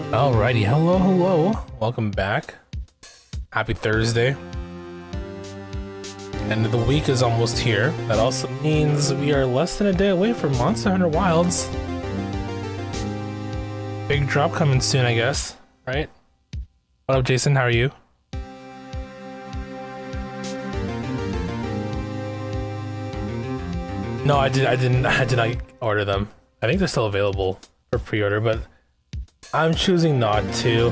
Alrighty, hello, welcome back. Happy Thursday. End of the week is almost here. That also means we are less than a day away from Monster Hunter Wilds. Big drop coming soon, I guess, right? What up, Jason? How are you? No, I did not order them. I think they're still available for pre-order, but I'm choosing not to.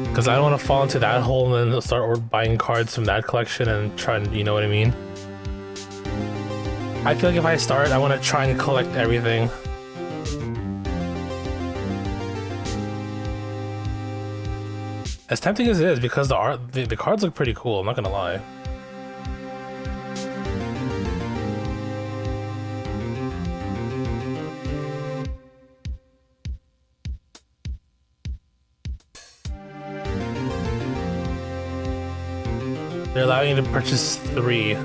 Because I don't want to fall into that hole and then start buying cards from that collection and try and, you know what I mean? I feel like if I start, I want to try and collect everything. As tempting as it is, because the cards look pretty cool, I'm not gonna lie. They're allowing you to purchase 3.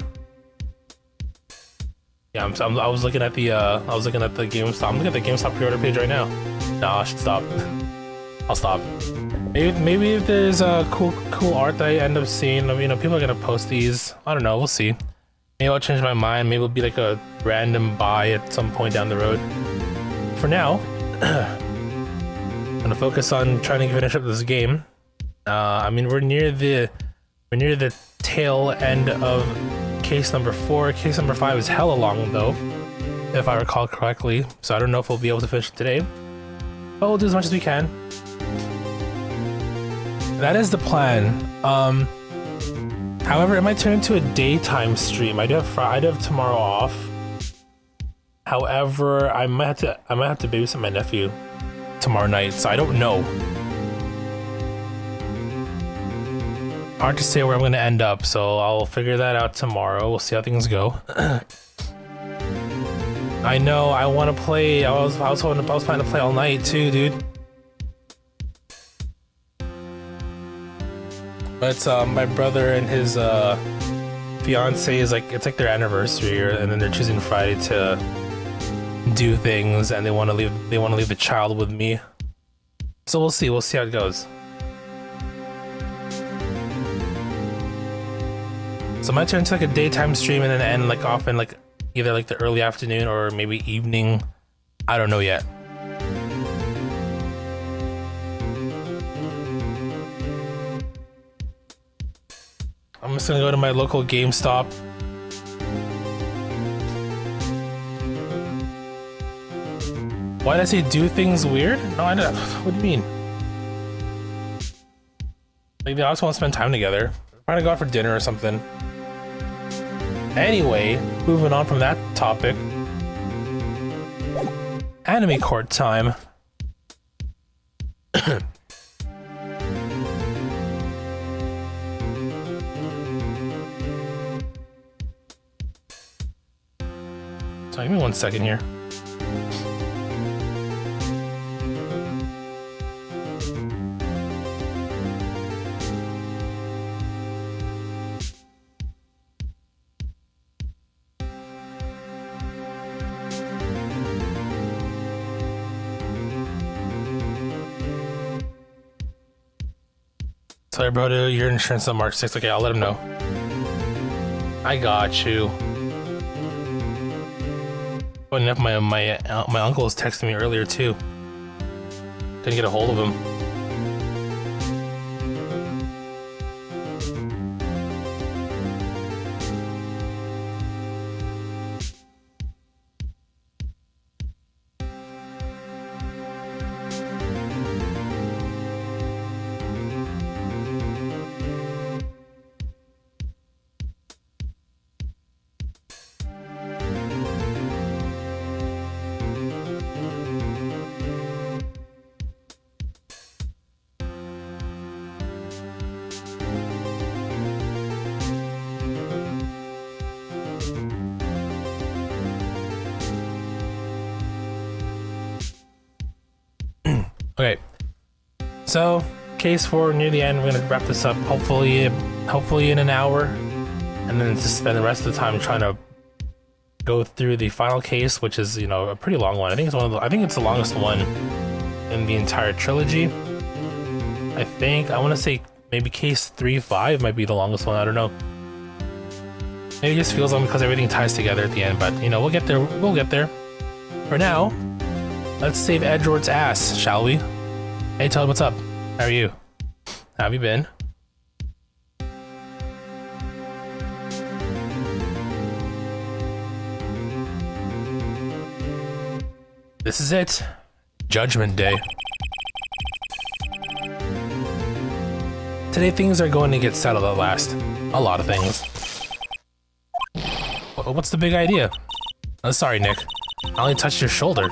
Yeah, I was looking at the GameStop. I'm looking at the GameStop pre-order page right now. Nah, I should stop. I'll stop. Maybe if there's a cool art that I end up seeing, you know, people are gonna post these. I don't know. We'll see. Maybe I'll change my mind. Maybe it'll be like a random buy at some point down the road. For now, I'm gonna focus on trying to finish up this game. I mean, we're near the tail end of case number 4. Case number 5 is hella long though, if I recall correctly, so I don't know if we'll be able to finish it today, but we'll do as much as we can. That is the plan. However, it might turn into a daytime stream. I do have tomorrow off. However, I might have to babysit my nephew tomorrow night, so I don't know. Hard to say where I'm gonna end up, so I'll figure that out tomorrow. We'll see how things go. I know I want to play. I was planning to play all night too, dude. But my brother and his fiance is like, it's like their anniversary, and then they're choosing Friday to do things, and they want to leave the child with me. So we'll see how it goes. So it might turn into like a daytime stream and then end like off in like either like the early afternoon or maybe evening. I don't know yet. I'm just gonna go to my local GameStop. Why did I say do things weird? No, I don't. What do you mean? Like they also want to spend time together. Trying to go out for dinner or something. Anyway, moving on from that topic. Anime court time. So give me 1 second here. Sorry, bro, your insurance on March 6th. Okay, I'll let him know. I got you. Funny enough, my uncle was texting me earlier too. Couldn't get a hold of him. Okay, so case 4 near the end. We're gonna wrap this up hopefully in an hour, and then just spend the rest of the time trying to go through the final case, which is, you know, a pretty long one. I think it's the longest one in the entire trilogy. I think, I want to say maybe case 3-5 might be the longest one, I don't know. Maybe it just feels long because everything ties together at the end, but, you know, we'll get there, For now, let's save Edward's ass, shall we? Hey Toad, what's up? How are you? How have you been? This is it. Judgment Day. Today things are going to get settled at last. A lot of things. What's the big idea? Oh, sorry, Nick. I only touched your shoulder.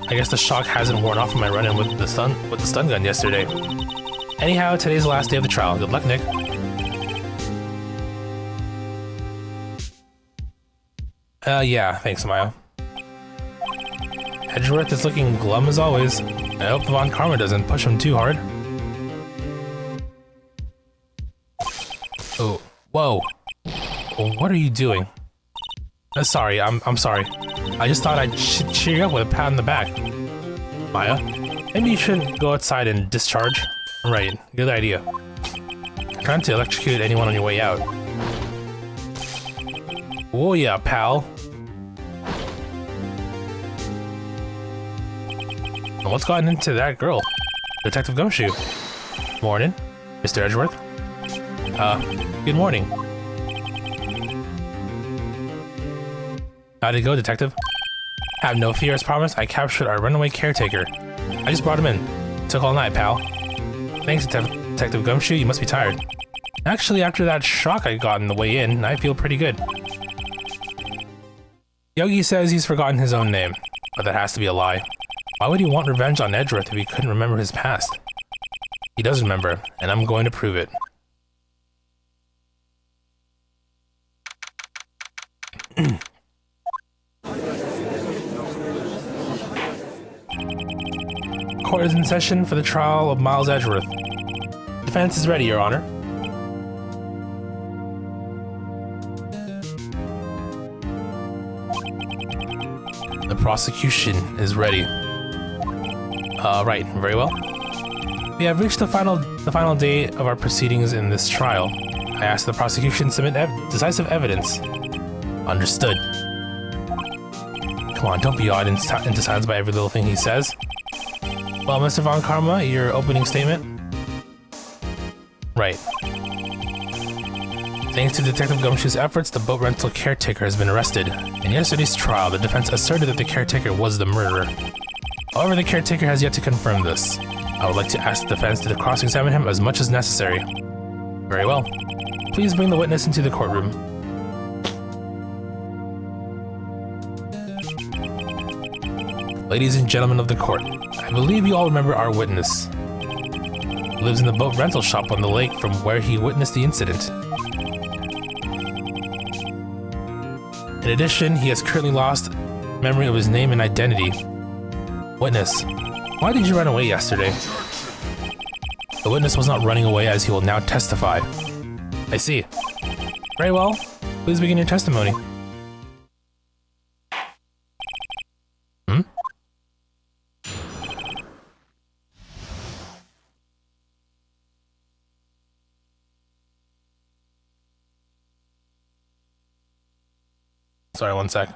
I guess the shock hasn't worn off from my run-in with the stun gun yesterday. Anyhow, today's the last day of the trial. Good luck, Nick. Yeah, thanks, Maya. Edgeworth is looking glum as always. I hope Von Karma doesn't push him too hard. Oh, whoa. What are you doing? Sorry, I'm sorry. I just thought I'd cheer you up with a pat on the back. Maya, maybe you shouldn't go outside and discharge. Right, good idea. Trying to electrocute anyone on your way out. Oh yeah, pal. What's gotten into that girl? Detective Gumshoe. Morning, Mr. Edgeworth. Good morning. How'd it go, Detective? Have no fear, as promised. I captured our runaway caretaker. I just brought him in. Took all night, pal. Thanks, Detective Gumshoe. You must be tired. Actually, after that shock I got on the way in, I feel pretty good. Yogi says he's forgotten his own name, but that has to be a lie. Why would he want revenge on Edgeworth if he couldn't remember his past? He does remember, and I'm going to prove it. Court is in session for the trial of Miles Edgeworth. Defense is ready, Your Honor. The prosecution is ready. Right, very well. We have reached the final day of our proceedings in this trial. I ask the prosecution submit decisive evidence. Understood. Come on, don't be awed into silence by every little thing he says. Well, Mr. Von Karma, your opening statement? Right. Thanks to Detective Gumshoe's efforts, the boat rental caretaker has been arrested. In yesterday's trial, the defense asserted that the caretaker was the murderer. However, the caretaker has yet to confirm this. I would like to ask the defense to cross-examine him as much as necessary. Very well. Please bring the witness into the courtroom. Ladies and gentlemen of the court, I believe you all remember our witness. He lives in the boat rental shop on the lake from where he witnessed the incident. In addition, he has currently lost memory of his name and identity. Witness, why did you run away yesterday? The witness was not running away, as he will now testify. I see. Very well. Please begin your testimony. Sorry, one sec.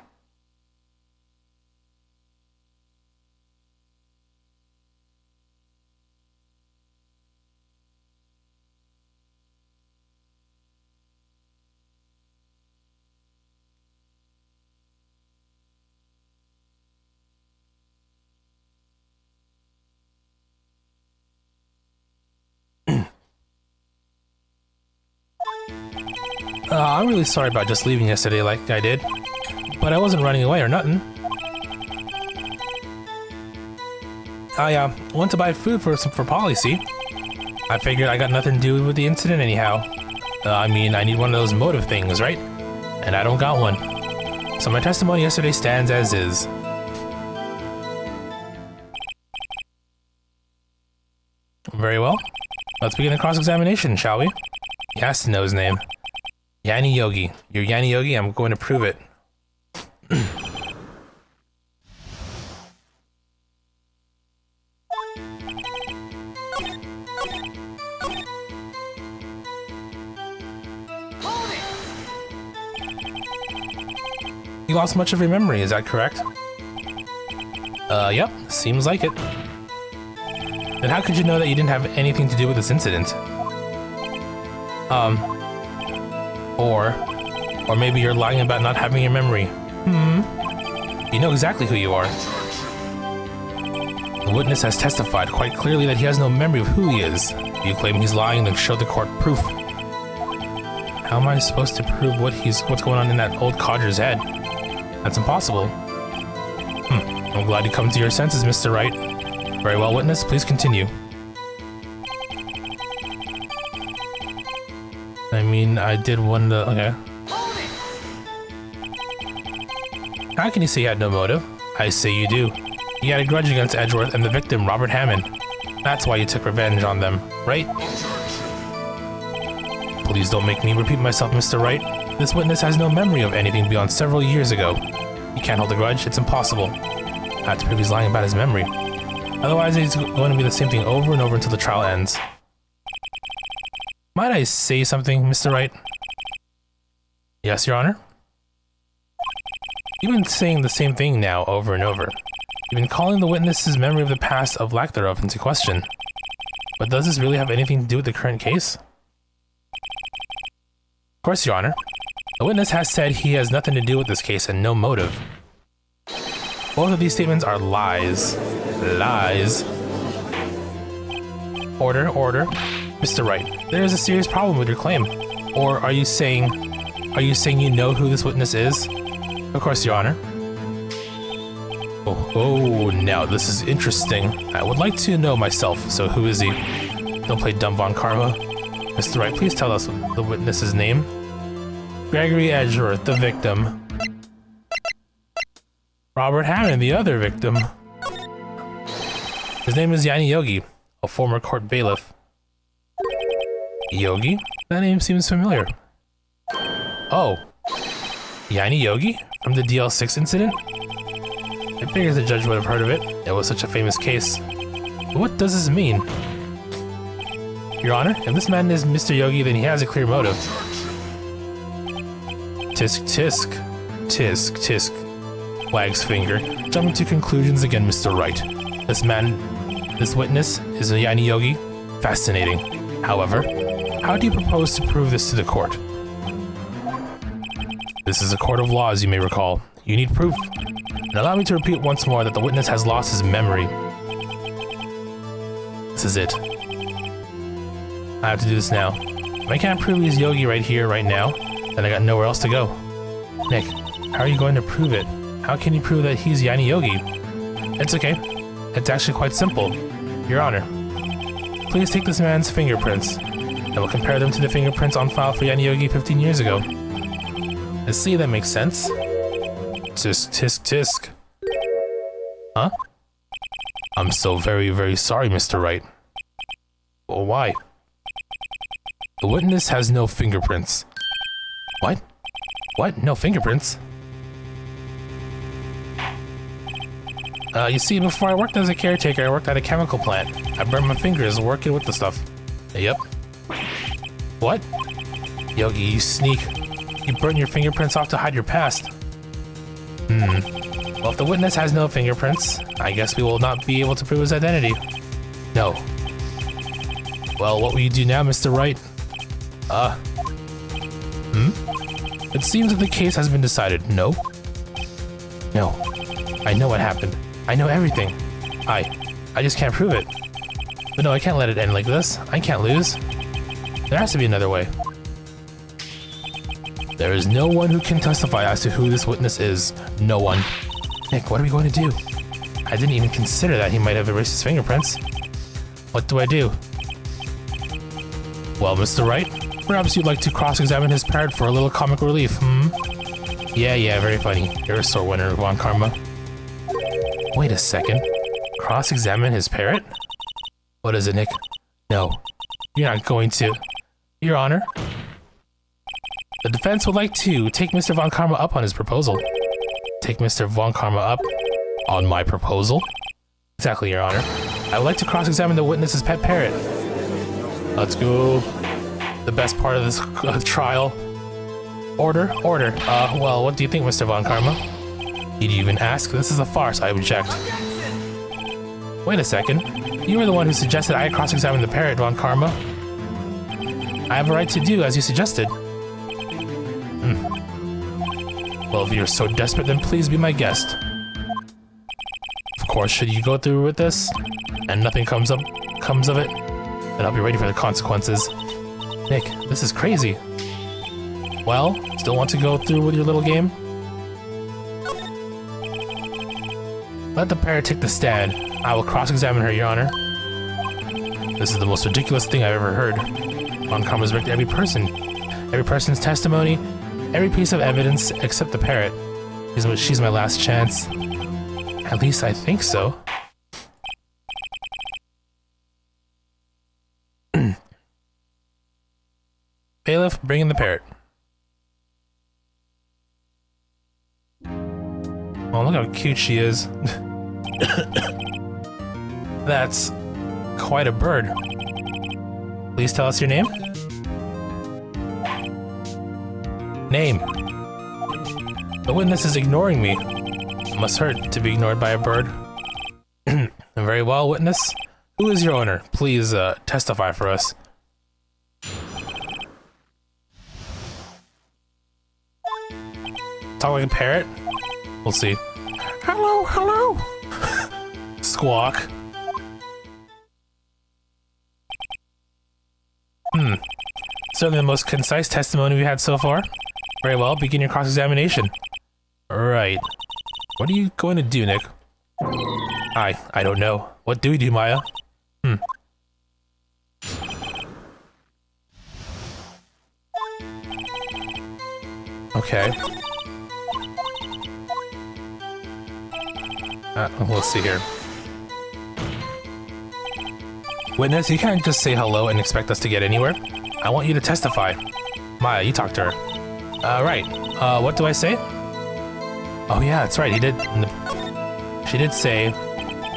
I'm really sorry about just leaving yesterday like I did, but I wasn't running away or nothing. I went to buy food for Polly, see? I figured I got nothing to do with the incident anyhow. I mean, I need one of those motive things, right? And I don't got one. So my testimony yesterday stands as is. Very well. Let's begin the cross-examination, shall we? He has to know his name. Yanni Yogi. You're Yanni Yogi? I'm going to prove it. You lost much of your memory, is that correct? Yep, seems like it. Then how could you know that you didn't have anything to do with this incident? Or maybe you're lying about not having your memory. You know exactly who you are. The witness has testified quite clearly that he has no memory of who he is. If you claim he's lying, then show the court proof. How am I supposed to prove what's going on in that old codger's head? That's impossible. I'm glad you come to your senses, Mr. Wright. Very well, witness, please continue. I mean, I did one to... okay. How can you say you had no motive? I say you do. You had a grudge against Edgeworth and the victim, Robert Hammond. That's why you took revenge on them, right? Please don't make me repeat myself, Mr. Wright. This witness has no memory of anything beyond several years ago. He can't hold a grudge, it's impossible. I have to prove he's lying about his memory. Otherwise, it's going to be the same thing over and over until the trial ends. Might I say something, Mr. Wright? Yes, Your Honor? You've been saying the same thing now over and over. You've been calling the witness's memory of the past of lack thereof into question. But does this really have anything to do with the current case? Of course, Your Honor. The witness has said he has nothing to do with this case and no motive. Both of these statements are lies. Lies. Order, order. Mr. Wright, there is a serious problem with your claim. Or are you saying you know who this witness is? Of course, Your Honor. Oh, now this is interesting. I would like to know myself, so who is he? Don't play dumb Von Karma. Mr. Wright, please tell us the witness's name. Gregory Edgeworth, the victim. Robert Hammond, the other victim. His name is Yanni Yogi, a former court bailiff. Yogi? That name seems familiar. Oh. Yanni Yogi? From the DL6 incident? I figured the judge would have heard of it. It was such a famous case. But what does this mean? Your Honor, if this man is Mr. Yogi, then he has a clear motive. Tisk tisk. Tisk tisk. Wags finger. Jumping to conclusions again, Mr. Wright. This witness is a Yanni Yogi? Fascinating. However, how do you propose to prove this to the court? This is a court of law, as you may recall. You need proof. And allow me to repeat once more that the witness has lost his memory. This is it. I have to do this now. If I can't prove he's Yogi right here, right now, then I got nowhere else to go. Nick, how are you going to prove it? How can you prove that he's Yanni Yogi? It's okay. It's actually quite simple. Your Honor, please take this man's fingerprints, and we'll compare them to the fingerprints on file for Yanni Yogi 15 years ago. Let's see if that makes sense. Tisk, tisk, tisk. Huh? I'm so very, very sorry, Mr. Wright. Well, why? The witness has no fingerprints. What? What? No fingerprints? You see, before I worked as a caretaker, I worked at a chemical plant. I burned my fingers working with the stuff. Yep. What? Yogi, you sneak. You burn your fingerprints off to hide your past. Well, if the witness has no fingerprints, I guess we will not be able to prove his identity. No. Well, what will you do now, Mr. Wright? It seems that the case has been decided. No? No. I know what happened. I know everything. I just can't prove it. But no, I can't let it end like this. I can't lose. There has to be another way. There is no one who can testify as to who this witness is. No one. Nick, what are we going to do? I didn't even consider that he might have erased his fingerprints. What do I do? Well, Mr. Wright, perhaps you'd like to cross-examine his parrot for a little comic relief, Yeah, very funny. You're a sore winner, Von Karma. Wait a second. Cross-examine his parrot? What is it, Nick? No. You're not going to. Your Honor. The defense would like to take Mr. Von Karma up on his proposal. take Mr. Von Karma up on my proposal? Exactly, Your Honor. I would like to cross-examine the witness's pet parrot. Let's go. The best part of this trial. Order. Well, what do you think, Mr. Von Karma? Did you even ask? This is a farce. I object. Wait a second. You were the one who suggested I cross-examine the parrot, Von Karma. I have a right to do as you suggested. Well, if you're so desperate, then please be my guest. Of course, should you go through with this, and nothing comes of it, then I'll be ready for the consequences. Nick, this is crazy. Well, still want to go through with your little game? Let the parrot take the stand. I will cross-examine her, Your Honor. This is the most ridiculous thing I've ever heard. Von Karma's wrecked every person's testimony, every piece of evidence except the parrot. She's my last chance. At least I think so. Bailiff, bring in the parrot. Oh, look how cute she is. That's quite a bird. Please tell us your name. Name. The witness is ignoring me. It must hurt to be ignored by a bird. Very well, witness. Who is your owner? Please testify for us. Talk like a parrot? We'll see. Hello. Squawk. Certainly the most concise testimony we've had so far. Very well, begin your cross-examination. Right. What are you going to do, Nick? I don't know. What do we do, Maya? Okay. Let's see here. Witness, you can't just say hello and expect us to get anywhere. I want you to testify. Maya, you talk to her. Right. What do I say? Oh yeah, that's right, she did say,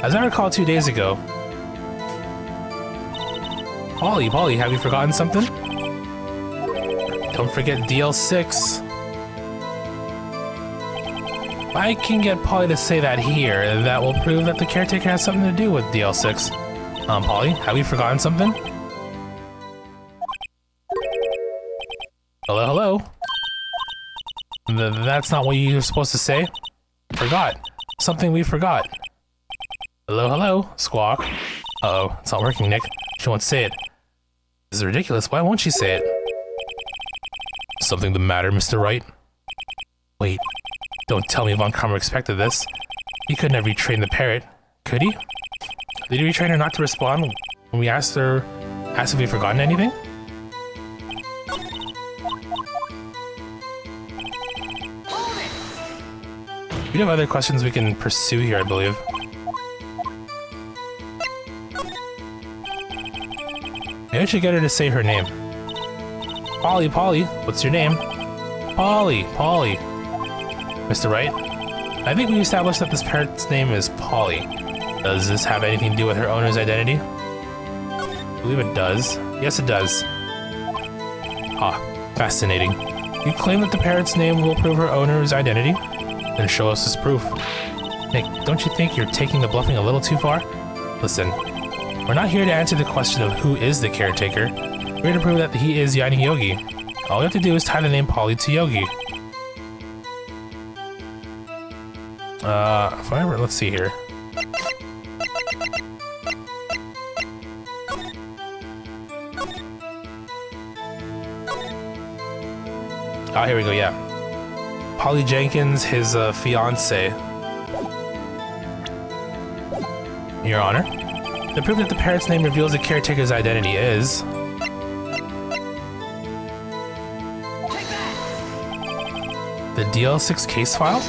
as I recall 2 days ago. Polly, have you forgotten something? Don't forget DL6. If I can get Polly to say that here, that will prove that the caretaker has something to do with DL6. Polly, have you forgotten something? Hello? That's not what you were supposed to say. Forgot. Something we forgot. Hello? Squawk. Uh-oh, it's not working, Nick. She won't say it. This is ridiculous. Why won't she say it? Something the matter, Mr. Wright? Wait. Don't tell me Von Karma expected this. He couldn't have retrained the parrot, could he? Did he retrain her not to respond when we asked if we'd forgotten anything? We have other questions we can pursue here, I believe. Maybe I should get her to say her name. Polly, what's your name? Polly. Mr. Wright, I think we established that this parrot's name is Polly. Does this have anything to do with her owner's identity? I believe it does. Yes, it does. Ah, fascinating. You claim that the parrot's name will prove her owner's identity? Then show us this proof. Nick, don't you think you're taking the bluffing a little too far? Listen, we're not here to answer the question of who is the caretaker. We're here to prove that he is Yanni Yogi. All we have to do is tie the name Polly to Yogi. Let's see here. Oh, here we go, yeah. Polly Jenkins, his fiancée. Your Honor, the proof that the parrot's name reveals the caretaker's identity is... the DL6 case file?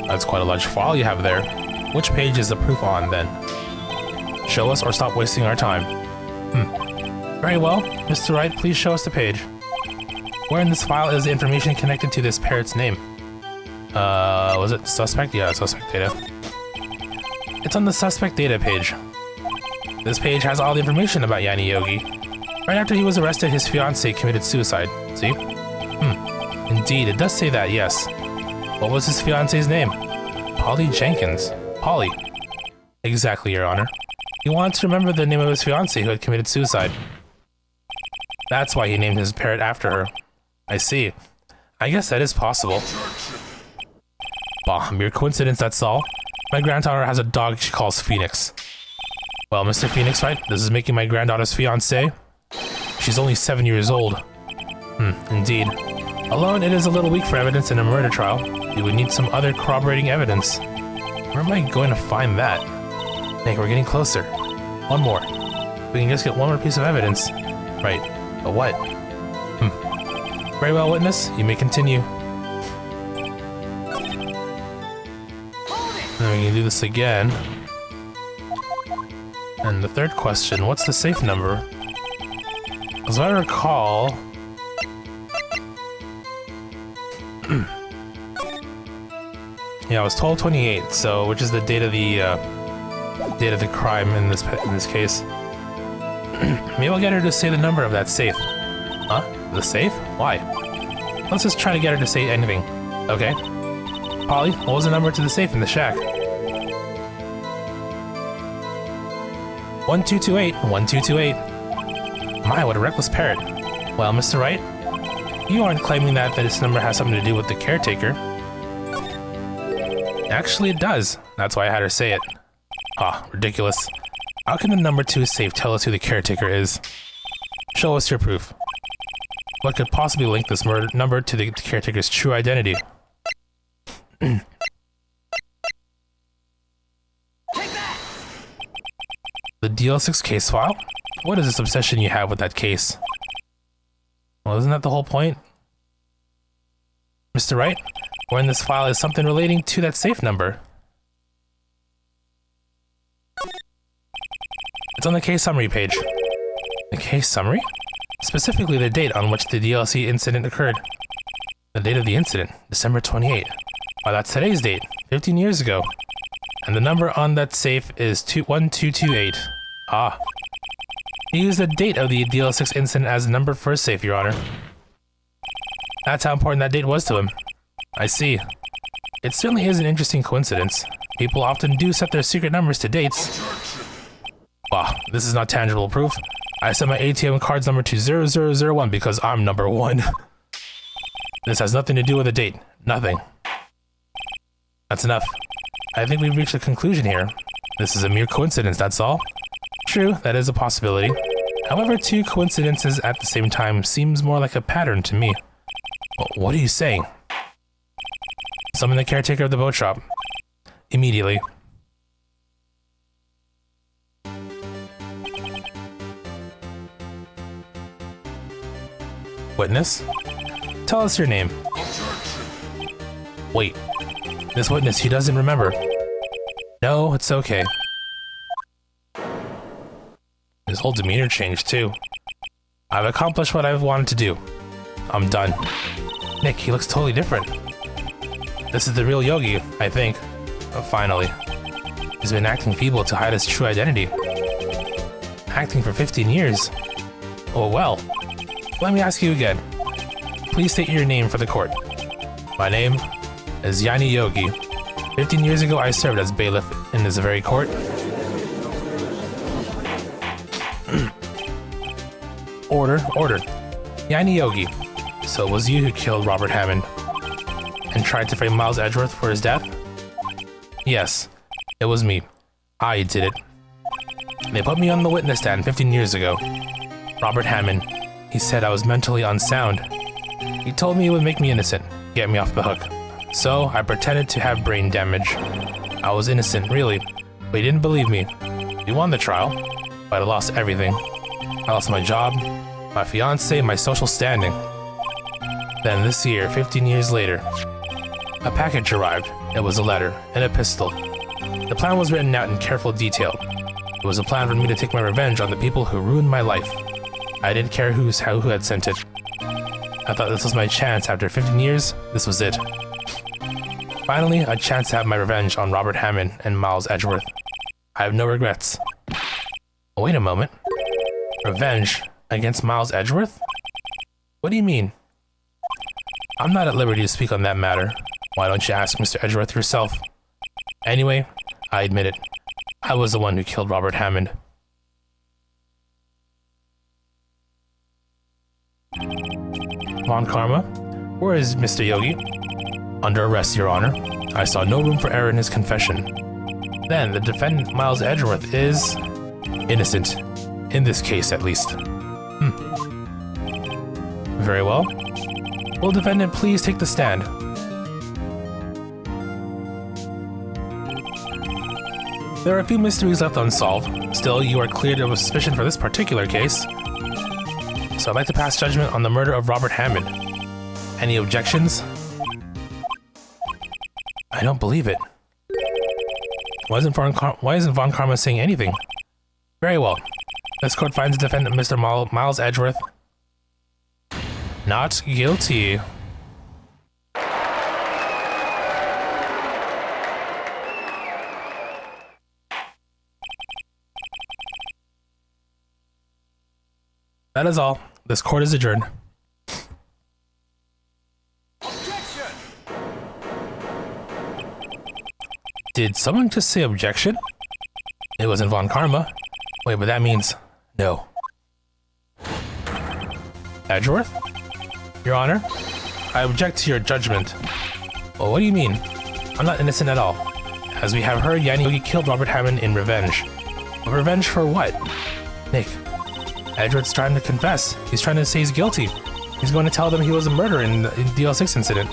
That's quite a large file you have there. Which page is the proof on, then? Show us or stop wasting our time. Very well. Mr. Wright, please show us the page. Where in this file is the information connected to this parrot's name? Was it suspect? Yeah, suspect data. It's on the suspect data page. This page has all the information about Yanni Yogi. Right after he was arrested, his fiancée committed suicide. See? Indeed, it does say that, yes. What was his fiancée's name? Polly Jenkins. Polly. Exactly, Your Honor. He wanted to remember the name of his fiancée who had committed suicide. That's why he named his parrot after her. I see. I guess that is possible. Bah, mere coincidence, that's all. My granddaughter has a dog she calls Phoenix. Well, Mr. Phoenix, right? This is making my granddaughter's fiancée. She's only 7 years old. Indeed. Alone, it is a little weak for evidence in a murder trial. You would need some other corroborating evidence. Where am I going to find that? Nick, we're getting closer. One more. We can just get one more piece of evidence. Right. But what? Very well, witness. You may continue. And we can do this again. And the third question, what's the safe number? As I recall... yeah, it was 1228, so which is the date of the crime in this case. Maybe I'll get her to say the number of that safe. Huh? The safe? Why? Let's just try to get her to say anything. Okay. Polly, what was the number to the safe in the shack? 1228. 1228. My, what a reckless parrot. Well, Mr. Wright, you aren't claiming that this number has something to do with the caretaker. Actually, it does. That's why I had her say it. Ah, ridiculous. How can the number 2 safe tell us who the caretaker is? Show us your proof. What could possibly link this number to the caretaker's true identity? The DL6 case file? What is this obsession you have with that case? Well, isn't that the whole point? Mr. Wright, where in this file is something relating to that safe number? It's on the case summary page. The case summary? Specifically the date on which the DLC incident occurred. The date of the incident, December 28. Well, that's today's date, 15 years ago. And the number on that safe is 1228. Ah. He used the date of the DL6 incident as the number for his safe, Your Honor. That's how important that date was to him. I see. It certainly is an interesting coincidence. People often do set their secret numbers to dates. Wow, this is not tangible proof. I set my ATM card's number to 0001 because I'm number 1. This has nothing to do with the date. Nothing. That's enough. I think we've reached a conclusion here. This is a mere coincidence, that's all. True, that is a possibility. However, 2 coincidences at the same time seems more like a pattern to me. What are you saying? Summon the caretaker of the boat shop. Immediately. Witness? Tell us your name. Wait. This witness, he doesn't remember. No, it's okay. His whole demeanor changed, too. I've accomplished what I've wanted to do. I'm done. Nick, he looks totally different. This is the real Yogi, I think. Finally. He's been acting feeble to hide his true identity. Acting for 15 years. Oh well. Let me ask you again. Please state your name for the court. My name is Yanni Yogi. 15 years ago, I served as bailiff in this very court. Order. Yanni Yogi. So it was you who killed Robert Hammond and tried to frame Miles Edgeworth for his death? Yes, it was me. I did it. They put me on the witness stand 15 years ago. Robert Hammond. He said I was mentally unsound. He told me it would make me innocent, get me off the hook. So I pretended to have brain damage. I was innocent, really, but he didn't believe me. We won the trial, but I lost everything. I lost my job, my fiancé, my social standing. Then this year, 15 years later, a package arrived. It was a letter and a pistol. The plan was written out in careful detail. It was a plan for me to take my revenge on the people who ruined my life. I didn't care who had sent it. I thought this was my chance. After 15 years, this was it. Finally, a chance to have my revenge on Robert Hammond and Miles Edgeworth. I have no regrets. Oh, wait a moment. Revenge against Miles Edgeworth? What do you mean? I'm not at liberty to speak on that matter. Why don't you ask Mr. Edgeworth yourself? Anyway, I admit it. I was the one who killed Robert Hammond. Von Karma? Where is Mr. Yogi? Under arrest, Your Honor. I saw no room for error in his confession. Then, the defendant, Miles Edgeworth, is... innocent. In this case, at least. Very well. Will defendant please take the stand? There are a few mysteries left unsolved. Still, you are cleared of suspicion for this particular case. So I'd like to pass judgment on the murder of Robert Hammond. Any objections? I don't believe it. Why isn't Von Karma saying anything? Very well. This court finds the defendant, Mr. Miles Edgeworth, not guilty. That is all. This court is adjourned. Objection! Did someone just say objection? It wasn't Von Karma. Wait, but that means no. Edgeworth? Your Honor, I object to your judgment. Well, what do you mean? I'm not innocent at all. As we have heard, Yanni Yogi killed Robert Hammond in revenge. But revenge for what? Nick, Edgeworth's trying to confess. He's trying to say he's guilty. He's going to tell them he was a murderer in the DL6 incident.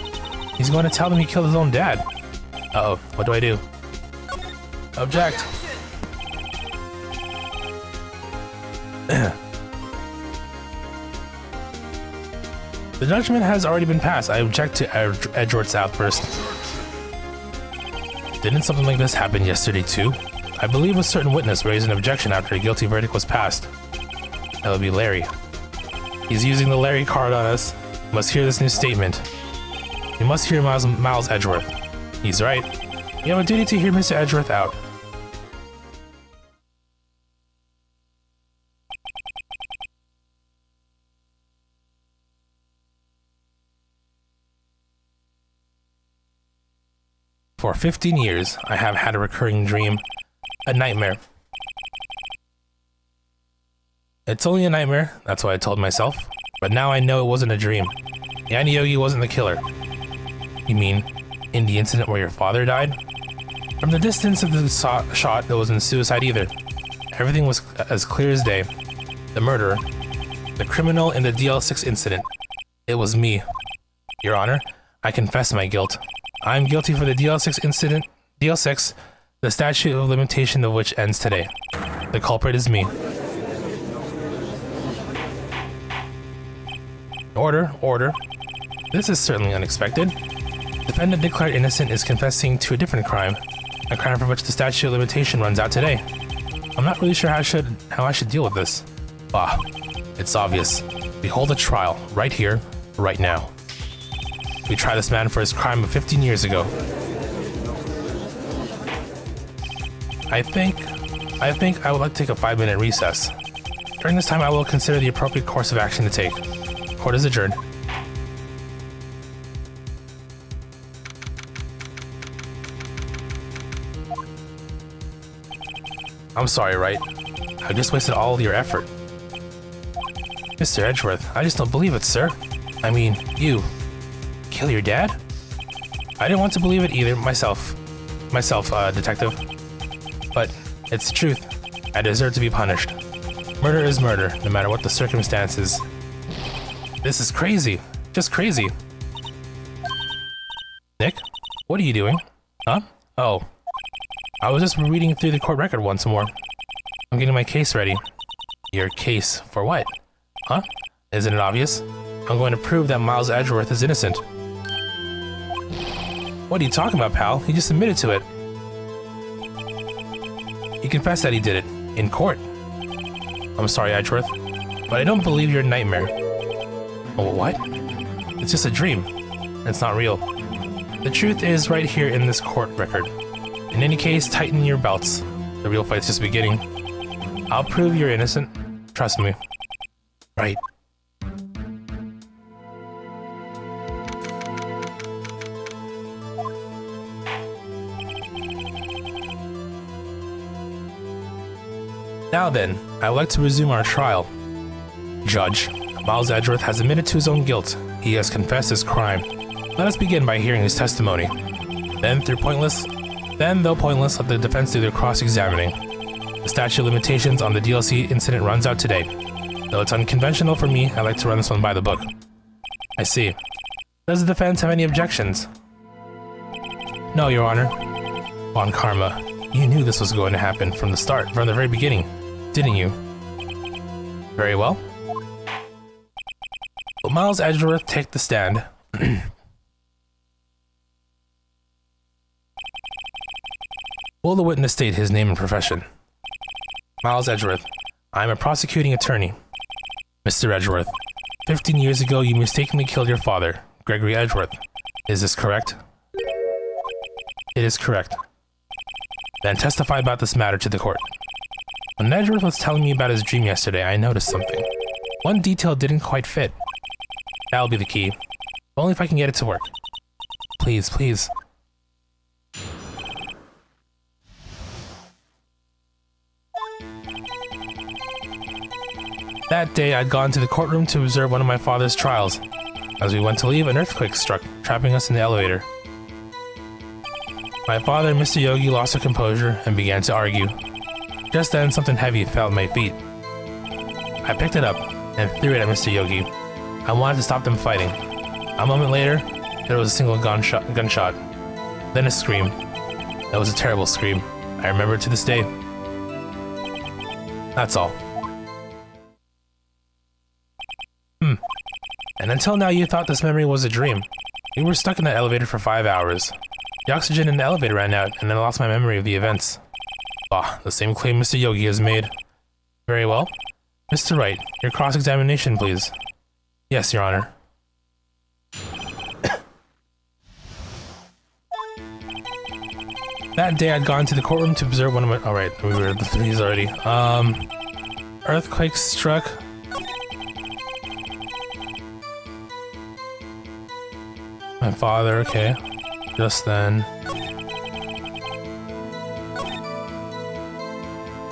He's going to tell them he killed his own dad. Uh-oh, what do I do? Object. The judgment has already been passed. I object to Edgeworth's outburst. Didn't something like this happen yesterday too? I believe a certain witness raised an objection after a guilty verdict was passed. That would be Larry. He's using the Larry card on us. You must hear this new statement. You must hear Miles Edgeworth. He's right. You have a duty to hear Mr. Edgeworth out. For 15 years, I have had a recurring dream. A nightmare. It's only a nightmare, that's what I told myself. But now I know it wasn't a dream. Yanni Yogi wasn't the killer. You mean, in the incident where your father died? From the distance of the shot, it wasn't suicide either. Everything was as clear as day. The murderer, the criminal in the DL6 incident. It was me. Your Honor, I confess my guilt. I'm guilty for the DL6 incident, DL6, the statute of limitation of which ends today. The culprit is me. Order, order. This is certainly unexpected. Defendant declared innocent is confessing to a different crime, a crime for which the statute of limitation runs out today. I'm not really sure how I should deal with this. Bah, it's obvious. We hold a trial, right here, right now. We try this man for his crime of 15 years ago. I think I would like to take a 5-minute recess. During this time, I will consider the appropriate course of action to take. Court is adjourned. I'm sorry, Wright. I just wasted all of your effort. Mr. Edgeworth, I just don't believe it, sir. I mean, you. Kill your dad? I didn't want to believe it either myself, detective. But it's the truth. I deserve to be punished. Murder is murder, no matter what the circumstances. This is crazy. Just crazy. Nick? What are you doing? Huh? Oh. I was just reading through the court record once more. I'm getting my case ready. Your case for what? Huh? Isn't it obvious? I'm going to prove that Miles Edgeworth is innocent. What are you talking about, pal? He just admitted to it. He confessed that he did it. In court. I'm sorry, Edgeworth, but I don't believe your nightmare. Oh, what? It's just a dream. It's not real. The truth is right here in this court record. In any case, tighten your belts. The real fight's just beginning. I'll prove you're innocent. Trust me. Right. Now then, I would like to resume our trial. Judge, Miles Edgeworth has admitted to his own guilt. He has confessed his crime. Let us begin by hearing his testimony. Then, though pointless, let the defense do their cross-examining. The statute of limitations on the DLC incident runs out today. Though it's unconventional for me, I like to run this one by the book. I see. Does the defense have any objections? No, Your Honor. Von Karma, you knew this was going to happen from the start, from the very beginning, didn't you? Very well. Will Miles Edgeworth take the stand? Will the witness state his name and profession? Miles Edgeworth. I am a prosecuting attorney. Mr. Edgeworth, 15 years ago you mistakenly killed your father, Gregory Edgeworth. Is this correct? It is correct. Then testify about this matter to the court. When Edgeworth was telling me about his dream yesterday, I noticed something. One detail didn't quite fit. That'll be the key. Only if I can get it to work. Please, please. That day, I'd gone to the courtroom to observe one of my father's trials. As we went to leave, an earthquake struck, trapping us in the elevator. My father and Mr. Yogi lost their composure and began to argue. Just then, something heavy fell at my feet. I picked it up and threw it at Mr. Yogi. I wanted to stop them fighting. A moment later, there was a single gunshot. Then a scream. That was a terrible scream. I remember it to this day. That's all. And until now you thought this memory was a dream. We were stuck in that elevator for 5 hours. The oxygen in the elevator ran out, and then I lost my memory of the events. Ah, the same claim Mr. Yogi has made. Very well. Mr. Wright, your cross-examination, please. Yes, Your Honor. That day I'd gone to the courtroom to observe one of my— Alright, we were at the threes already. Earthquake struck. My father, okay. Just then.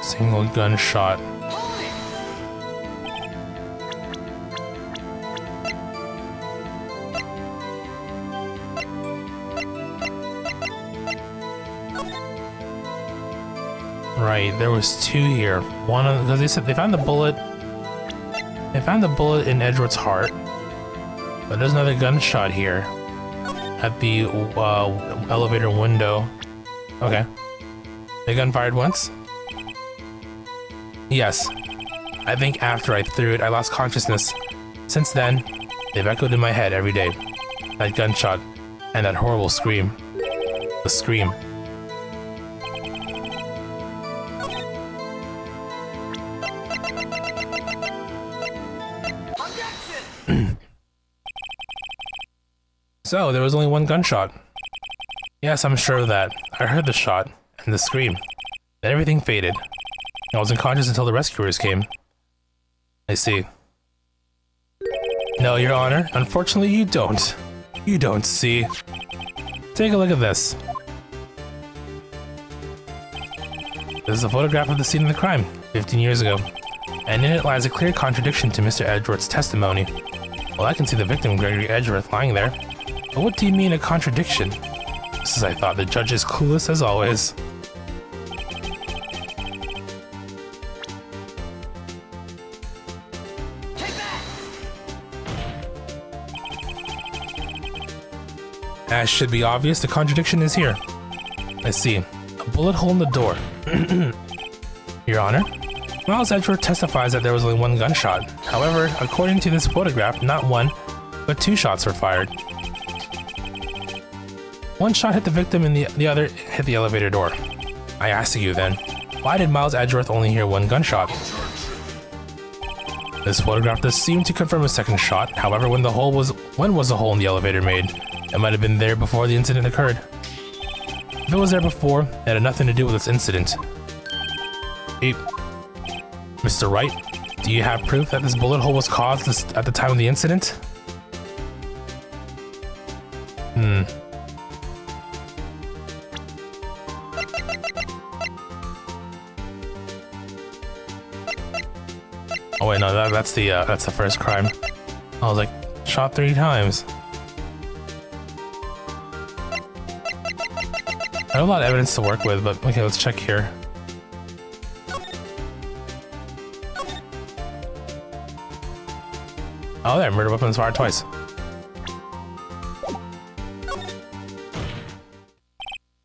Single gunshot. Right, there was two here. One of— because they said they found the bullet. They found the bullet in Edgeworth's heart. But there's another gunshot here. At the elevator window. Okay. The gun fired once? Yes. I think after I threw it, I lost consciousness. Since then, they've echoed in my head every day. That gunshot and that horrible scream. The scream. So, there was only one gunshot. Yes, I'm sure of that. I heard the shot, and the scream. Then everything faded. I was unconscious until the rescuers came. I see. No, Your Honor. Unfortunately, you don't. You don't see. Take a look at this. This is a photograph of the scene of the crime, 15 years ago. And in it lies a clear contradiction to Mr. Edgeworth's testimony. Well, I can see the victim, Gregory Edgeworth, lying there. But what do you mean a contradiction? Just as I thought, the judge is clueless as always. As should be obvious, the contradiction is here. I see. A bullet hole in the door. Your Honor, Miles Edgeworth testifies that there was only one gunshot. However, according to this photograph, not one, but two shots were fired. One shot hit the victim and the other hit the elevator door. I ask you then, why did Miles Edgeworth only hear one gunshot? This photograph does seem to confirm a second shot. However, when was the hole in the elevator made? It might have been there before the incident occurred. If it was there before, it had nothing to do with this incident. Hey, Mr. Wright, do you have proof that this bullet hole was caused at the time of the incident? Oh wait, no, that's the first crime. I was like, shot 3 times. I have a lot of evidence to work with, but okay, let's check here. Oh, there, murder weapon was fired twice.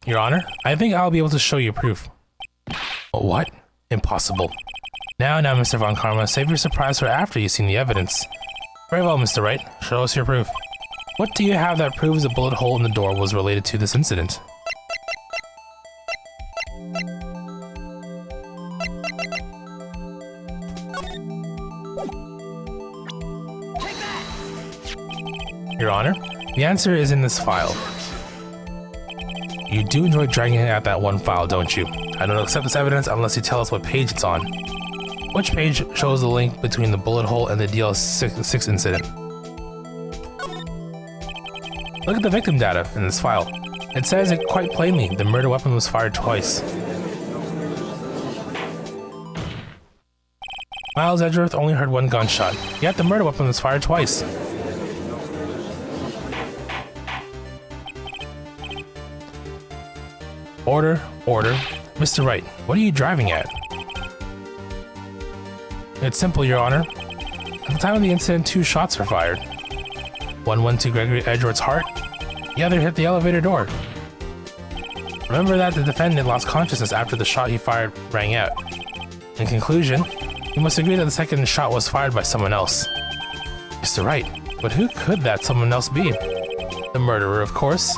Your Honor, I think I'll be able to show you proof. What? Impossible. Now, Mr. Von Karma, save your surprise for after you've seen the evidence. Very well, Mr. Wright. Show us your proof. What do you have that proves the bullet hole in the door was related to this incident? Your Honor, the answer is in this file. You do enjoy dragging at that one file, don't you? I don't accept this evidence unless you tell us what page it's on. Which page shows the link between the bullet hole and the DL6 incident? Look at the victim data in this file. It says it quite plainly, the murder weapon was fired twice. Miles Edgeworth only heard 1 gunshot, yet the murder weapon was fired twice. Order. Mr. Wright, what are you driving at? It's simple, Your Honor. At the time of the incident, 2 shots were fired. One went to Gregory Edgeworth's heart, the other hit the elevator door. Remember that the defendant lost consciousness after the shot he fired rang out. In conclusion, you must agree that the second shot was fired by someone else. Mr. Wright, but who could that someone else be? The murderer, of course.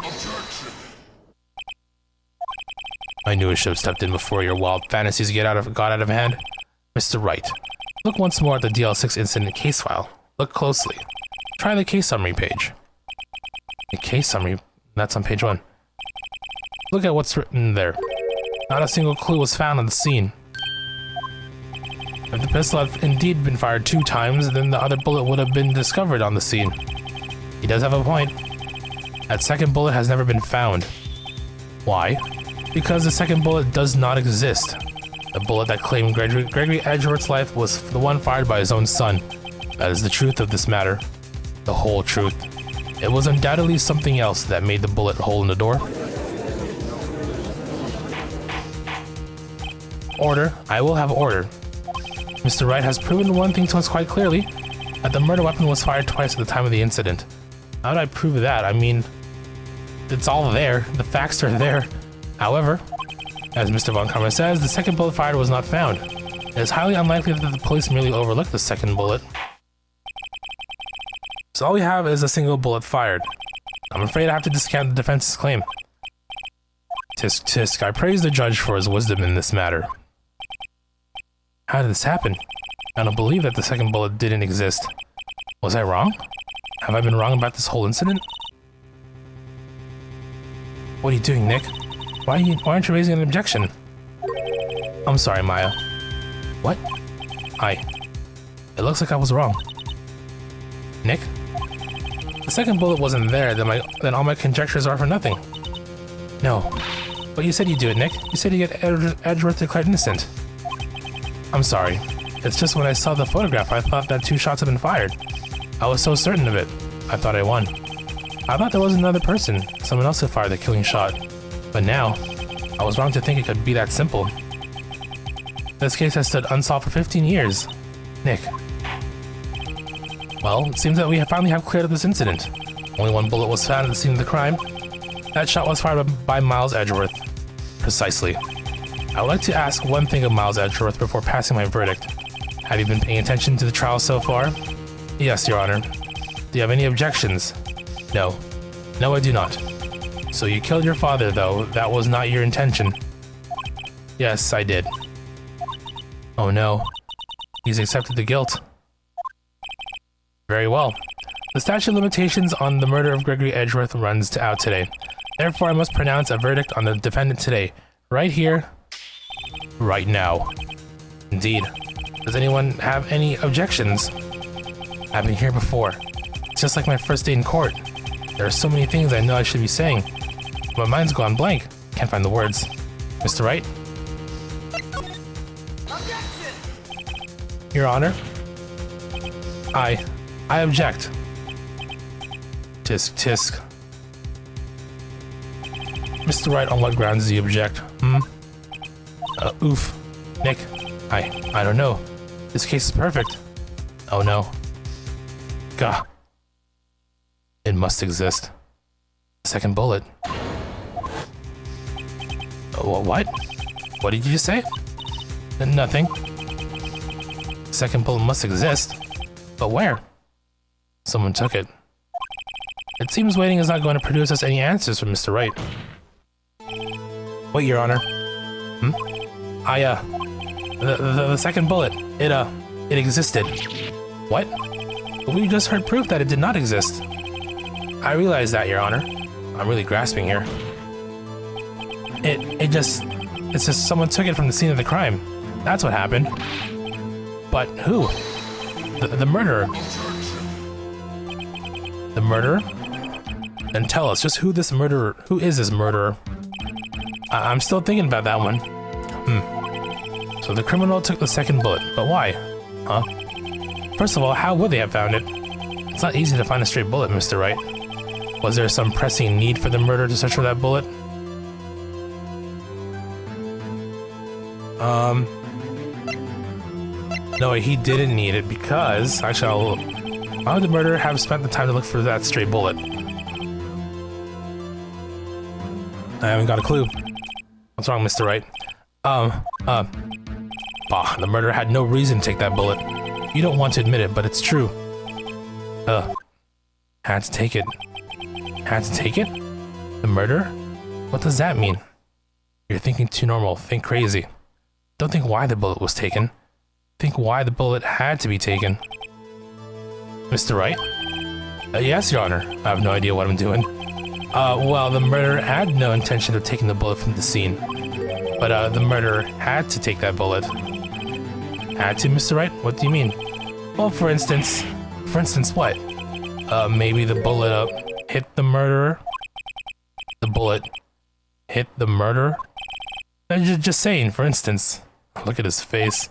I knew I should have stepped in before your wild fantasies got out of hand. Mr. Wright, look once more at the DL6 incident case file. Look closely. Try the case summary page. The case summary? That's on page 1. Look at what's written there. Not a single clue was found on the scene. If the pistol had indeed been fired 2 times, then the other bullet would have been discovered on the scene. He does have a point. That second bullet has never been found. Why? Because the second bullet does not exist. The bullet that claimed Gregory Edgeworth's life was the one fired by his own son. That is the truth of this matter. The whole truth. It was undoubtedly something else that made the bullet hole in the door. Order. I will have order. Mr. Wright has proven one thing to us quite clearly, that the murder weapon was fired twice at the time of the incident. How did I prove that? I mean, it's all there. The facts are there. However, as Mr. Von Karma says, the second bullet fired was not found. It is highly unlikely that the police merely overlooked the second bullet. So all we have is a single bullet fired. I'm afraid I have to discount the defense's claim. Tisk tisk, I praise the judge for his wisdom in this matter. How did this happen? I don't believe that the second bullet didn't exist. Was I wrong? Have I been wrong about this whole incident? What are you doing, Nick? Why aren't you raising an objection? I'm sorry, Maya. What? It looks like I was wrong. Nick? The second bullet wasn't there, then all my conjectures are for nothing. No. But you said you'd do it, Nick. You said you'd get Edgeworth declared innocent. I'm sorry. It's just when I saw the photograph, I thought that 2 shots had been fired. I was so certain of it. I thought I won. I thought there was another person, someone else who fired the killing shot. But now, I was wrong to think it could be that simple. This case has stood unsolved for 15 years. Nick. Well, it seems that we finally have cleared up this incident. Only 1 bullet was found at the scene of the crime. That shot was fired by Miles Edgeworth. Precisely. I would like to ask one thing of Miles Edgeworth before passing my verdict. Have you been paying attention to the trial so far? Yes, Your Honor. Do you have any objections? No. No, I do not. So you killed your father, though. That was not your intention. Yes, I did. Oh no. He's accepted the guilt. Very well. The statute of limitations on the murder of Gregory Edgeworth runs out today. Therefore, I must pronounce a verdict on the defendant today. Right here. Right now. Indeed. Does anyone have any objections? I've been here before. It's just like my first day in court. There are so many things I know I should be saying. My mind's gone blank. Can't find the words. Mr. Wright? Objection! Your Honor? I object. Tisk, tisk. Mr. Wright, on what grounds do you object? Oof. Nick, I don't know. This case is perfect. Oh no. Gah. It must exist. Second bullet. What? What did you just say? Nothing. Second bullet must exist. But where? Someone took it. It seems waiting is not going to produce us any answers from Mr. Wright. Wait, Your Honor. The second bullet, it existed. What? But we just heard proof that it did not exist. I realize that, Your Honor. I'm really grasping here. It's just someone took it from the scene of the crime. That's what happened. But who? The murderer. The murderer? Then tell us just who is this murderer? I'm still thinking about that one. So the criminal took the second bullet, but why? Huh? First of all, how would they have found it? It's not easy to find a straight bullet, Mr. Wright. Was there some pressing need for the murderer to search for that bullet? No, he didn't need it because, actually, why would the murderer have spent the time to look for that stray bullet? I haven't got a clue. What's wrong, Mr. Wright? The murderer had no reason to take that bullet. You don't want to admit it, but it's true. Had to take it. Had to take it? The murderer? What does that mean? You're thinking too normal. Think crazy. Don't think why the bullet was taken. Think why the bullet had to be taken. Mr. Wright? Yes, Your Honor. I have no idea what I'm doing. Well, the murderer had no intention of taking the bullet from the scene. But, the murderer had to take that bullet. Had to, Mr. Wright? What do you mean? Well, for instance what? Maybe the bullet, hit the murderer? The bullet hit the murderer? Just saying, for instance. Look at his face.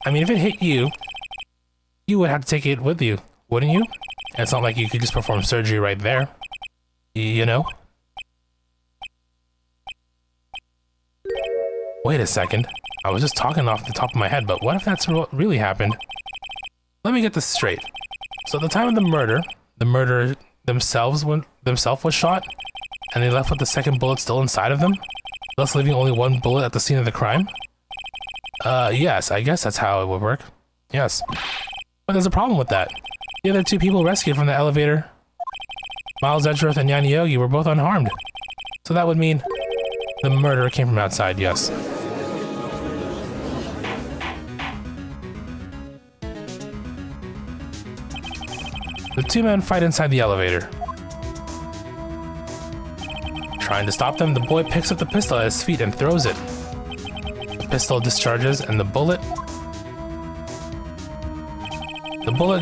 I mean, if it hit you, you would have to take it with you, wouldn't you? And it's not like you could just perform surgery right there. You know? Wait a second. I was just talking off the top of my head, but what if that's what really happened? Let me get this straight. So at the time of the murderer themselves was shot, and they left with the second bullet still inside of them, thus leaving only one bullet at the scene of the crime? Yes, I guess that's how it would work. Yes. But there's a problem with that. The other two people rescued from the elevator, Miles Edgeworth and Yanni Yogi, were both unharmed. So that would mean the murderer came from outside, yes. The two men fight inside the elevator. Trying to stop them, the boy picks up the pistol at his feet and throws it. The pistol discharges and the bullet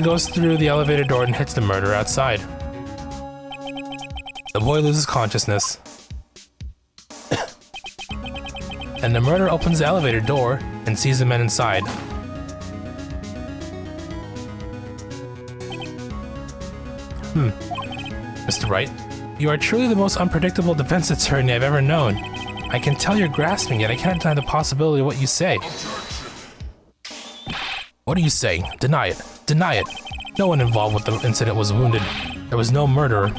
goes through the elevator door and hits the murderer outside. The boy loses consciousness. And the murderer opens the elevator door and sees the men inside. Mr. Wright, you are truly the most unpredictable defense attorney I've ever known. I can tell you're grasping it. I can't deny the possibility of what you say. What are you saying? Deny it. Deny it. No one involved with the incident was wounded. There was no murderer.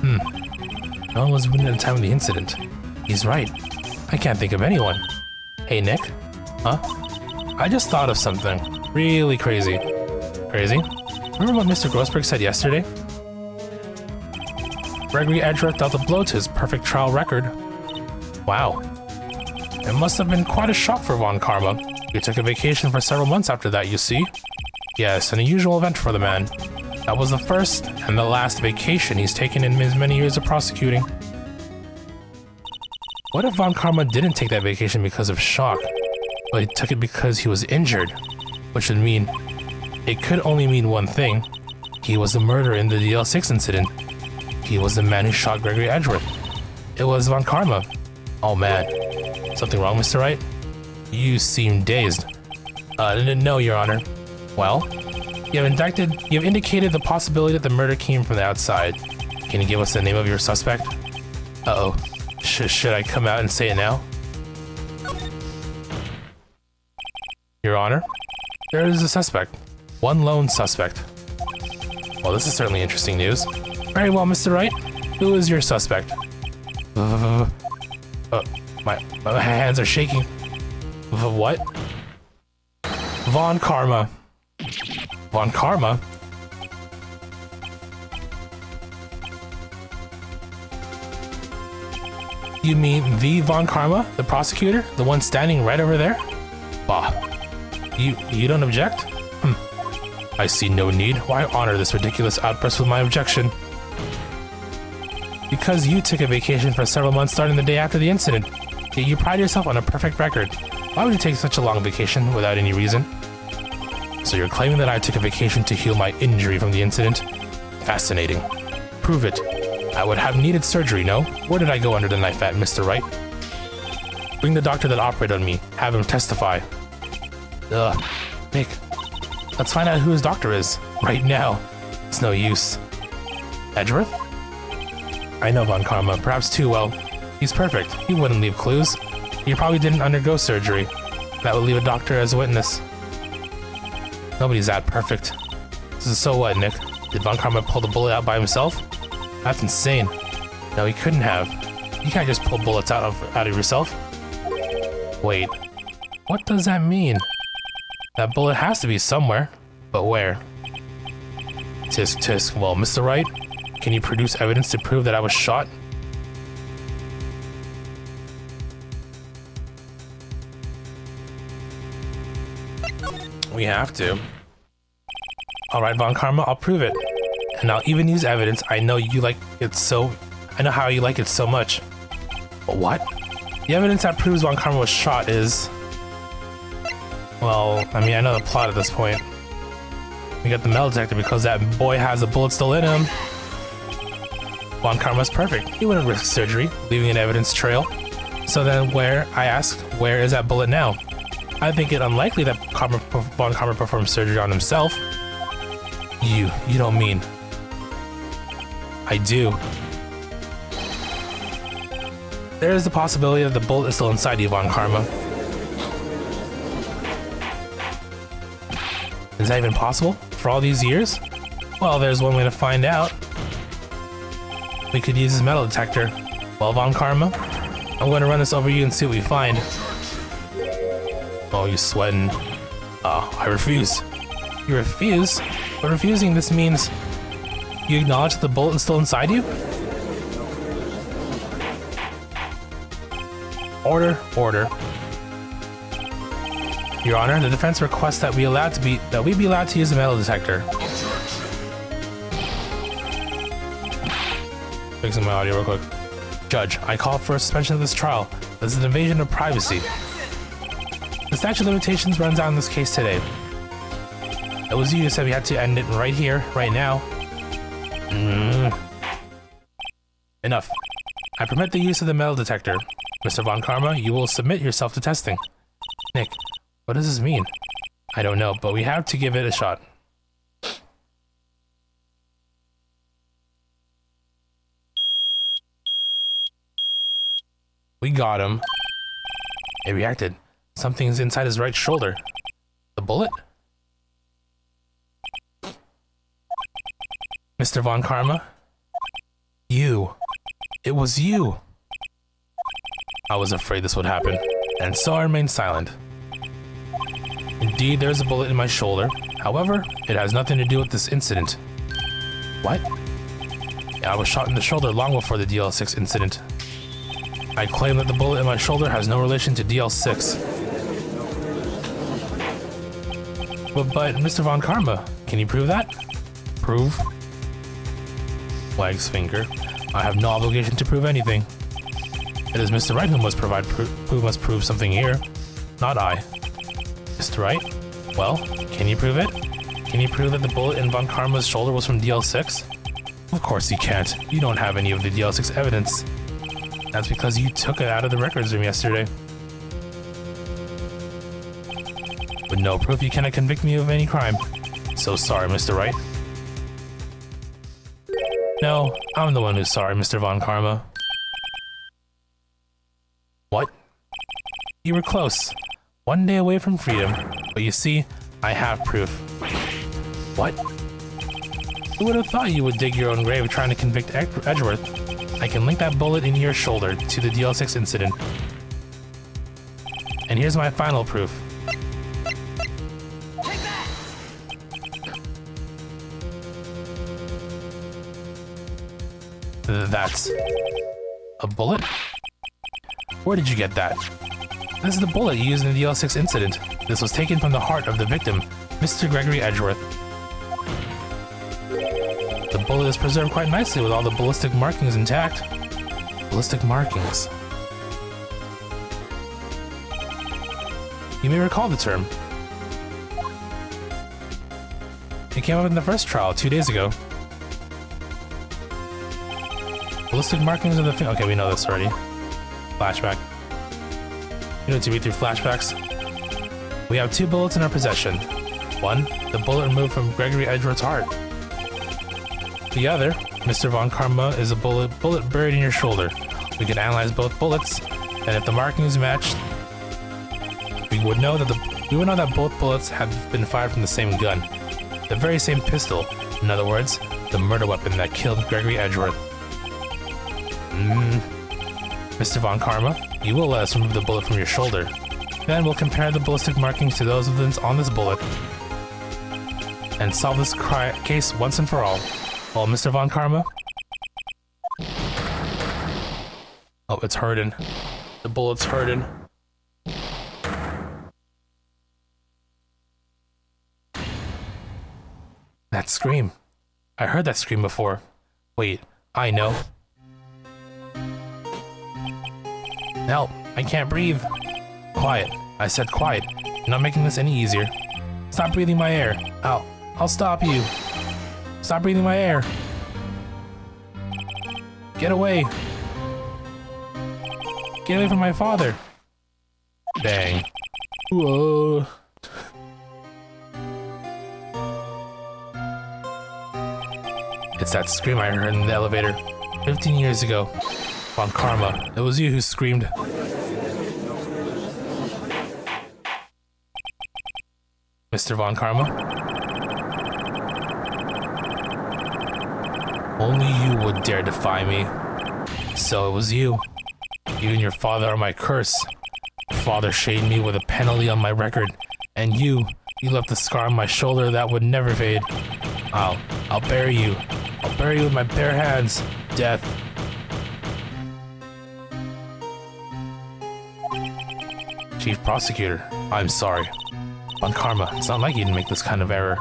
No one was wounded at the time of the incident. He's right. I can't think of anyone. Hey, Nick? Huh? I just thought of something. Really crazy. Crazy? Remember what Mr. Grossberg said yesterday? Gregory Edgeworth dealt a blow to his perfect trial record. Wow. It must have been quite a shock for Von Karma. He took a vacation for several months after that, you see? Yes, an unusual event for the man. That was the first and the last vacation he's taken in his many years of prosecuting. What if Von Karma didn't take that vacation because of shock, but he took it because he was injured? Which would mean, it could only mean one thing. He was the murderer in the DL6 incident. He was the man who shot Gregory Edgeworth. It was Von Karma. Oh man. Something wrong, Mr. Wright? You seem dazed. No, Your Honor. Well, you have indicated the possibility that the murder came from the outside. Can you give us the name of your suspect? Uh-oh. Should I come out and say it now? Your Honor, there is a suspect. One lone suspect. Well, this is certainly interesting news. Very well, Mr. Wright. Who is your suspect? My hands are shaking. What? Von Karma. Von Karma? You mean the Von Karma? The prosecutor? The one standing right over there? Bah. You don't object? I see no need. Why honor this ridiculous outburst with my objection? Because you took a vacation for several months starting the day after the incident. Yet you pride yourself on a perfect record. Why would you take such a long vacation without any reason? So you're claiming that I took a vacation to heal my injury from the incident? Fascinating. Prove it. I would have needed surgery, no? Where did I go under the knife at, Mr. Wright? Bring the doctor that operated on me. Have him testify. Ugh. Nick. Let's find out who his doctor is. Right now. It's no use. Edgeworth? I know Von Karma, perhaps too well. He's perfect. He wouldn't leave clues. He probably didn't undergo surgery. That would leave a doctor as a witness. Nobody's that perfect. So what, Nick? Did Von Karma pull the bullet out by himself? That's insane. No, he couldn't have. You can't just pull bullets out of yourself. Wait. What does that mean? That bullet has to be somewhere. But where? Tisk tisk. Well, Mr. Wright, can you produce evidence to prove that I was shot? We have to. Alright, Von Karma, I'll prove it. And I'll even use evidence. I know how you like it so much. But what? The evidence that proves Von Karma was shot is... Well, I mean, I know the plot at this point. We got the metal detector because that boy has a bullet still in him. Von Karma's perfect. He wouldn't risk surgery, leaving an evidence trail. So then where is that bullet now? I think it unlikely that Von Karma performed surgery on himself. You don't mean... I do. There is the possibility that the bullet is still inside you, Von Karma. Is that even possible? For all these years? Well, there's one way to find out. We could use his metal detector. Well, Von Karma, I'm going to run this over you and see what we find. Oh, you're sweating. I refuse. You refuse? But refusing this means you acknowledge that the bullet is still inside you? Order, order. Your Honor, the defense requests that we be allowed to use the metal detector. Fixing my audio real quick. Judge, I call for a suspension of this trial. This is an invasion of privacy. The statute of limitations runs out in this case today. It was you who said we had to end it right here, right now. Enough. I permit the use of the metal detector. Mr. Von Karma, you will submit yourself to testing. Nick, what does this mean? I don't know, but we have to give it a shot. We got him. He reacted. Something's inside his right shoulder. The bullet? Mr. Von Karma? You. It was you. I was afraid this would happen, and so I remained silent. Indeed, there's a bullet in my shoulder. However, it has nothing to do with this incident. What? Yeah, I was shot in the shoulder long before the DL6 incident. I claim that the bullet in my shoulder has no relation to DL6. But Mr. Von Karma, can you prove that? Prove? Wags finger. I have no obligation to prove anything. It is Mr. Wright who must prove something here, not I. Mr. Wright? Well, can you prove it? Can you prove that the bullet in Von Karma's shoulder was from DL6? Of course you can't. You don't have any of the DL6 evidence. That's because you took it out of the records room yesterday. With no proof, you cannot convict me of any crime. So sorry, Mr. Wright. No, I'm the one who's sorry, Mr. Von Karma. What? You were close. One day away from freedom. But you see, I have proof. What? Who would have thought you would dig your own grave trying to convict Edgeworth? I can link that bullet in your shoulder to the DL6 incident. And here's my final proof. Take that! That's a bullet? Where did you get that? This is the bullet you used in the DL6 incident. This was taken from the heart of the victim, Mr. Gregory Edgeworth. The bullet is preserved quite nicely with all the ballistic markings intact. Ballistic markings. You may recall the term. It came up in the first trial 2 days ago. Ballistic markings of the okay, we know this already. Flashback. You don't need to read through flashbacks. We have 2 bullets in our possession. One, the bullet removed from Gregory Edgeworth's heart. The other, Mr. Von Karma, is a bullet buried in your shoulder. We can analyze both bullets, and if the markings matched, we would know that both bullets had been fired from the same gun, the very same pistol. In other words, the murder weapon that killed Gregory Edgeworth. Mr. Von Karma, you will let us remove the bullet from your shoulder. Then we'll compare the ballistic markings to those on this bullet, and solve this case once and for all. Well, Mr. Von Karma? Oh, it's hurting. The bullet's hurting. That scream. I heard that scream before. Wait, I know. Help, I can't breathe. Quiet. I said quiet. You're not making this any easier. Stop breathing my air. I'll stop you. Stop breathing my air. Get away. Get away from my father. Bang. Whoa. It's that scream I heard in the elevator 15 years ago. Von Karma, it was you who screamed. Mr. Von Karma? Only you would dare defy me. So it was you. You and your father are my curse. Your father shaded me with a penalty on my record, and you left a scar on my shoulder that would never fade. I'll bury you. I'll bury you with my bare hands. Death. Chief Prosecutor, I'm sorry. Von Karma, it's not like you to make this kind of error.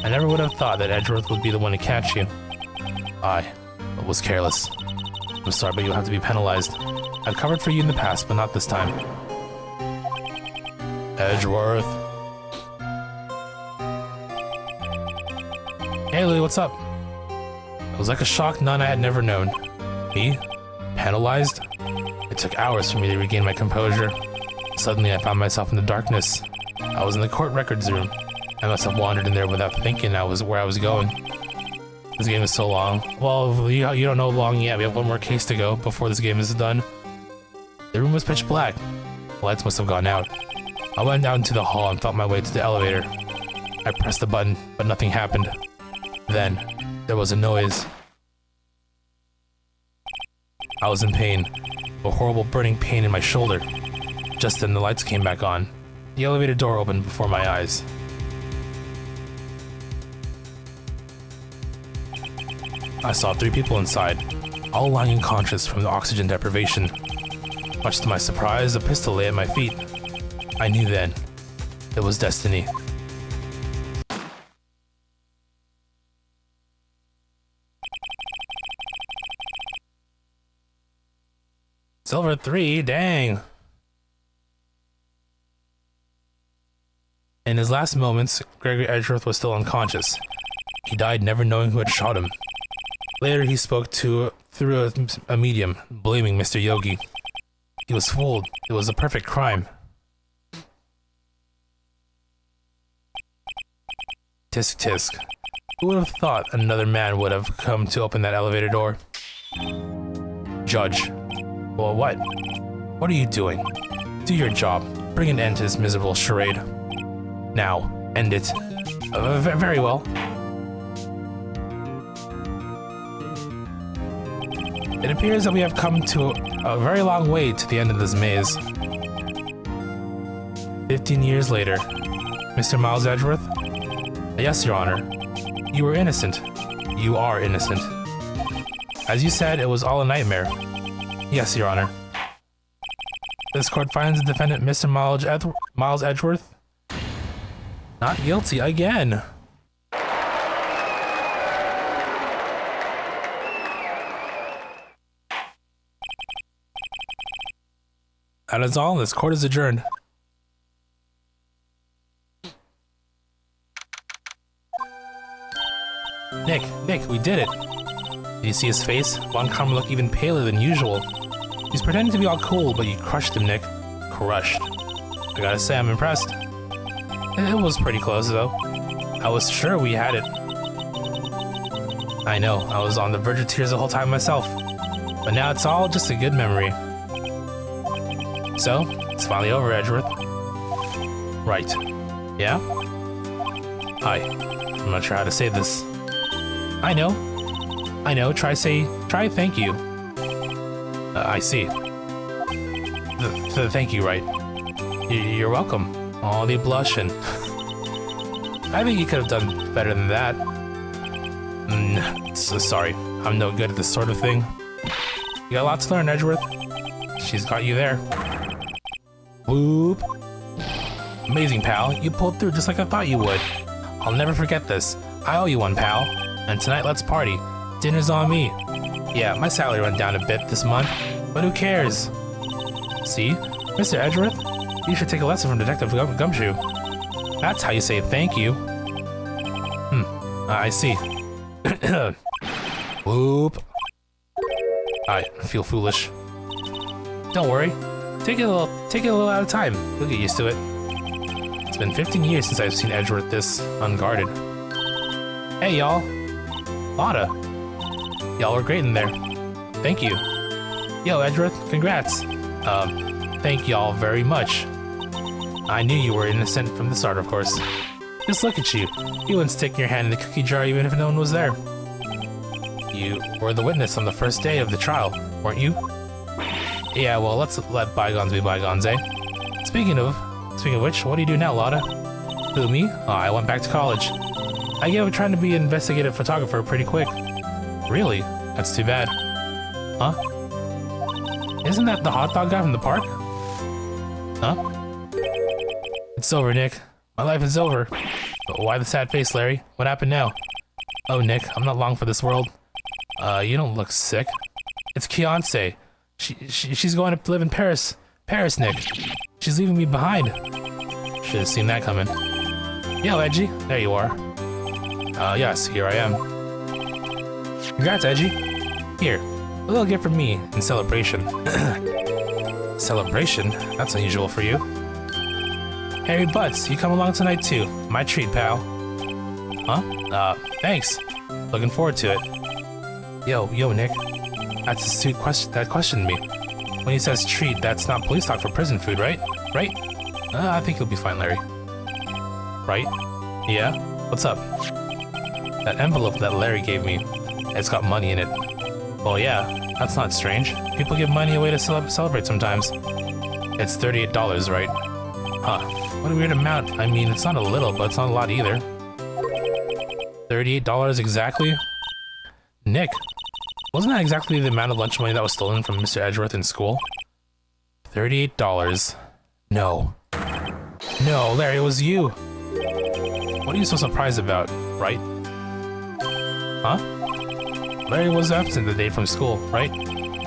I never would have thought that Edgeworth would be the one to catch you. I was careless. I'm sorry, but you'll have to be penalized. I've covered for you in the past, but not this time. Edgeworth. Hey, Louie, what's up? It was like a shock none I had never known. Me? Penalized? It took hours for me to regain my composure. Suddenly, I found myself in the darkness. I was in the court records room. I must have wandered in there without thinking where I was going. This game is so long. Well, you don't know long yet. We have one more case to go before this game is done. The room was pitch black. The lights must have gone out. I went down to the hall and felt my way to the elevator. I pressed the button, but nothing happened. Then, there was a noise. I was in pain. A horrible burning pain in my shoulder. Just then, the lights came back on. The elevator door opened before my eyes. I saw 3 people inside, all lying unconscious from the oxygen deprivation. Much to my surprise, a pistol lay at my feet. I knew then. It was destiny. Silver 3, dang. In his last moments, Gregory Edgeworth was still unconscious. He died never knowing who had shot him. Later, he spoke through a medium, blaming Mr. Yogi. He was fooled. It was a perfect crime. Tisk tisk. Who would have thought another man would have come to open that elevator door? Judge. Well, what? What are you doing? Do your job. Bring an end to this miserable charade. Now, end it. Very well. It appears that we have come to a very long way to the end of this maze. 15 years later. Mr. Miles Edgeworth? Yes, Your Honor. You were innocent. You are innocent. As you said, it was all a nightmare. Yes, Your Honor. This court finds the defendant, Mr. Miles Edgeworth, not guilty again. That is all. This court is adjourned. Nick, we did it. Did you see his face? Von Karma looked even paler than usual. He's pretending to be all cool, but you crushed him, Nick. Crushed. I gotta say, I'm impressed. It was pretty close, though. I was sure we had it. I know, I was on the verge of tears the whole time myself. But now it's all just a good memory. So, it's finally over, Edgeworth. Right. Yeah? Hi. I'm not sure how to say this. I know. Try thank you. I see. Thank you, Wright. You're welcome. Oh, they blush and... I think you could have done better than that. So sorry. I'm no good at this sort of thing. You got a lot to learn, Edgeworth. She's got you there. Whoop. Amazing, pal. You pulled through just like I thought you would. I'll never forget this. I owe you one, pal. And tonight, let's party. Dinner's on me. Yeah, my salary went down a bit this month, but who cares? See? Mr. Edgeworth, you should take a lesson from Detective Gumshoe. That's how you say thank you. I see. Whoop. I feel foolish. Don't worry. Take it a little at a time. You'll get used to it. It's been 15 years since I've seen Edgeworth this unguarded. Hey, y'all. Lotta. Y'all were great in there. Thank you. Yo, Edgeworth, congrats. Thank y'all very much. I knew you were innocent from the start, of course. Just look at you. You wouldn't stick your hand in the cookie jar even if no one was there. You were the witness on the first day of the trial, weren't you? Yeah, well, let's let bygones be bygones, eh? Speaking of which, what do you do now, Lotta? Who, me? Oh, I went back to college. I gave up trying to be an investigative photographer pretty quick. Really? That's too bad. Huh? Isn't that the hot dog guy from the park? Huh? It's over, Nick. My life is over. But why the sad face, Larry? What happened now? Oh, Nick, I'm not long for this world. You don't look sick. It's Fiancé. She's going to live in Paris. Paris, Nick. She's leaving me behind. Should have seen that coming. Yo, Edgy. There you are. Yes, here I am. Congrats, Edgy. Here, a little gift from me in celebration. Celebration? That's unusual for you. Harry Butts, you come along tonight too. My treat, pal. Huh? Thanks. Looking forward to it. Yo, Nick. That's a suit that questioned me. When he says treat, that's not police talk for prison food, right? Right? I think you'll be fine, Larry. Right? Yeah? What's up? That envelope that Larry gave me, it's got money in it. Well, yeah, that's not strange. People give money away to celebrate sometimes. It's $38, right? Huh. What a weird amount. I mean, it's not a little, but it's not a lot either. $38 exactly? Nick, wasn't that exactly the amount of lunch money that was stolen from Mr. Edgeworth in school? $38. No. No, Larry, it was you. What are you so surprised about, right? Huh? Larry was absent the day from school, right?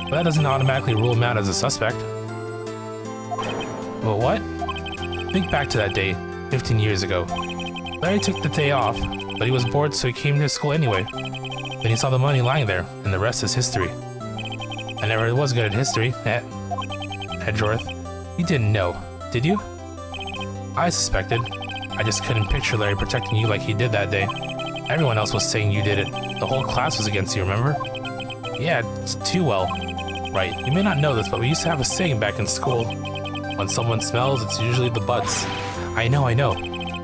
But that doesn't automatically rule him out as a suspect. Well, what? Think back to that day, 15 years ago. Larry took the day off, but he was bored, so he came to school anyway. Then he saw the money lying there, and the rest is history. I never was good at history, Edgeworth. You didn't know, did you? I suspected. I just couldn't picture Larry protecting you like he did that day. Everyone else was saying you did it. The whole class was against you, remember? Yeah, it's too well. Right, you may not know this, but we used to have a saying back in school. When someone smells, it's usually the butts. I know.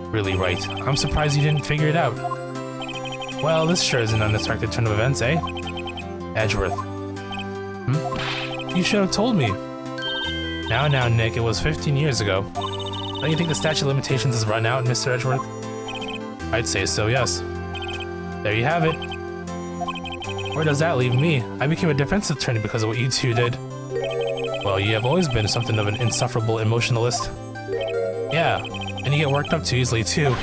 Really, Wright. I'm surprised you didn't figure it out. Well, this sure is an unexpected turn of events, eh? Edgeworth. You should have told me. Now, Nick, it was 15 years ago. Don't you think the statute of limitations has run out, Mr. Edgeworth? I'd say so, yes. There you have it. Where does that leave me? I became a defense attorney because of what you two did. Well, you have always been something of an insufferable emotionalist. Yeah, and you get worked up too easily, too.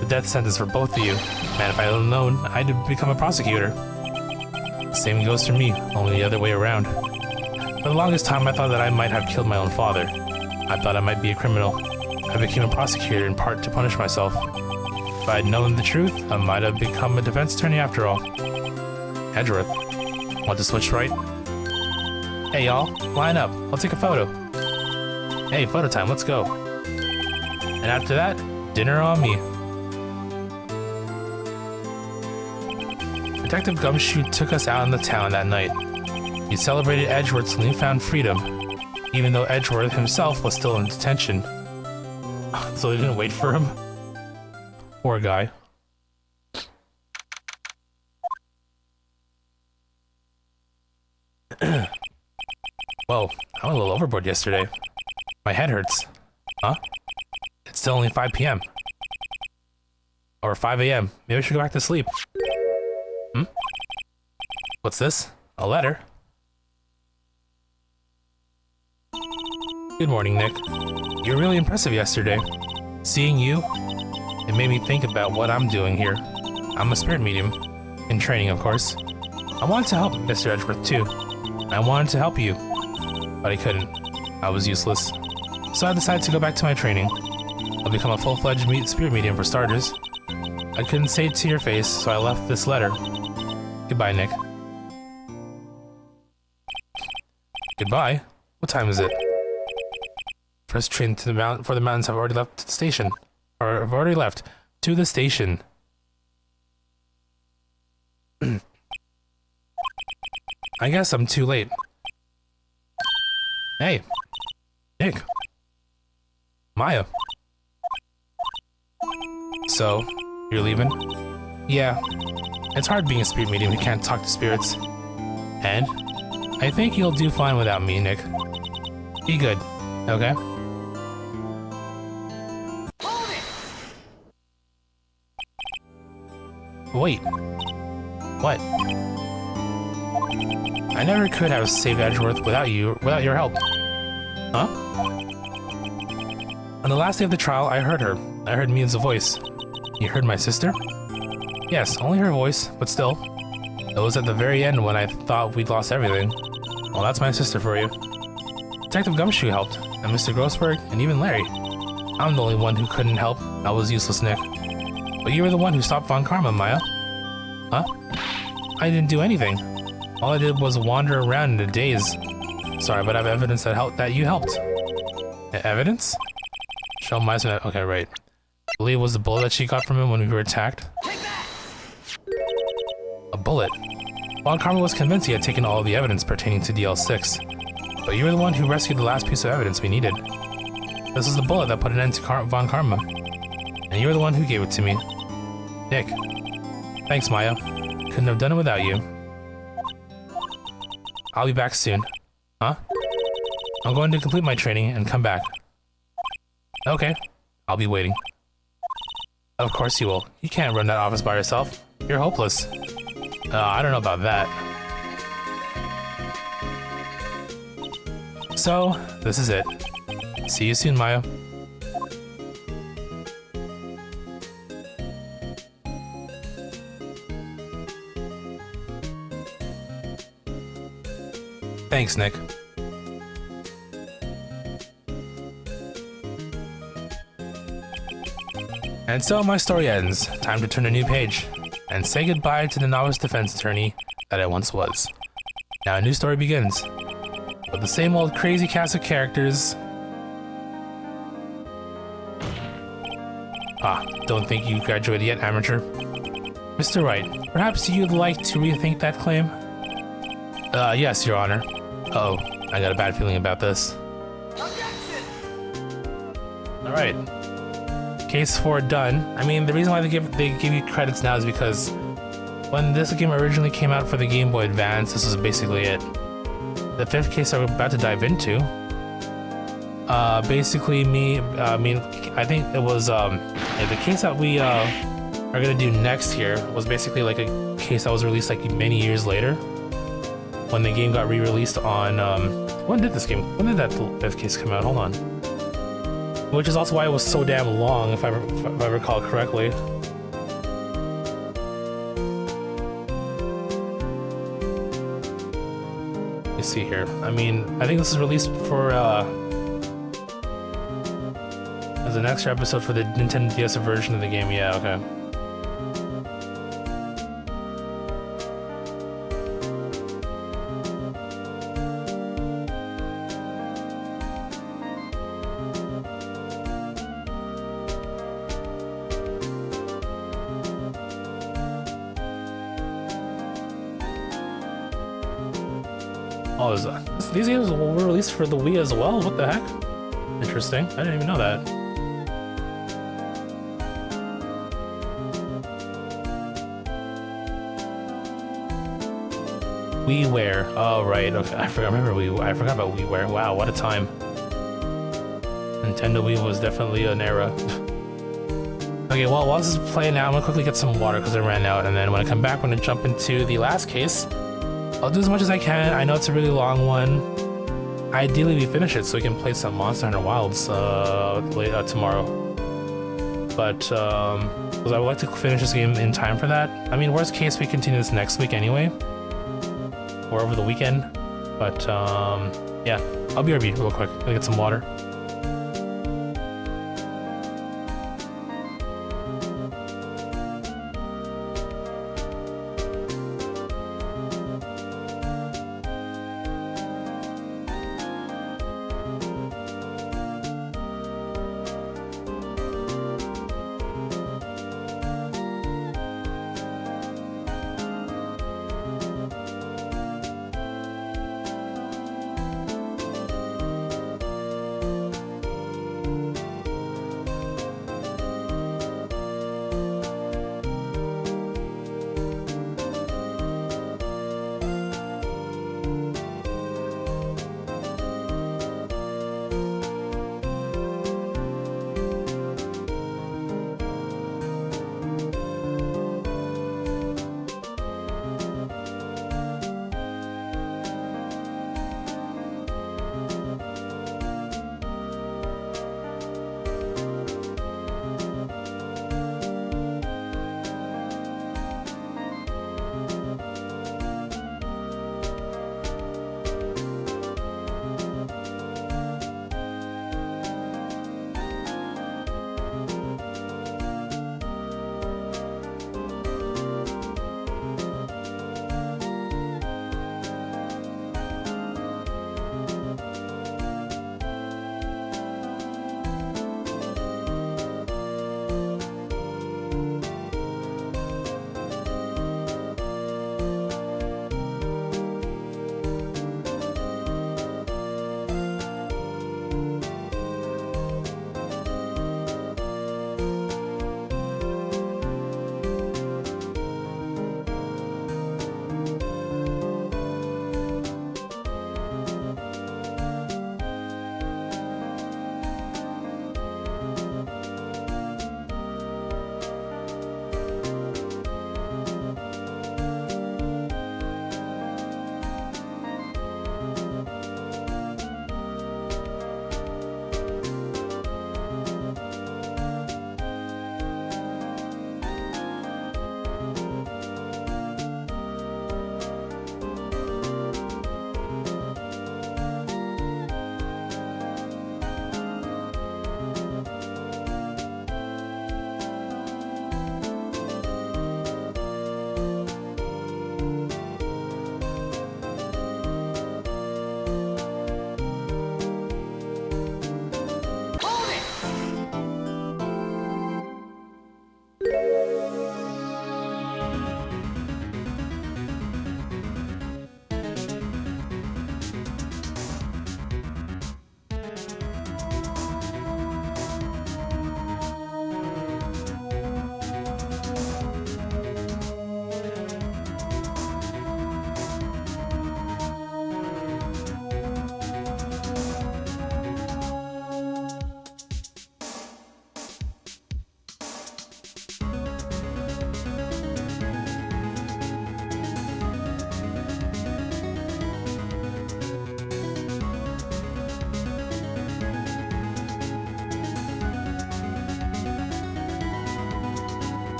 The death sentence for both of you. Man, if I had known, I'd become a prosecutor. Same goes for me, only the other way around. For the longest time, I thought that I might have killed my own father. I thought I might be a criminal. I became a prosecutor in part to punish myself. If I had known the truth, I might have become a defense attorney after all. Edgeworth, want to switch right? Hey y'all, line up, I'll take a photo. Hey, photo time, let's go. And after that, dinner on me. Detective Gumshoe took us out in the town that night. He celebrated Edgeworth's newfound freedom, even though Edgeworth himself was still in detention. So they didn't wait for him? Poor guy. Whoa, I went a little overboard yesterday. My head hurts. Huh? It's still only 5 p.m. Or 5 a.m. Maybe I should go back to sleep. What's this? A letter? Good morning, Nick. You were really impressive yesterday. Seeing you, it made me think about what I'm doing here. I'm a spirit medium. In training, of course. I wanted to help Mr. Edgeworth, too. I wanted to help you. But I couldn't. I was useless. So I decided to go back to my training. I'll become a full-fledged spirit medium for starters. I couldn't say it to your face, so I left this letter. Goodbye, Nick. Goodbye? What time is it? First train to the mountains have already left the station. Or have already left to the station. I guess I'm too late. Hey, Nick. Maya. So, you're leaving? Yeah. It's hard being a spirit medium who can't talk to spirits. And? I think you'll do fine without me, Nick. Be good, okay? Wait. What? I never could have saved Edgeworth without your help. Huh? On the last day of the trial, I heard her. I heard Mia's voice. You heard my sister? Yes, only her voice, but still. It was at the very end when I thought we'd lost everything. Well, that's my sister for you. Detective Gumshoe helped, and Mr. Grossberg, and even Larry. I'm the only one who couldn't help. I was useless, Nick. But you were the one who stopped Von Karma, Maya. Huh? I didn't do anything. All I did was wander around in a daze. Sorry, but I have evidence that you helped. Evidence? Show Maya's... Okay, right. I believe it was the bullet that she got from him when we were attacked. A bullet? Von Karma was convinced he had taken all of the evidence pertaining to DL6. But you were the one who rescued the last piece of evidence we needed. This was the bullet that put an end to Von Karma. And you were the one who gave it to me. Nick. Thanks, Maya. Couldn't have done it without you. I'll be back soon. Huh? I'm going to complete my training and come back. Okay. I'll be waiting. Of course you will. You can't run that office by yourself. You're hopeless. I don't know about that. So, this is it. See you soon, Maya. Thanks, Nick. And so my story ends. Time to turn a new page and say goodbye to the novice defense attorney that I once was. Now a new story begins. With the same old crazy cast of characters. Ah, don't think you graduated yet, amateur. Mr. Wright, perhaps you'd like to rethink that claim? Yes, Your Honor. Uh-oh, I got a bad feeling about this. Alright. Case 4 done. I mean, the reason why they give you credits now is because when this game originally came out for the Game Boy Advance, this was basically it. The 5th case that we're about to dive into, basically I think it was, the case that we are gonna do next here was basically like a case that was released like many years later, when the game got re-released on, when did that 5th case come out? Hold on. Which is also why it was so damn long, if I recall correctly. Let me see here. I mean, I think this is released for, as an extra episode for the Nintendo DS version of the game. Yeah, okay. Oh, these games were released for the Wii as well? What the heck? Interesting. I didn't even know that. WiiWare. Oh, right. Okay, I forgot about WiiWare. Wow, what a time. Nintendo Wii was definitely an era. Okay, well, while this is playing now, I'm gonna quickly get some water because I ran out, and then when I come back, we're gonna jump into the last case. I'll do as much as I can. I know it's a really long one. Ideally, we finish it so we can play some Monster Hunter Wilds tomorrow. But because I would like to finish this game in time for that. I mean, worst case, we continue this next week anyway, or over the weekend. But yeah, I'll be RB real quick. Gonna get some water.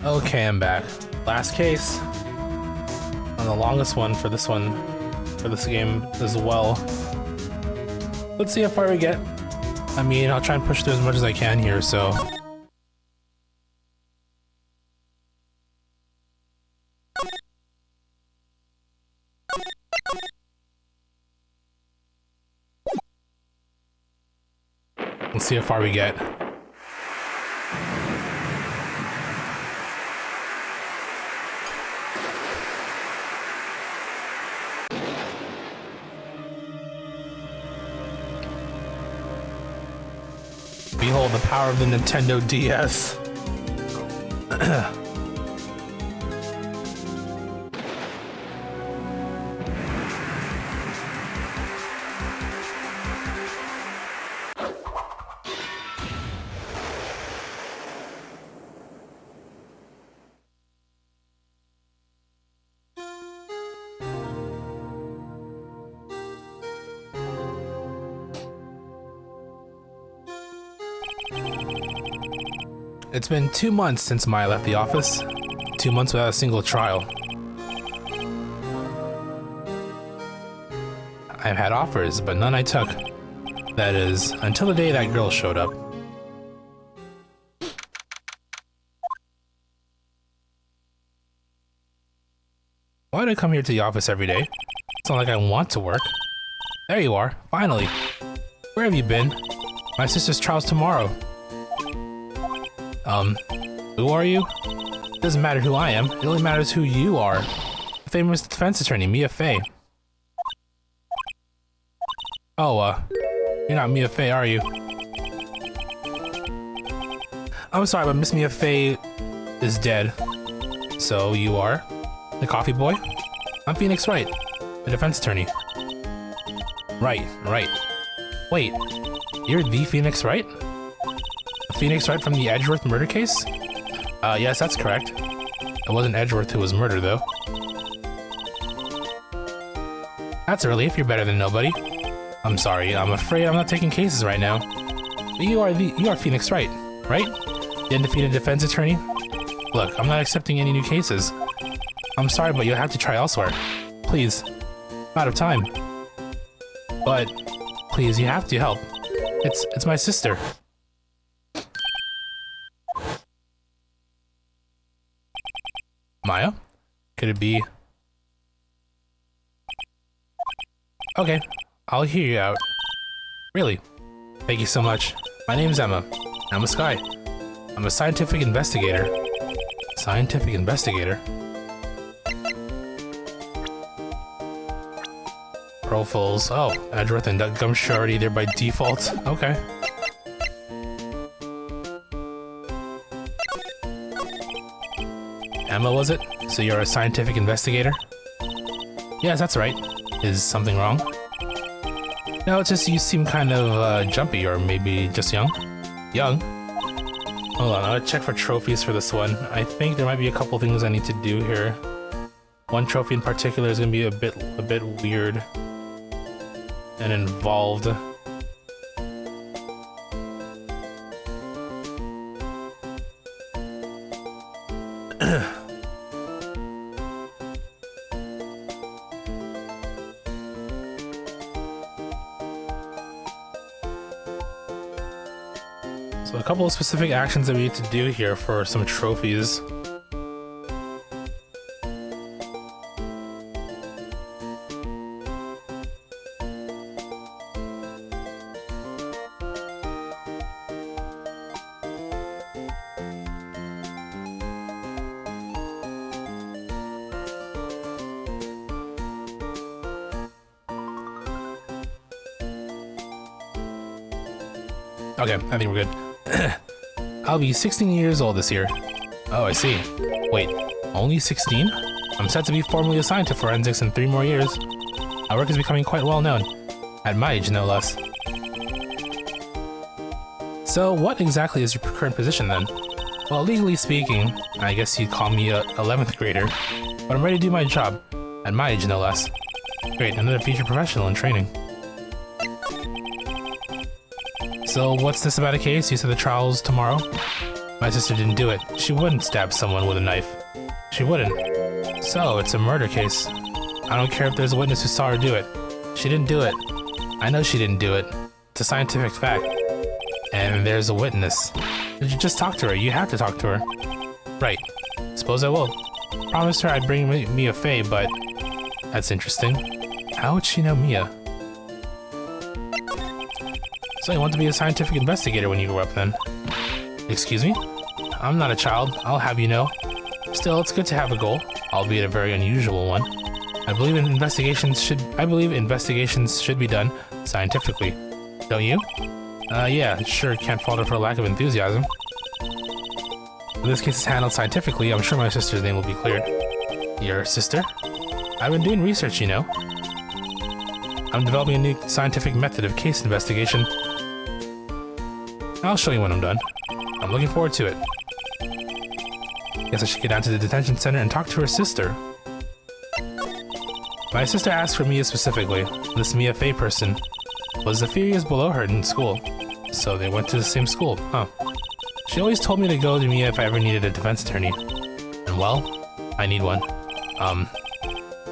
Okay, I'm back. Last case. And the longest one for this game as well. Let's see how far we get. I mean, I'll try and push through as much as I can here, so... Let's see how far we get. Behold the power of the Nintendo DS. It's been 2 months since Maya left the office. 2 months without a single trial. I've had offers, but none I took. That is, until the day that girl showed up. Why do I come here to the office every day? It's not like I want to work. There you are, finally. Where have you been? My sister's trial's tomorrow. Who are you? It doesn't matter who I am, it only matters who you are. The famous defense attorney, Mia Fey. Oh, you're not Mia Fey, are you? I'm sorry, but Miss Mia Fey is dead. So you are? The coffee boy? I'm Phoenix Wright, the defense attorney. Right. Wait, you're the Phoenix Wright? Phoenix Wright from the Edgeworth murder case? Yes, that's correct. It wasn't Edgeworth who was murdered, though. That's a relief, you're better than nobody. I'm sorry, I'm afraid I'm not taking cases right now. But you are Phoenix Wright, right? The undefeated defense attorney? Look, I'm not accepting any new cases. I'm sorry, but you'll have to try elsewhere. Please. I'm out of time. But, please, you have to help. It's my sister. Maya? Could it be? Okay, I'll hear you out. Really? Thank you so much. My name's Emma. I'm a Sky. I'm a scientific investigator. Scientific investigator? Profiles. Oh, Edgeworth and Gumshoe are already there by default. Okay. Emma, was it? So you're a scientific investigator? Yes, that's right. Is something wrong? No, it's just you seem kind of jumpy, or maybe just young. Young? Hold on, I'll check for trophies for this one. I think there might be a couple things I need to do here. One trophy in particular is gonna be a bit weird and involved. So a couple of specific actions that we need to do here for some trophies. Okay, I think we're good. I'll be 16 years old this year. Oh, I see. Wait, only 16? I'm set to be formally assigned to forensics in 3 more years. My work is becoming quite well known. At my age, no less. So, what exactly is your current position then? Well, legally speaking, I guess you'd call me a 11th grader. But I'm ready to do my job. At my age, no less. Great, another future professional in training. So what's this about a case? You said the trial's tomorrow? My sister didn't do it. She wouldn't stab someone with a knife. She wouldn't. So, it's a murder case. I don't care if there's a witness who saw her do it. She didn't do it. I know she didn't do it. It's a scientific fact. And there's a witness. Did you just talk to her? You have to talk to her. Right. Suppose I will. Promised her I'd bring Mia Fey, but... That's interesting. How would she know Mia? So you want to be a scientific investigator when you grow up, then? Excuse me? I'm not a child, I'll have you know. Still, it's good to have a goal, albeit a very unusual one. I believe investigations should be done scientifically. Don't you? Yeah, sure, can't fault her for lack of enthusiasm. If this case is handled scientifically, I'm sure my sister's name will be cleared. Your sister? I've been doing research, you know. I'm developing a new scientific method of case investigation. I'll show you when I'm done. I'm looking forward to it. Guess I should get down to the detention center and talk to her sister. My sister asked for Mia specifically. This Mia Fey person was a few years below her in school, so they went to the same school, huh? She always told me to go to Mia if I ever needed a defense attorney. And well, I need one.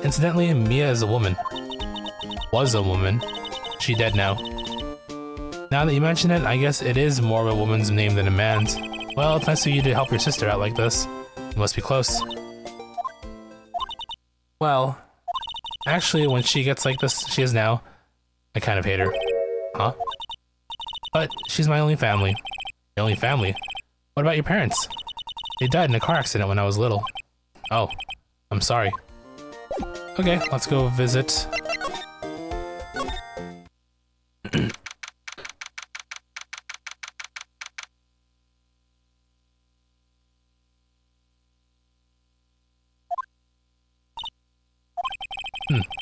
Incidentally, Mia is a woman. Was a woman. She dead now. Now that you mention it, I guess it is more of a woman's name than a man's. Well, it's nice of you to help your sister out like this. You must be close. Well, actually, when she gets like this, she is now, I kind of hate her. Huh? But she's my only family. Your only family? What about your parents? They died in a car accident when I was little. Oh, I'm sorry. Okay, let's go visit.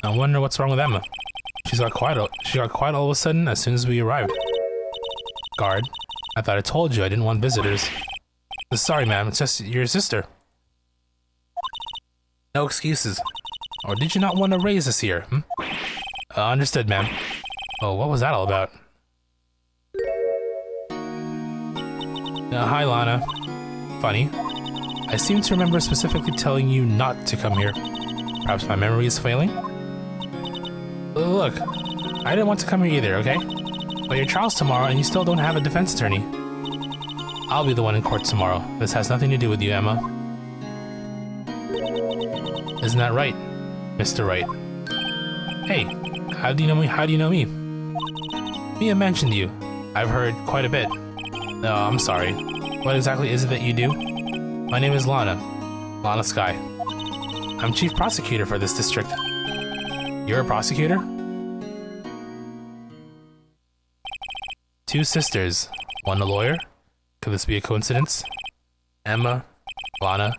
I wonder what's wrong with Emma. She got quiet all of a sudden as soon as we arrived. Guard, I thought I told you I didn't want visitors. Sorry, ma'am, it's just your sister. No excuses. Or did you not want to raise us here, understood, ma'am. Oh, what was that all about? Hi, Lana. Funny. I seem to remember specifically telling you not to come here. Perhaps my memory is failing? Look, I didn't want to come here either, okay? But your trial's tomorrow and you still don't have a defense attorney. I'll be the one in court tomorrow. This has nothing to do with you, Emma. Isn't that right, Mr. Wright? Hey, how do you know me? How do you know me? Mia mentioned you. I've heard quite a bit. No, I'm sorry. What exactly is it that you do? My name is Lana. Lana Sky. I'm chief prosecutor for this district. You're a prosecutor? Two sisters. One a lawyer? Could this be a coincidence? Emma, Lana.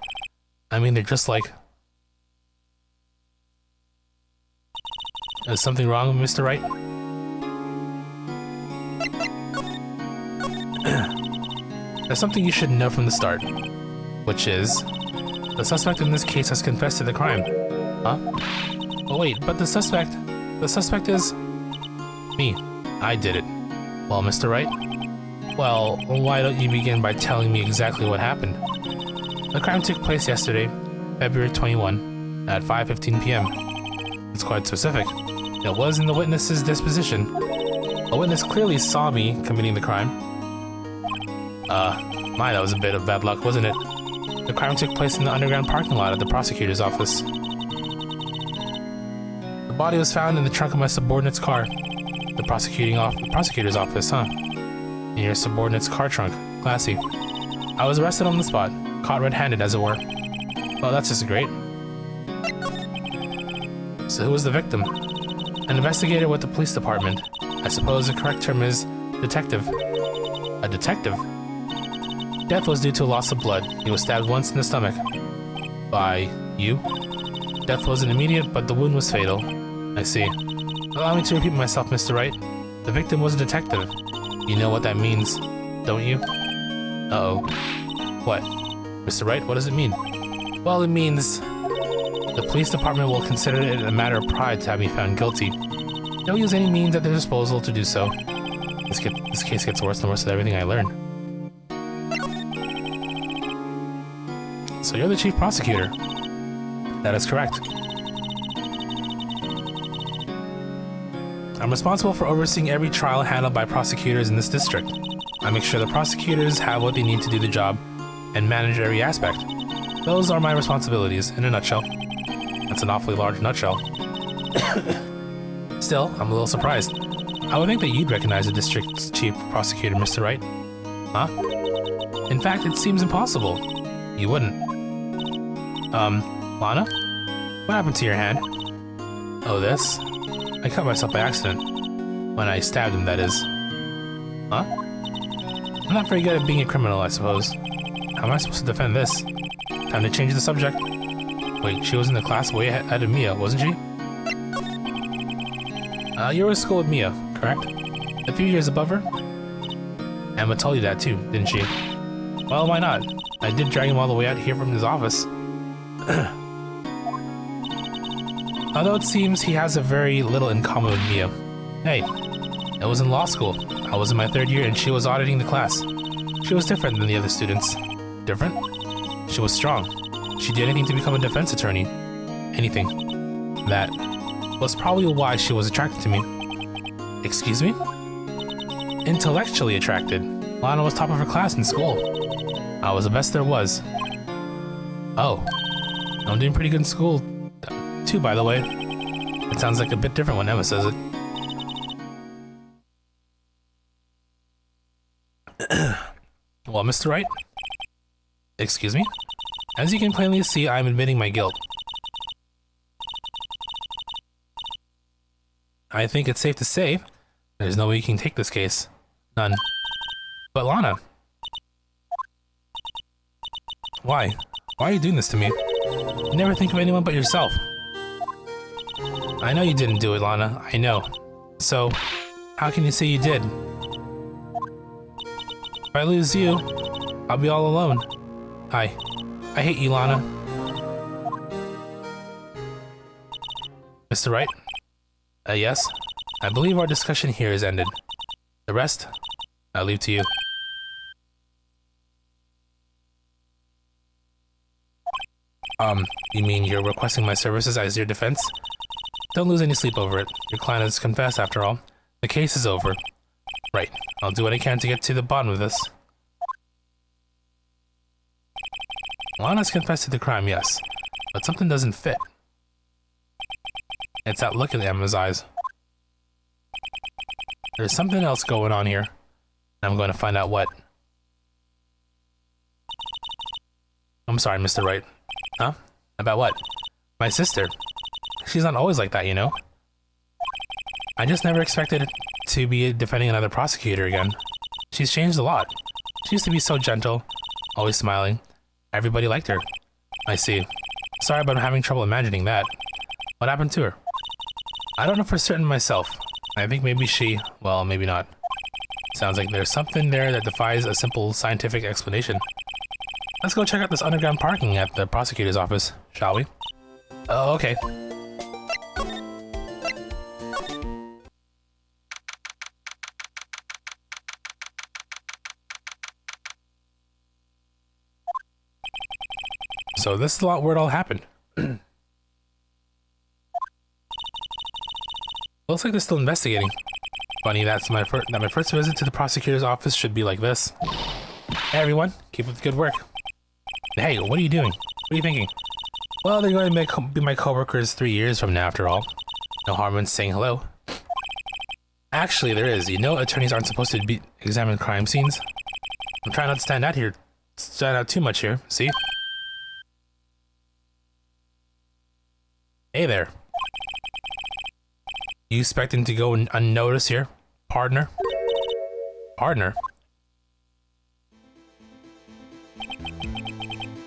I mean, they're just like... Is something wrong, Mr. Wright? There's something you should know from the start. Which is... The suspect in this case has confessed to the crime. Huh? Oh wait, but the suspect is... Me. I did it. Well, Mr. Wright? Well, why don't you begin by telling me exactly what happened? The crime took place yesterday, February 21, at 5:15 p.m. It's quite specific. It was in the witness's disposition. A witness clearly saw me committing the crime. That was a bit of bad luck, wasn't it? The crime took place in the underground parking lot at the prosecutor's office. The body was found in the trunk of my subordinate's car. The prosecutor's office, huh? In your subordinate's car trunk. Classy. I was arrested on the spot, caught red-handed as it were. Well, that's just great. So who was the victim? An investigator with the police department. I suppose the correct term is detective. A detective? Death was due to loss of blood. He was stabbed once in the stomach. By you? Death wasn't immediate, but the wound was fatal. I see. Allow me to repeat myself, Mr. Wright. The victim was a detective. You know what that means, don't you? Uh-oh. What? Mr. Wright, what does it mean? Well, it means... The police department will consider it a matter of pride to have me found guilty. They'll use any means at their disposal to do so. This case gets worse and worse with everything I learn. So you're the chief prosecutor. That is correct. I'm responsible for overseeing every trial handled by prosecutors in this district. I make sure the prosecutors have what they need to do the job and manage every aspect. Those are my responsibilities, in a nutshell. That's an awfully large nutshell. Still, I'm a little surprised. I would think that you'd recognize the district's chief prosecutor, Mr. Wright. Huh? In fact, it seems impossible. You wouldn't. Lana? What happened to your hand? Oh, this? I cut myself by accident. When I stabbed him, that is. Huh? I'm not very good at being a criminal, I suppose. How am I supposed to defend this? Time to change the subject. Wait, she was in the class way ahead of Mia, wasn't she? You were at school with Mia, correct? A few years above her? Emma told you that too, didn't she? Well, why not? I did drag him all the way out here from his office. Although it seems he has a very little in common with Mia. Hey, I was in law school. I was in my 3rd year and she was auditing the class. She was different than the other students. Different? She was strong. She did anything to become a defense attorney. Anything. That was probably why she was attracted to me. Excuse me? Intellectually attracted. Lana was top of her class in school. I was the best there was. Oh. I'm doing pretty good in school, too, by the way. It sounds like a bit different when Emma says it. Well, Mr. Wright? Excuse me? As you can plainly see, I'm admitting my guilt. I think it's safe to say there's no way you can take this case. None. But Lana. Why? Why are you doing this to me? You never think of anyone but yourself. I know you didn't do it, Lana. I know. So, how can you say you did? If I lose you, I'll be all alone. I hate you, Lana. Mr. Wright? Yes? I believe our discussion here is ended. The rest, I'll leave to you. You mean you're requesting my services as your defense? Don't lose any sleep over it. Your client has confessed after all. The case is over. Right. I'll do what I can to get to the bottom of this. Lana's confessed to the crime, yes. But something doesn't fit. It's that look in Emma's eyes. There's something else going on here. I'm going to find out what. I'm sorry, Mr. Wright. Huh? About what? My sister. She's not always like that, you know? I just never expected to be defending another prosecutor again. She's changed a lot. She used to be so gentle, always smiling. Everybody liked her. I see. Sorry, but I'm having trouble imagining that. What happened to her? I don't know for certain myself. I think maybe she... well, maybe not. Sounds like there's something there that defies a simple scientific explanation. Let's go check out this underground parking at the prosecutor's office, shall we? Oh, okay. So this is where it all happened. Looks like they're still investigating. Funny that my first visit to the prosecutor's office should be like this. Hey everyone, keep up the good work. Hey, what are you doing? What are you thinking? Well, they're going to be my coworkers 3 years from now, after all. No harm in saying hello. Actually, there is. You know, attorneys aren't supposed to examine crime scenes. I'm trying not to stand out too much here. See? Hey there. You expecting to go unnoticed here, partner? Partner?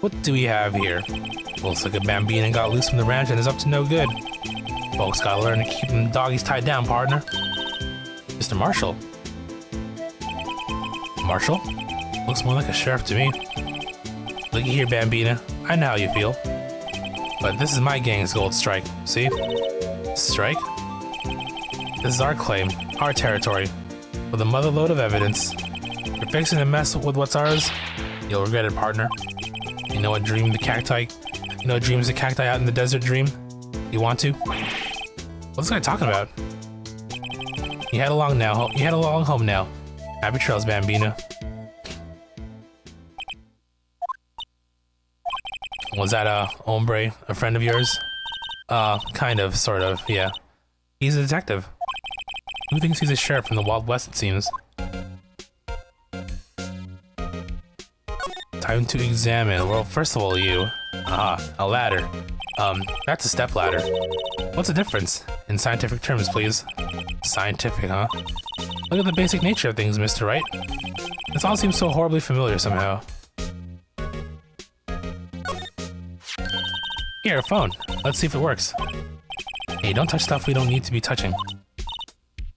What do we have here? Looks like a Bambina got loose from the ranch and is up to no good. Folks gotta learn to keep them doggies tied down, partner. Mr. Marshall? Marshall? Looks more like a sheriff to me. Looky here, Bambina. I know how you feel. But this is my gang's gold strike, see? Strike? This is our claim, our territory, with a motherload of evidence. You're fixing to mess with what's ours? You'll regret it, partner. You know what dream the cacti... You know what dreams the cacti out in the desert dream? You want to? What's this guy talking about? You head along now. You head along home now. Happy trails, Bambina. Was that hombre a friend of yours? Kind of, sort of, yeah. He's a detective. Who thinks he's a sheriff from the Wild West, it seems? Time to examine. Well, first of all, you. A ladder. That's a step ladder. What's the difference? In scientific terms, please. Scientific, huh? Look at the basic nature of things, Mr. Wright. This all seems so horribly familiar somehow. Here, a phone. Let's see if it works. Hey, don't touch stuff we don't need to be touching.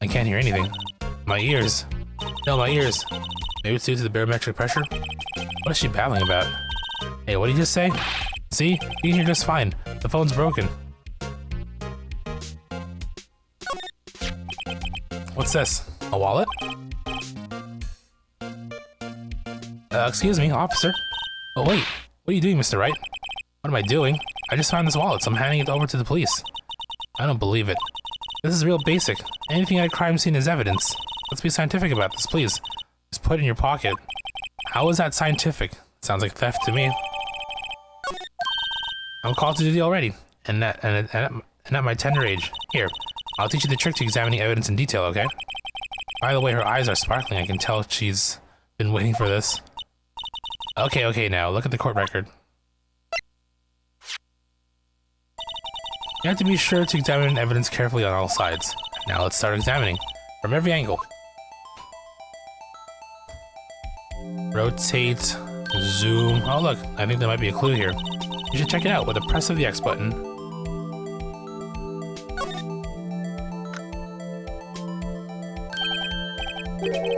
I can't hear anything. My ears. No, my ears. Maybe it's due to the barometric pressure? What is she babbling about? Hey, what did you just say? See? You can hear just fine. The phone's broken. What's this? A wallet? Excuse me, officer. Oh, wait. What are you doing, Mr. Wright? What am I doing? I just found this wallet, so I'm handing it over to the police. I don't believe it. This is real basic. Anything at a crime scene is evidence. Let's be scientific about this, please. Just put it in your pocket. How is that scientific? Sounds like theft to me. I'm called to duty already, and at my tender age. Here, I'll teach you the trick to examining evidence in detail, okay? By the way, her eyes are sparkling. I can tell she's been waiting for this. Okay, now, look at the court record. You have to be sure to examine evidence carefully on all sides. Now let's start examining, from every angle. Rotate, zoom. Oh look, I think there might be a clue here. You should check it out with a press of the X button.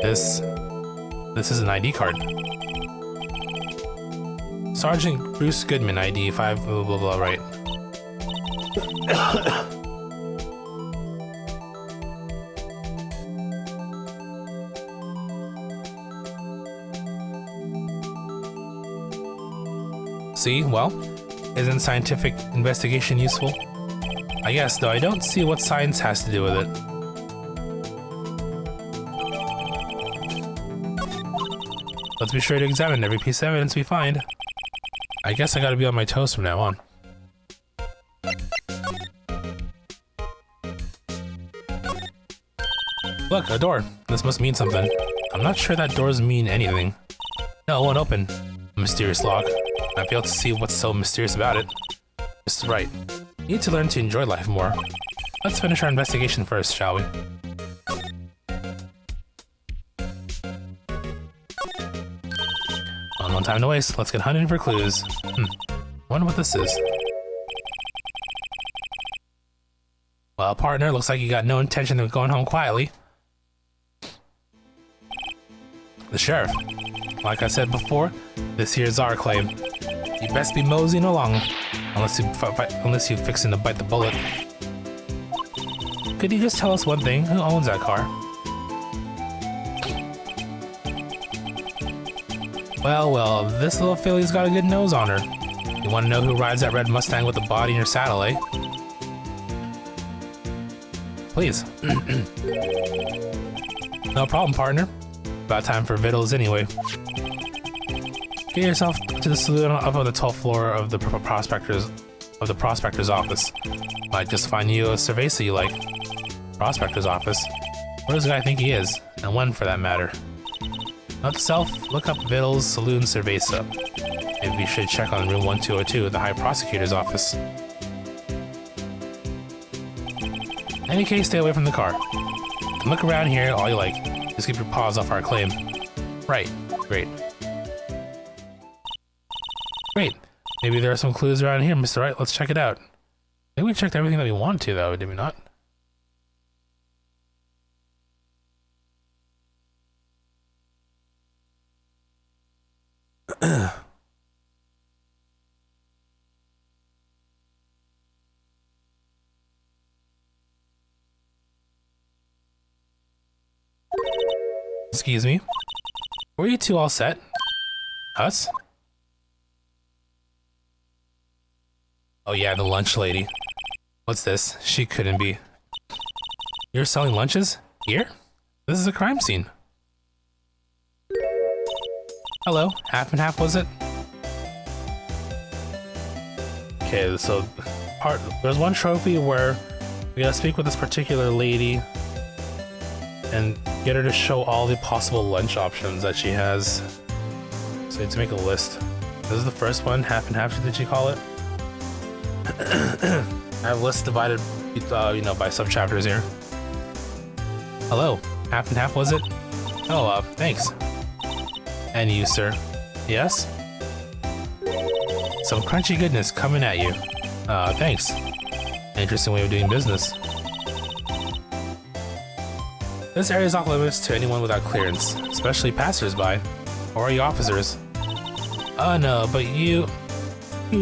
This is an ID card. Sergeant Bruce Goodman, ID 5 blah blah blah, right. See, well, isn't scientific investigation useful? I guess, though I don't see what science has to do with it. Let's be sure to examine every piece of evidence we find. I guess I gotta be on my toes from now on. Look, a door. This must mean something. I'm not sure that doors mean anything. No, it won't open. A mysterious lock. I fail to see what's so mysterious about it. Mr. Wright, you need to learn to enjoy life more. Let's finish our investigation first, shall we? No time to waste. Let's get hunting for clues. Wonder what this is. Well, partner, looks like you got no intention of going home quietly. The sheriff. Like I said before, this here's our claim. You best be moseying along, unless you fixing to bite the bullet. Could you just tell us one thing? Who owns that car? Well, this little filly's got a good nose on her. You want to know who rides that red Mustang with the body in your saddle, eh? Please. No problem, partner. About time for victuals anyway. Get yourself to the saloon up on the 12th floor of the prospector's office. Might just find you a cerveza you like. Prospector's office? Where does the guy think he is? And when, for that matter? Note to self, look up Vittles Saloon Cerveza. Maybe we should check on room 1202, the High Prosecutor's office. In any case, stay away from the car. You can look around here all you like. Just keep your paws off our claim. Right. Great. Great. Maybe there are some clues around here, Mr. Wright. Let's check it out. Maybe we checked everything that we wanted to, though, did we not? Excuse me? Were you two all set? Us? Oh yeah, the lunch lady. What's this? She couldn't be. You're selling lunches? Here? This is a crime scene. Hello, half and half was it? Okay, so there's one trophy where we gotta speak with this particular lady and get her to show all the possible lunch options that she has. So I need to make a list. This is the first one, half and half, did she call it? I have lists divided, you know, by sub-chapters here. Hello, half and half was it? Oh, thanks. And you, sir. Yes? Some crunchy goodness coming at you. Thanks. Interesting way of doing business. This area is off limits to anyone without clearance, especially passers-by. Or are you officers? No, but you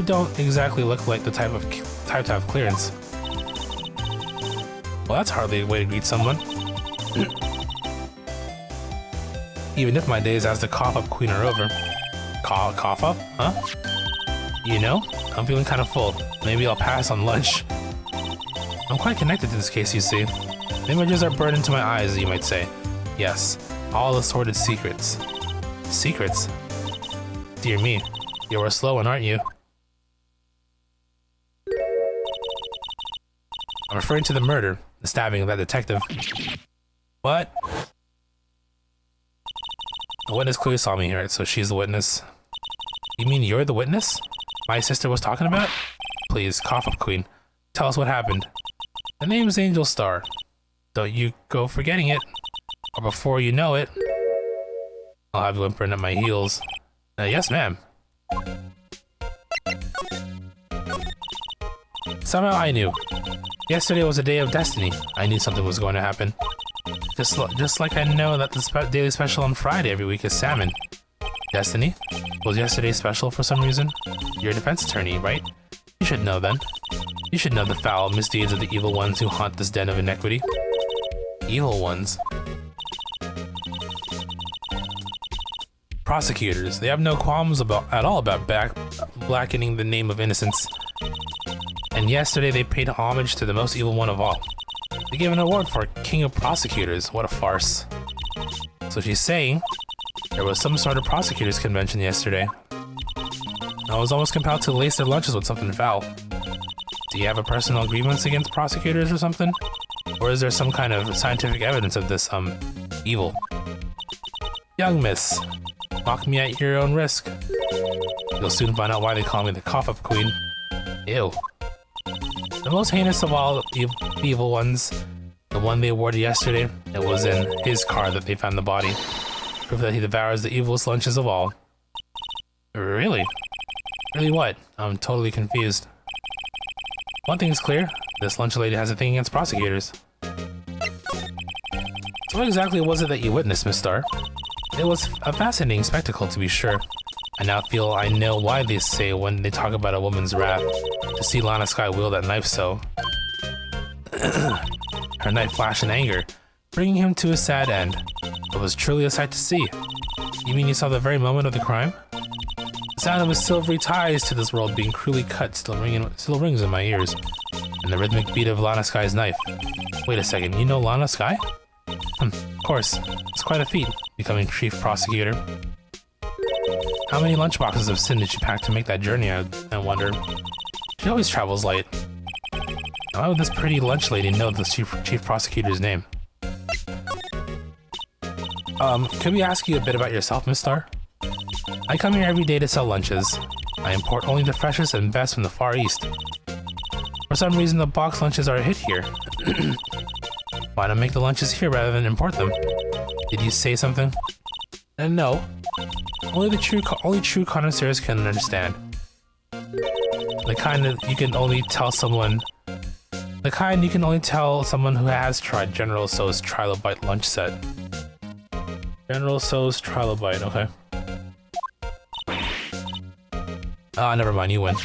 don't exactly look like the type to have clearance. Well, that's hardly a way to greet someone. Even if my days as the cough-up queen are over. Cough up? Huh? You know, I'm feeling kind of full. Maybe I'll pass on lunch. I'm quite connected to this case, you see. The images are burned into my eyes, you might say. Yes, all the sordid secrets. Secrets? Dear me, you were a slow one, aren't you? I'm referring to the murder, the stabbing of that detective. What? The witness clearly saw me here, so she's the witness. You mean you're the witness? My sister was talking about? Please, cough up, queen. Tell us what happened. The name's Angel Star. Don't you go forgetting it. Or before you know it, I'll have you whimpering at my heels. Yes, ma'am. Somehow I knew. Yesterday was a day of destiny. I knew something was going to happen. Just like I know that the daily special on Friday every week is salmon. Destiny? Was yesterday special for some reason? You're a defense attorney, right? You should know then. You should know the foul misdeeds of the evil ones who haunt this den of iniquity. Evil ones? Prosecutors. They have no qualms at all about blackening the name of innocence. And yesterday they paid homage to the most evil one of all. They gave an award for King of Prosecutors. What a farce. So she's saying there was some sort of prosecutors convention yesterday. I was almost compelled to lace their lunches with something foul. Do you have a personal grievance against prosecutors or something? Or is there some kind of scientific evidence of this, evil? Young miss, mock me at your own risk. You'll soon find out why they call me the cough-up queen. Ew. The most heinous of all the evil ones, the one they awarded yesterday, it was in his car that they found the body. Proof that he devours the evilest lunches of all. Really? Really what? I'm totally confused. One thing is clear, this lunch lady has a thing against prosecutors. So what exactly was it that you witnessed, Miss Star? It was a fascinating spectacle, to be sure. I now feel I know why they say when they talk about a woman's wrath, to see Lana Skye wield that knife so. Her knife flashed in anger, bringing him to a sad end. It was truly a sight to see. You mean you saw the very moment of the crime? The sound of his silvery ties to this world being cruelly cut still rings in my ears, and the rhythmic beat of Lana Skye's knife. Wait a second, you know Lana Skye? Of course, it's quite a feat, becoming chief prosecutor. How many lunchboxes of sin did she pack to make that journey, I wonder? She always travels light. Now, why would this pretty lunch lady know the chief prosecutor's name? Could we ask you a bit about yourself, Miss Star? I come here every day to sell lunches. I import only the freshest and best from the Far East. For some reason, the box lunches are a hit here. Why not make the lunches here rather than import them? Did you say something? No. Only true connoisseurs can understand. The kind that you can only tell someone. The kind you can only tell someone who has tried General Tso's Trilobite lunch set. General Tso's Trilobite, okay. Never mind, you win.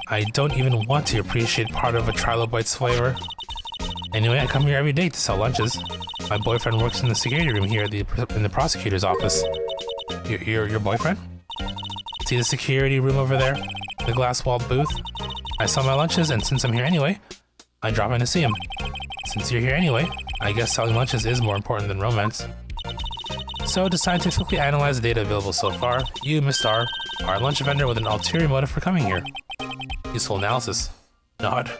I don't even want to appreciate part of a Trilobite's flavor. Anyway, I come here every day to sell lunches. My boyfriend works in the security room here in the prosecutor's office. Your boyfriend? See the security room over there? The glass-walled booth? I sell my lunches, and since I'm here anyway, I drop in to see him. Since you're here anyway, I guess selling lunches is more important than romance. So, to scientifically analyze the data available so far, you, Mr. R, are a lunch vendor with an ulterior motive for coming here. Useful analysis. Nod.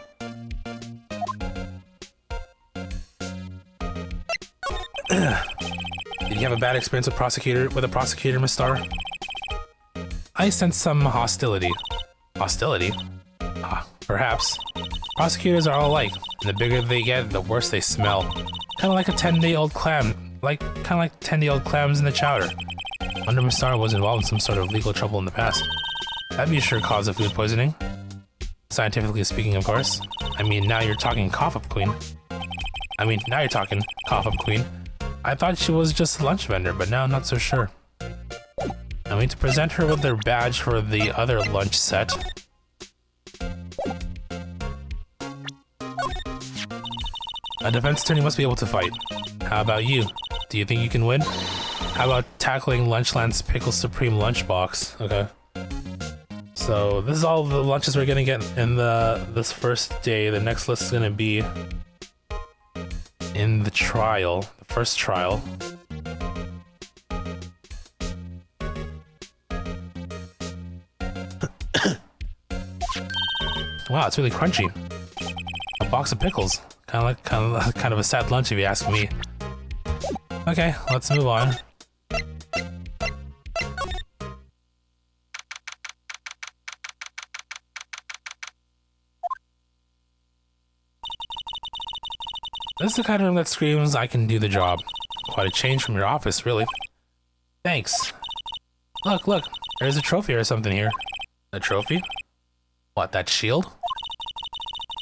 Did you have a bad experience with a prosecutor, Mr. R? I sense some hostility. Hostility? Ah, perhaps. Prosecutors are all alike, and the bigger they get, the worse they smell. Kinda like a 10-day-old clam. Kinda like 10-day-old clams in the chowder. Wonder Mr. R was involved in some sort of legal trouble in the past. That'd be a sure cause of food poisoning. Scientifically speaking, of course. I mean, now you're talking cough-up queen. I thought she was just a lunch vendor, but now I'm not so sure. I mean, to present her with their badge for the other lunch set. A defense attorney must be able to fight. How about you? Do you think you can win? How about tackling Lunchland's Pickle Supreme lunchbox? Okay. So this is all the lunches we're gonna get in this first day. The next list is gonna be in the trial, the first trial. Wow, it's really crunchy. A box of pickles. Kind of a sad lunch if you ask me. Okay, let's move on. This is the kind of room that screams, I can do the job. Quite a change from your office, really. Thanks. Look, there's a trophy or something here. A trophy? What, that shield?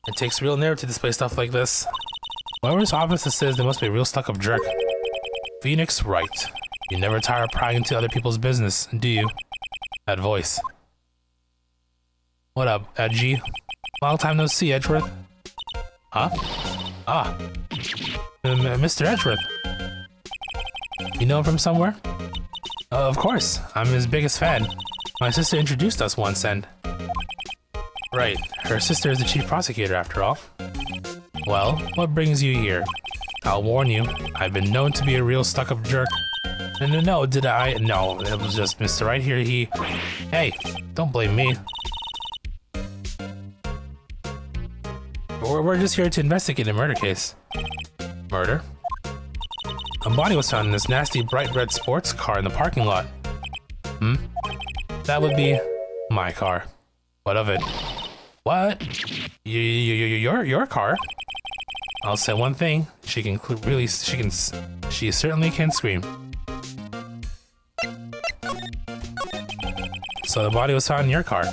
It takes real nerve to display stuff like this. Whoever's office this is, they must be a real stuck-up jerk. Phoenix Wright. You never tire of prying into other people's business, do you? That voice. What up, Edgy? Long time no see, Edgeworth. Huh? Ah. Mr. Edgeworth. You know him from somewhere? Of course. I'm his biggest fan. My sister introduced us once and... Right. Her sister is the chief prosecutor, after all. Well, what brings you here? I'll warn you, I've been known to be a real stuck-up jerk. No, did I? No, it was just Mr. Right here, he... Hey, don't blame me. We're just here to investigate a murder case. Murder? A body was found in this nasty bright red sports car in the parking lot. That would be my car. What of it? What? Your car? I'll say one thing. She certainly can scream. So the body was found in your car.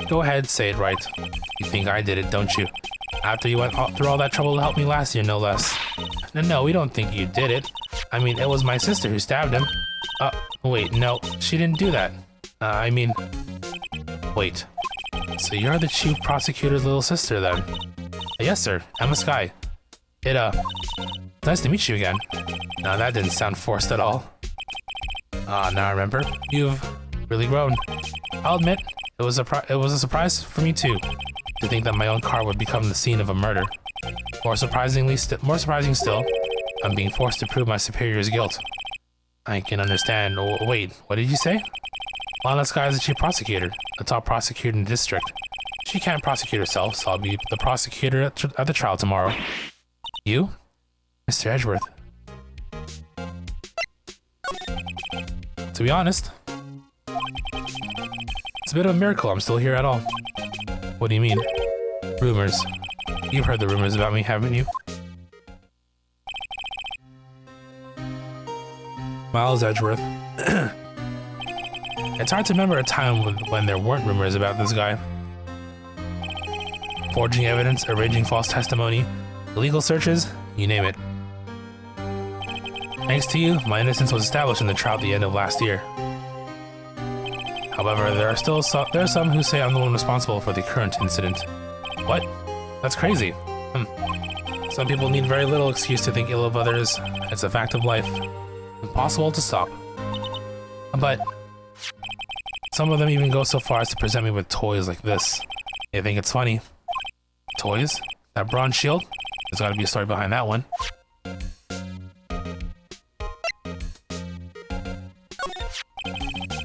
Go ahead, say it right. You think I did it, don't you? After you went through all that trouble to help me last year, no less. No, we don't think you did it. I mean, it was my sister who stabbed him. Wait, no, she didn't do that. Wait. So you're the chief prosecutor's little sister, then? Yes, sir. Emma Sky. Nice to meet you again. Now that didn't sound forced at all. Now I remember. You've really grown. I'll admit, it was a surprise for me too, to think that my own car would become the scene of a murder. More surprising still, I'm being forced to prove my superior's guilt. I can understand. Wait, what did you say? Lana Sky is the chief prosecutor, the top prosecutor in the district. She can't prosecute herself, so I'll be the prosecutor at the trial tomorrow. You? Mr. Edgeworth. To be honest, it's a bit of a miracle I'm still here at all. What do you mean? Rumors. You've heard the rumors about me, haven't you? Miles Edgeworth. It's hard to remember a time when there weren't rumors about this guy. Forging evidence, arranging false testimony, illegal searches, you name it. Thanks to you, my innocence was established in the trial at the end of last year. However, there are some who say I'm the one responsible for the current incident. What? That's crazy. Some people need very little excuse to think ill of others. It's a fact of life. Impossible to stop. But some of them even go so far as to present me with toys like this. They think it's funny. Toys? That bronze shield? There's gotta be a story behind that one.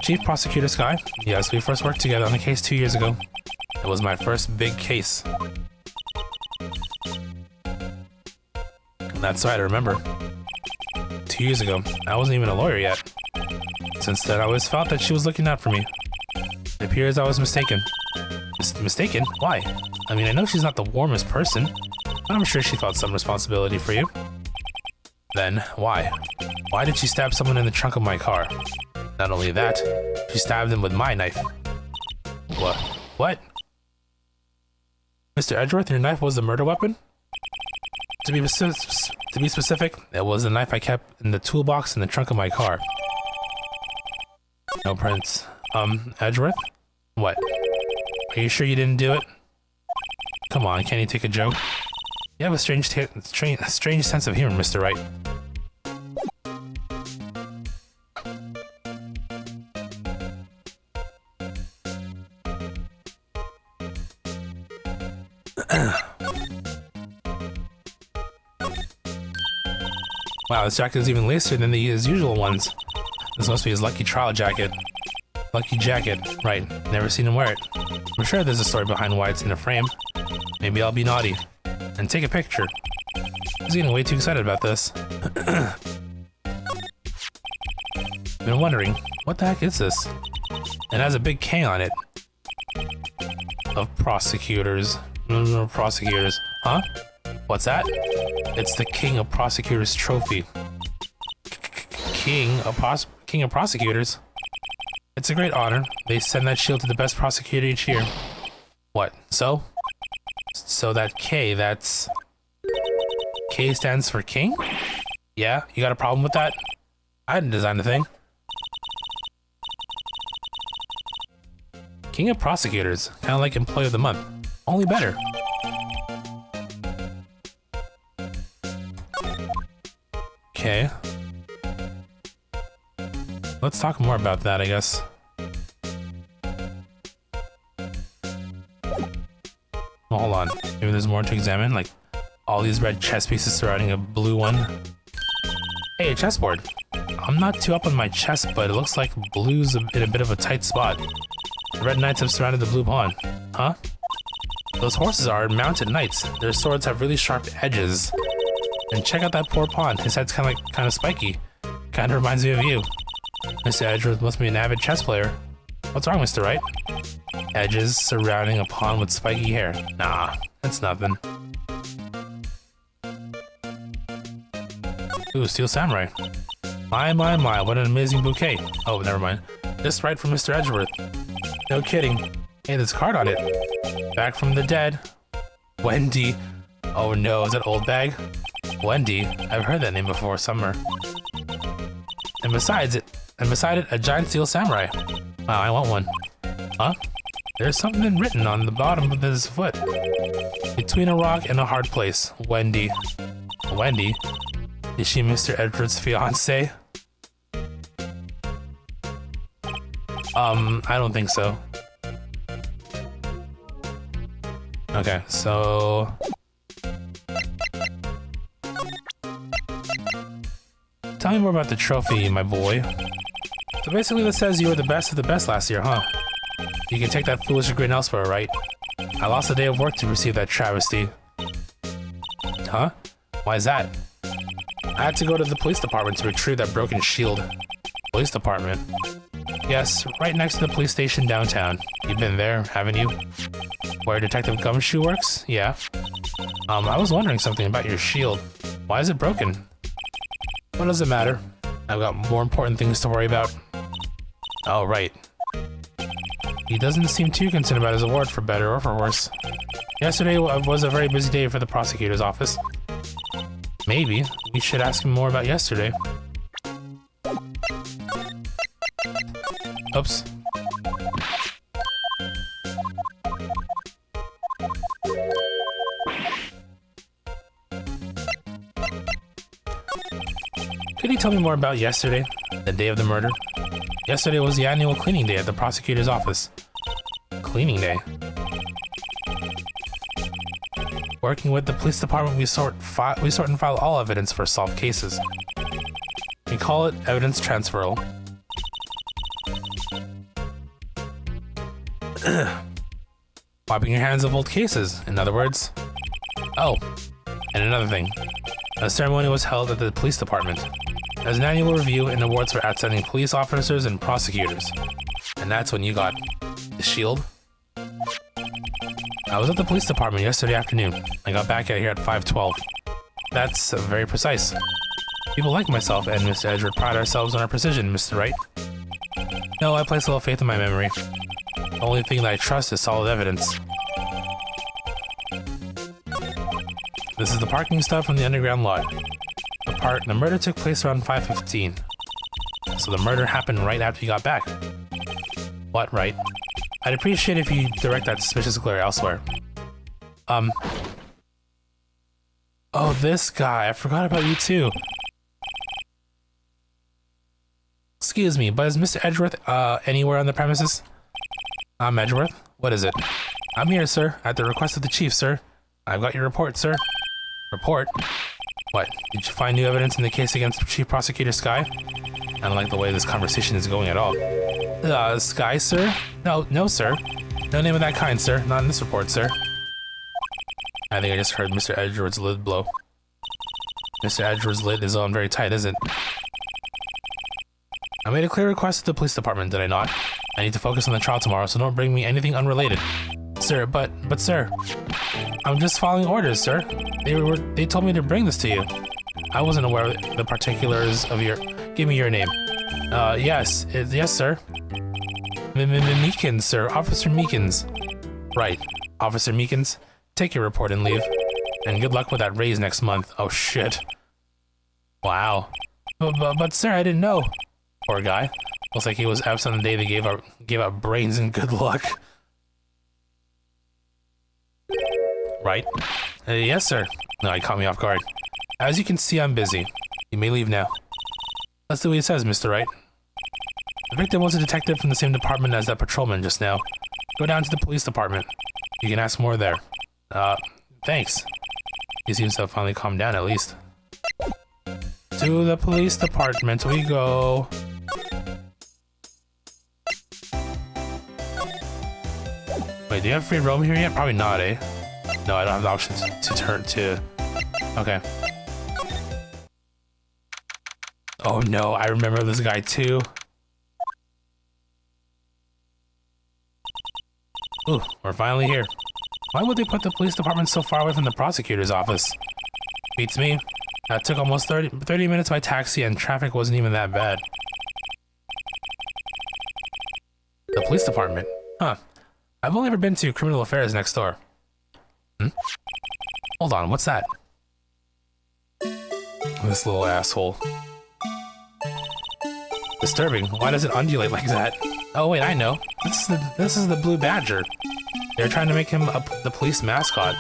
Chief Prosecutor Sky? Yes, we first worked together on a case 2 years ago. It was my first big case. That's right, I remember. 2 years ago, I wasn't even a lawyer yet. Since then, I always felt that she was looking out for me. It appears I was mistaken. Mistaken? Why? I mean, I know she's not the warmest person, but I'm sure she felt some responsibility for you. Then, why? Why did she stab someone in the trunk of my car? Not only that, she stabbed him with my knife. What? What? Mr. Edgeworth, your knife was the murder weapon? To be specific, it was the knife I kept in the toolbox in the trunk of my car. No prints. Edgeworth? What? Are you sure you didn't do it? Come on, can't you take a joke? You have a strange sense of humor, Mr. Wright. Wow, this jacket is even lacier than his usual ones. This must be his lucky trial jacket. Lucky jacket, right. Never seen him wear it. I'm sure there's a story behind why it's in a frame. Maybe I'll be naughty and take a picture. He's getting way too excited about this. Been wondering, what the heck is this? It has a big K on it. Of prosecutors. Prosecutors. Huh? What's that? It's the King of Prosecutors trophy. King of Prosecutors? It's a great honor. They send that shield to the best prosecutor each year. What? So? So that K, that's... K stands for King? Yeah? You got a problem with that? I didn't design the thing. King of Prosecutors. Kinda like Employee of the Month. Only better. Okay. Let's talk more about that, I guess. Oh, hold on. Maybe there's more to examine, like all these red chess pieces surrounding a blue one. Hey, a chessboard. I'm not too up on my chess, but it looks like blue's in a bit of a tight spot. The red knights have surrounded the blue pawn. Huh? Those horses are mounted knights. Their swords have really sharp edges. And check out that poor pawn. His head's kind of spiky. Kinda reminds me of you. Mr. Edgeworth must be an avid chess player. What's wrong, Mr. Wright? Edges surrounding a pawn with spiky hair. Nah, it's nothing. Ooh, Steel Samurai. My, what an amazing bouquet. Oh, never mind. Just right from Mr. Edgeworth. No kidding. Hey, there's a card on it. Back from the dead. Wendy. Oh no, is that old bag? Wendy? I've heard that name before somewhere. And beside it, a giant steel samurai. Wow, I want one. Huh? There's something written on the bottom of his foot. Between a rock and a hard place. Wendy. Wendy? Is she Mr. Edgeworth's fiancée? I don't think so. Okay, so... Tell me more about the trophy, my boy. So basically this says you were the best of the best last year, huh? You can take that foolish grin elsewhere, right? I lost a day of work to receive that travesty. Huh? Why is that? I had to go to the police department to retrieve that broken shield. Police department? Yes, right next to the police station downtown. You've been there, haven't you? Where Detective Gumshoe works? Yeah. I was wondering something about your shield. Why is it broken? What does it matter? I've got more important things to worry about. Oh, right. He doesn't seem too concerned about his award, for better or for worse. Yesterday was a very busy day for the prosecutor's office. Maybe we should ask him more about yesterday. Oops. Could you tell me more about yesterday, the day of the murder? Yesterday was the annual cleaning day at the prosecutor's office. Cleaning day? Working with the police department, we sort and file all evidence for solved cases. We call it evidence transferal. Wiping your hands of old cases, in other words. Oh, and another thing. A ceremony was held at the police department. There's an annual review and awards for outstanding police officers and prosecutors. And that's when you got the shield. I was at the police department yesterday afternoon. I got back out here at 5:12. That's very precise. People like myself and Mr. Edgeworth pride ourselves on our precision, Mr. Wright. No, I place a little faith in my memory. The only thing that I trust is solid evidence. This is the parking stub from the underground lot. The murder took place around 5:15. So the murder happened right after you got back. What, right? I'd appreciate if you direct that suspicious glare elsewhere. Oh, this guy. I forgot about you too. Excuse me, but is Mr. Edgeworth, anywhere on the premises? I'm Edgeworth. What is it? I'm here, sir, at the request of the chief, sir. I've got your report, sir. Report? What? Did you find new evidence in the case against Chief Prosecutor Sky? I don't like the way this conversation is going at all. Sky, sir? No, sir. No name of that kind, sir. Not in this report, sir. I think I just heard Mr. Edgeworth's lid blow. Mr. Edgeworth's lid is on very tight, isn't it? I made a clear request to the police department, did I not? I need to focus on the trial tomorrow, so don't bring me anything unrelated. Sir, but sir, I'm just following orders, sir. They told me to bring this to you. I wasn't aware of the particulars of your... Give me your name. Yes, sir. Meekins, sir. Officer Meekins. Right. Officer Meekins, take your report and leave. And good luck with that raise next month. Oh, shit. Wow. But sir, I didn't know. Poor guy. Looks like he was absent the day they gave out brains and good luck. Right? Yes, sir. No, he caught me off guard. As you can see, I'm busy. You may leave now. Let's do what he says, Mr. Wright. The victim was a detective from the same department as that patrolman just now. Go down to the police department. You can ask more there. Thanks. He seems to have finally calmed down at least. To the police department we go. Wait, do you have free roam here yet? Probably not, eh? No, I don't have the option to turn to... Okay. Oh no, I remember this guy too. Ooh, we're finally here. Why would they put the police department so far away from the prosecutor's office? Beats me. That took almost 30 minutes by taxi and traffic wasn't even that bad. The police department? Huh. I've only ever been to criminal affairs next door. Hold on, what's that? This little asshole. Disturbing. Why does it undulate like that? Oh wait, I know. This is the Blue Badger. They're trying to make him the police mascot.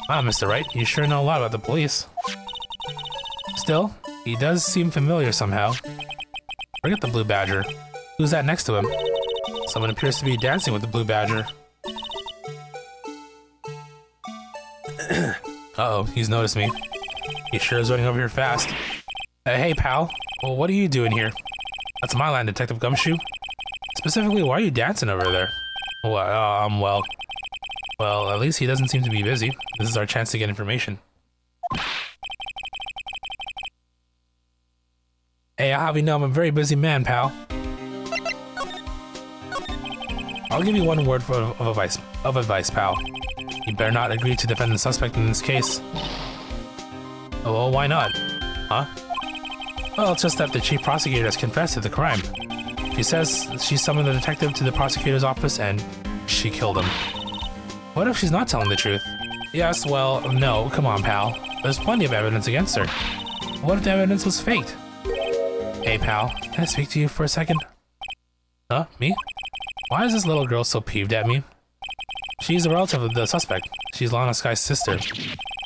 Wow, Mr. Wright, you sure know a lot about the police. Still, he does seem familiar somehow. Forget the Blue Badger. Who's that next to him? Someone appears to be dancing with the Blue Badger. Uh-oh, he's noticed me. He sure is running over here fast. Hey, pal. Well, what are you doing here? That's my line, Detective Gumshoe. Specifically, why are you dancing over there? Well, at least he doesn't seem to be busy. This is our chance to get information. Hey, I'll have you know I'm a very busy man, pal. I'll give you one word of advice, pal. You better not agree to defend the suspect in this case. Oh, well, why not? Huh? Well, it's just that the chief prosecutor has confessed to the crime. She says she summoned the detective to the prosecutor's office and she killed him. What if she's not telling the truth? Yes, well, no, come on, pal. There's plenty of evidence against her. What if the evidence was faked? Hey, pal, can I speak to you for a second? Huh? Me? Why is this little girl so peeved at me? She's a relative of the suspect. She's Lana Sky's sister.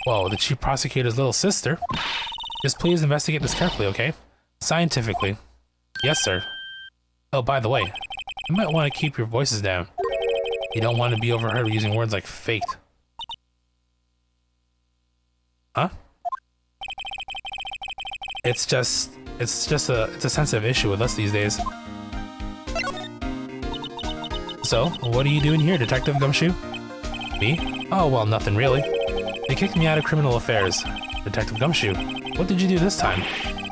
Whoa, the chief prosecutor's little sister? Just please investigate this carefully, okay? Scientifically. Yes, sir. Oh, by the way, you might want to keep your voices down. You don't want to be overheard using words like faked. Huh? It's a sensitive issue with us these days. So, what are you doing here, Detective Gumshoe? Me? Oh, well, nothing really. They kicked me out of criminal affairs. Detective Gumshoe, what did you do this time?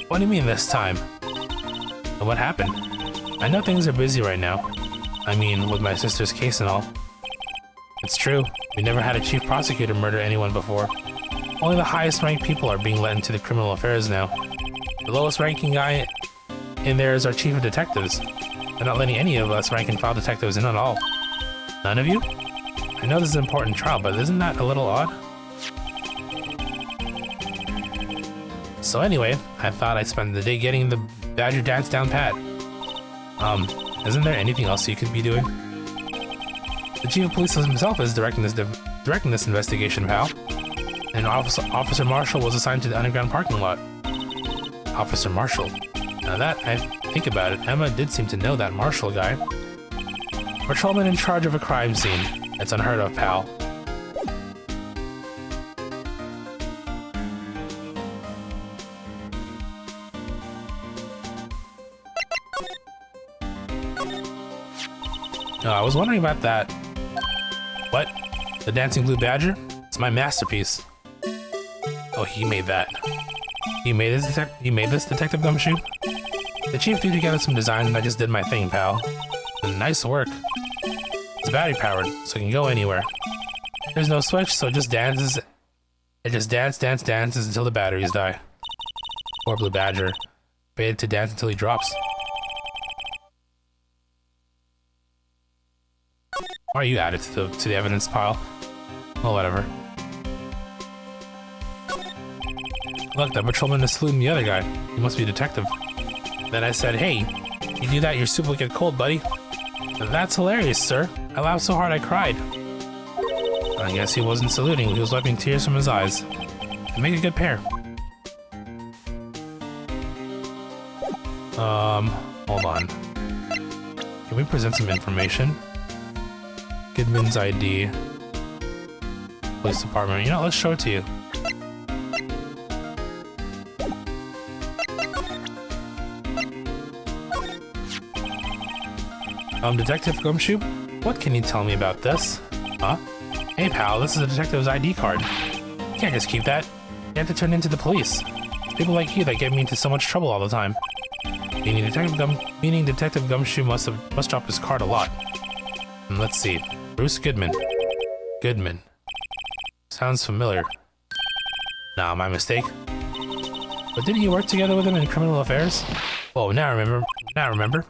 What do you mean this time? And what happened? I know things are busy right now. I mean, with my sister's case and all. It's true. We never had a chief prosecutor murder anyone before. Only the highest ranked people are being let into the criminal affairs now. The lowest ranking guy in there is our chief of detectives. They're not letting any of us rank and file detectives in at all. None of you? I know this is an important trial, but isn't that a little odd? So anyway, I thought I'd spend the day getting the Badger dance down pat. Isn't there anything else you could be doing? The chief of police himself is directing this investigation, pal. And Officer Marshall was assigned to the underground parking lot. Officer Marshall. Now that I think about it, Emma did seem to know that Marshall guy. Patrolman in charge of a crime scene. It's unheard of, pal. I was wondering about that. What? The Dancing Blue Badger? It's my masterpiece. Oh, he made that. You made this, Detective Gumshoe? The chief threw together some designs and I just did my thing, pal. And nice work. It's battery powered, so it can go anywhere. There's no switch, so it just dances. It just dances until the batteries die. Poor Blue Badger. Fated to dance until he drops. Why are you added to the evidence pile? Well, whatever. Look, that patrolman is saluting the other guy. He must be a detective. Then I said, hey, you do that, your soup will get cold, buddy. That's hilarious, sir. I laughed so hard I cried. I guess he wasn't saluting, he was wiping tears from his eyes. They make a good pair. Hold on. Can we present some information? Goodman's ID. Police department. You know, let's show it to you. Detective Gumshoe? What can you tell me about this? Huh? Hey pal, this is a detective's ID card. You can't just keep that. You have to turn into the police. It's people like you that get me into so much trouble all the time. Meaning Detective Gumshoe must drop his card a lot. Let's see. Bruce Goodman. Goodman. Sounds familiar. Nah, my mistake. But didn't you work together with him in criminal affairs? Oh, now I remember.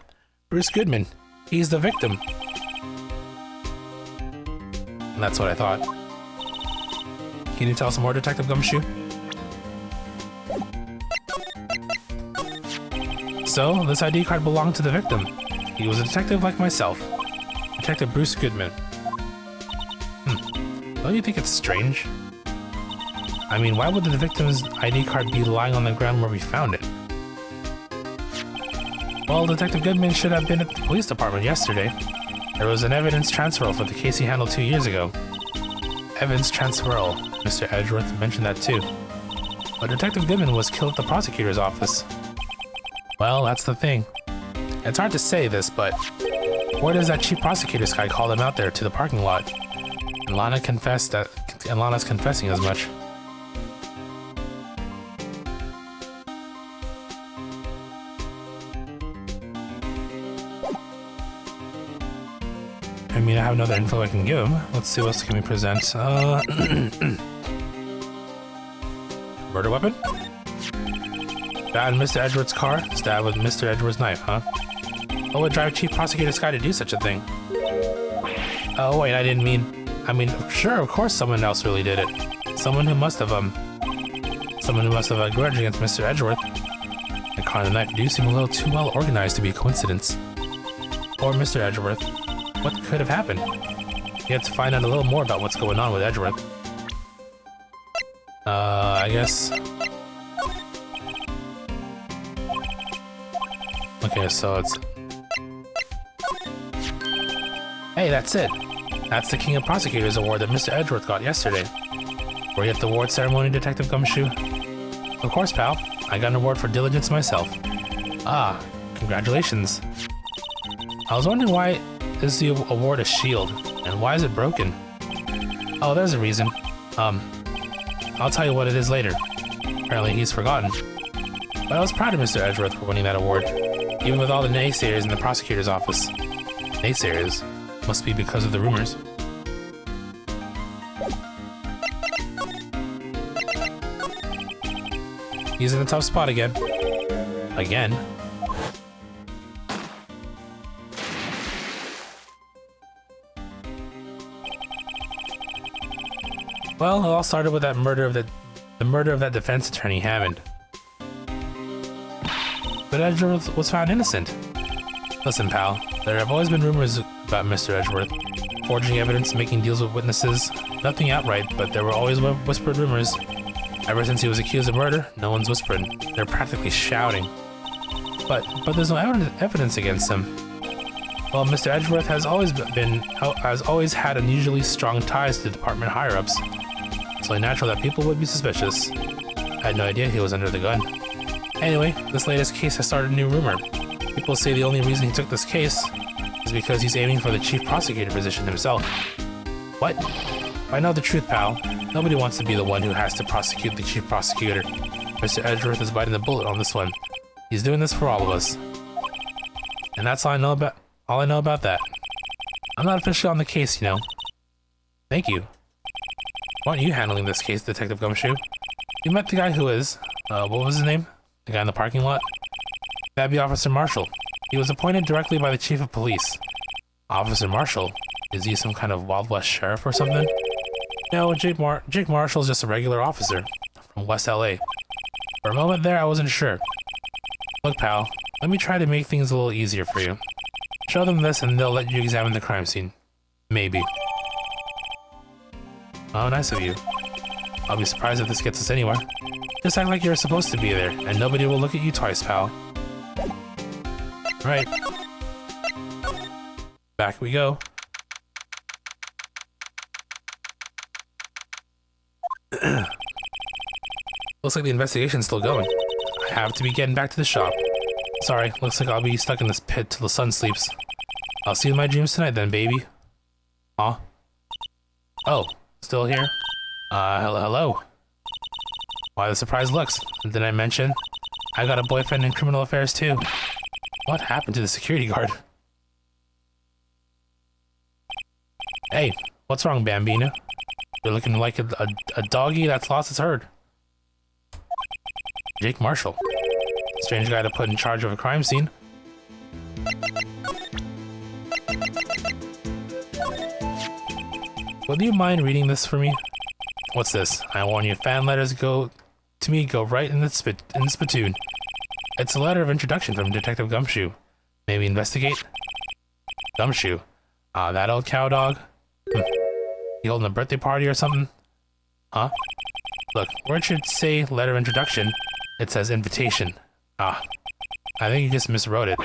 Bruce Goodman. He's the victim. And that's what I thought. Can you tell us more, Detective Gumshoe? So, this ID card belonged to the victim. He was a detective like myself. Detective Bruce Goodman. Don't you think it's strange? I mean, why would the victim's ID card be lying on the ground where we found it? Well, Detective Goodman should have been at the police department yesterday. There was an evidence transferal for the case he handled 2 years ago. Evidence transferal. Mr. Edgeworth mentioned that too. But Detective Goodman was killed at the prosecutor's office. Well, that's the thing. It's hard to say this, but where does that chief prosecutor's guy call him out there to the parking lot? And Lana's confessing as much. I mean, I have another info I can give him. Let's see what else can we present. Murder weapon? Found in Mr. Edgeworth's car. Stabbed with Mr. Edgeworth's knife, huh? What would drive Chief Prosecutor Sky to do such a thing? Oh wait, I mean, sure, of course someone else really did it. Someone who must have a grudge against Mr. Edgeworth. The car and the knife do seem a little too well organized to be a coincidence. Or Mr. Edgeworth. What could have happened? You have to find out a little more about what's going on with Edgeworth. I guess... Okay, so it's... Hey, that's it! That's the King of Prosecutors award that Mr. Edgeworth got yesterday. Were you at the award ceremony, Detective Gumshoe? Of course, pal. I got an award for diligence myself. Ah, congratulations. I was wondering why is the award a shield, and why is it broken? Oh, there's a reason. I'll tell you what it is later. Apparently he's forgotten. But I was proud of Mr. Edgeworth for winning that award, even with all the naysayers in the prosecutor's office. Naysayers? Must be because of the rumors. He's in a tough spot again. Again? Well, it all started with that murder of the murder of that defense attorney, Hammond. But Edgeworth was found innocent. Listen, pal, there have always been rumors about Mr. Edgeworth. Forging evidence, making deals with witnesses. Nothing outright, but there were always whispered rumors. Ever since he was accused of murder, no one's whispering. They're practically shouting. But there's no evidence against him. Well, Mr. Edgeworth has always had unusually strong ties to department higher-ups. It's only natural that people would be suspicious. I had no idea he was under the gun. Anyway, this latest case has started a new rumor. People say the only reason he took this case is because he's aiming for the chief prosecutor position himself. What? I know the truth, pal. Nobody wants to be the one who has to prosecute the chief prosecutor. Mr. Edgeworth is biting the bullet on this one. He's doing this for all of us. And that's all I know about that. I'm not officially on the case, you know. Thank you. Why aren't you handling this case, Detective Gumshoe? You met the guy who is, what was his name? The guy in the parking lot? That'd be Officer Marshall. He was appointed directly by the chief of police. Officer Marshall? Is he some kind of Wild West sheriff or something? No, Jake Marshall's just a regular officer from West LA. For a moment there, I wasn't sure. Look, pal, let me try to make things a little easier for you. Show them this and they'll let you examine the crime scene. Maybe. Oh, nice of you. I'll be surprised if this gets us anywhere. Just act like you're supposed to be there, and nobody will look at you twice, pal. Right. Back we go. Looks like the investigation's still going. I have to be getting back to the shop. Sorry, looks like I'll be stuck in this pit till the sun sleeps. I'll see you in my dreams tonight then, baby. Huh? Oh, still here? Hello. Why the surprised looks? Did I mention? I got a boyfriend in criminal affairs too. What happened to the security guard? Hey, what's wrong, Bambino? You're looking like a doggy that's lost its herd. Jake Marshall. Strange guy to put in charge of a crime scene. Would you mind reading this for me? What's this? I warn you, fan letters go right in the spittoon. It's a letter of introduction from Detective Gumshoe. Maybe investigate? Gumshoe? Ah, that old cow dog? You holding a birthday party or something? Huh? Look, where it should say letter of introduction, it says invitation. Ah, I think you just miswrote it.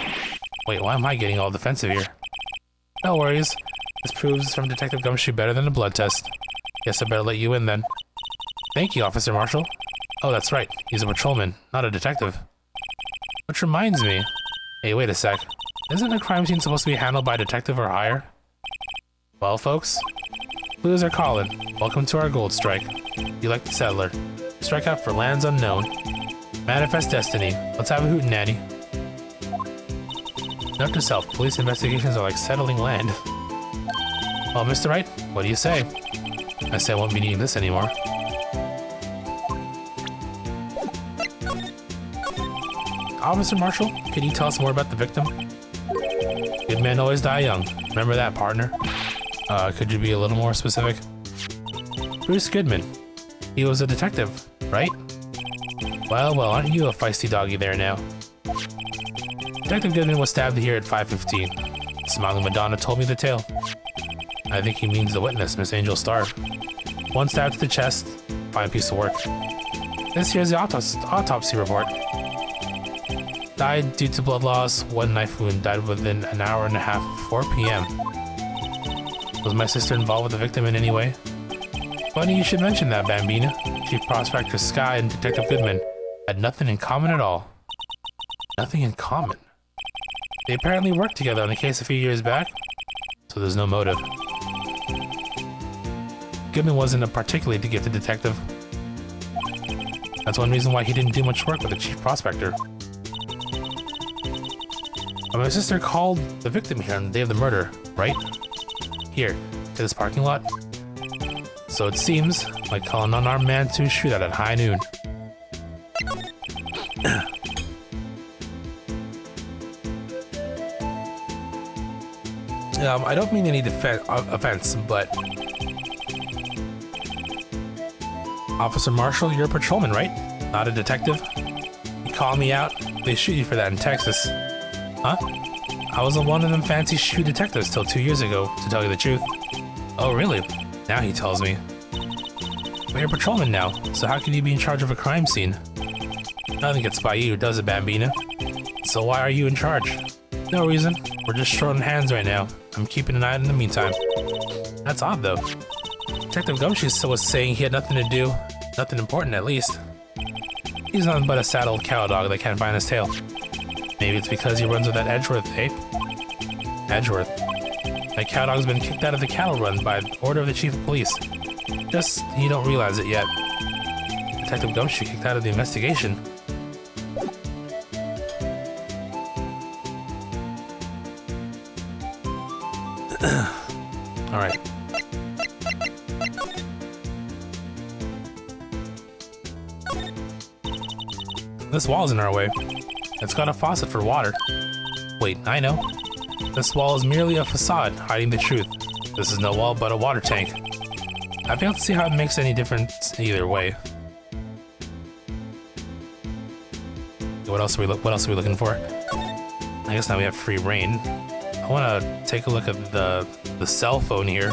Wait, why am I getting all defensive here? No worries. This proves from Detective Gumshoe better than a blood test. Guess I better let you in then. Thank you, Officer Marshall. Oh, that's right. He's a patrolman, not a detective. Which reminds me... Hey, wait a sec. Isn't a crime scene supposed to be handled by a detective or higher? Well, folks, clues are calling. Welcome to our gold strike. You like the settler. Strike out for lands unknown. Manifest destiny. Let's have a hootenanny. Note to self, police investigations are like settling land. Well, Mr. Wright, what do you say? I say I won't be needing this anymore. Officer Marshall, can you tell us more about the victim? Good men always die young. Remember that, partner. Could you be a little more specific? Bruce Goodman. He was a detective, right? Well, aren't you a feisty doggy there now? Detective Goodman was stabbed here at 5:15. Smiling Madonna told me the tale. I think he means the witness, Miss Angel Starr. One stab to the chest. Fine piece of work. This here's the autopsy report. Died due to blood loss, one knife wound, died within an hour and a half, 4 p.m. Was my sister involved with the victim in any way? Funny you should mention that, Bambina. Chief Prospector Sky and Detective Goodman had nothing in common at all. Nothing in common? They apparently worked together on a case a few years back, so there's no motive. Goodman wasn't a particularly gifted detective. That's one reason why he didn't do much work with the Chief Prospector. But my sister called the victim here on the day of the murder, right? Here, to this parking lot. So it seems like calling an unarmed man to shoot at high noon. I don't mean any offense, but... Officer Marshall, you're a patrolman, right? Not a detective? You call me out, they shoot you for that in Texas. Huh? I wasn't one of them fancy shoe detectives till 2 years ago, to tell you the truth. Oh, really? Now he tells me. But you're a patrolman now, so how can you be in charge of a crime scene? Nothing gets by you, does it, Bambina? So why are you in charge? No reason. We're just short on hands right now. I'm keeping an eye out in the meantime. That's odd, though. Detective Gumshoe was saying he had nothing to do. Nothing important, at least. He's nothing but a sad old cow dog that can't find his tail. Maybe it's because he runs with that Edgeworth, eh? Edgeworth. That cow dog's been kicked out of the cattle run by order of the chief of police. Just, you don't realize it yet. Detective Gumshoe kicked out of the investigation. Alright. This wall's in our way. It's got a faucet for water. Wait, I know. This wall is merely a facade hiding the truth. This is no wall but a water tank. I fail to see how it makes any difference either way. What else are we looking for? I guess now we have free reign. I want to take a look at the cell phone here.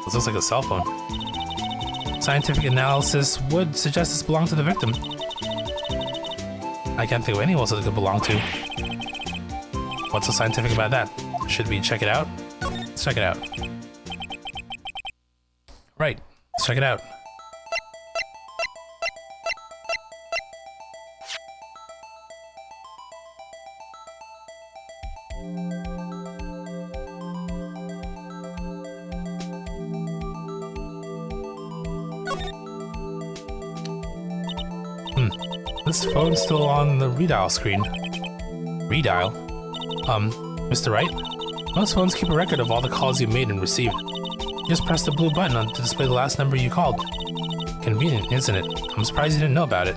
This looks like a cell phone. Scientific analysis would suggest this belonged to the victim. I can't think of anyone else it could belong to. What's so scientific about that? Should we check it out? Let's check it out. Right, let's check it out. This phone's still on the redial screen. Redial? Mr. Wright? Most phones keep a record of all the calls you made and received. You just press the blue button to display the last number you called. Convenient, isn't it? I'm surprised you didn't know about it.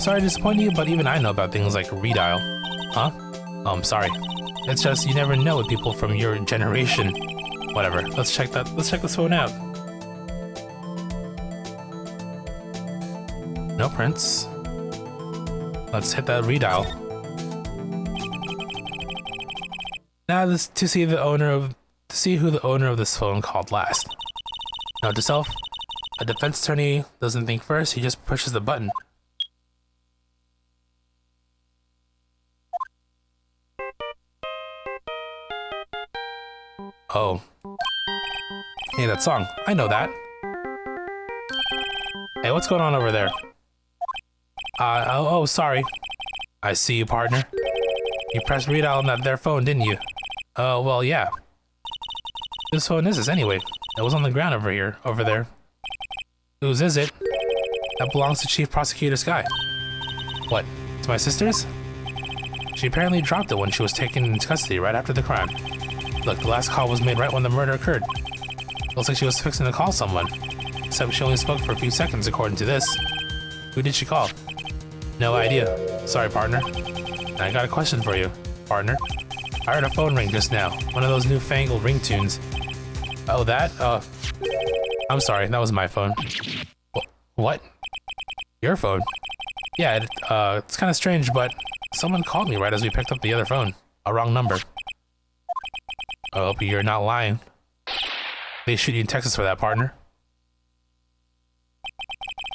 Sorry to disappoint you, but even I know about things like redial. Huh? Oh, I'm sorry. It's just you never know with people from your generation. Whatever. Let's check this phone out. No prints. Let's hit that redial. Now this to see who the owner of this phone called last. Note to self, a defense attorney doesn't think first, he just pushes the button. Oh. Hey, that song. I know that. Hey, what's going on over there? Oh, sorry. I see you, partner. You pressed redial on that there phone, didn't you? Oh, well, yeah. Whose phone is this, anyway? It was on the ground over there. Whose is it? That belongs to Chief Prosecutor Sky. What? It's my sister's? She apparently dropped it when she was taken into custody right after the crime. Look, the last call was made right when the murder occurred. Looks like she was fixing to call someone. Except she only spoke for a few seconds, according to this. Who did she call? No idea. Sorry, partner. I got a question for you, partner. I heard a phone ring just now. One of those newfangled ringtones. Oh, that? I'm sorry, that was my phone. What? Your phone? Yeah, it's kind of strange, but someone called me right as we picked up the other phone. A wrong number. I hope you're not lying. They shoot you in Texas for that, partner.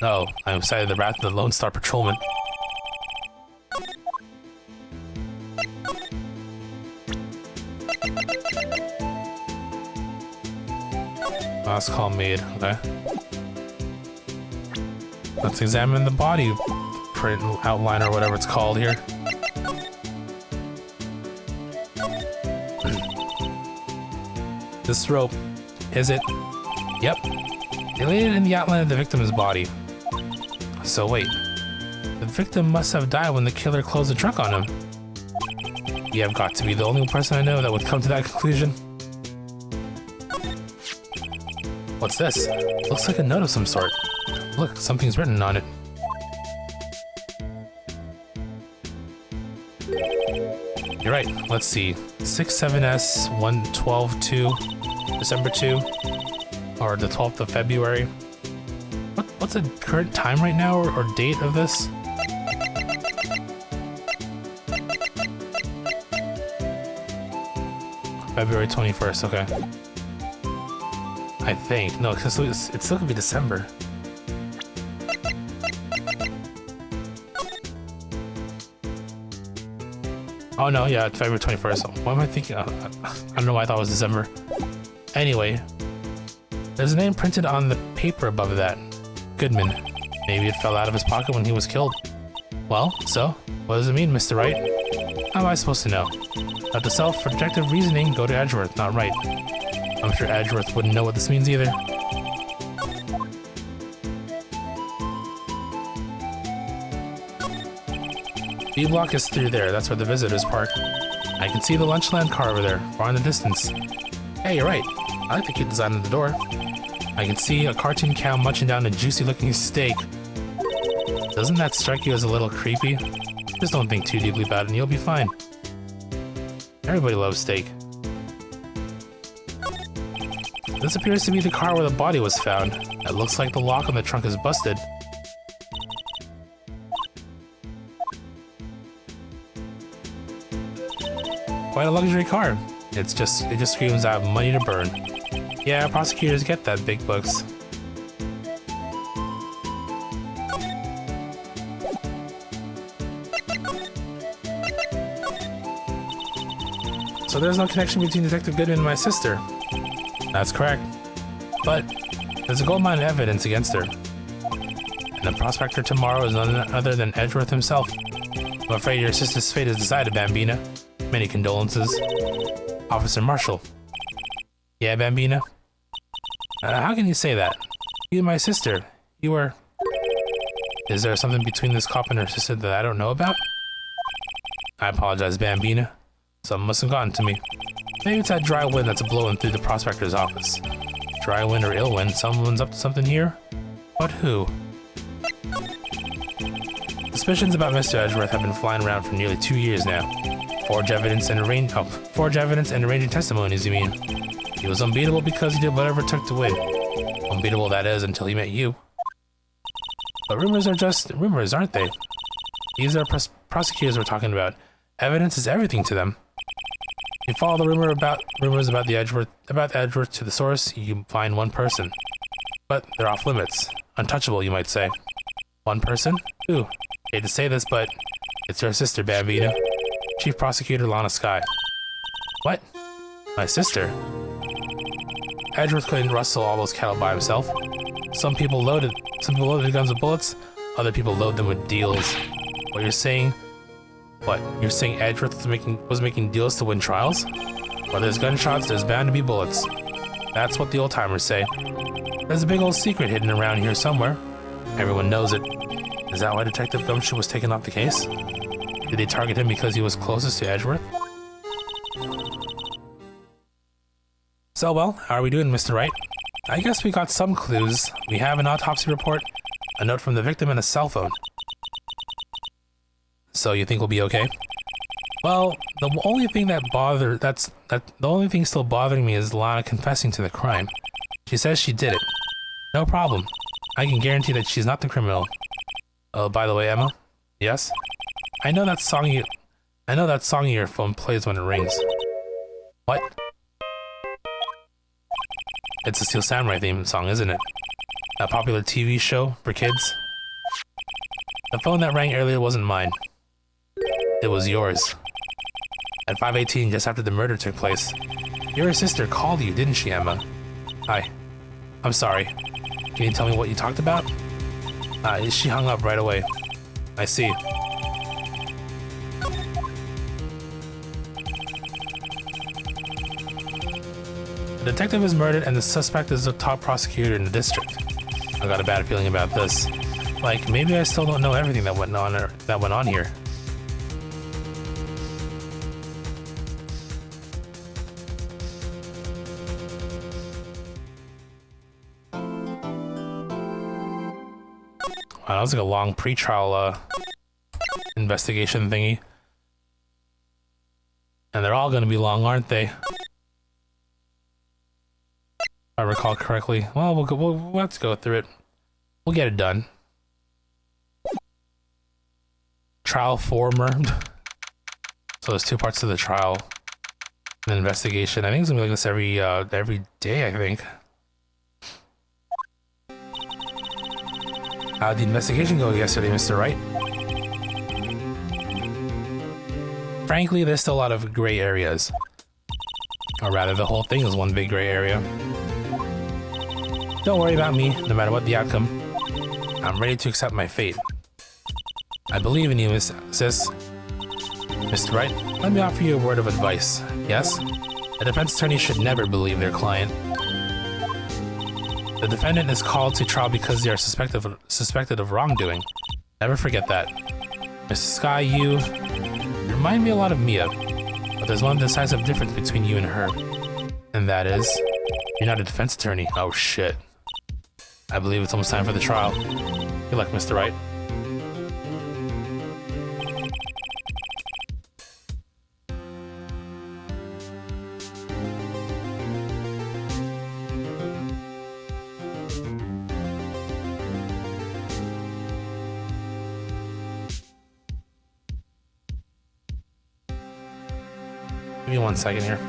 Oh, I'm excited the wrath of the Lone Star Patrolman. Last call made. Okay. Let's examine the body print outline or whatever it's called here. This rope, is it? Yep. They laid it in the outline of the victim's body. So wait, the victim must have died when the killer closed the trunk on him. You have got to be the only person I know that would come to that conclusion. What's this? Looks like a note of some sort. Look, something's written on it. You're right, let's see. 67S 112-2, December 2, or the 12th of February. What's the current time right now or date of this? February 21st, okay. I think. No, because it still could be December. Oh no, yeah, it's February 21st. What am I thinking? I don't know why I thought it was December. Anyway, there's a name printed on the paper above that. Goodman. Maybe it fell out of his pocket when he was killed. Well, so, what does it mean, Mr. Wright? How am I supposed to know? Let the self-projective reasoning go to Edgeworth, not Wright. I'm sure Edgeworth wouldn't know what this means either. B block is through there, that's where the visitors park. I can see the Lunchland car over there, far in the distance. Hey, you're right. I like the cute design of the door. I can see a cartoon cow munching down a juicy looking steak. Doesn't that strike you as a little creepy? Just don't think too deeply about it and you'll be fine. Everybody loves steak. This appears to be the car where the body was found. It looks like the lock on the trunk is busted. Quite a luxury car. It just screams out money to burn. Yeah, prosecutors get that, big bucks. So there's no connection between Detective Goodman and my sister. That's correct. But there's a goldmine of evidence against her. And the prospector tomorrow is none other than Edgeworth himself. I'm afraid your sister's fate is decided, Bambina. Many condolences. Officer Marshall. Yeah, Bambina? How can you say that? You and my sister. You were... Is there something between this cop and her sister that I don't know about? I apologize, Bambina. Something must have gotten to me. Maybe it's that dry wind that's blowing through the prospector's office. Dry wind or ill wind, someone's up to something here? But who? Suspicions about Mr. Edgeworth have been flying around for nearly 2 years now. Forged evidence and arranging testimonies, you mean? He was unbeatable because he did whatever it took to win. Unbeatable, that is, until he met you. But rumors are just rumors, aren't they? These are prosecutors we're talking about. Evidence is everything to them. You follow the rumors about Edgeworth to the source, you find one person. But they're off limits. Untouchable, you might say. One person? Who? Hate to say this, but it's your sister, Bambino. Chief Prosecutor Lana Skye. What? My sister? Edgeworth couldn't rustle all those cattle by himself. Some people loaded guns with bullets, other people load them with deals. What you're saying? What? You're saying Edgeworth was making deals to win trials? Where there's gunshots, there's bound to be bullets. That's what the old-timers say. There's a big old secret hidden around here somewhere. Everyone knows it. Is that why Detective Gumshoe was taken off the case? Did they target him because he was closest to Edgeworth? So, well, how are we doing, Mr. Wright? I guess we got some clues. We have an autopsy report, a note from the victim, and a cell phone. So you think we'll be okay? Well, the only thing still bothering me is Lana confessing to the crime. She says she did it. No problem. I can guarantee that she's not the criminal. Oh, by the way, Emma? Yes? I know that song in your phone plays when it rings. What? It's a Steel Samurai theme song, isn't it? A popular TV show for kids? The phone that rang earlier wasn't mine. It was yours. At 5:18, just after the murder took place. Your sister called you, didn't she, Emma? Hi. I'm sorry. Can you tell me what you talked about? She hung up right away. I see. The detective is murdered and the suspect is the top prosecutor in the district. I got a bad feeling about this. Like, maybe I still don't know everything that went on here. Wow, that was like a long pre-trial investigation thingy. And they're all gonna be long, aren't they? If I recall correctly. Well, we'll have to go through it. We'll get it done. Trial 4 murdered. So there's 2 parts to the trial. An investigation. I think it's gonna be like this every day, I think. How'd the investigation go yesterday, Mr. Wright? Frankly, there's still a lot of gray areas. Or rather, the whole thing is one big gray area. Don't worry about me, no matter what the outcome. I'm ready to accept my fate. I believe in you, sis. Mr. Wright, let me offer you a word of advice. Yes? A defense attorney should never believe their client. The defendant is called to trial because they are suspected of wrongdoing. Never forget that. Mr. Sky, you remind me a lot of Mia, but there's one decisive difference between you and her. And that is, you're not a defense attorney. Oh shit. I believe it's almost time for the trial. Good luck, Mr. Wright. Give me 1 second here.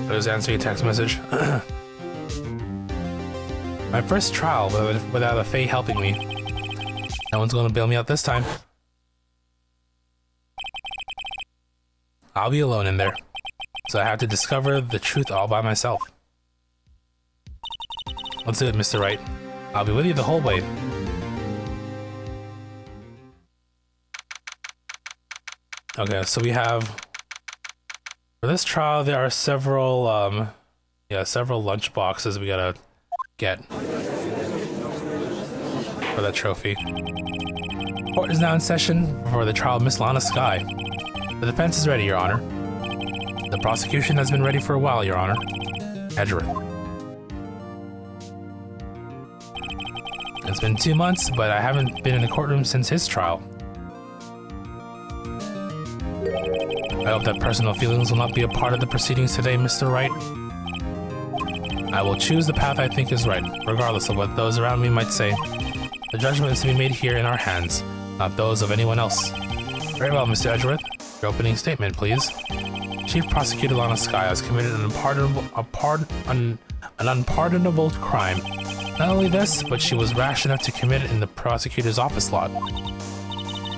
I was answering a text message. My first trial without a Faye helping me. No one's gonna bail me out this time. I'll be alone in there, so I have to discover the truth all by myself. Let's do it, Mr. Wright. I'll be with you the whole way. Okay, so we have... For this trial, there are several lunch boxes we gotta get for that trophy. Court is now in session for the trial of Miss Lana Sky. The defense is ready, Your Honor. The prosecution has been ready for a while, Your Honor. Edgeworth. It's been 2 months, but I haven't been in the courtroom since his trial. I hope that personal feelings will not be a part of the proceedings today, Mr. Wright. I will choose the path I think is right, regardless of what those around me might say. The judgment is to be made here in our hands, not those of anyone else. Very well, Mr. Edgeworth. Your opening statement, please. Chief Prosecutor Lana Sky has committed an unpardonable crime. Not only this, but she was rash enough to commit it in the prosecutor's office lot.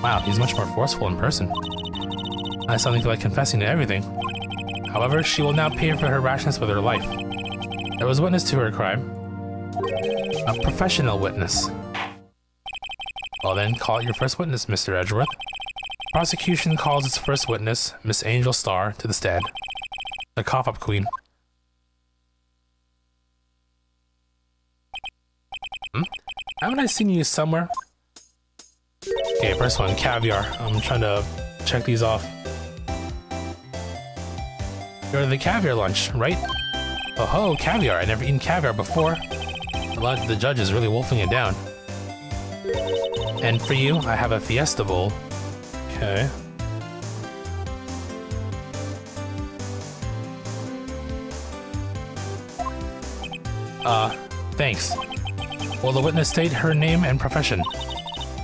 Wow, he's much more forceful in person. I something like confessing to everything. However, she will now pay for her rashness with her life. There was witness to her crime. A professional witness. Well then, call it your first witness, Mr. Edgeworth. Prosecution calls its first witness, Miss Angel Starr, to the stand. The cough-up queen. Haven't I seen you somewhere? Okay, first one, caviar. I'm trying to check these off. You're the caviar lunch, right? Oh ho, caviar. I've never eaten caviar before. The judge is really wolfing it down. And for you, I have a fiesta bowl. Okay. Thanks. Will the witness state her name and profession?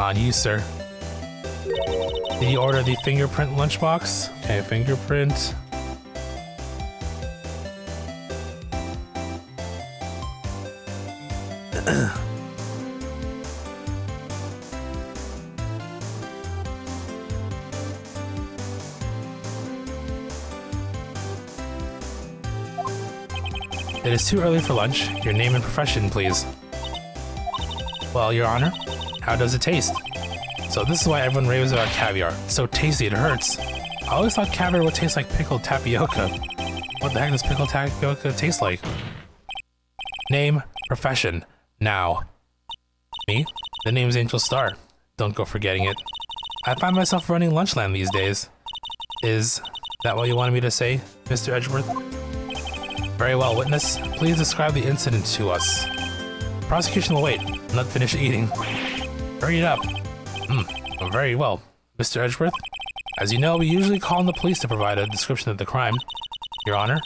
On you, sir. Did you order the fingerprint lunchbox? Okay, fingerprint. It is too early for lunch. Your name and profession, please. Well, Your Honor, how does it taste? So this is why everyone raves about caviar. It's so tasty it hurts. I always thought caviar would taste like pickled tapioca. What the heck does pickled tapioca taste like? Name, profession, now. Me? The name's Angel Star. Don't go forgetting it. I find myself running Lunchland these days. Is that what you wanted me to say, Mr. Edgeworth? Very well, witness. Please describe the incident to us. Prosecution will wait. I'm not finished eating. Hurry it up. Very well. Mr. Edgeworth, as you know, we usually call on the police to provide a description of the crime. Your Honor,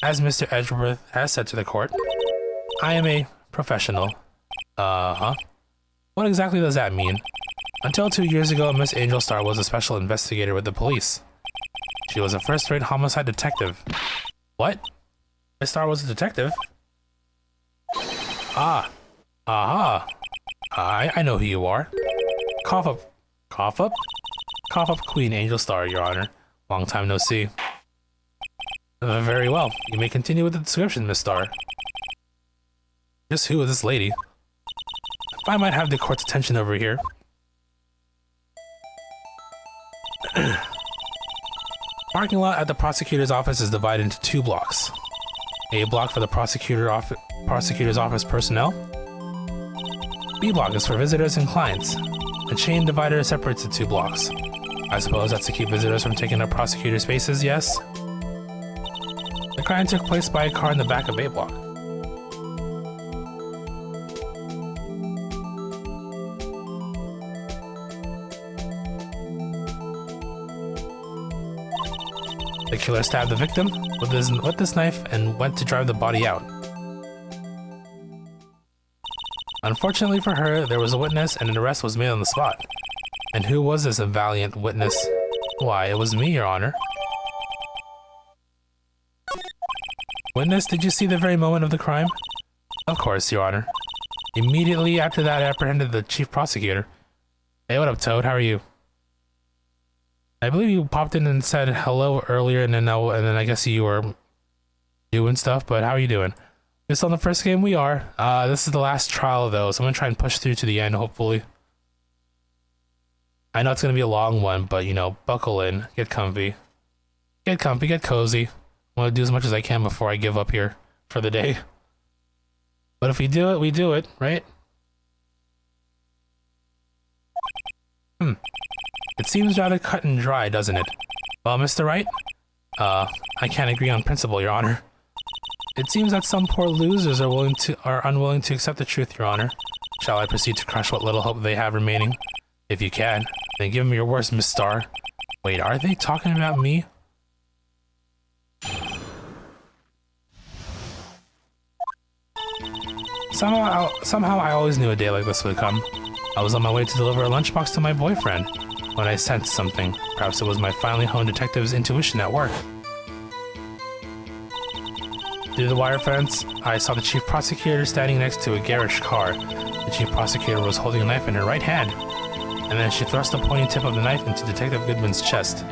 as Mr. Edgeworth has said to the court, I am a professional. What exactly does that mean? Until 2 years ago, Miss Angel Star was a special investigator with the police. She was a first-rate homicide detective. What? Miss Star was a detective? Ah. Aha. I know who you are. Cough up. Cough up? Cough up Queen Angel Star, Your Honor. Long time no see. Very well. You may continue with the description, Miss Star. Just who is this lady? If I might have the court's attention over here. Parking lot at the prosecutor's office is divided into 2 blocks. A block for the prosecutor's office personnel. B block is for visitors and clients. A chain divider separates the 2 blocks. I suppose that's to keep visitors from taking up prosecutor spaces, yes? The crime took place by a car in the back of A block. The killer stabbed the victim with this knife and went to drive the body out. Unfortunately for her, there was a witness and an arrest was made on the spot. And who was this valiant witness? Why, it was me, Your Honor. Witness, did you see the very moment of the crime? Of course, Your Honor. Immediately after that, I apprehended the chief prosecutor. Hey, what up, Toad? How are you? I believe you popped in and said hello earlier, and then I guess you were doing stuff, but how are you doing? We're still in the first game? We are. This is the last trial, though, so I'm going to try and push through to the end, hopefully. I know it's going to be a long one, but, you know, buckle in. Get comfy. Get comfy, get cozy. I want to do as much as I can before I give up here for the day. But if we do it, we do it, right? It seems rather cut and dry, doesn't it? Well, Mr. Wright? I can't agree on principle, Your Honor. It seems that some poor losers are unwilling to accept the truth, Your Honor. Shall I proceed to crush what little hope they have remaining? If you can, then give me your worst, Miss Star. Wait, are they talking about me? Somehow I always knew a day like this would come. I was on my way to deliver a lunchbox to my boyfriend when I sensed something. Perhaps it was my finely honed detective's intuition at work. Through the wire fence, I saw the chief prosecutor standing next to a garish car. The chief prosecutor was holding a knife in her right hand, and then she thrust the pointy tip of the knife into Detective Goodman's chest.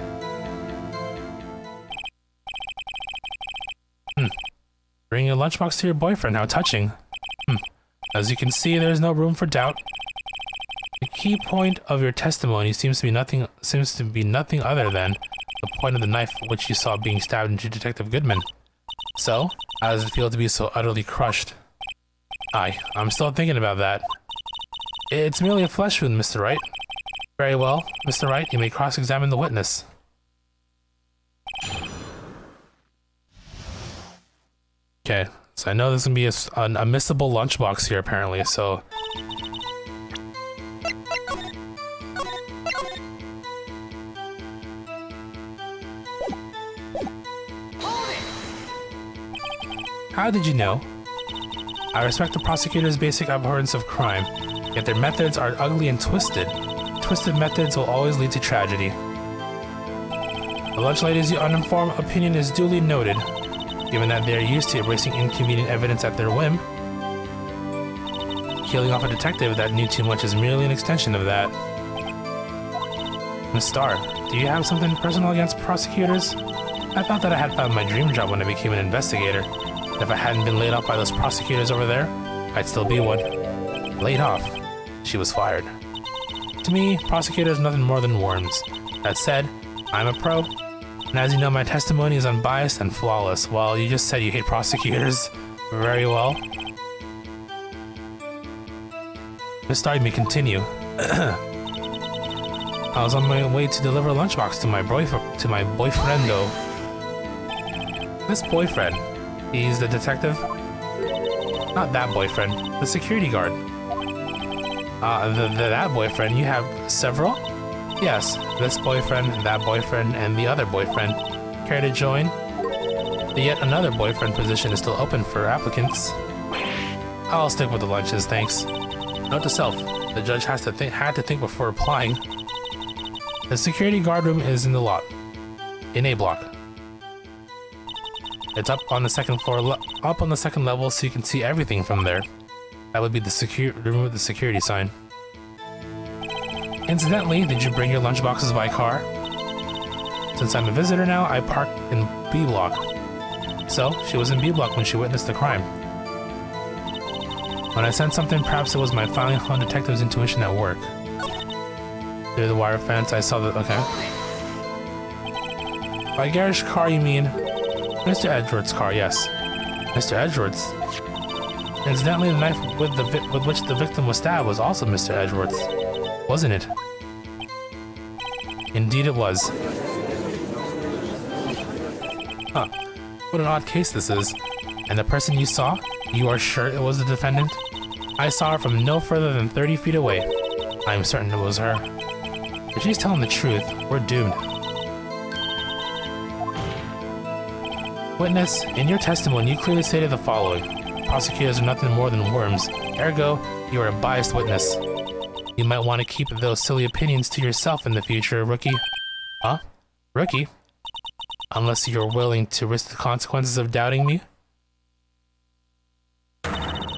Bringing a lunchbox to your boyfriend, how touching. As you can see, there's no room for doubt. The key point of your testimony seems to be nothing other than the point of the knife which you saw being stabbed into Detective Goodman. So, how does it feel to be so utterly crushed? I'm still thinking about that. It's merely a flesh wound, Mr. Wright. Very well, Mr. Wright, you may cross-examine the witness. Okay, so I know there's gonna be an unmissable lunchbox here apparently, so... How did you know? I respect the prosecutor's basic abhorrence of crime, yet their methods are ugly and twisted. Twisted methods will always lead to tragedy. The lunch lady's uninformed opinion is duly noted, given that they are used to erasing inconvenient evidence at their whim. Killing off a detective that knew too much is merely an extension of that. Miss Starr, do you have something personal against prosecutors? I thought that I had found my dream job when I became an investigator. If I hadn't been laid off by those prosecutors over there, I'd still be one. Laid off. She was fired. To me, prosecutors are nothing more than worms. That said, I'm a pro, and as you know, my testimony is unbiased and flawless. Well, you just said you hate prosecutors. Very well. Miss Starr, you may continue. I was on my way to deliver a lunchbox to my boyfriendo. This boyfriend. He's the detective? Not that boyfriend, the security guard. That boyfriend, you have several? Yes, this boyfriend, that boyfriend, and the other boyfriend. Care to join? The yet another boyfriend position is still open for applicants. I'll stick with the lunches, thanks. Note to self, the judge had to think before applying. The security guard room is in the lot. In A block. It's up on the second floor, up on the second level, so you can see everything from there. That would be the room with the security sign. Incidentally, did you bring your lunchboxes by car? Since I'm a visitor now, I parked in B block. So, she was in B block when she witnessed the crime. When I sensed something, perhaps it was my finely honed detective's intuition at work. Through the wire fence, I saw the... okay. By garage car, you mean... Mr. Edgeworth's car, yes. Mr. Edgeworth's. Incidentally, the knife with which the victim was stabbed was also Mr. Edgeworth's, wasn't it? Indeed it was. Huh. What an odd case this is. And the person you saw, you are sure it was the defendant? I saw her from no further than 30 feet away. I am certain it was her. If she's telling the truth, we're doomed. Witness, in your testimony, you clearly stated the following. Prosecutors are nothing more than worms. Ergo, you are a biased witness. You might want to keep those silly opinions to yourself in the future, rookie. Huh? Rookie? Unless you're willing to risk the consequences of doubting me?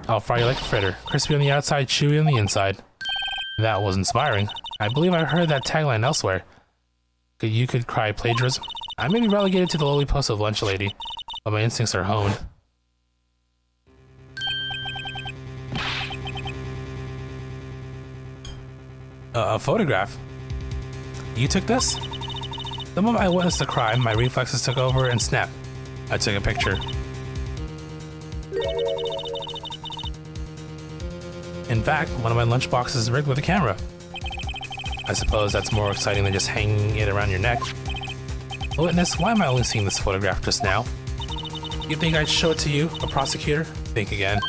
I'll fry you like a fritter. Crispy on the outside, chewy on the inside. That was inspiring. I believe I heard that tagline elsewhere. You could cry plagiarism. I may be relegated to the lowly post of lunch lady, but my instincts are honed. A photograph? You took this? The moment I witnessed the crime, my reflexes took over and snap. I took a picture. In fact, one of my lunchboxes is rigged with a camera. I suppose that's more exciting than just hanging it around your neck. Witness, why am I only seeing this photograph just now? You think I'd show it to you, a prosecutor? Think again.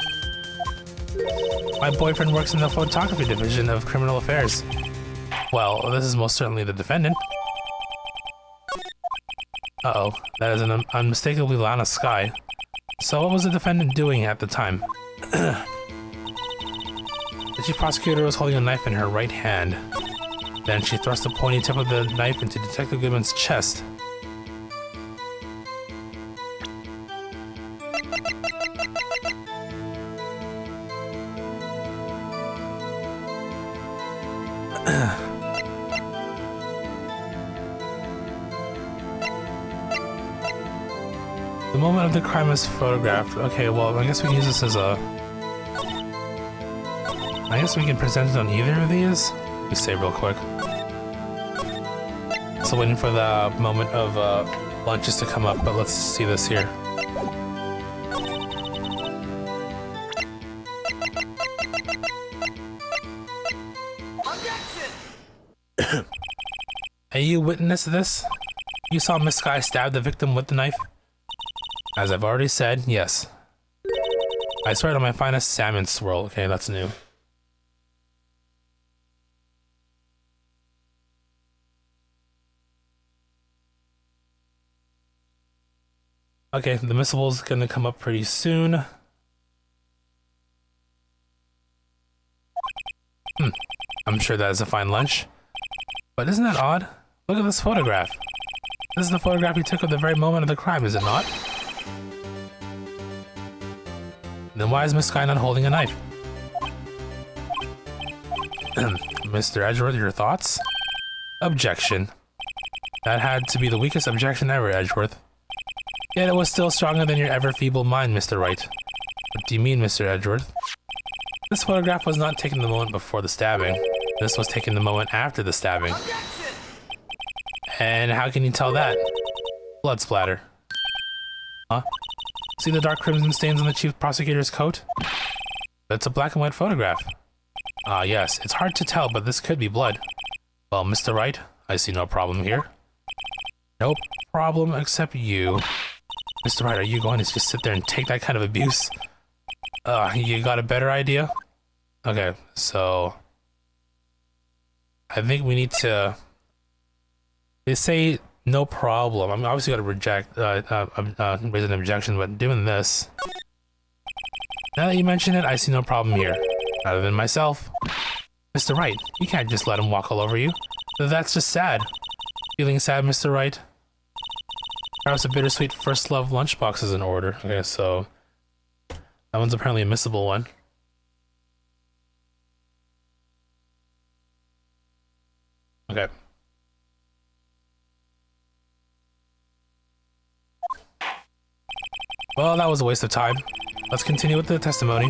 My boyfriend works in the photography division of criminal affairs. Well, this is most certainly the defendant. Uh-oh, that is an unmistakably Lana Sky. So what was the defendant doing at the time? The chief prosecutor was holding a knife in her right hand. Then she thrust the pointy tip of the knife into Detective Goodman's chest. The moment of the crime is photographed. Okay, well, I guess we can use this as a... I guess we can present it on either of these. Let me save real quick. So waiting for the moment of lunches to come up, but let's see this here. Hey, you witnessed this? You saw Miss Sky stab the victim with the knife? As I've already said, yes. I swear on my finest salmon swirl. Okay, that's new. Okay, the missible's gonna come up pretty soon. I'm sure that is a fine lunch. But isn't that odd? Look at this photograph. This is the photograph you took of the very moment of the crime, is it not? Then why is Miss Sky not holding a knife? Mr. Edgeworth, your thoughts? Objection. That had to be the weakest objection ever, Edgeworth. Yet it was still stronger than your ever-feeble mind, Mr. Wright. What do you mean, Mr. Edgeworth? This photograph was not taken the moment before the stabbing. This was taken the moment after the stabbing. And how can you tell that? Blood splatter. Huh? See the dark crimson stains on the chief prosecutor's coat? That's a black and white photograph. Ah, yes. It's hard to tell, but this could be blood. Well, Mr. Wright, I see no problem here. No problem except you. Mr. Wright, are you going to just sit there and take that kind of abuse? You got a better idea? Okay, so... I think we need to... They say no problem. I'm obviously gonna reject, raise an objection, but doing this... Now that you mention it, I see no problem here. Other than myself. Mr. Wright, you can't just let him walk all over you. That's just sad. Feeling sad, Mr. Wright? Perhaps a bittersweet first love lunchbox is in order. Okay, so... That one's apparently a missable one. Okay. Well, that was a waste of time. Let's continue with the testimony.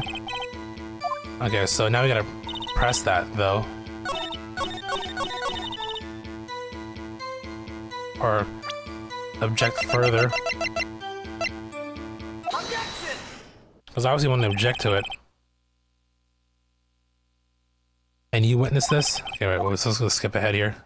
Okay, so now we gotta press that, though. Or object further. Because I obviously want to object to it. And you witnessed this? Okay, wait, let's just go skip ahead here.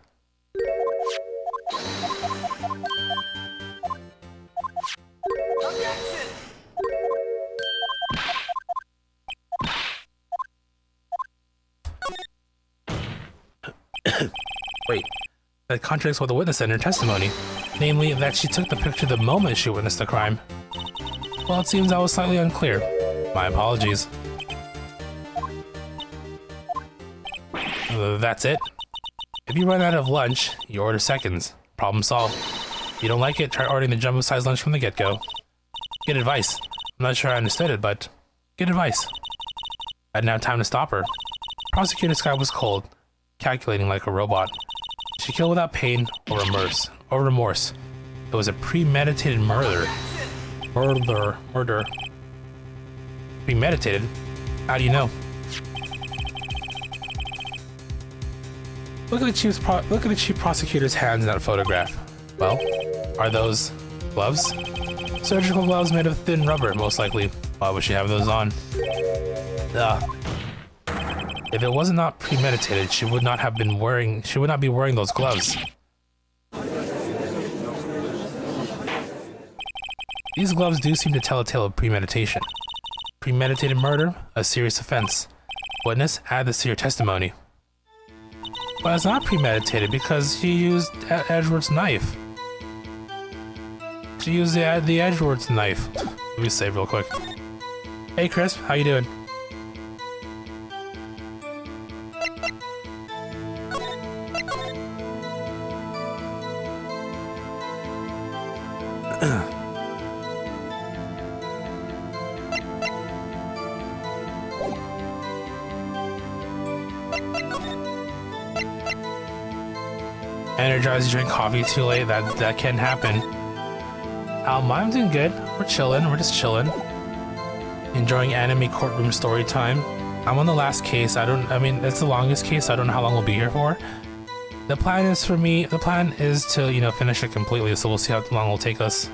Wait, that contradicts what the witness said in her testimony. Namely, that she took the picture the moment she witnessed the crime. Well, it seems I was slightly unclear. My apologies. That's it. If you run out of lunch, you order seconds. Problem solved. If you don't like it, try ordering the jumbo-sized lunch from the get-go. Get advice. I'm not sure I understood it, but get advice. I didn't have time to stop her. Prosecutor Sky was cold, calculating like a robot. She killed without pain or remorse. It was a premeditated murder. Murder. Premeditated? How do you know? Look at the chief prosecutor's hands in that photograph. Well, are those gloves? Surgical gloves made of thin rubber, most likely. Why would she have those on? If it was not premeditated, she would not be wearing those gloves. These gloves do seem to tell a tale of premeditation. Premeditated murder, a serious offense. Witness, add this to your testimony. But it's not premeditated because she used Edgeworth's knife. She used the Edgeworth's knife. Let me save real quick. Hey Chris, how you doing? Energized, you drink coffee too late, that can happen. I'm doing good. We're chilling, we're just chilling. Enjoying anime courtroom story time. I'm on the last case. I mean, it's the longest case, so I don't know how long we'll be here for. The plan is to, you know, finish it completely, so we'll see how long it'll take us.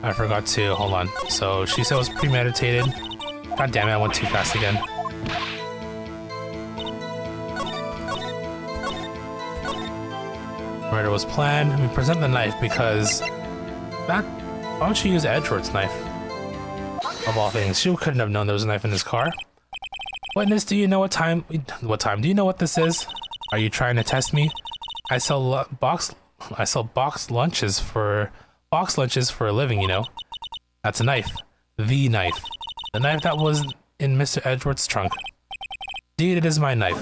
I forgot to, hold on. So she said it was premeditated. God damn it, I went too fast again. Murder was planned. We present the knife because that. Why would she use Edward's knife? Of all things, she couldn't have known there was a knife in his car. Witness, do you know what time? Do you know what this is? Are you trying to test me? I sell box lunches for a living, you know. That's a knife. The knife. The knife that was in Mr. Edward's trunk. Indeed, it is my knife.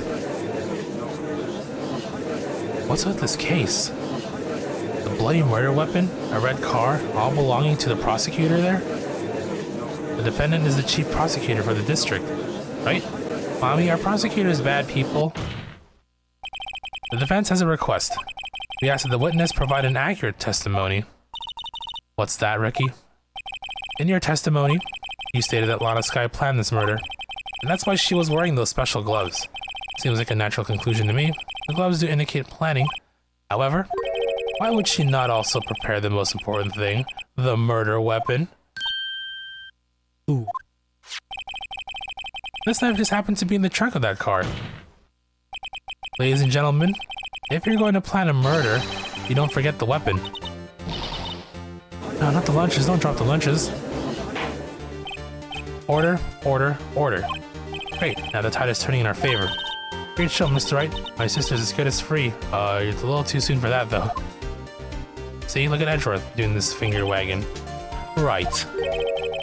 What's with this case? The bloody murder weapon? A red car? All belonging to the prosecutor there? The defendant is the chief prosecutor for the district, right? Mommy, our prosecutor is bad people. The defense has a request. We ask that the witness provide an accurate testimony. What's that, Ricky? In your testimony, you stated that Lana Skye planned this murder, and that's why she was wearing those special gloves. Seems like a natural conclusion to me. The gloves do indicate planning. However, why would she not also prepare the most important thing, the murder weapon? Ooh. This knife just happened to be in the trunk of that car. Ladies and gentlemen, if you're going to plan a murder, you don't forget the weapon. No, not the lunches. Don't drop the lunches. Order, order, order. Great, now the tide is turning in our favor. Great show, Mr. Wright. My sister's as good as free. It's a little too soon for that, though. See, look at Edgeworth doing this finger wagging. Right.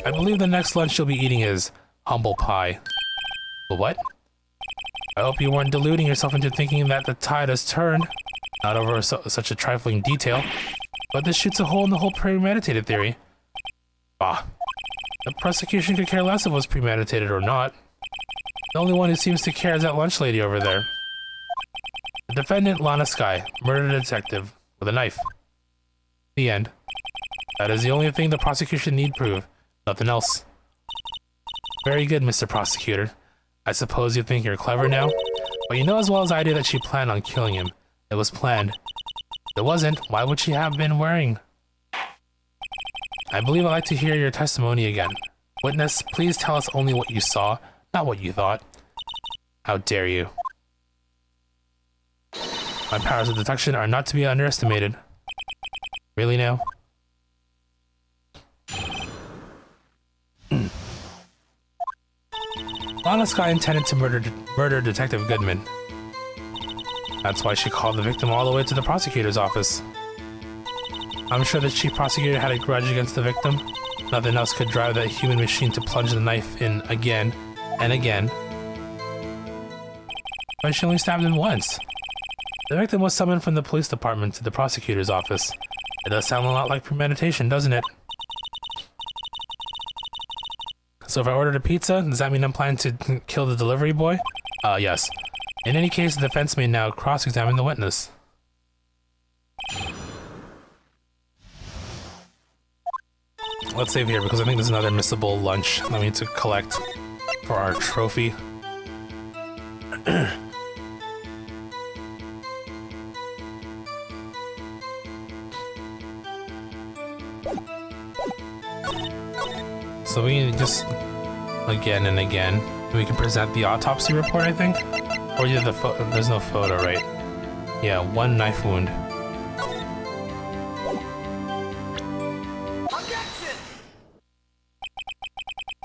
I believe the next lunch you'll be eating is humble pie. What? I hope you weren't deluding yourself into thinking that the tide has turned. Not over such a trifling detail. But this shoots a hole in the whole premeditated theory. Bah. The prosecution could care less if it was premeditated or not. The only one who seems to care is that lunch lady over there. The defendant, Lana Skye, murdered a detective with a knife. The end. That is the only thing the prosecution need prove. Nothing else. Very good, Mr. Prosecutor. I suppose you think you're clever now? But you know as well as I do that she planned on killing him. It was planned. If it wasn't, why would she have been wearing? I believe I'd like to hear your testimony again. Witness, please tell us only what you saw, not what you thought. How dare you. My powers of deduction are not to be underestimated. Really now? Lana Skye intended to murder Detective Goodman. That's why she called the victim all the way to the prosecutor's office. I'm sure the chief prosecutor had a grudge against the victim. Nothing else could drive that human machine to plunge the knife in again and again. But she only stabbed him once. The victim was summoned from the police department to the prosecutor's office. It does sound a lot like premeditation, doesn't it? So if I ordered a pizza, does that mean I'm planning to kill the delivery boy? Yes. In any case, the defense may now cross-examine the witness. Let's save here because I think there's another missable lunch that we need to collect for our trophy. So we just again and again. We can present the autopsy report, I think, or either there's no photo, right? Yeah, one knife wound.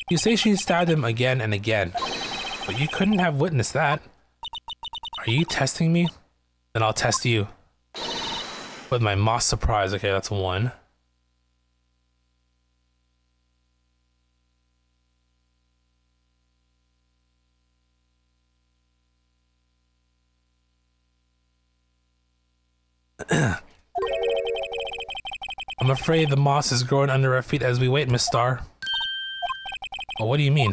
You say she stabbed him again and again, but you couldn't have witnessed that. Are you testing me? Then I'll test you. With my Moss surprise. Okay, that's one. I'm afraid the moss is growing under our feet as we wait, Miss Starr. Well, what do you mean?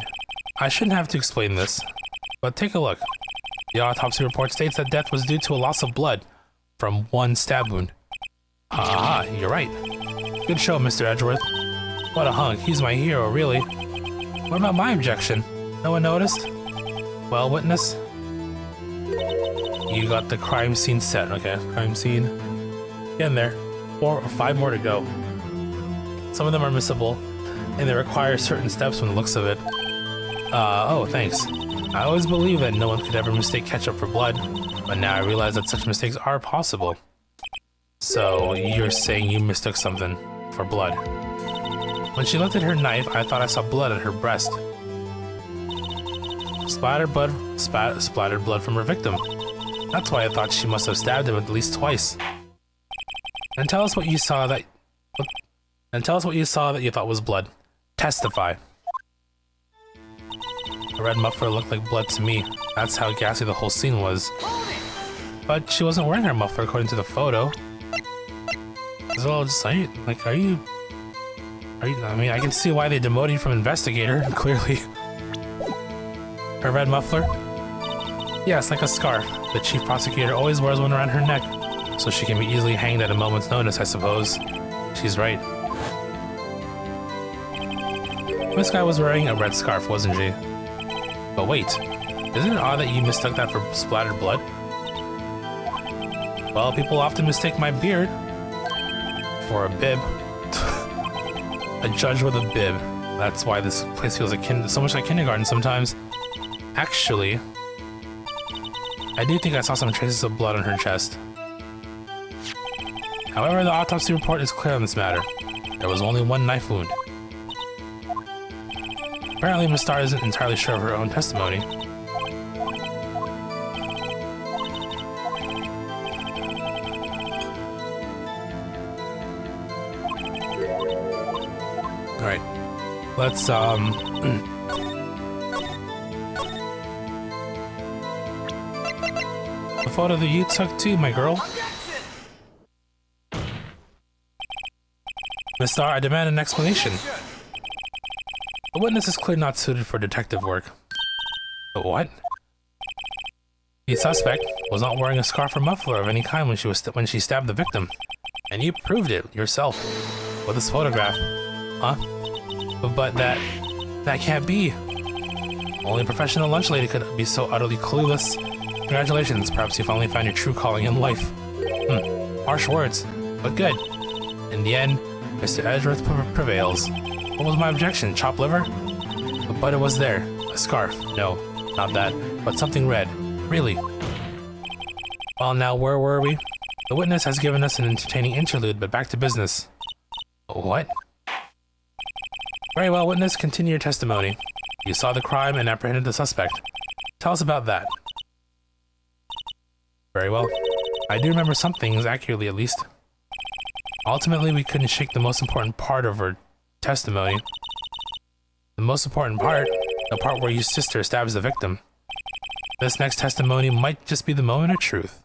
I shouldn't have to explain this, but take a look. The autopsy report states that death was due to a loss of blood from one stab wound. Ah, you're right. Good show, Mr. Edgeworth. What a hunk, he's my hero, really. What about my objection? No one noticed? Well, witness? You got the crime scene set. Okay, crime scene. Getting there. 4 or 5 more to go. Some of them are missable, and they require certain steps from the looks of it. Oh, thanks. I always believed that no one could ever mistake ketchup for blood, but now I realize that such mistakes are possible. So, you're saying you mistook something for blood. When she looked at her knife, I thought I saw blood at her breast. Splattered blood from her victim. That's why I thought she must have stabbed him at least twice. And tell us what you saw that... And tell us what you saw that you thought was blood. Testify. The red muffler looked like blood to me. That's how ghastly the whole scene was. But she wasn't wearing her muffler according to the photo. So, are you... I mean, I can see why they demoted you from investigator, clearly. Her red muffler? Yeah, it's like a scarf. The chief prosecutor always wears one around her neck, so she can be easily hanged at a moment's notice, I suppose. She's right. This guy was wearing a red scarf, wasn't she? But wait, isn't it odd that you mistook that for splattered blood? Well, people often mistake my beard for a bib. A judge with a bib. That's why this place feels like so much like kindergarten sometimes. Actually, I do think I saw some traces of blood on her chest. However, the autopsy report is clear on this matter. There was only one knife wound. Apparently, Miss Starr isn't entirely sure of her own testimony. Alright, let's, the photo that you took too, my girl. Miss Starr, I demand an explanation. The witness is clearly not suited for detective work. But what? The suspect was not wearing a scarf or muffler of any kind when she stabbed the victim. And you proved it yourself with this photograph. Huh? But that can't be. Only a professional lunch lady could be so utterly clueless. Congratulations, perhaps you finally found your true calling in life. Harsh words, but good. In the end, Mr. Edgeworth prevails. What was my objection? Chopped liver? But it was there. A scarf. No, not that. But something red. Really. Well, now where were we? The witness has given us an entertaining interlude, but back to business. What? Very well, witness, continue your testimony. You saw the crime and apprehended the suspect. Tell us about that. Very well. I do remember some things, accurately at least. Ultimately, we couldn't shake the most important part of her testimony. The most important part, the part where your sister stabs the victim. This next testimony might just be the moment of truth.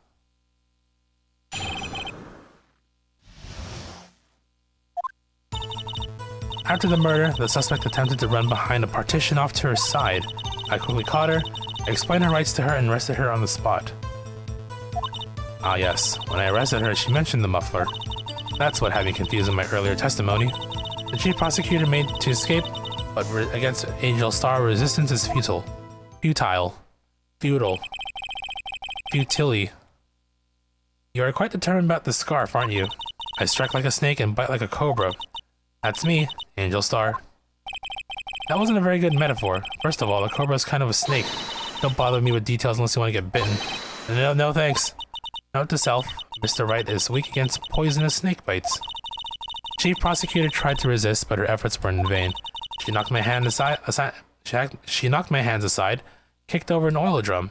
After the murder, the suspect attempted to run behind a partition off to her side. I quickly caught her, explained her rights to her, and arrested her on the spot. Ah yes, when I arrested her, she mentioned the muffler. That's what had me confused in my earlier testimony. The chief prosecutor made to escape, but against Angel Star, resistance is futile. Futility. You are quite determined about the scarf, aren't you? I strike like a snake and bite like a cobra. That's me, Angel Star. That wasn't a very good metaphor. First of all, the cobra is kind of a snake. Don't bother me with details unless you want to get bitten. No thanks. Note to self, Mr. Wright is weak against poisonous snake bites. Chief prosecutor tried to resist, but her efforts were in vain. She knocked my hands aside, kicked over an oil drum.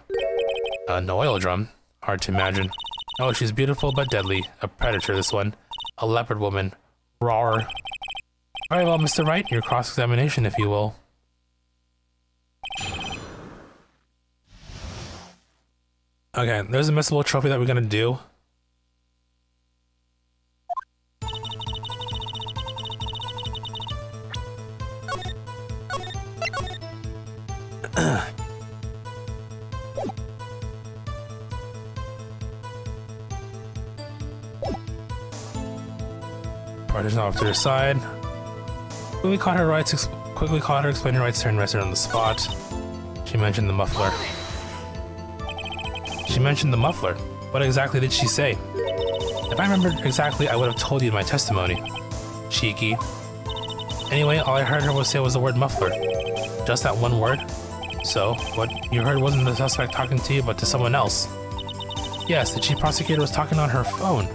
An oil drum? Hard to imagine. Oh, she's beautiful but deadly. A predator, this one. A leopard woman. Rawr. Very well, Mr. Wright, your cross-examination, if you will. Okay, there's a missable trophy that we're gonna do. Partition off to her side. Quickly caught her, explained her rights to her, and rested on the spot. She mentioned the muffler. What exactly did she say? If I remembered exactly, I would have told you in my testimony. Cheeky. Anyway, all I heard her say was the word muffler. Just that one word? So, what you heard wasn't the suspect talking to you, but to someone else. Yes, the chief prosecutor was talking on her phone.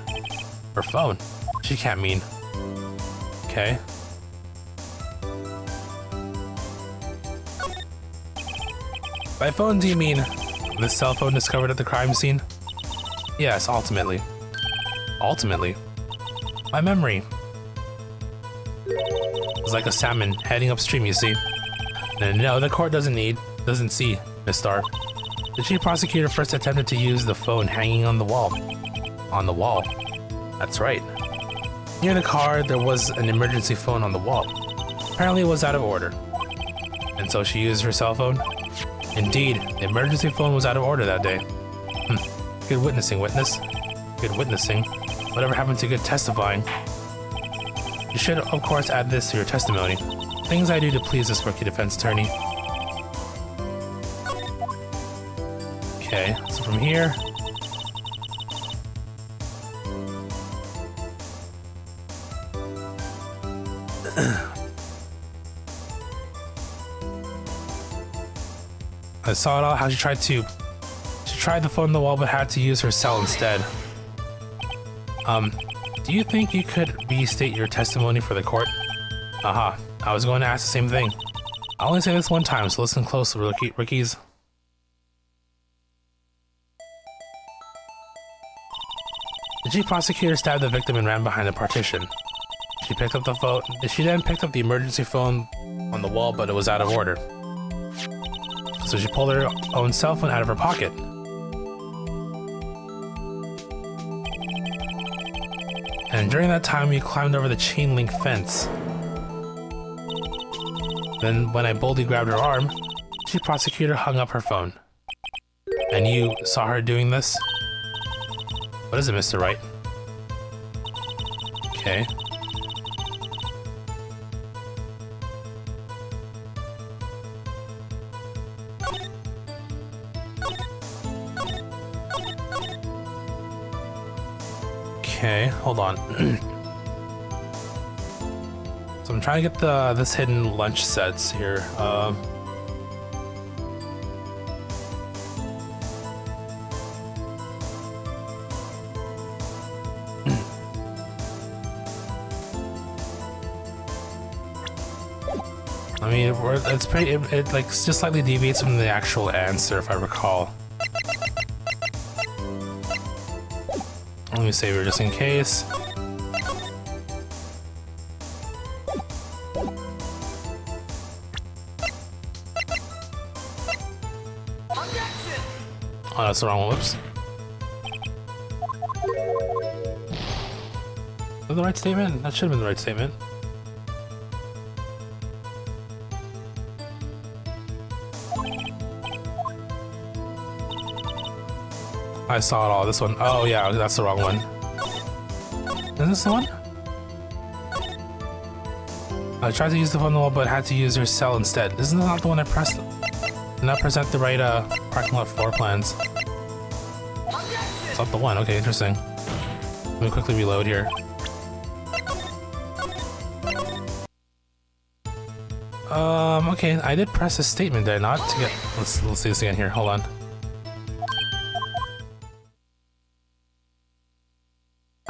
Her phone? She can't mean. Okay. By phone, do you mean the cell phone discovered at the crime scene? Yes, ultimately. Ultimately? My memory. It's like a salmon heading upstream, you see. No, the court doesn't see, Miss Star. The chief prosecutor first attempted to use the phone hanging on the wall. On the wall? That's right. Near the car, there was an emergency phone on the wall. Apparently it was out of order. And so she used her cell phone? Indeed, the emergency phone was out of order that day. Good witnessing, witness. Good witnessing. Whatever happened to good testifying? You should, of course, add this to your testimony. Things I do to please this rookie defense attorney. Okay, so from here... I saw it all, how she tried the phone on the wall but had to use her cell instead. Do you think you could restate your testimony for the court? Aha, I was going to ask the same thing. I'll only say this one time, so listen closely, rookies. The chief prosecutor stabbed the victim and ran behind the partition. She picked up the phone. She then picked up the emergency phone on the wall, but it was out of order. So she pulled her own cell phone out of her pocket. And during that time, you climbed over the chain link fence. Then, when I boldly grabbed her arm, the prosecutor hung up her phone. And you saw her doing this? What is it, Mr. Wright? Okay. Okay, hold on. So I'm trying to get this hidden lunch sets here. I mean, it's pretty. It like just slightly deviates from the actual answer, if I recall. Let me save her just in case. Oh, that's the wrong one. Whoops. Was that the right statement? That should have been the right statement. I saw it all. This one. Oh, yeah, that's the wrong one. Is this the one? I tried to use the phone on the wall, but had to use your cell instead. This is not the one I pressed. Did not present the right parking lot floor plans. It's not the one. Okay, interesting. Let me quickly reload here. Okay, I did press a statement there, not to get. Let's see this again here. Hold on.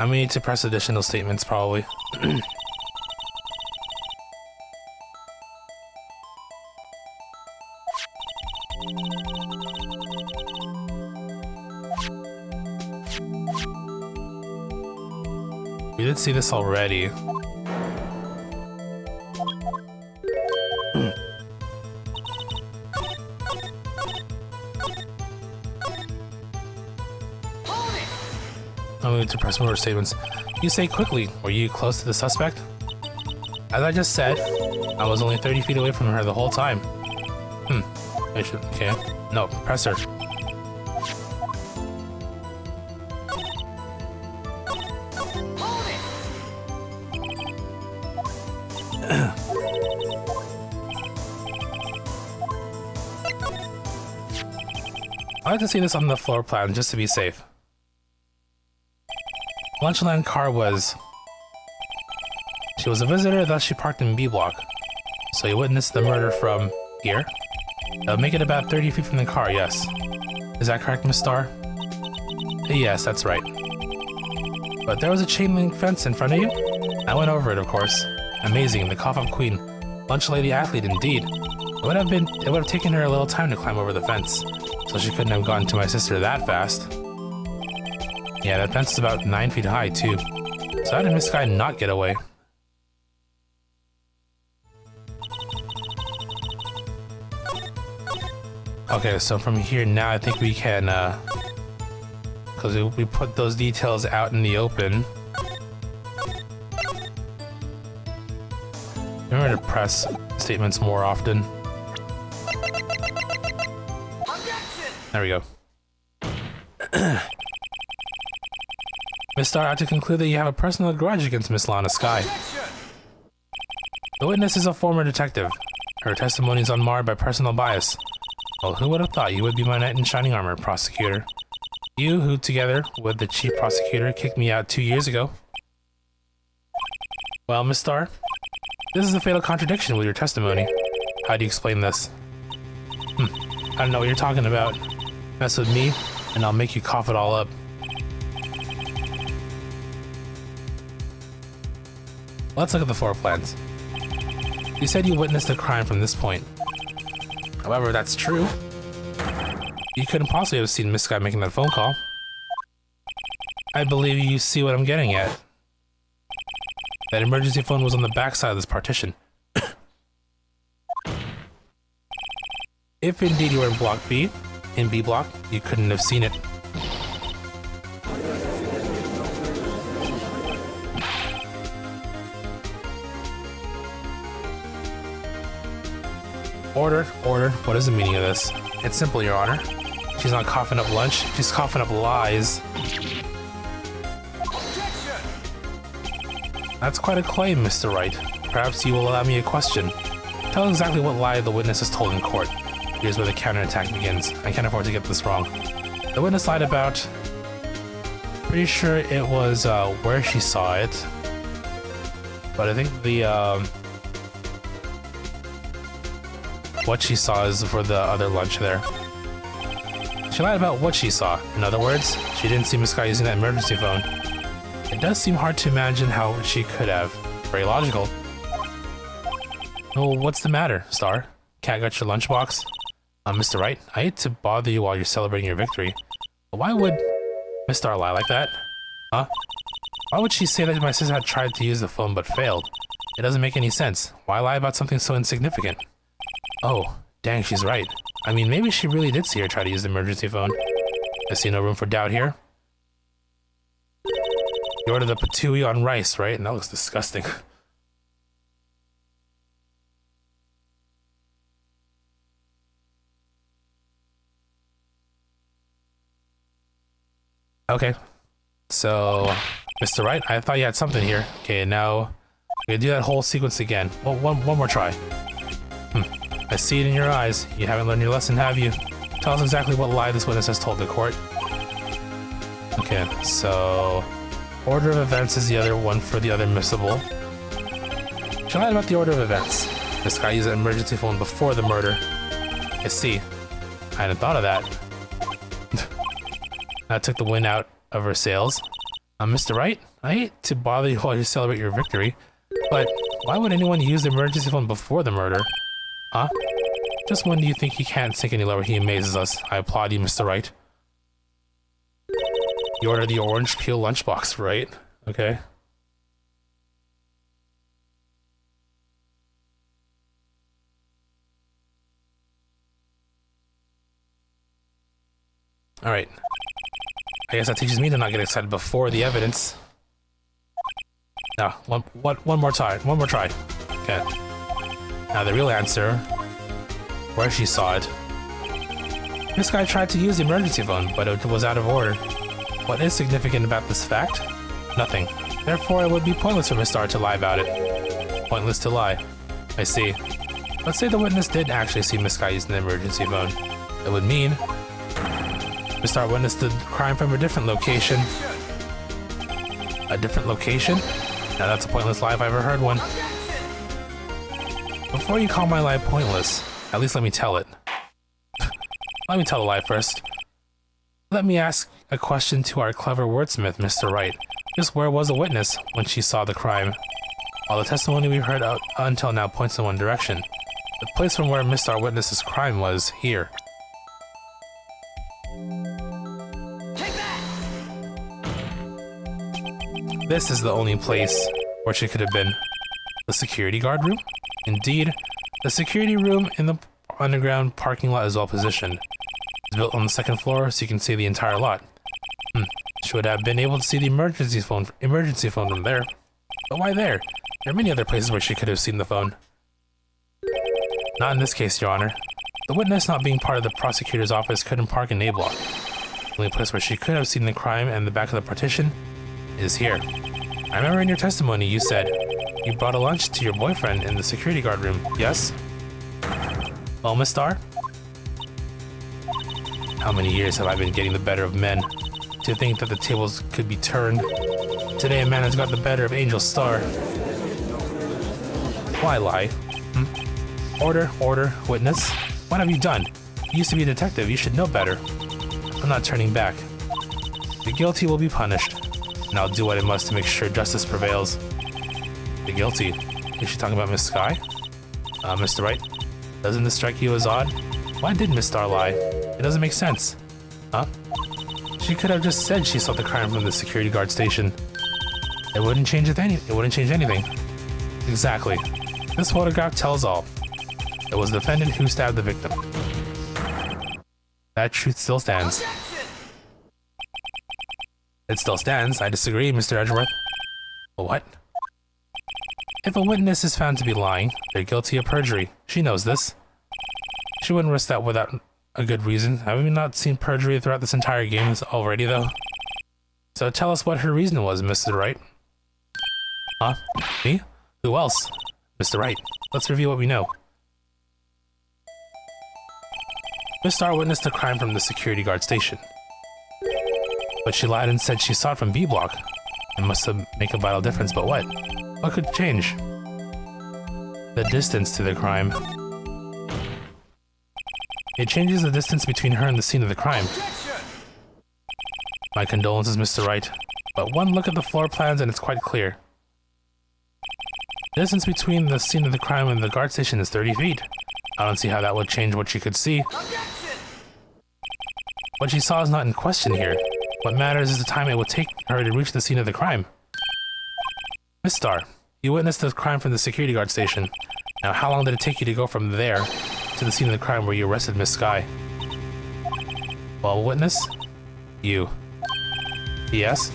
I may need to press additional statements, probably. We did see this already. I'm going to press more statements. You say quickly, were you close to the suspect? As I just said, I was only 30 feet away from her the whole time. I should, okay. No, press her. I like to see this on the floor plan just to be safe. Lunchland car was... She was a visitor, thus she parked in B block. So you witnessed the murder from here? Make it about 30 feet from the car, yes. Is that correct, Miss Star? Yes, that's right. But there was a chain link fence in front of you? I went over it, of course. Amazing, the cough-up queen. Lunch lady athlete, indeed. It would have taken her a little time to climb over the fence, so she couldn't have gotten to my sister that fast. Yeah, that fence is about 9 feet high, too. So how did Miss Guy not get away? Okay, so from here now, I think we can, because we put those details out in the open. Remember to press statements more often. There we go. Miss Star, I have to conclude that you have a personal grudge against Miss Lana Sky. The witness is a former detective. Her testimony is unmarred by personal bias. Well, who would have thought you would be my knight in shining armor, prosecutor? You, who together with the chief prosecutor kicked me out 2 years ago. Well, Miss Star, this is a fatal contradiction with your testimony. How do you explain this? I don't know what you're talking about. Mess with me, and I'll make you cough it all up. Let's look at the floor plans. You said you witnessed a crime from this point. However, that's true. You couldn't possibly have seen Miss Sky making that phone call. I believe you see what I'm getting at. That emergency phone was on the back side of this partition. If indeed you were in Block B, in B Block, you couldn't have seen it. Order, order. What is the meaning of this? It's simple, Your Honor. She's not coughing up lunch, she's coughing up lies. That's quite a claim, Mr. Wright. Perhaps you will allow me a question. Tell exactly what lie the witness has told in court. Here's where the counterattack begins. I can't afford to get this wrong. The witness lied about... Pretty sure it was where she saw it. But I think the... what she saw is for the other lunch there. She lied about what she saw. In other words, she didn't see Miss Sky using that emergency phone. It does seem hard to imagine how she could have. Very logical. Oh, what's the matter, Star? Cat got your lunchbox? Mr. Wright, I hate to bother you while you're celebrating your victory, but why would Miss Star lie like that? Huh? Why would she say that my sister had tried to use the phone but failed? It doesn't make any sense. Why lie about something so insignificant? Oh, dang, she's right. I mean, maybe she really did see her try to use the emergency phone. I see no room for doubt here. You ordered the patooey on rice, right? And that looks disgusting. Okay. So, Mr. Wright, I thought you had something here. Okay, now we're gonna do that whole sequence again. One more try. I see it in your eyes. You haven't learned your lesson, have you? Tell us exactly what lie this witness has told the court. Okay, so... Order of events is the other one for the other missable. She lied about the order of events. This guy used an emergency phone before the murder. I see. I hadn't thought of that. That took the wind out of her sails. Mr. Wright, I hate to bother you while you celebrate your victory, but why would anyone use the emergency phone before the murder? Huh? Just when do you think he can't sink any lower, he amazes us. I applaud you, Mr. Wright. You ordered the orange peel lunchbox, right? Okay. Alright. I guess that teaches me to not get excited before the evidence. Now, one more try. One more try. Okay. Now the real answer, where she saw it. This guy tried to use the emergency phone, but it was out of order. What is significant about this fact? Nothing. Therefore, it would be pointless for Miss Star to lie about it. Pointless to lie. I see. Let's say the witness did actually see Miss Sky using the emergency phone. It would mean Miss Star witnessed the crime from a different location. A different location? Now that's a pointless lie if I ever heard one. Before you call my lie pointless, at least let me tell it. Let me tell the lie first. Let me ask a question to our clever wordsmith, Mr. Wright. Just where was the witness when she saw the crime? All the testimony we've heard up until now points in one direction. The place from where Missed Our Witness's crime was here. Take that! This is the only place where she could have been. The security guard room? Indeed, the security room in the underground parking lot is well positioned. It's built on the second floor so you can see the entire lot. She would have been able to see the emergency phone from there. But why there? There are many other places where she could have seen the phone. Not in this case, Your Honor. The witness, not being part of the prosecutor's office, couldn't park in A block. The only place where she could have seen the crime and the back of the partition is here. I remember in your testimony you said you brought a lunch to your boyfriend in the security guard room, yes? Well, Miss Starr? How many years have I been getting the better of men? To think that the tables could be turned. Today a man has got the better of Angel Starr. Why lie? Order, witness. What have you done? You used to be a detective, you should know better. I'm not turning back. The guilty will be punished, and I'll do what I must to make sure justice prevails. The guilty? Is she talking about Miss Sky? Mr. Wright, doesn't this strike you as odd? Why did Miss Starr lie? It doesn't make sense. Huh? She could have just said she saw the crime from the security guard station. It wouldn't change anything. Exactly. This photograph tells all. It was the defendant who stabbed the victim. That truth still stands. It still stands. I disagree, Mr. Edgeworth. What? If a witness is found to be lying, they're guilty of perjury. She knows this. She wouldn't risk that without a good reason. Have we not seen perjury throughout this entire game already, though? So tell us what her reason was, Mr. Wright. Huh? Me? Who else? Mr. Wright. Let's review what we know. Miss Starr witnessed the crime from the security guard station. But she lied and said she saw it from B block. It must have made a vital difference, but what? What could change? The distance to the crime. It changes the distance between her and the scene of the crime. My condolences, Mr. Wright, but one look at the floor plans and it's quite clear. The distance between the scene of the crime and the guard station is 30 feet. I don't see how that would change what she could see. What she saw is not in question here. What matters is the time it would take her to reach the scene of the crime. Miss Starr, you witnessed the crime from the security guard station. Now, how long did it take you to go from there to the scene of the crime where you arrested Miss Sky? Well, witness? You. Yes?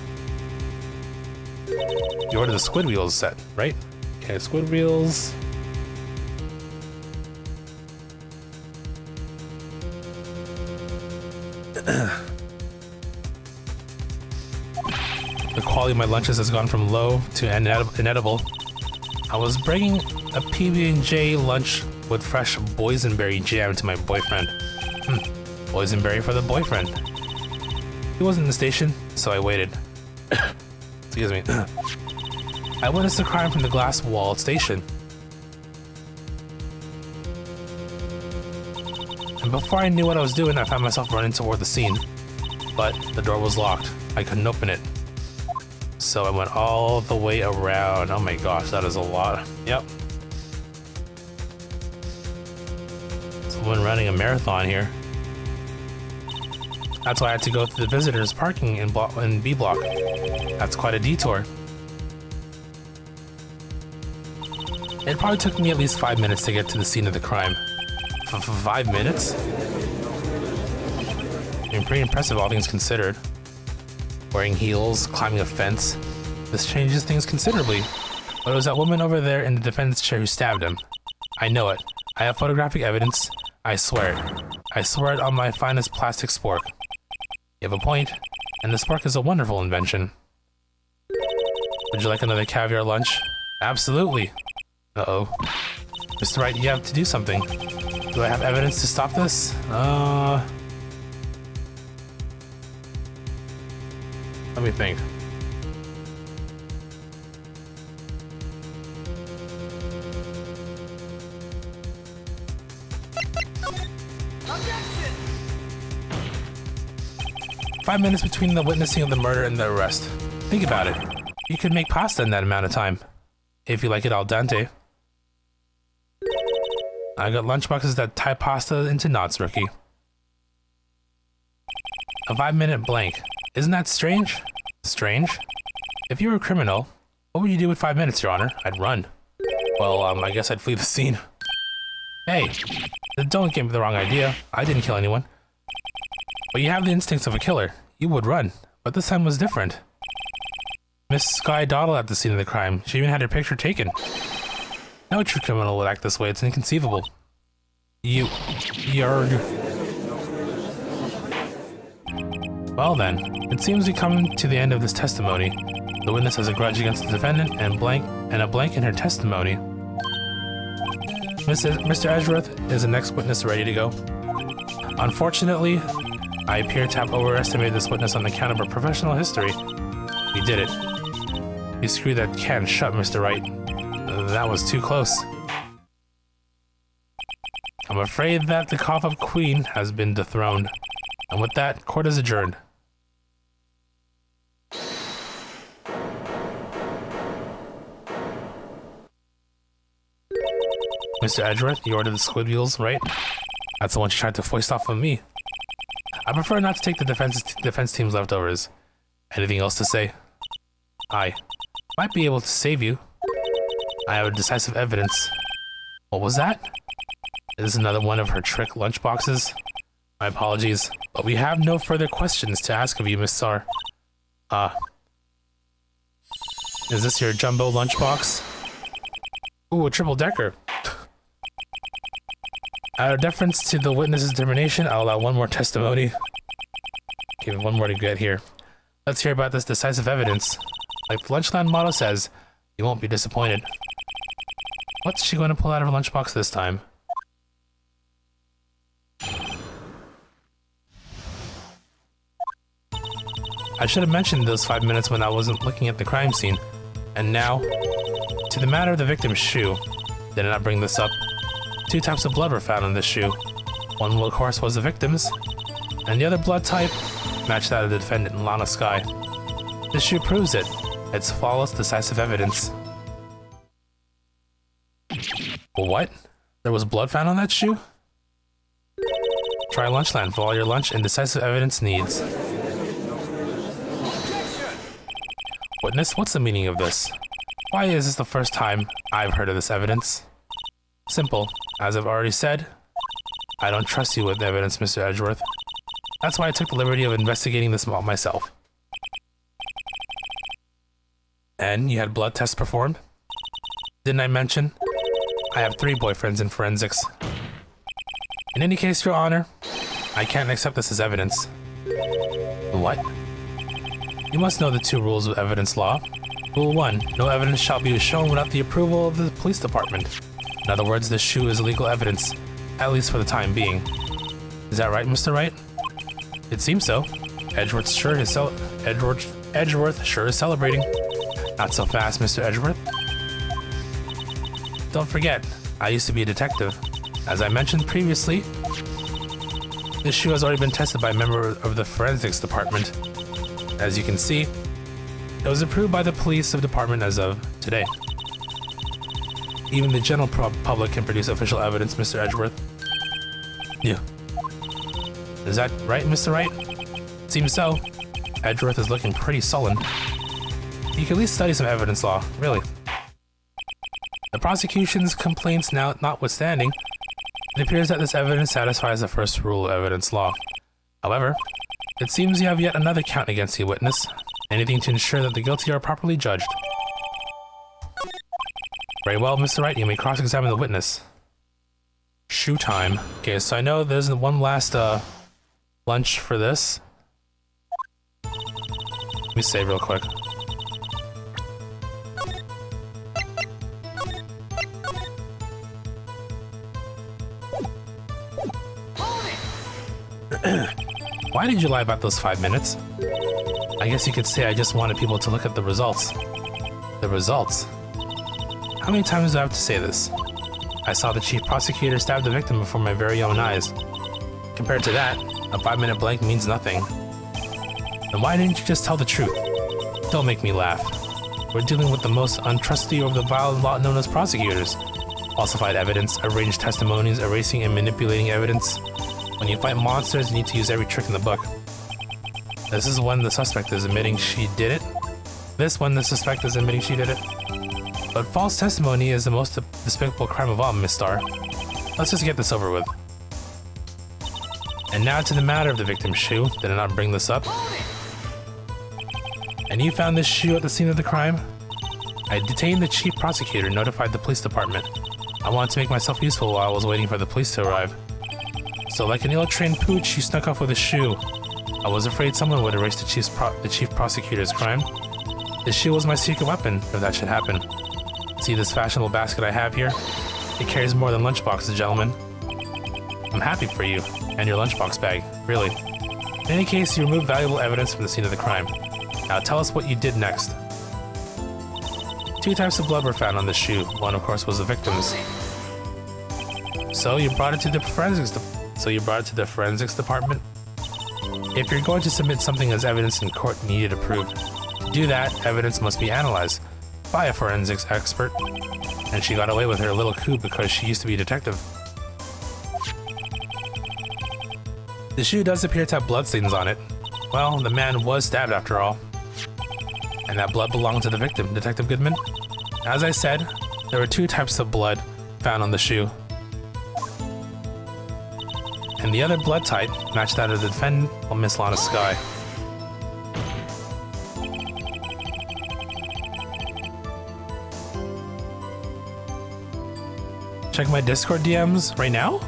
You ordered the squid wheels set, right? Okay, squid wheels. The quality of my lunches has gone from low to inedible. I was bringing a PB&J lunch with fresh boysenberry jam to my boyfriend. Boysenberry for the boyfriend. He wasn't in the station, so I waited. Excuse me. I witnessed the crime from the glass-walled station. And before I knew what I was doing, I found myself running toward the scene. But the door was locked. I couldn't open it. So I went all the way around. Oh my gosh, that is a lot. Yep. Someone running a marathon here. That's why I had to go through the visitors parking in B block. That's quite a detour. It probably took me at least 5 minutes to get to the scene of the crime. 5 minutes? I mean, pretty impressive, all things considered. Wearing heels, climbing a fence. This changes things considerably. But it was that woman over there in the defendant's chair who stabbed him. I know it. I have photographic evidence. I swear it. I swear it on my finest plastic spork. You have a point, and the spork is a wonderful invention. Would you like another caviar lunch? Absolutely. Uh-oh. Mr. Wright, you have to do something. Do I have evidence to stop this? Let me think. Objection! 5 minutes between the witnessing of the murder and the arrest. Think about it. You could make pasta in that amount of time. If you like it al dente. I got lunchboxes that tie pasta into knots, rookie. A 5-minute blank. Isn't that strange? Strange? If you were a criminal, what would you do with 5 minutes, Your Honor? I'd run. Well, I guess I'd flee the scene. Hey, don't give me the wrong idea. I didn't kill anyone. But you have the instincts of a killer. You would run, but this time was different. Miss Sky dawdled at the scene of the crime. She even had her picture taken. No true criminal would act this way. It's inconceivable. You're... Well then, it seems we come to the end of this testimony. The witness has a grudge against the defendant and a blank in her testimony. Mr. Edgeworth is the next witness ready to go. Unfortunately, I appear to have overestimated this witness on account of her professional history. We did it. You screwed that can shut, Mr. Wright. That was too close. I'm afraid that the cough-up queen has been dethroned. And with that, court is adjourned. Mr. Edgeworth, you ordered the squid wheels, right? That's the one you tried to foist off of me. I prefer not to take the defense team's leftovers. Anything else to say? I might be able to save you. I have decisive evidence. What was that? Is this another one of her trick lunchboxes? My apologies, but we have no further questions to ask of you, Miss Sar. Is this your jumbo lunchbox? Ooh, a triple-decker. Out of deference to the witness's determination, I'll allow one more testimony. Okay, one more to get here. Let's hear about this decisive evidence. Like the Lunchland motto says, you won't be disappointed. What's she going to pull out of her lunchbox this time? I should have mentioned those 5 minutes when I wasn't looking at the crime scene. And now, to the matter of the victim's shoe. Did I not bring this up? 2 types of blood were found on this shoe. One, of course, was the victim's, and the other blood type matched that of the defendant, Lana Sky. This shoe proves it. It's flawless, decisive evidence. What? There was blood found on that shoe? Try Lunchland for all your lunch and decisive evidence needs. Witness, what's the meaning of this? Why is this the first time I've heard of this evidence? Simple. As I've already said, I don't trust you with the evidence, Mr. Edgeworth. That's why I took the liberty of investigating this myself. And you had blood tests performed? Didn't I mention? I have 3 boyfriends in forensics. In any case, Your Honor, I can't accept this as evidence. What? You must know the 2 rules of evidence law. Rule 1, no evidence shall be shown without the approval of the police department. In other words, this shoe is legal evidence, at least for the time being. Is that right, Mr. Wright? It seems so. Edgeworth sure is celebrating. Not so fast, Mr. Edgeworth. Don't forget, I used to be a detective. As I mentioned previously, this shoe has already been tested by a member of the forensics department. As you can see, it was approved by the police department as of today. Even the general public can produce official evidence, Mr. Edgeworth. Yeah. Is that right, Mr. Wright? Seems so. Edgeworth is looking pretty sullen. You can at least study some evidence law, really. The prosecution's complaints now notwithstanding, it appears that this evidence satisfies the first rule of evidence law. However, it seems you have yet another count against the witness. Anything to ensure that the guilty are properly judged. Very well, Mr. Wright, you may cross-examine the witness. Shoe time. Okay, so I know there's one last lunch for this. Let me save real quick. Why did you lie about those 5 minutes? I guess you could say I just wanted people to look at the results. The results? How many times do I have to say this? I saw the chief prosecutor stab the victim before my very own eyes. Compared to that, a 5-minute blank means nothing. Then why didn't you just tell the truth? Don't make me laugh. We're dealing with the most untrustworthy of the vile lot known as prosecutors. Falsified evidence, arranged testimonies, erasing and manipulating evidence. When you fight monsters, you need to use every trick in the book. This is when the suspect is admitting she did it. But false testimony is the most despicable crime of all, Miss Starr. Let's just get this over with. And now to the matter of the victim's shoe. Did I not bring this up? And you found this shoe at the scene of the crime? I detained the chief prosecutor and notified the police department. I wanted to make myself useful while I was waiting for the police to arrive. So like an ill-trained pooch, you snuck off with a shoe. I was afraid someone would erase the chief prosecutor's crime. This shoe was my secret weapon, if that should happen. See this fashionable basket I have here? It carries more than lunchboxes, gentlemen. I'm happy for you, and your lunchbox bag, really. In any case, you removed valuable evidence from the scene of the crime. Now tell us what you did next. 2 types of blood were found on the shoe. One, of course, was the victim's. So you brought it to the forensics department? If you're going to submit something as evidence in court, you need it approved. To do that, evidence must be analyzed by a forensics expert. And she got away with her little coup because she used to be a detective. The shoe does appear to have bloodstains on it. Well, the man was stabbed after all. And that blood belonged to the victim, Detective Goodman. As I said, there were 2 types of blood found on the shoe. And the other blood type matched that of the defendant, Miss Lana Skye. Check my Discord DMs right now?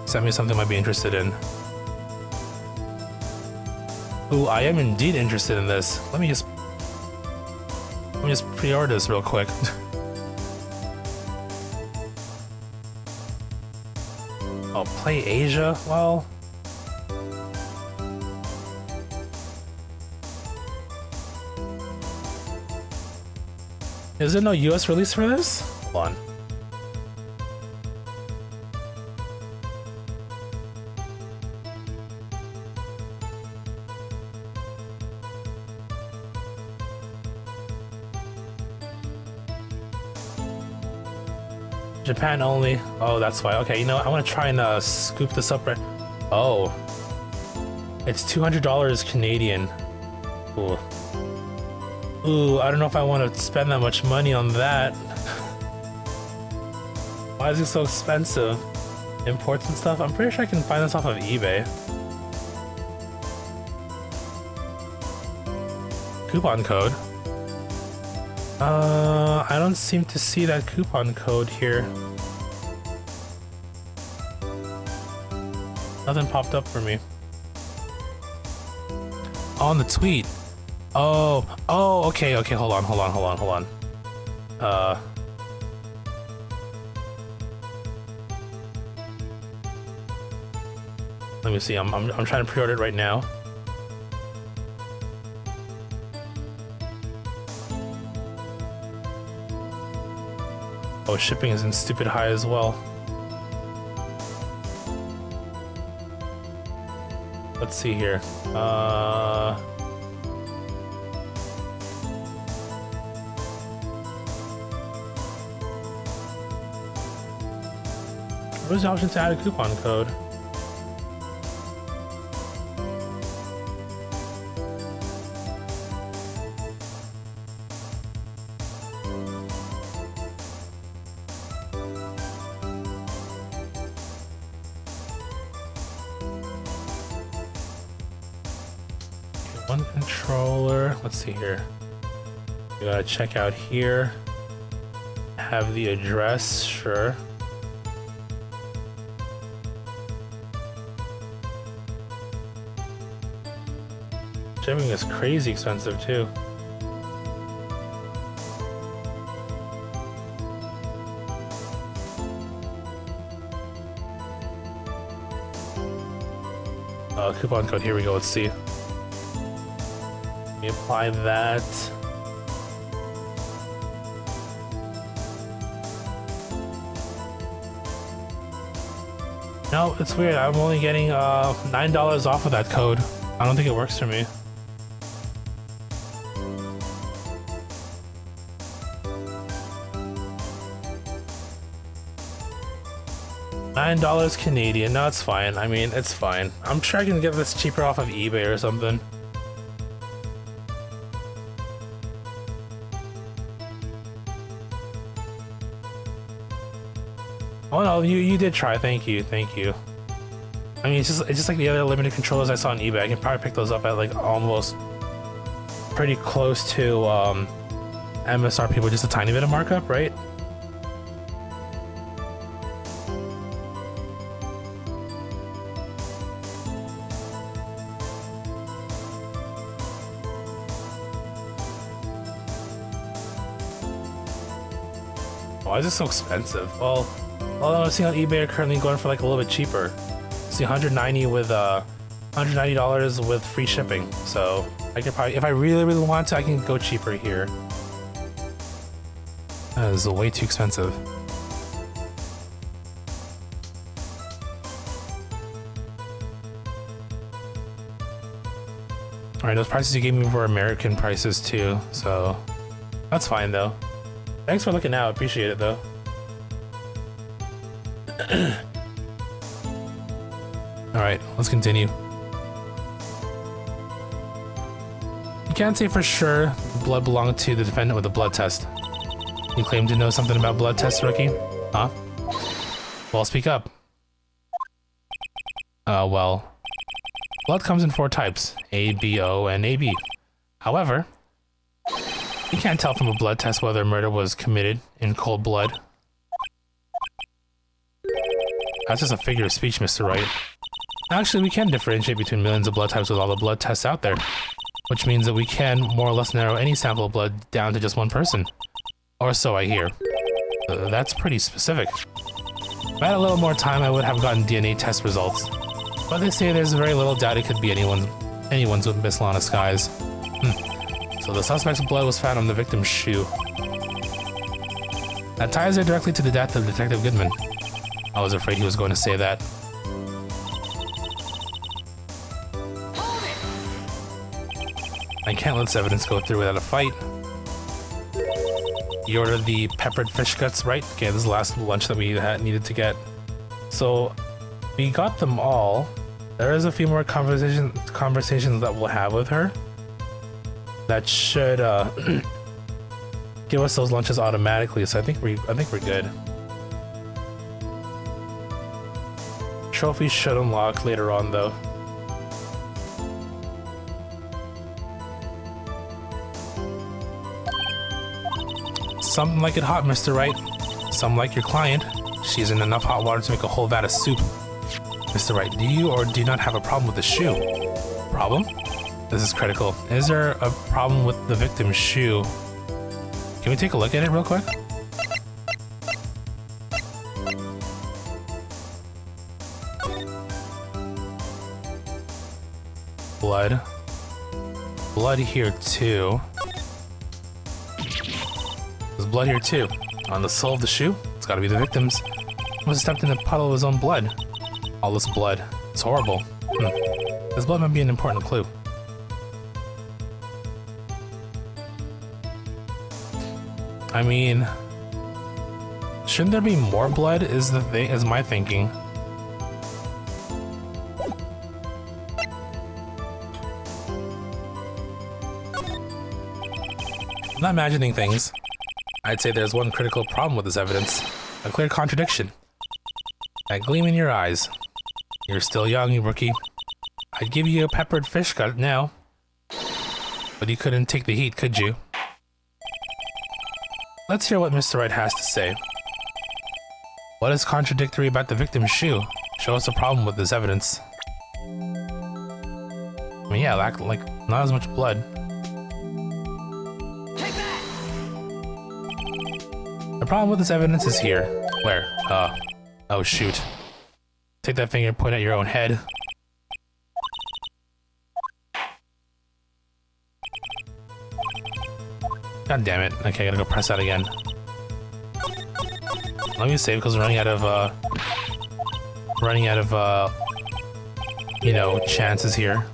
Send me something I might be interested in. Ooh, I am indeed interested in this. Let me just pre-order this real quick. Oh, play Asia? Well... Is there no US release for this? Hold on. Japan only. Oh, that's why. Okay, you know what? I want to try and scoop this up right. Oh. It's $200 Canadian. Ooh. Ooh, I don't know if I want to spend that much money on that. Why is it so expensive? Imports and stuff? I'm pretty sure I can find this off of eBay. Coupon code. I don't seem to see that coupon code here. Nothing popped up for me. On the tweet. Oh, okay, hold on. Let me see, I'm trying to pre-order it right now. Oh, shipping isn't stupid high as well. Let's see here. Where's the option to add a coupon code? One controller. Let's see here. We gotta check out here. Have the address, sure. Shipping is crazy expensive too. Coupon code, here we go, let's see. Let me apply that. No, it's weird, I'm only getting $9 off of that code. I don't think it works for me. $9 Canadian. No, it's fine. I mean, it's fine. I'm sure I can get this cheaper off of eBay or something. Oh no, you did try. Thank you, thank you. I mean, it's just like the other limited controllers I saw on eBay. I can probably pick those up at like almost pretty close to MSRP with just a tiny bit of markup, right? Why is it so expensive? Well, I'm seeing on eBay are currently going for like a little bit cheaper. See, $190 with $190 with free shipping. So I could probably, if I really want to, I can go cheaper here. That is way too expensive. All right, those prices you gave me were American prices too, so that's fine though. Thanks for looking out. Appreciate it though. All right, let's continue. You can't say for sure blood belonged to the defendant with a blood test. You claim to know something about blood tests, rookie? Huh? Well, speak up. Well, blood comes in 4 types: A, B, O, and AB. However, you can't tell from a blood test whether murder was committed in cold blood. That's just a figure of speech, Mr. Wright. Actually, we can differentiate between millions of blood types with all the blood tests out there, which means that we can more or less narrow any sample of blood down to just one person. Or so I hear. That's pretty specific. If I had a little more time, I would have gotten DNA test results. But they say there's very little doubt it could be anyone's with Miss Lana Skies. So the suspect's blood was found on the victim's shoe. That ties her directly to the death of Detective Goodman. I was afraid he was going to say that. I can't let this evidence go through without a fight. You ordered the peppered fish guts, right? Okay, this is the last lunch that we needed to get. So, we got them all. There is a few more conversations that we'll have with her. That should give us those lunches automatically. So I think we're good. Trophies should unlock later on, though. Something like it hot, Mr. Wright. Some like your client. She's in enough hot water to make a whole vat of soup. Mr. Wright, do you or do you not have a problem with the shoe? Problem? This is critical. Is there a problem with the victim's shoe? Can we take a look at it real quick? Blood. Blood here too. There's blood here too. On the sole of the shoe? It's gotta be the victim's. He must have stepped in a puddle of his own blood. All this blood. It's horrible. This blood might be an important clue. I mean, shouldn't there be more blood? Is my thinking. I'm not imagining things. I'd say there's one critical problem with this evidence. A clear contradiction. That gleam in your eyes. You're still young, you rookie. I'd give you a peppered fish gut now. But you couldn't take the heat, could you? Let's hear what Mr. Wright has to say. What is contradictory about the victim's shoe? Show us a problem with this evidence. I mean, yeah, like not as much blood. Take that! The problem with this evidence is here. Where? Oh shoot. Take that finger and point at your own head. God damn it. Okay, I gotta go press that again. Let me save because we're running out of, you know, chances here.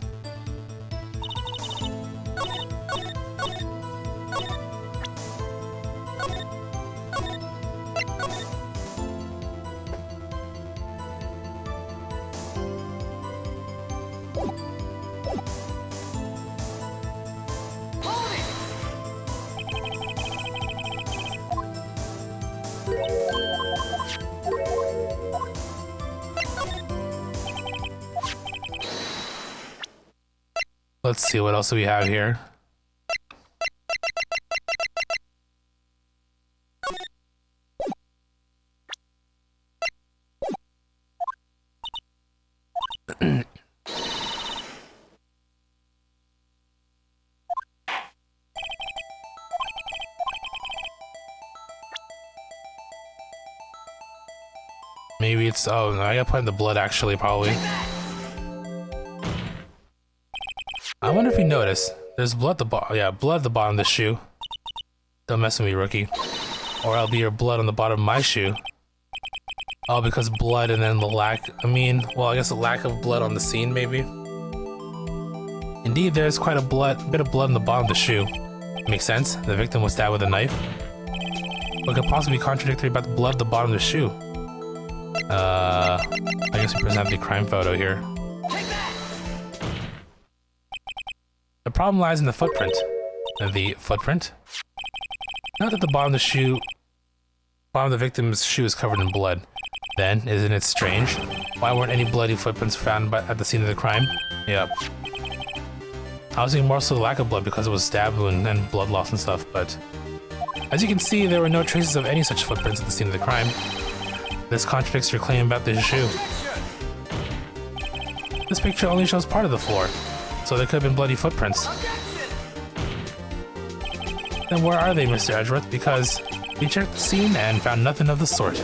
Let's see, what else do we have here? Maybe it's, oh, no, I gotta put in the blood actually, probably. I wonder if you notice, there's blood at the bottom, yeah, blood at the bottom of the shoe. Don't mess with me, rookie. Or I'll be your blood on the bottom of my shoe. Oh, because blood and then the lack, I mean, well, I guess the lack of blood on the scene, maybe? Indeed, there's quite a bit of blood on the bottom of the shoe. Makes sense, the victim was stabbed with a knife. What could possibly be contradictory about the blood at the bottom of the shoe? I guess we present the crime photo here. The problem lies in the footprint. The footprint? Not that the bottom of the victim's shoe is covered in blood. Then, isn't it strange? Why weren't any bloody footprints found at the scene of the crime? Yep. I was thinking more so the lack of blood because it was stabbed wound and blood loss and stuff, but as you can see, there were no traces of any such footprints at the scene of the crime. This contradicts your claim about this shoe. This picture only shows part of the floor, so there could have been bloody footprints. Then where are they, Mr. Edgeworth? Because we checked the scene and found nothing of the sort.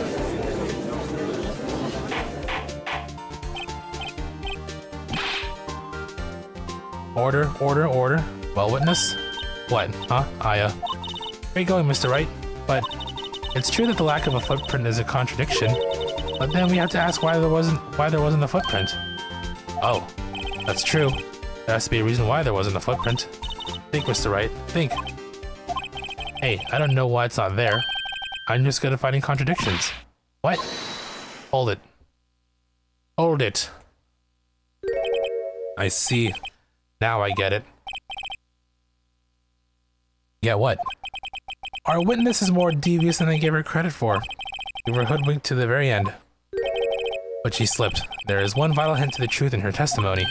Order, order, order. Well, witness? What, huh? Where are you going, Mr. Wright? But it's true that the lack of a footprint is a contradiction, but then we have to ask why there wasn't a footprint. Oh, that's true. There has to be a reason why there wasn't a footprint. Think, Mr. Wright, think. Hey, I don't know why it's not there. I'm just good at finding contradictions. What? Hold it. Hold it. I see. Now I get it. Yeah, what? Our witness is more devious than I gave her credit for. We were hoodwinked to the very end. But she slipped. There is one vital hint to the truth in her testimony.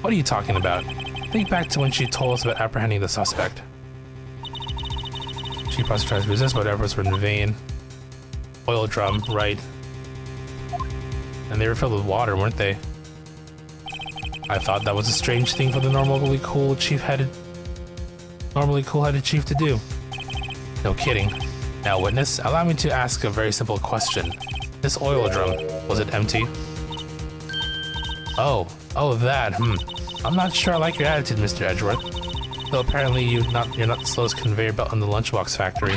What are you talking about? Think back to when she told us about apprehending the suspect. She tried to resist, but efforts were in vain. Oil drum, right. And they were filled with water, weren't they? I thought that was a strange thing for the normally cool-headed chief to do. No kidding. Now, witness, allow me to ask a very simple question. This oil drum, was it empty? Oh, that, I'm not sure I like your attitude, Mr. Edgeworth. Though apparently you're not the slowest conveyor belt in the lunchbox factory.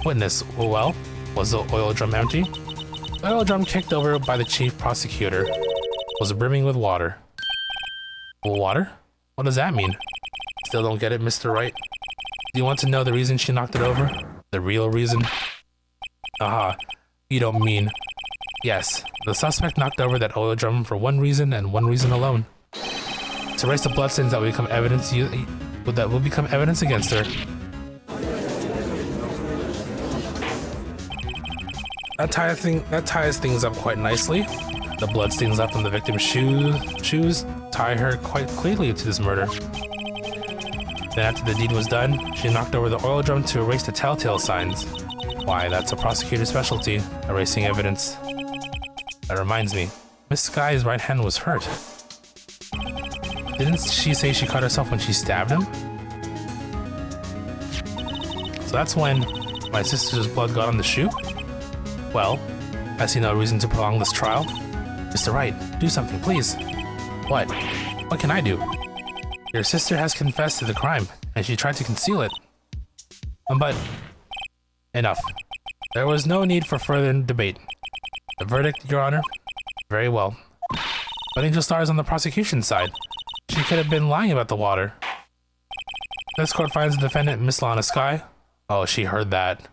Witness, well, was the oil drum empty? The oil drum kicked over by the chief prosecutor was brimming with water. Water? What does that mean? Still don't get it, Mr. Wright? Do you want to know the reason she knocked it over? The real reason? Aha, you don't mean... Yes, the suspect knocked over that oil drum for one reason and one reason alone. To erase the bloodstains that will become evidence against her. That ties things up quite nicely. The bloodstains left on the victim's shoes tie her quite clearly to this murder. Then after the deed was done, she knocked over the oil drum to erase the telltale signs. Why, that's a prosecutor's specialty, erasing evidence. That reminds me, Miss Sky's right hand was hurt. Didn't she say she cut herself when she stabbed him? So that's when my sister's blood got on the shoe? Well, I see no reason to prolong this trial. Mr. Wright, do something, please. What? What can I do? Your sister has confessed to the crime, and she tried to conceal it. But... enough. There was no need for further debate. The verdict, Your Honor? Very well. But Angel Star is on the prosecution's side. She could have been lying about the water. This court finds the defendant, Miss Lana Sky. Oh, she heard that.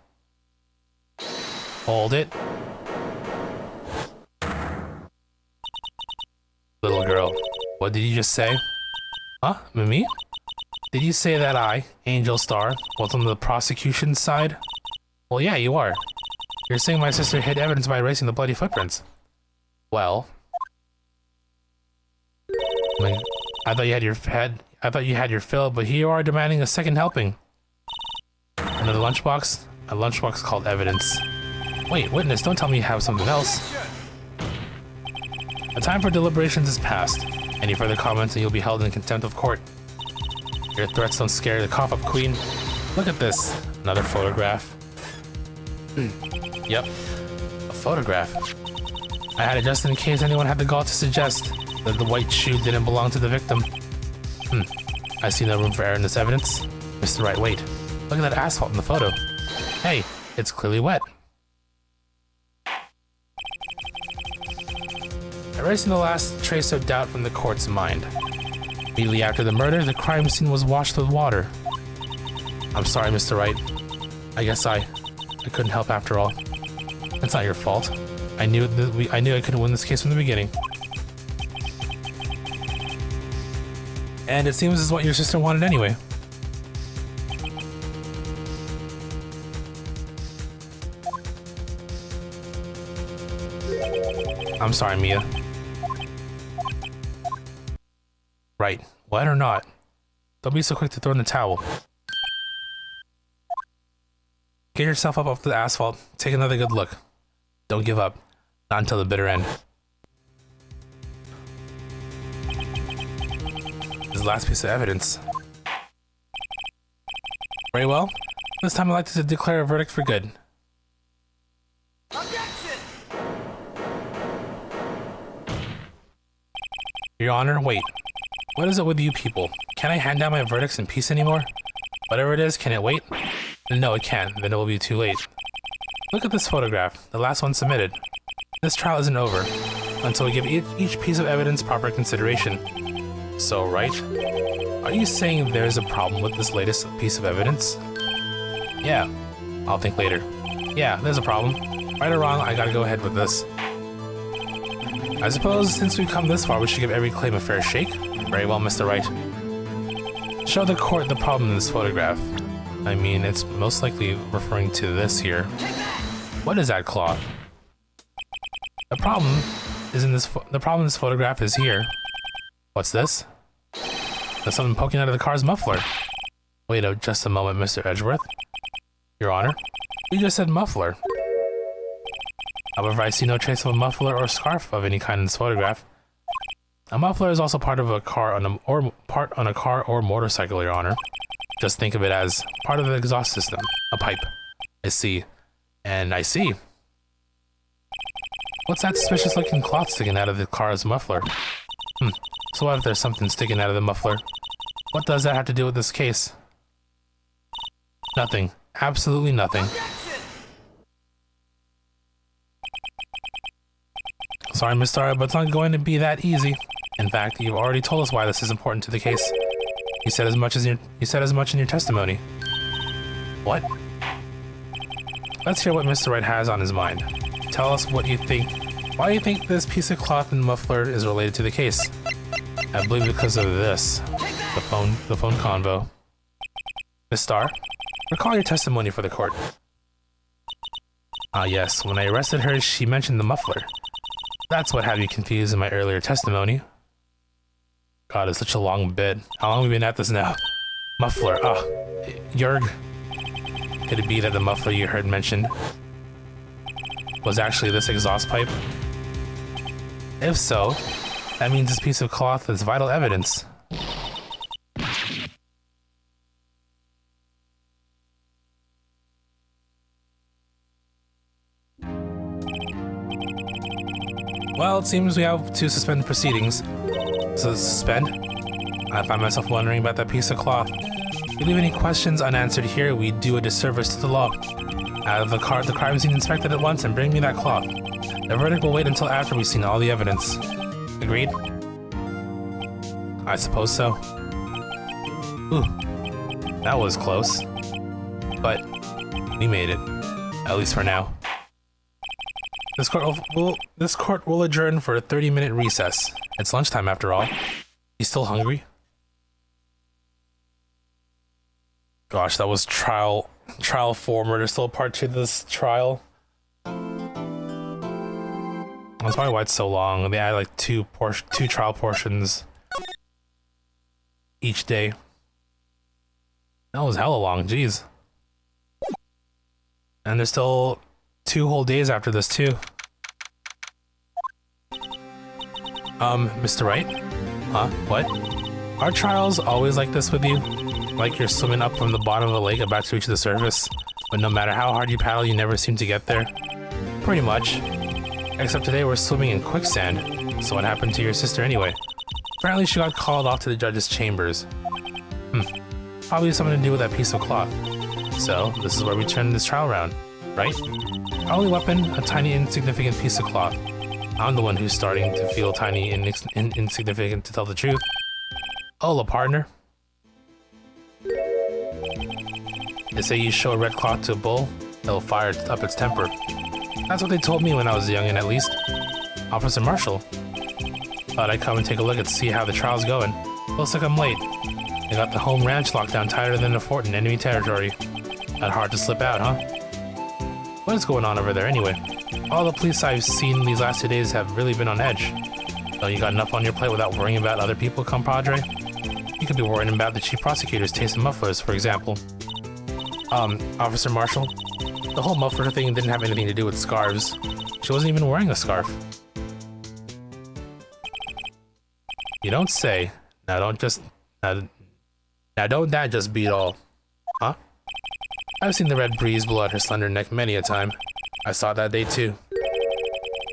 Hold it. Little girl, what did you just say? Huh? Me? Did you say that I, Angel Star, was on the prosecution's side? Well, yeah, you are. You're saying my sister hid evidence by erasing the bloody footprints. Well... I thought you had your fill, but here you are demanding a second helping. Another lunchbox? A lunchbox called evidence. Wait, witness, don't tell me you have something else. The time for deliberations is past. Any further comments and you'll be held in contempt of court. Your threats don't scare the cough up, Queen. Look at this. Another photograph. Yep. A photograph. I had it just in case anyone had the gall to suggest that the white shoe didn't belong to the victim. I see no room for error in this evidence. Mr. Wright, wait. Look at that asphalt in the photo. Hey, it's clearly wet. Erasing the last trace of doubt from the court's mind. Immediately after the murder, the crime scene was washed with water. I'm sorry, Mr. Wright. I guess I couldn't help after all. It's not your fault. I knew I couldn't win this case from the beginning. And it seems this is what your sister wanted anyway. I'm sorry, Mia. Right. Wet or not? Don't be so quick to throw in the towel. Get yourself up off the asphalt. Take another good look. Don't give up. Not until the bitter end. This is the last piece of evidence. Very well. This time I'd like to declare a verdict for good. Objection! Your Honor, wait. What is it with you people? Can't I hand down my verdicts in peace anymore? Whatever it is, can it wait? No, it can't. Then it will be too late. Look at this photograph, the last one submitted. This trial isn't over until we give each piece of evidence proper consideration. So, Wright, are you saying there's a problem with this latest piece of evidence? Yeah, I'll think later. Yeah, there's a problem. Right or wrong, I gotta go ahead with this. I suppose since we've come this far, we should give every claim a fair shake. Very well, Mr. Wright. Show the court the problem in this photograph. I mean, it's most likely referring to this here. What is that cloth? The problem in this photograph is here. What's this? There's something poking out of the car's muffler. Wait just a moment, Mr. Edgeworth. Your Honor, you just said muffler. However, I see no trace of a muffler or scarf of any kind in this photograph. A muffler is also part of a car on a car or motorcycle, Your Honor. Just think of it as part of the exhaust system, a pipe. I see. And I see. What's that suspicious looking cloth sticking out of the car's muffler? So what if there's something sticking out of the muffler? What does that have to do with this case? Nothing. Absolutely nothing. Sorry, Mr. Wright, but it's not going to be that easy. In fact, you've already told us why this is important to the case. You said as much in your testimony. What? Let's hear what Mr. Wright has on his mind. Tell us what you think. Why you think this piece of cloth and muffler is related to the case? I believe because of this. The phone convo. Miss Starr, recall your testimony for the court. Ah yes, when I arrested her, she mentioned the muffler. That's what had me confused in my earlier testimony. God, it's such a long bit. How long have we been at this now? Muffler, Jurg. Could it be that the muffler you heard mentioned was actually this exhaust pipe? If so, that means this piece of cloth is vital evidence. Well, it seems we have to suspend proceedings. So suspend? I find myself wondering about that piece of cloth. If we leave any questions unanswered here, we do a disservice to the law. Have the crime scene inspected at once and bring me that cloth. The verdict will wait until after we've seen all the evidence. Agreed? I suppose so. Ooh, that was close. But we made it. At least for now. This court will adjourn for a 30-minute recess. It's lunchtime after all. You still hungry? Gosh, that was trial 4 murder. Still part 2 of this trial. That's probably why it's so long. They add like two trial portions. each day. That was hella long, jeez. And there's still 2 whole days after this too. Mr. Wright? Huh? What? Are trials always like this with you? Like you're swimming up from the bottom of a lake about to reach the surface, but no matter how hard you paddle, you never seem to get there? Pretty much. Except today we're swimming in quicksand. So what happened to your sister anyway? Apparently she got called off to the judge's chambers. Probably something to do with that piece of cloth. So, this is where we turn this trial around, right? Our only weapon, a tiny insignificant piece of cloth. I'm the one who's starting to feel tiny and insignificant, to tell the truth. Hola, partner. They say you show a red cloth to a bull, it'll fire up its temper. That's what they told me when I was young, and at least. Officer Marshall. Thought I'd come and take a look and see how the trial's going. Looks like I'm late. They got the home ranch locked down tighter than a fort in enemy territory. Not hard to slip out, huh? What is going on over there anyway? All the police I've seen these last 2 days have really been on edge. So you got enough on your plate without worrying about other people, compadre? You could be worrying about the chief prosecutor's taste in mufflers, for example. Officer Marshall? The whole muffler thing didn't have anything to do with scarves. She wasn't even wearing a scarf. You don't say. Now don't that just beat all. Huh? I've seen the red breeze blow out her slender neck many a time. I saw it that day too.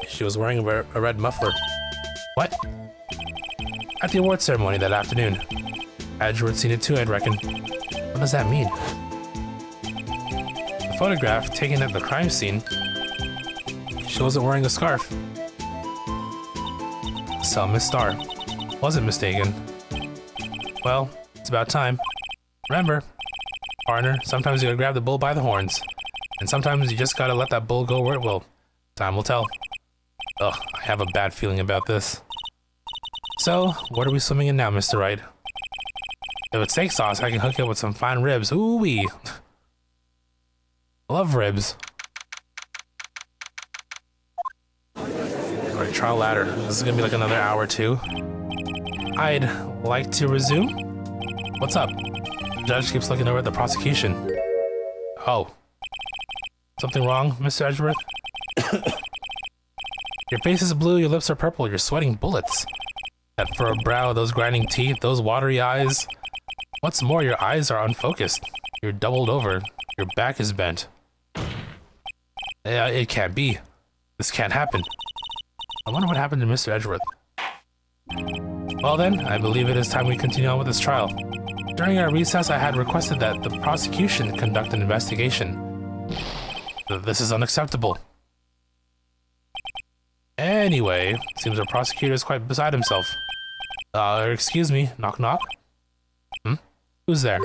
She was wearing a red muffler. What? At the award ceremony that afternoon. Edgeworth's seen it too, I'd reckon. What does that mean? The photograph taken at the crime scene. She wasn't wearing a scarf. So Miss Starr wasn't mistaken. Well, it's about time. Remember, partner, sometimes you gotta grab the bull by the horns. And sometimes you just gotta let that bull go where it will. Time will tell. Ugh, I have a bad feeling about this. So, what are we swimming in now, Mr. Wright? If it's steak sauce, I can hook you up with some fine ribs. Ooh-wee. Love ribs. Alright, trial ladder. This is gonna be like another hour or 2. I'd like to resume? What's up? The judge keeps looking over at the prosecution. Oh. Something wrong, Mr. Edgeworth? Your face is blue, your lips are purple, you're sweating bullets. That furrowed brow, those grinding teeth, those watery eyes. What's more, your eyes are unfocused. You're doubled over. Your back is bent. It can't be. This can't happen. I wonder what happened to Mr. Edgeworth. Well then, I believe it is time we continue on with this trial. During our recess, I had requested that the prosecution conduct an investigation. This is unacceptable. Anyway, seems our prosecutor is quite beside himself. Excuse me, knock knock? Who's there?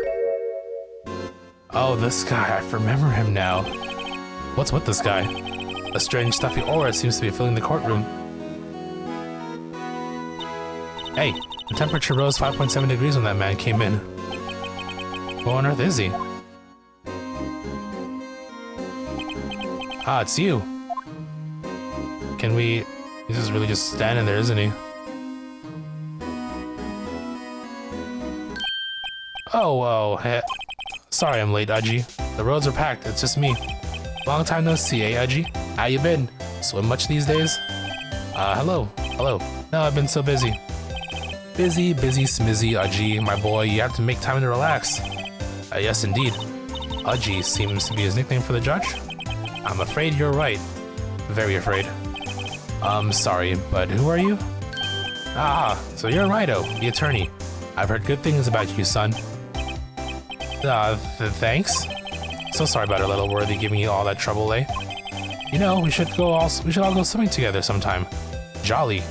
Oh, this guy, I remember him now. What's with this guy? A strange stuffy aura seems to be filling the courtroom. Hey, the temperature rose 5.7 degrees when that man came in. Who on earth is he? Ah, it's you. Can we... He's just really just standing there, isn't he? Oh, hey. Sorry I'm late, Udgy. The roads are packed, it's just me. Long time no see, eh, Udgy? How you been? Swim much these days? Hello. No, I've been so busy. Busy, smizzy, Udgy, my boy, you have to make time to relax. Yes, indeed. Udgy seems to be his nickname for the judge. I'm afraid you're right. Very afraid. Sorry, but who are you? Ah, so you're Righto, the attorney. I've heard good things about you, son. Thanks? So sorry about our little worthy giving you all that trouble, eh? You know, we should all go swimming together sometime. Jolly.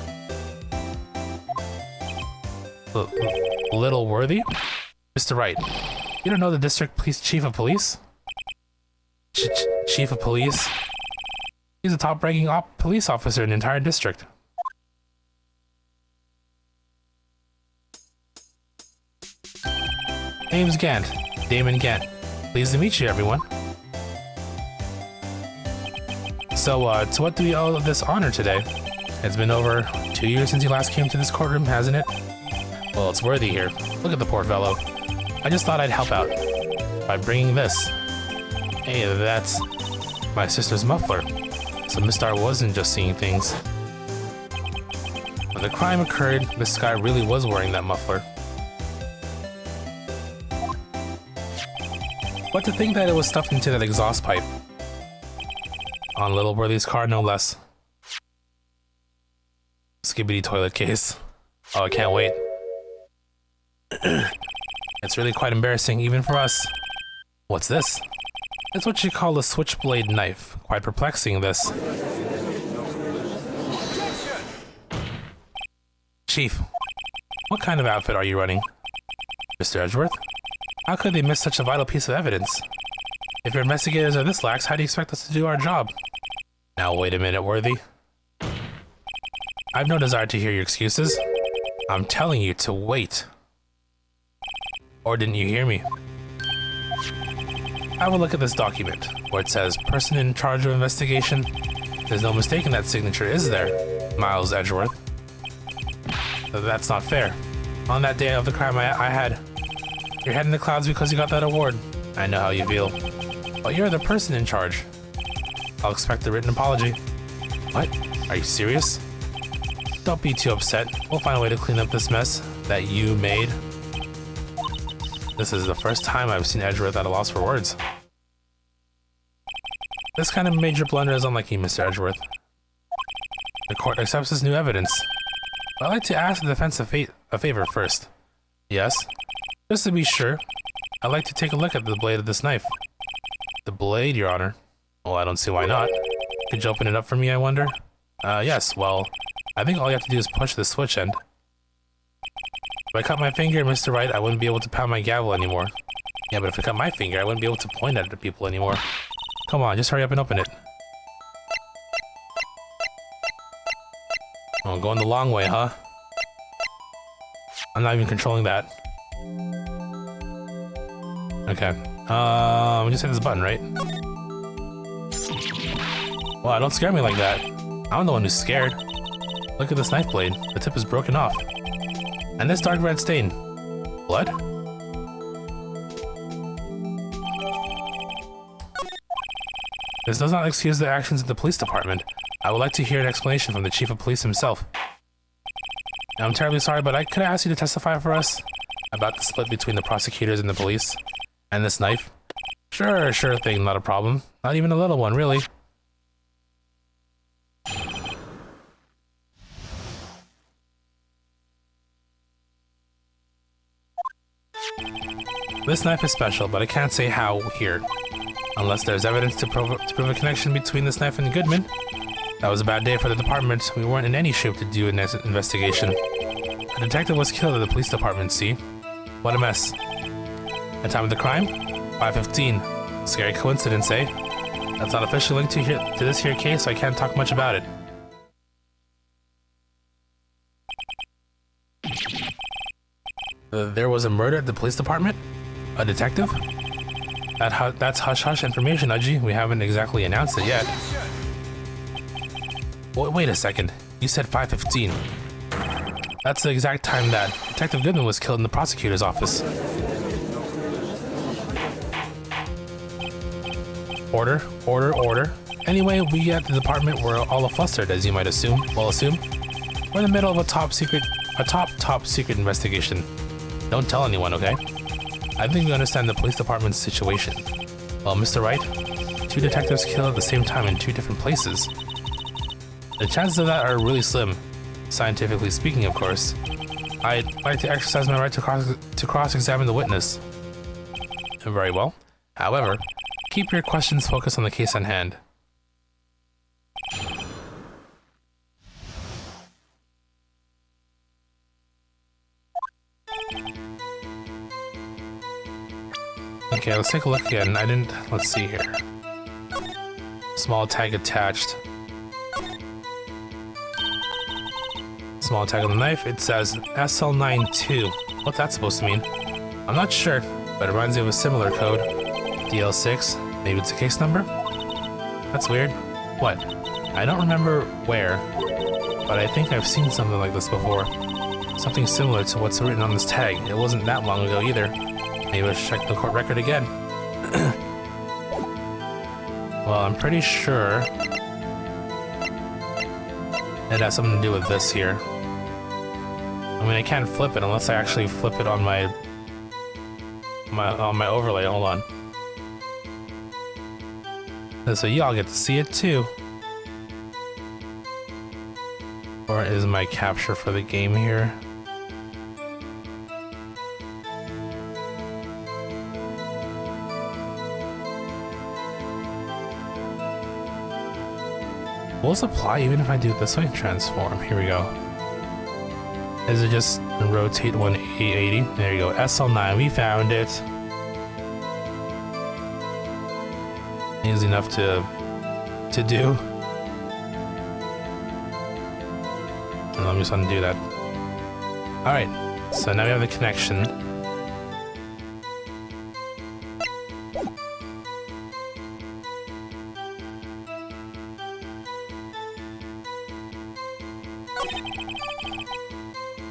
Little worthy? Mr. Wright, you don't know the district chief of police? Chief of police? He's a top-ranking police officer in the entire district. Name's Gant. Damon Gant. Pleased to meet you, everyone. So, to what do we owe this honor today? It's been over 2 years since you last came to this courtroom, hasn't it? Well, it's Worthy here. Look at the poor fellow. I just thought I'd help out by bringing this. Hey, that's my sister's muffler. So Miss Star wasn't just seeing things. When the crime occurred, Miss Sky really was wearing that muffler. But to think that it was stuffed into that exhaust pipe. On little Worthy's car, no less. Skibbity toilet case. Oh, I can't wait. It's really quite embarrassing, even for us. What's this? It's what you call a switchblade knife. Quite perplexing, this. Chief, what kind of outfit are you running? Mr. Edgeworth? How could they miss such a vital piece of evidence? If your investigators are this lax, how do you expect us to do our job? Now wait a minute, Worthy. I've no desire to hear your excuses. I'm telling you to wait. Or didn't you hear me? Have a look at this document, where it says, person in charge of investigation. There's no mistaking that signature, is there, Miles Edgeworth? That's not fair. On that day of the crime I had, your head in the clouds because you got that award. I know how you feel. But you're the person in charge. I'll expect a written apology. What? Are you serious? Don't be too upset. We'll find a way to clean up this mess that you made. This is the first time I've seen Edgeworth at a loss for words. This kind of major blunder is unlike you, Mr. Edgeworth. The court accepts this new evidence. But I'd like to ask the defense a favor first. Yes? Just to be sure, I'd like to take a look at the blade of this knife. The blade, Your Honor? Well, I don't see why not. Could you open it up for me, I wonder? Yes, well, I think all you have to do is push the switch end. If I cut my finger, Mr. Wright, I wouldn't be able to pound my gavel anymore. Yeah, but if I cut my finger, I wouldn't be able to point at it at people anymore. Come on, just hurry up and open it. Oh, going the long way, huh? I'm not even controlling that. Okay. We just hit this button, right? Wow, don't scare me like that. I'm the one who's scared. Look at this knife blade. The tip is broken off. And this dark red stain. Blood? This does not excuse the actions of the police department. I would like to hear an explanation from the chief of police himself. I'm terribly sorry, but could I ask you to testify for us? About the split between the prosecutors and the police? And this knife? Sure thing, not a problem. Not even a little one, really. This knife is special, but I can't say how here. Unless there's evidence to prove a connection between this knife and Goodman. That was a bad day for the department. We weren't in any shape to do an investigation. A detective was killed at the police department, see? What a mess. The time of the crime? 5:15. Scary coincidence, eh? That's not officially linked to this here case, so I can't talk much about it. There was a murder at the police department? A detective? That's hush-hush information, Udgy. We haven't exactly announced it yet. Wait a second. You said 5:15. That's the exact time that Detective Goodman was killed in the prosecutor's office. Order. Anyway, we at the department were all flustered, as you might assume. We're in the middle of a top secret investigation. Don't tell anyone, okay? I think we understand the police department's situation. Well, Mr. Wright, 2 detectives killed at the same time in 2 different places. The chances of that are really slim, scientifically speaking, of course. I'd like to exercise my right to cross-examine the witness. Very well. However, keep your questions focused on the case on hand. Okay, let's take a look again. Let's see here. Small tag attached. Small tag on the knife, it says SL92. What's that supposed to mean? I'm not sure, but it reminds me of a similar code. DL6, maybe it's a case number? That's weird. What? I don't remember where, but I think I've seen something like this before. Something similar to what's written on this tag. It wasn't that long ago either. Maybe I should check the court record again. Well, I'm pretty sure it has something to do with this here. I mean, I can't flip it unless I actually flip it on my overlay. Hold on. And so y'all get to see it too. Or is my capture for the game here? Will this apply even if I do it this way? Transform. Here we go. Is it just rotate 180? There you go. SL9. We found it. Easy enough to do. And let me just undo that. Alright, so now we have the connection.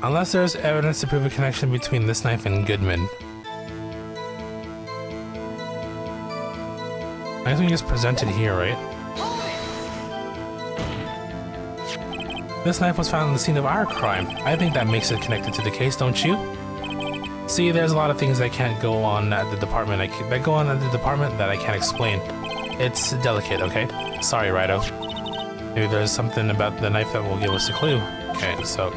Unless there's evidence to prove a connection between this knife and Goodman. I think it's presented here, right? This knife was found on the scene of our crime. I think that makes it connected to the case, don't you? See, there's a lot of things that can't go on at the department. That go on at the department that I can't explain. It's delicate, okay? Sorry, Righto. Maybe there's something about the knife that will give us a clue. Okay, so...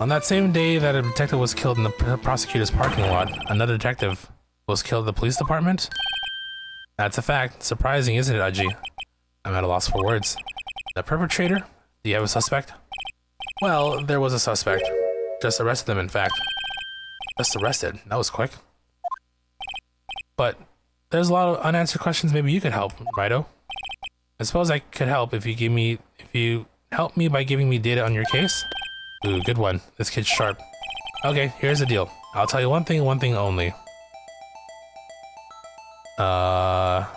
On that same day that a detective was killed in the prosecutor's parking lot, another detective was killed at the police department? That's a fact. Surprising, isn't it, Udgy? I'm at a loss for words. The perpetrator? Do you have a suspect? Well, there was a suspect. Just arrested them, in fact. Just arrested? That was quick. But there's a lot of unanswered questions maybe you could help, Righto. I suppose I could help if you help me by giving me data on your case? Ooh, good one. This kid's sharp. Okay, here's the deal. I'll tell you one thing only. Now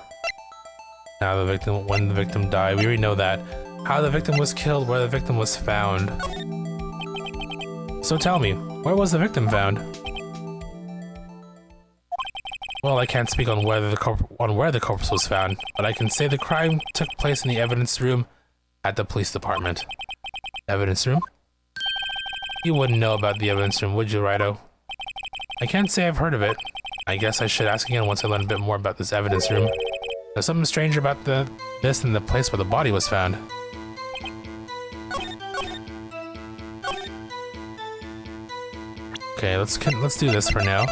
when the victim died, we already know that. How the victim was killed, where the victim was found. So tell me, where was the victim found? Well, I can't speak on where the corpse was found, but I can say the crime took place in the evidence room at the police department. Evidence room? You wouldn't know about the evidence room, would you, Righto? I can't say I've heard of it. I guess I should ask again once I learn a bit more about this evidence room. There's something strange about this and the place where the body was found. Okay, let's do this for now.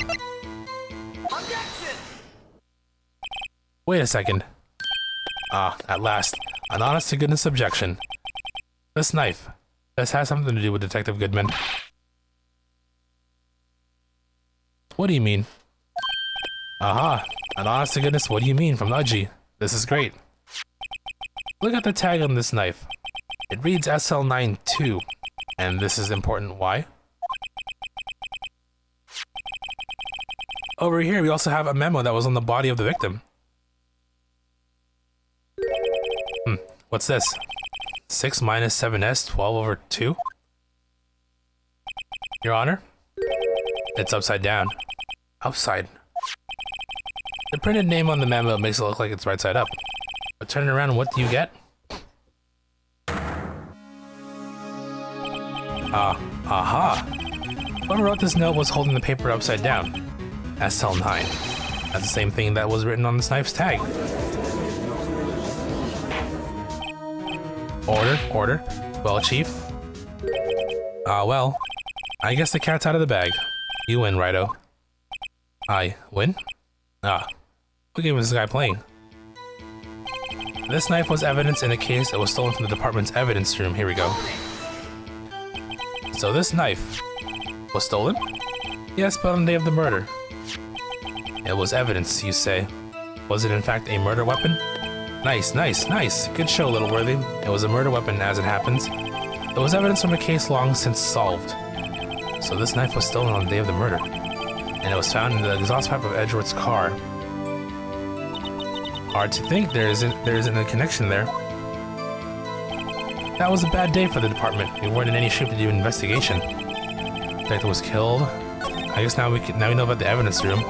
Wait a second. Ah, at last. An honest to goodness objection. This knife. This has something to do with Detective Goodman. What do you mean? Aha! An honest to goodness, what do you mean from Udgy? This is great. Look at the tag on this knife. It reads SL92. And this is important. Why? Over here, we also have a memo that was on the body of the victim. What's this? 6 minus 7s, 12 over 2? Your Honor? It's upside down. Upside. The printed name on the memo makes it look like it's right side up. But turn it around, what do you get? Aha! Whoever wrote this note was holding the paper upside down. SL9. That's the same thing that was written on this knife's tag. Order. Well, Chief. Well, I guess the cat's out of the bag. You win, Righto. I win? What game is this guy playing? This knife was evidence in a case that was stolen from the department's evidence room. Here we go. So this knife was stolen? Yes, but on the day of the murder. It was evidence, you say. Was it in fact a murder weapon? Nice. Good show, Little Worthy. It was a murder weapon, as it happens. It was evidence from a case long since solved. So this knife was stolen on the day of the murder, and it was found in the exhaust pipe of Edgeworth's car. Hard to think there isn't a connection there. That was a bad day for the department. We weren't in any shape to do an investigation. The detective was killed. I guess now we know about the evidence room.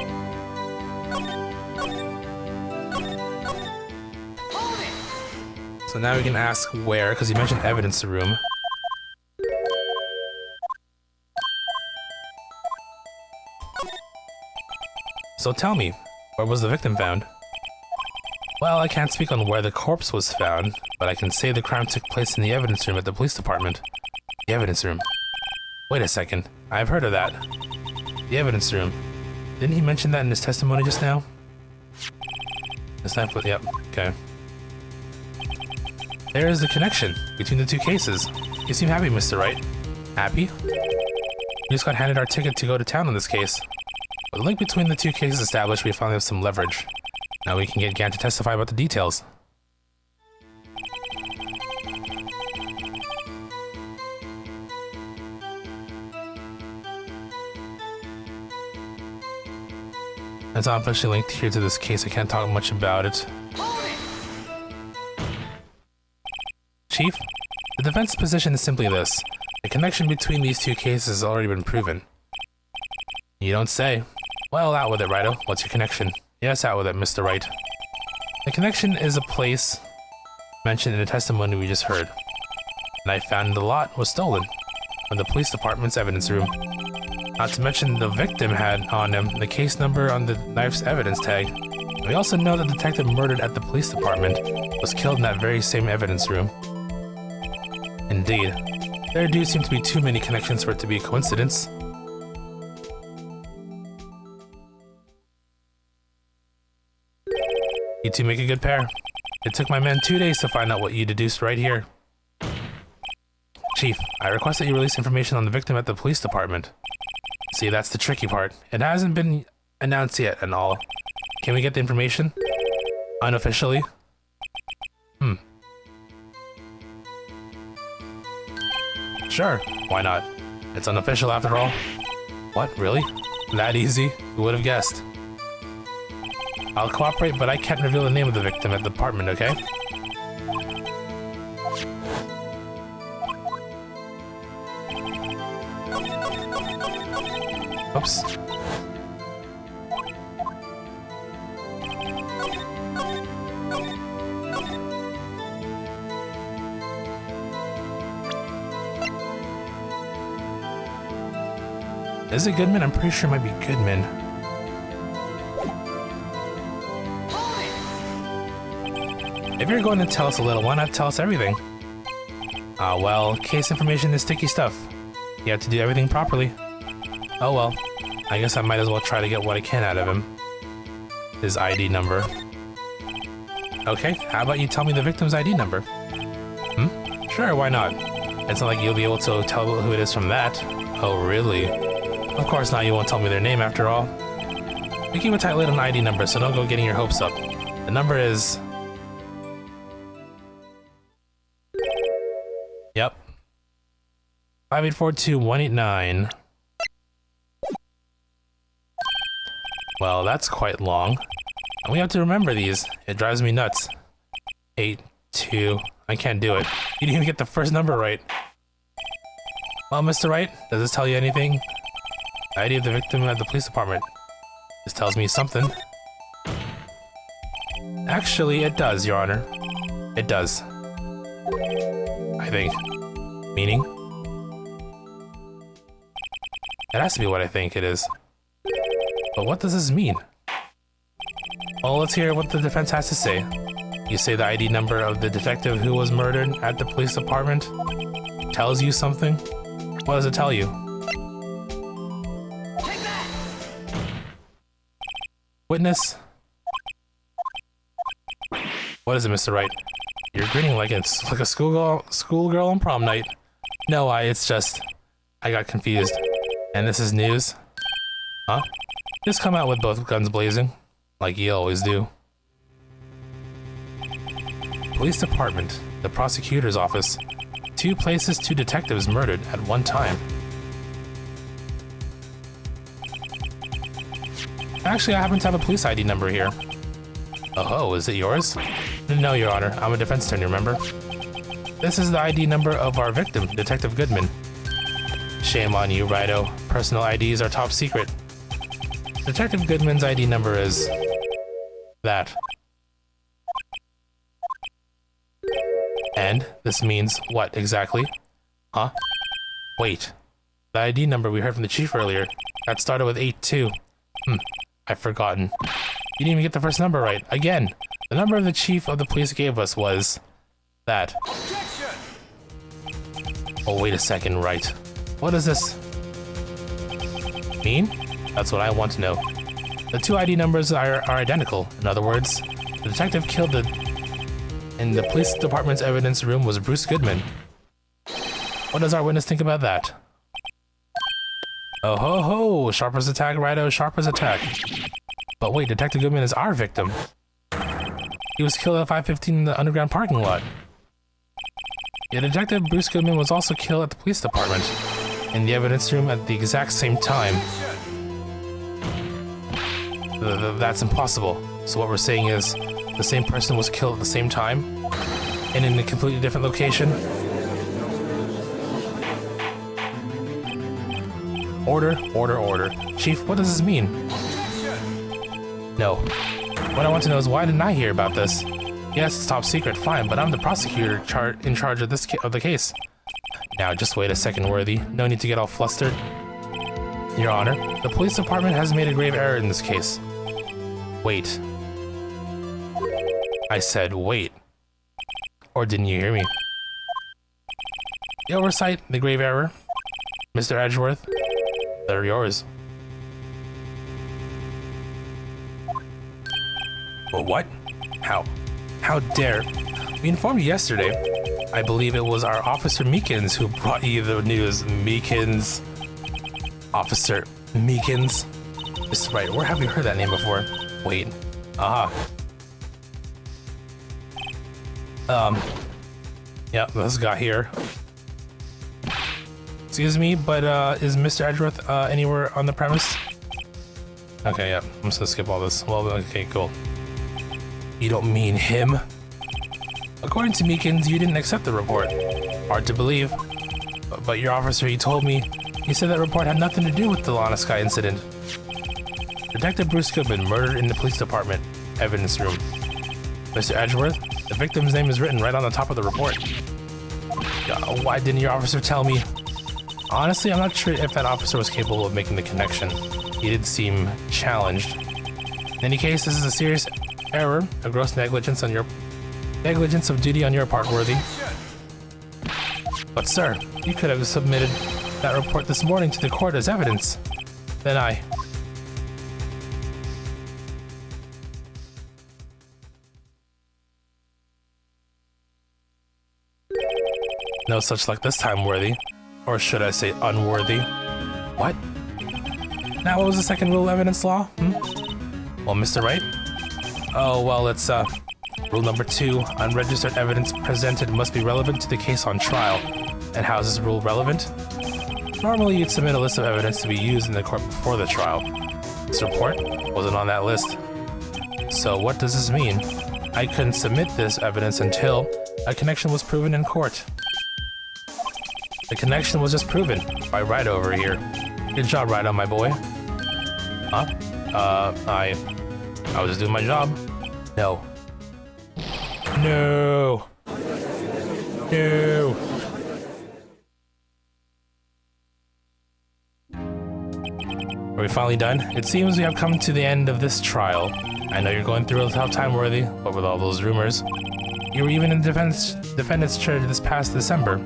So now we can ask where, because you mentioned evidence room. So tell me, where was the victim found? Well, I can't speak on where the corpse was found, but I can say the crime took place in the evidence room at the police department. The evidence room. Wait a second, I've heard of that. The evidence room. Didn't he mention that in his testimony just now? It's not, yep, okay. There is the connection between the two cases. You seem happy, Mr. Wright. Happy? We just got handed our ticket to go to town on this case. With the link between the two cases established, we finally have some leverage. Now we can get Gann to testify about the details. It's not officially linked here to this case. I can't talk much about it. Chief, the defense's position is simply this. The connection between these two cases has already been proven. You don't say. Well, out with it, Righto. What's your connection? Yes, out with it, Mr. Wright. The connection is a place mentioned in the testimony we just heard. The knife found in the lot was stolen from the police department's evidence room. Not to mention the victim had on him the case number on the knife's evidence tag. We also know that the detective murdered at the police department was killed in that very same evidence room. Indeed. There do seem to be too many connections for it to be a coincidence. You two make a good pair. It took my men 2 days to find out what you deduced right here. Chief, I request that you release information on the victim at the police department. See, that's the tricky part. It hasn't been announced yet and all. Can we get the information? Unofficially? Sure, why not? It's unofficial after all. What, really? That easy? Who would have guessed? I'll cooperate, but I can't reveal the name of the victim at the department, okay? Oops. Is it Goodman? I'm pretty sure it might be Goodman. If you're going to tell us a little, why not tell us everything? Well, case information is sticky stuff. You have to do everything properly. Oh well, I guess I might as well try to get what I can out of him. His ID number. Okay, how about you tell me the victim's ID number? Sure, why not? It's not like you'll be able to tell who it is from that. Oh, really? Of course not, you won't tell me their name after all. We keep a tight lid on ID number, so don't go getting your hopes up. The number is... Yep. 5842189. Well, that's quite long. And we have to remember these. It drives me nuts. 82. I can't do it. You didn't even get the first number right. Well, Mr. Wright, does this tell you anything? The ID of the victim at the police department. This tells me something. Actually, it does, Your Honor. It does. I think. Meaning? It has to be what I think it is. But what does this mean? Well, let's hear what the defense has to say. You say the ID number of the detective who was murdered at the police department tells you something? What does it tell you? Take that! Witness? What is it, Mr. Wright? You're grinning like it's like a schoolgirl on prom night. No, it's just... I got confused. And this is news? Huh? Just come out with both guns blazing. Like you always do. Police department. The prosecutor's office. 2 places, 2 detectives murdered at one time. Actually, I happen to have a police ID number here. Oh, is it yours? No, Your Honor. I'm a defense attorney, remember? This is the ID number of our victim, Detective Goodman. Shame on you, Righto. Personal IDs are top secret. Detective Goodman's ID number is... that. And this means what exactly? Huh? Wait. The ID number we heard from the chief earlier, that started with 82. I've forgotten. You didn't even get the first number right. Again, the number of the chief of the police gave us was... that. Oh, wait a second, Wright. What does this... mean? That's what I want to know. The two ID numbers are identical. In other words, the detective killed in the police department's evidence room was Bruce Goodman. What does our witness think about that? Oh ho ho! Sharp as attack, Righto, sharp as attack. But wait, Detective Goodman is our victim. He was killed at 5:15 in the underground parking lot. Yeah, Detective Bruce Goodman was also killed at the police department, in the evidence room at the exact same time. That's impossible. So what we're saying is, the same person was killed at the same time, and in a completely different location. Order, order, order. Chief, what does this mean? No. What I want to know is why didn't I hear about this? Yes, it's top secret, fine, but I'm the prosecutor in charge of the case. Now, just wait a second, Worthy. No need to get all flustered. Your Honor, the police department has made a grave error in this case. Wait. I said wait. Or didn't you hear me? The oversight, the grave error. Mr. Edgeworth, they're yours. Well, what? How dare? We informed you yesterday. I believe it was our Officer Meekins who brought you the news. Meekins. Officer Meekins. Mr. Wright, where have you heard that name before? Wait. Yeah, this guy here. Excuse me, but is Mr. Edgeworth anywhere on the premise? Okay, yeah, I'm just gonna skip all this. Well, okay, cool. You don't mean him? According to Meekins, you didn't accept the report. Hard to believe. But your officer, he told me, he said that report had nothing to do with the Lana Sky incident. Detective Bruce Goodman murdered in the police department evidence room. Mr. Edgeworth, the victim's name is written right on the top of the report. Why didn't your officer tell me? Honestly, I'm not sure if that officer was capable of making the connection. He did seem challenged. In any case, this is a serious error, a gross negligence of duty on your part, Worthy. But sir, you could have submitted that report this morning to the court as evidence. Then I... No such luck this time, Worthy. Or should I say unworthy? What? Now what was the second rule of evidence law? Well, Mr. Wright? Oh, well, it's, rule number 2, unregistered evidence presented must be relevant to the case on trial. And how is this rule relevant? Normally, you'd submit a list of evidence to be used in the court before the trial. This report wasn't on that list. So what does this mean? I couldn't submit this evidence until a connection was proven in court. The connection was just proven by Wright over here. Good job, Wright, my boy. Huh? I was just doing my job. No. No. No. Are we finally done? It seems we have come to the end of this trial. I know you're going through a tough time, Worthy, but with all those rumors. You were even in defendant's chair this past December.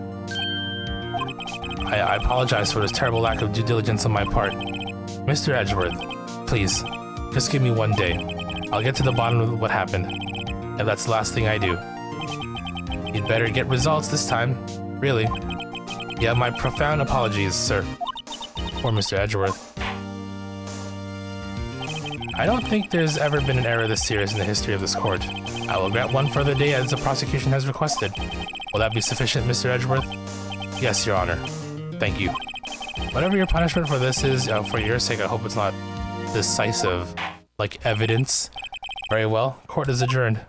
I apologize for this terrible lack of due diligence on my part. Mr. Edgeworth, please, just give me one day. I'll get to the bottom of what happened. And that's the last thing I do. You'd better get results this time. Really. You have my profound apologies, sir. Poor Mr. Edgeworth. I don't think there's ever been an error this serious in the history of this court. I will grant one further day as the prosecution has requested. Will that be sufficient, Mr. Edgeworth? Yes, Your Honor. Thank you. Whatever your punishment for this is, for your sake, I hope it's not decisive. like evidence. Very well. Court is adjourned.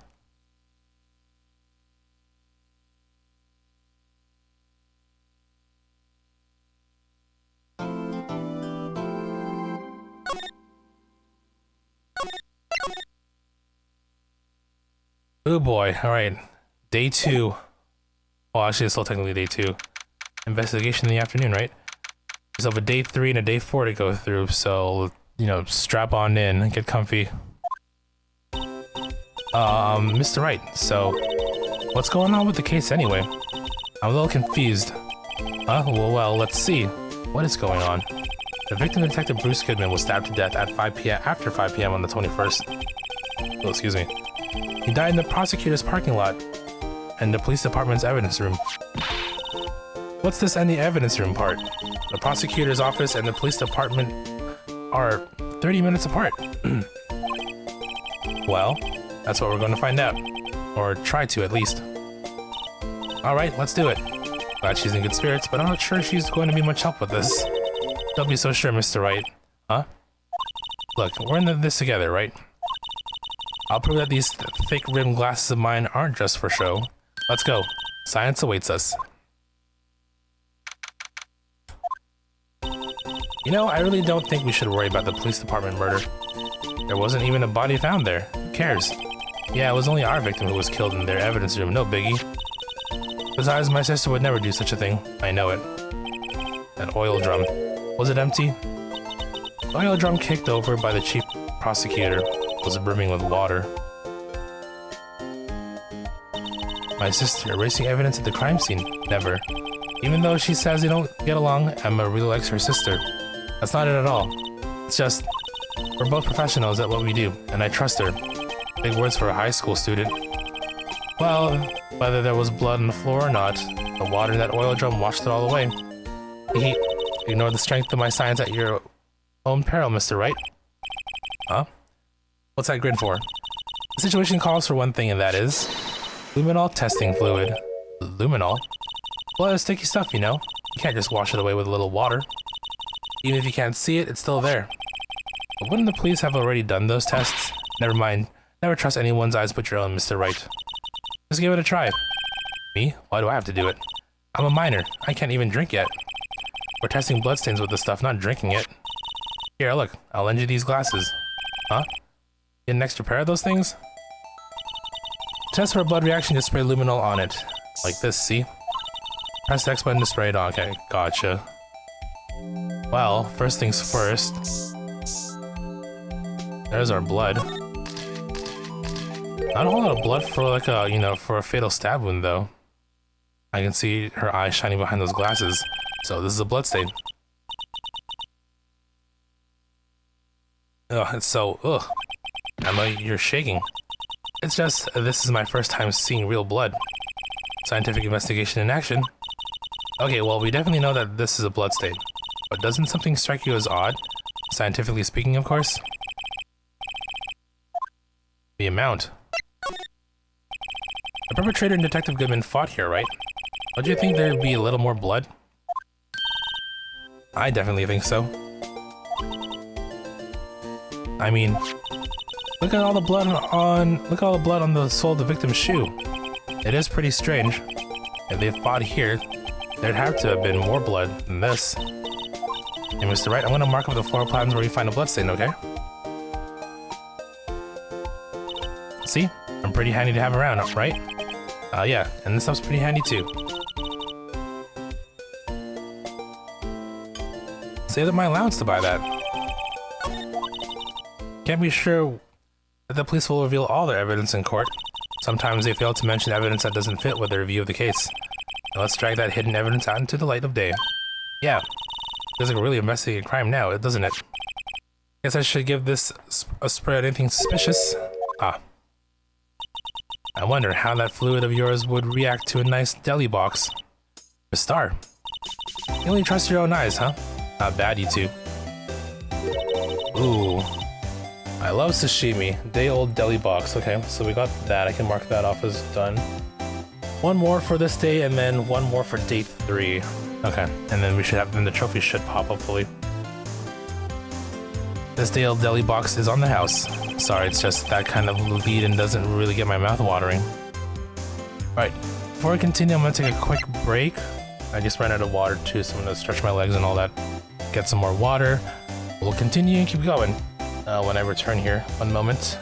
Oh boy, alright. Day 2. Well, actually, it's still technically day 2. Investigation in the afternoon, right? So have a day 3 and a day 4 to go through, so, you know, strap on in and get comfy. Mr. Wright, so, what's going on with the case anyway? I'm a little confused. Well, let's see. What is going on? The victim, Detective Bruce Goodman, was stabbed to death at 5 p.m. after 5 p.m. on the 21st. Oh, excuse me. He died in the prosecutor's parking lot and the police department's evidence room. What's this and the evidence room part? The prosecutor's office and the police department are 30 minutes apart. Well, that's what we're going to find out. Or try to, at least. Alright, let's do it. Glad she's in good spirits, but I'm not sure she's going to be much help with this. Don't be so sure, Mr. Wright. Huh? Look, we're in this together, right? I'll prove that these thick-rimmed glasses of mine aren't just for show. Let's go. Science awaits us. You know, I really don't think we should worry about the police department murder. There wasn't even a body found there. Who cares? Yeah, it was only our victim who was killed in their evidence room, no biggie. Besides, my sister would never do such a thing. I know it. That oil drum. Was it empty? The oil drum kicked over by the chief prosecutor was brimming with water. My sister erasing evidence at the crime scene? Never. Even though she says they don't get along, Emma really likes her sister. That's not it at all. It's just, we're both professionals at what we do, and I trust her. Big words for a high school student. Well, whether there was blood on the floor or not, the water in that oil drum washed it all away. Ignore the strength of my science at your own peril, Mr. Wright. Huh? What's that grin for? The situation calls for one thing, and that is luminol testing fluid. Luminol? Well, it's sticky stuff, you know. You can't just wash it away with a little water. Even if you can't see it, it's still there. But wouldn't the police have already done those tests? Never mind. Never trust anyone's eyes but your own, Mr. Wright. Just give it a try. Me? Why do I have to do it? I'm a minor. I can't even drink yet. We're testing bloodstains with this stuff, not drinking it. Here, look. I'll lend you these glasses. Huh? Get an extra pair of those things? Test for a blood reaction, just spray luminol on it. Like this, see? Press the X button to spray it on. Okay, gotcha. Well, first things first. There's our blood. Not a whole lot of blood for like a, you know, for a fatal stab wound though. I can see her eyes shining behind those glasses. So this is a blood stain. Ugh, it's so, ugh. Emma, you're shaking. It's just, this is my first time seeing real blood. Scientific investigation in action. Okay, well, we definitely know that this is a blood stain. But doesn't something strike you as odd? Scientifically speaking, of course. The amount. The perpetrator and Detective Goodman fought here, right? Don't you think there'd be a little more blood? I definitely think so. I mean, look at all the blood on the sole of the victim's shoe. It is pretty strange. If they fought here, there'd have to have been more blood than this. Hey, Mr. Wright, I'm gonna mark up the floor plans where you find a bloodstain, okay? See? I'm pretty handy to have around, right? Yeah, and this stuff's pretty handy too. Saved up my allowance to buy that. Can't be sure that the police will reveal all their evidence in court. Sometimes they fail to mention evidence that doesn't fit with their review of the case. Now let's drag that hidden evidence out into the light of day. Yeah, feels like we're really investigating crime now, doesn't it? Guess I should give this a spray on anything suspicious. Ah. I wonder how that fluid of yours would react to a nice deli box. A star. You only trust your own eyes, huh? Not bad, you two. Ooh. I love sashimi. Day-old deli box. Okay, so we got that. I can mark that off as done. One more for this day, and then one more for day 3. Okay, and then we should have, then the trophy should pop, hopefully. This deli box is on the house. Sorry, it's just that kind of lead and doesn't really get my mouth watering. Alright, before I continue, I'm gonna take a quick break. I just ran out of water too, so I'm gonna stretch my legs and all that. Get some more water. We'll continue and keep going when I return here. One moment.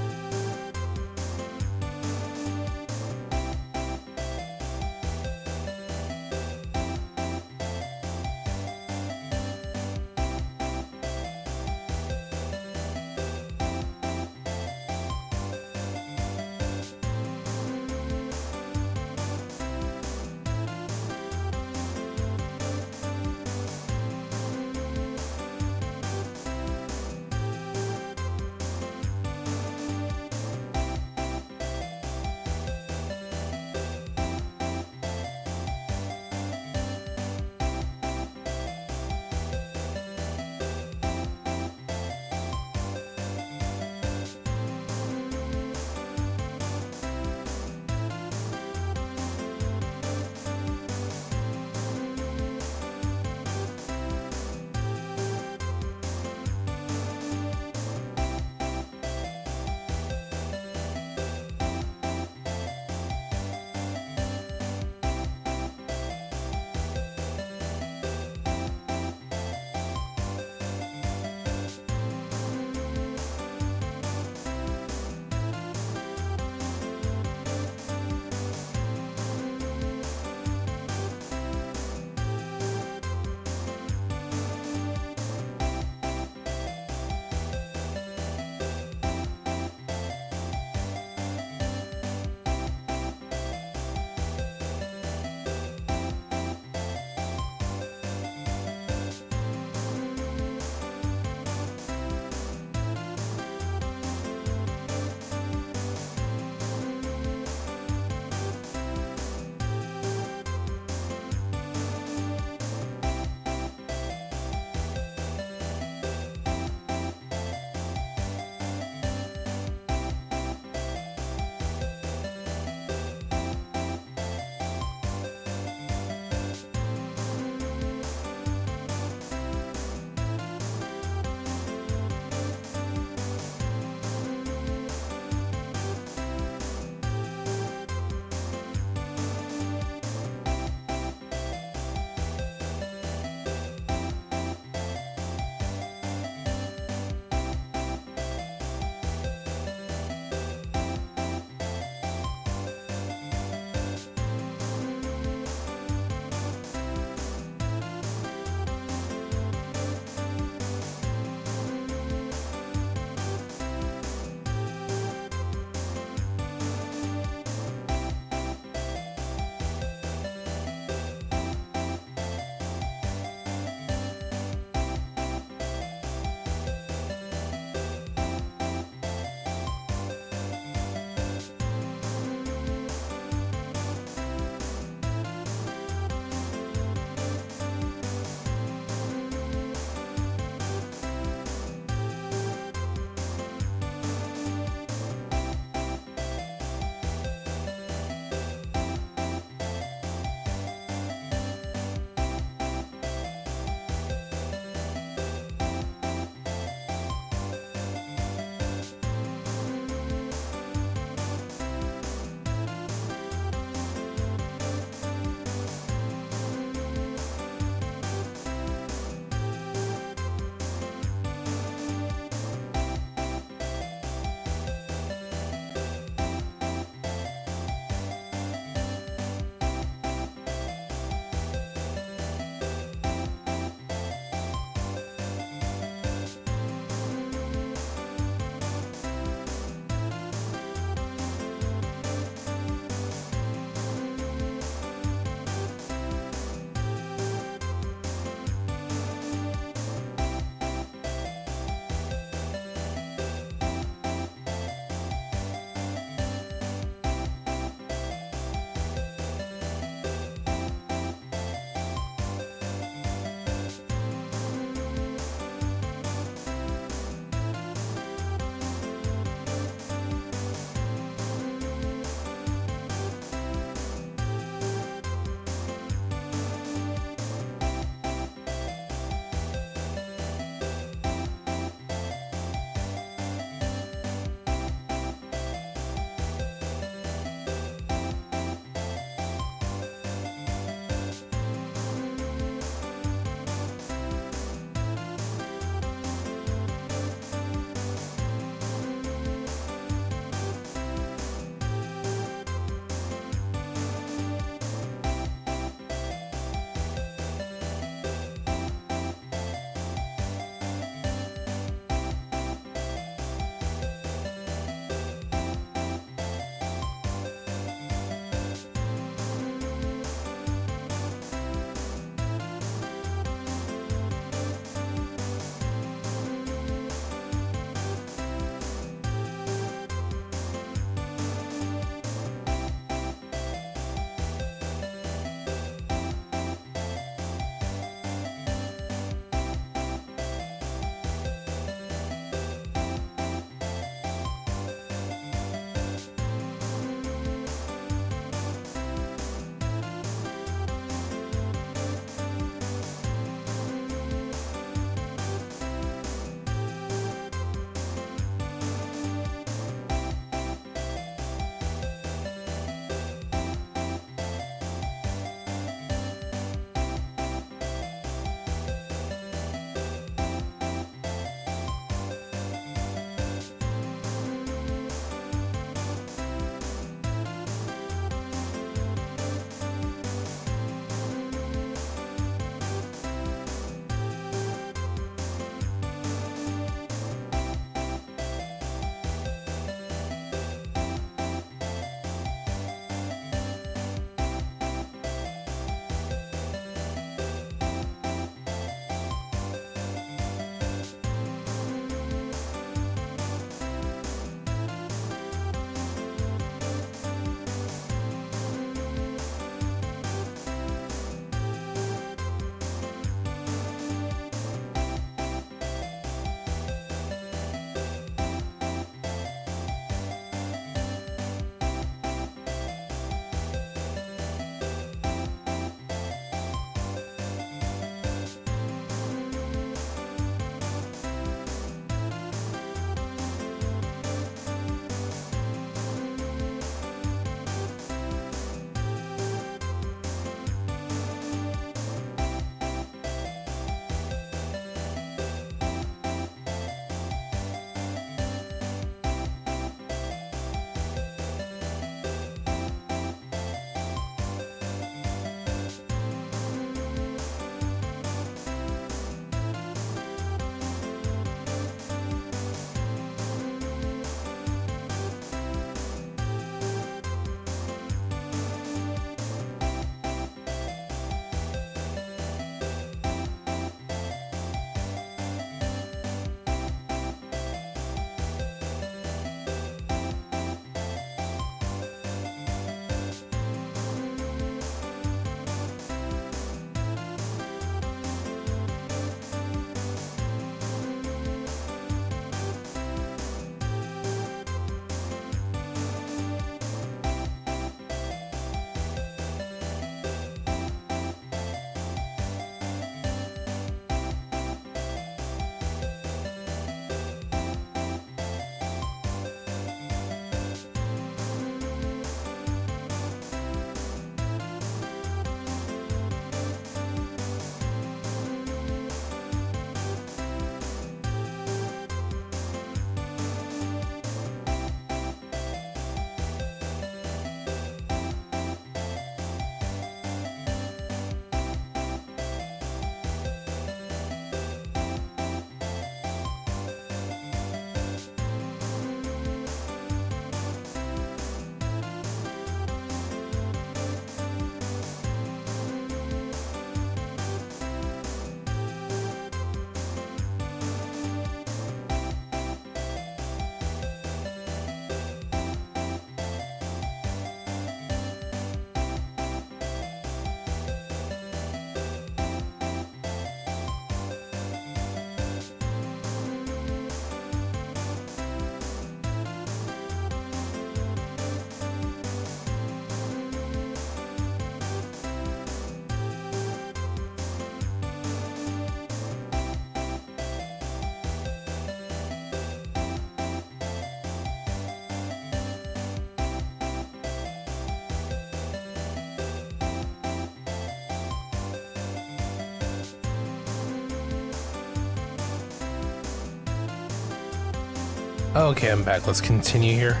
Okay, I'm back. Let's continue here.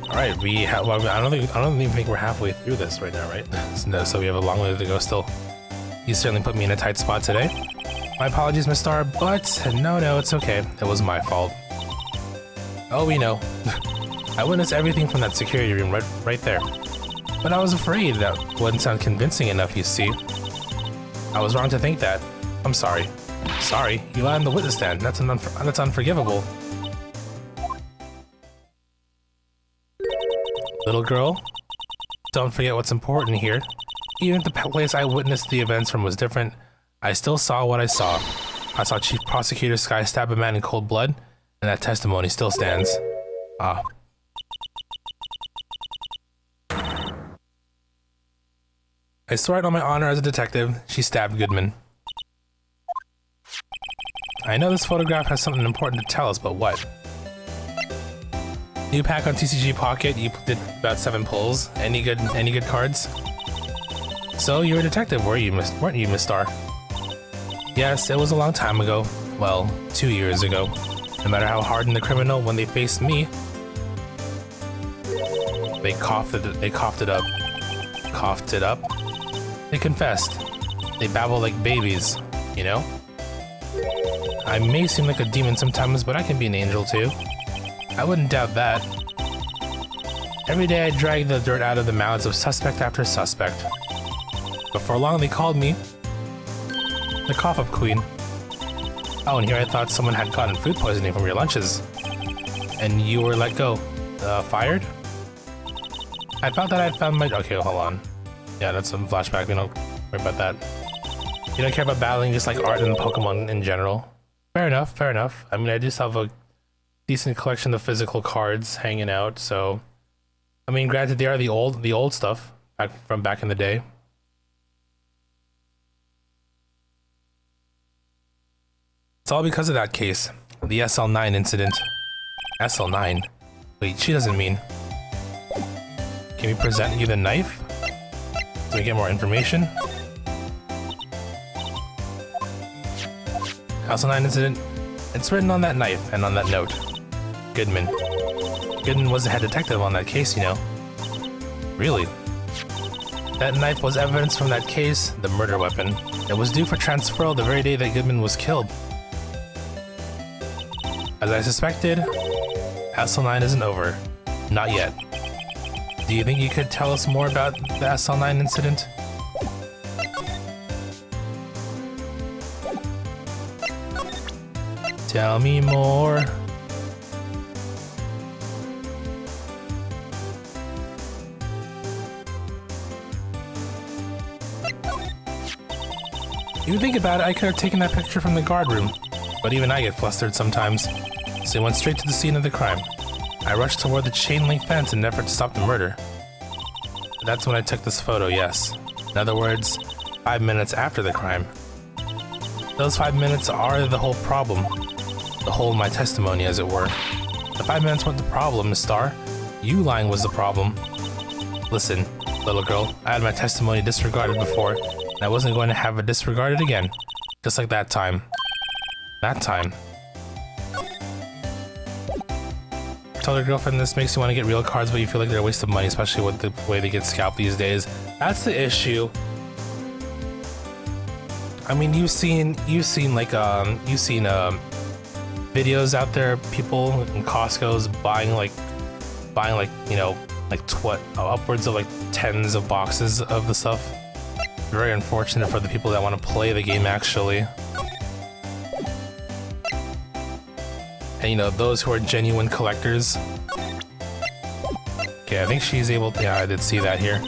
All right, well, I don't even think we're halfway through this right now, right? No, so we have a long way to go still. You certainly put me in a tight spot today. My apologies, Miss Star, but no, it's okay. It was my fault. Oh, we know. I witnessed everything from that security room right there. But I was afraid that wouldn't sound convincing enough, you see. I was wrong to think that. I'm sorry. Sorry, you lied on the witness stand. That's unforgivable. Little girl, don't forget what's important here. Even if the place I witnessed the events from was different, I still saw what I saw. I saw Chief Prosecutor Sky stab a man in cold blood, and that testimony still stands. Ah. I swear it on my honor as a detective, she stabbed Goodman. I know this photograph has something important to tell us, but what? New pack on TCG Pocket, you did about 7 pulls. Any good cards? So, you're a detective, weren't you, Miss Star? Yes, it was a long time ago. Well, 2 years ago. No matter how hardened the criminal, when they faced me, they coughed it up. Coughed it up? They confessed. They babble like babies, you know? I may seem like a demon sometimes, but I can be an angel too. I wouldn't doubt that. Every day I drag the dirt out of the mouths of suspect after suspect. Before long they called me the cough-up queen. Oh, and here I thought someone had gotten food poisoning from your lunches. And you were let go. Fired? I thought that I'd found my... Okay, hold on. Yeah, that's some flashback. We don't worry about that. You don't care about battling, just like art and Pokemon in general. Fair enough, fair enough. I mean, I just have a decent collection of physical cards hanging out, so... I mean, granted, they are the old stuff from back in the day. It's all because of that case. The SL9 incident. SL9? Wait, she doesn't mean... Can we present you the knife? So we get more information. SL9 incident. It's written on that knife and on that note. Goodman. Goodman was the head detective on that case, you know. Really? That knife was evidence from that case, the murder weapon. It was due for transferal the very day that Goodman was killed. As I suspected, SL9 isn't over. Not yet. Do you think you could tell us more about the SL9 incident? Tell me more. You think about it, I could have taken that picture from the guard room, but even I get flustered sometimes, so I went straight to the scene of the crime. I rushed toward the chain-link fence in an effort to stop the murder. That's when I took this photo, yes. In other words, 5 minutes after the crime. Those 5 minutes are the whole problem. The whole of my testimony, as it were. The 5 minutes weren't the problem, Miss Star. You lying was the problem. Listen, little girl, I had my testimony disregarded before, and I wasn't going to have it disregarded again. Just like that time. That time. Tell your girlfriend this makes you want to get real cards, but you feel like they're a waste of money, especially with the way they get scalped these days. That's the issue. I mean, you've seen videos out there, people in Costco's buying you know, upwards of like tens of boxes of the stuff. Very unfortunate for the people that want to play the game, actually. And you know, those who are genuine collectors. Okay, I think she's able to... Yeah, I did see that here.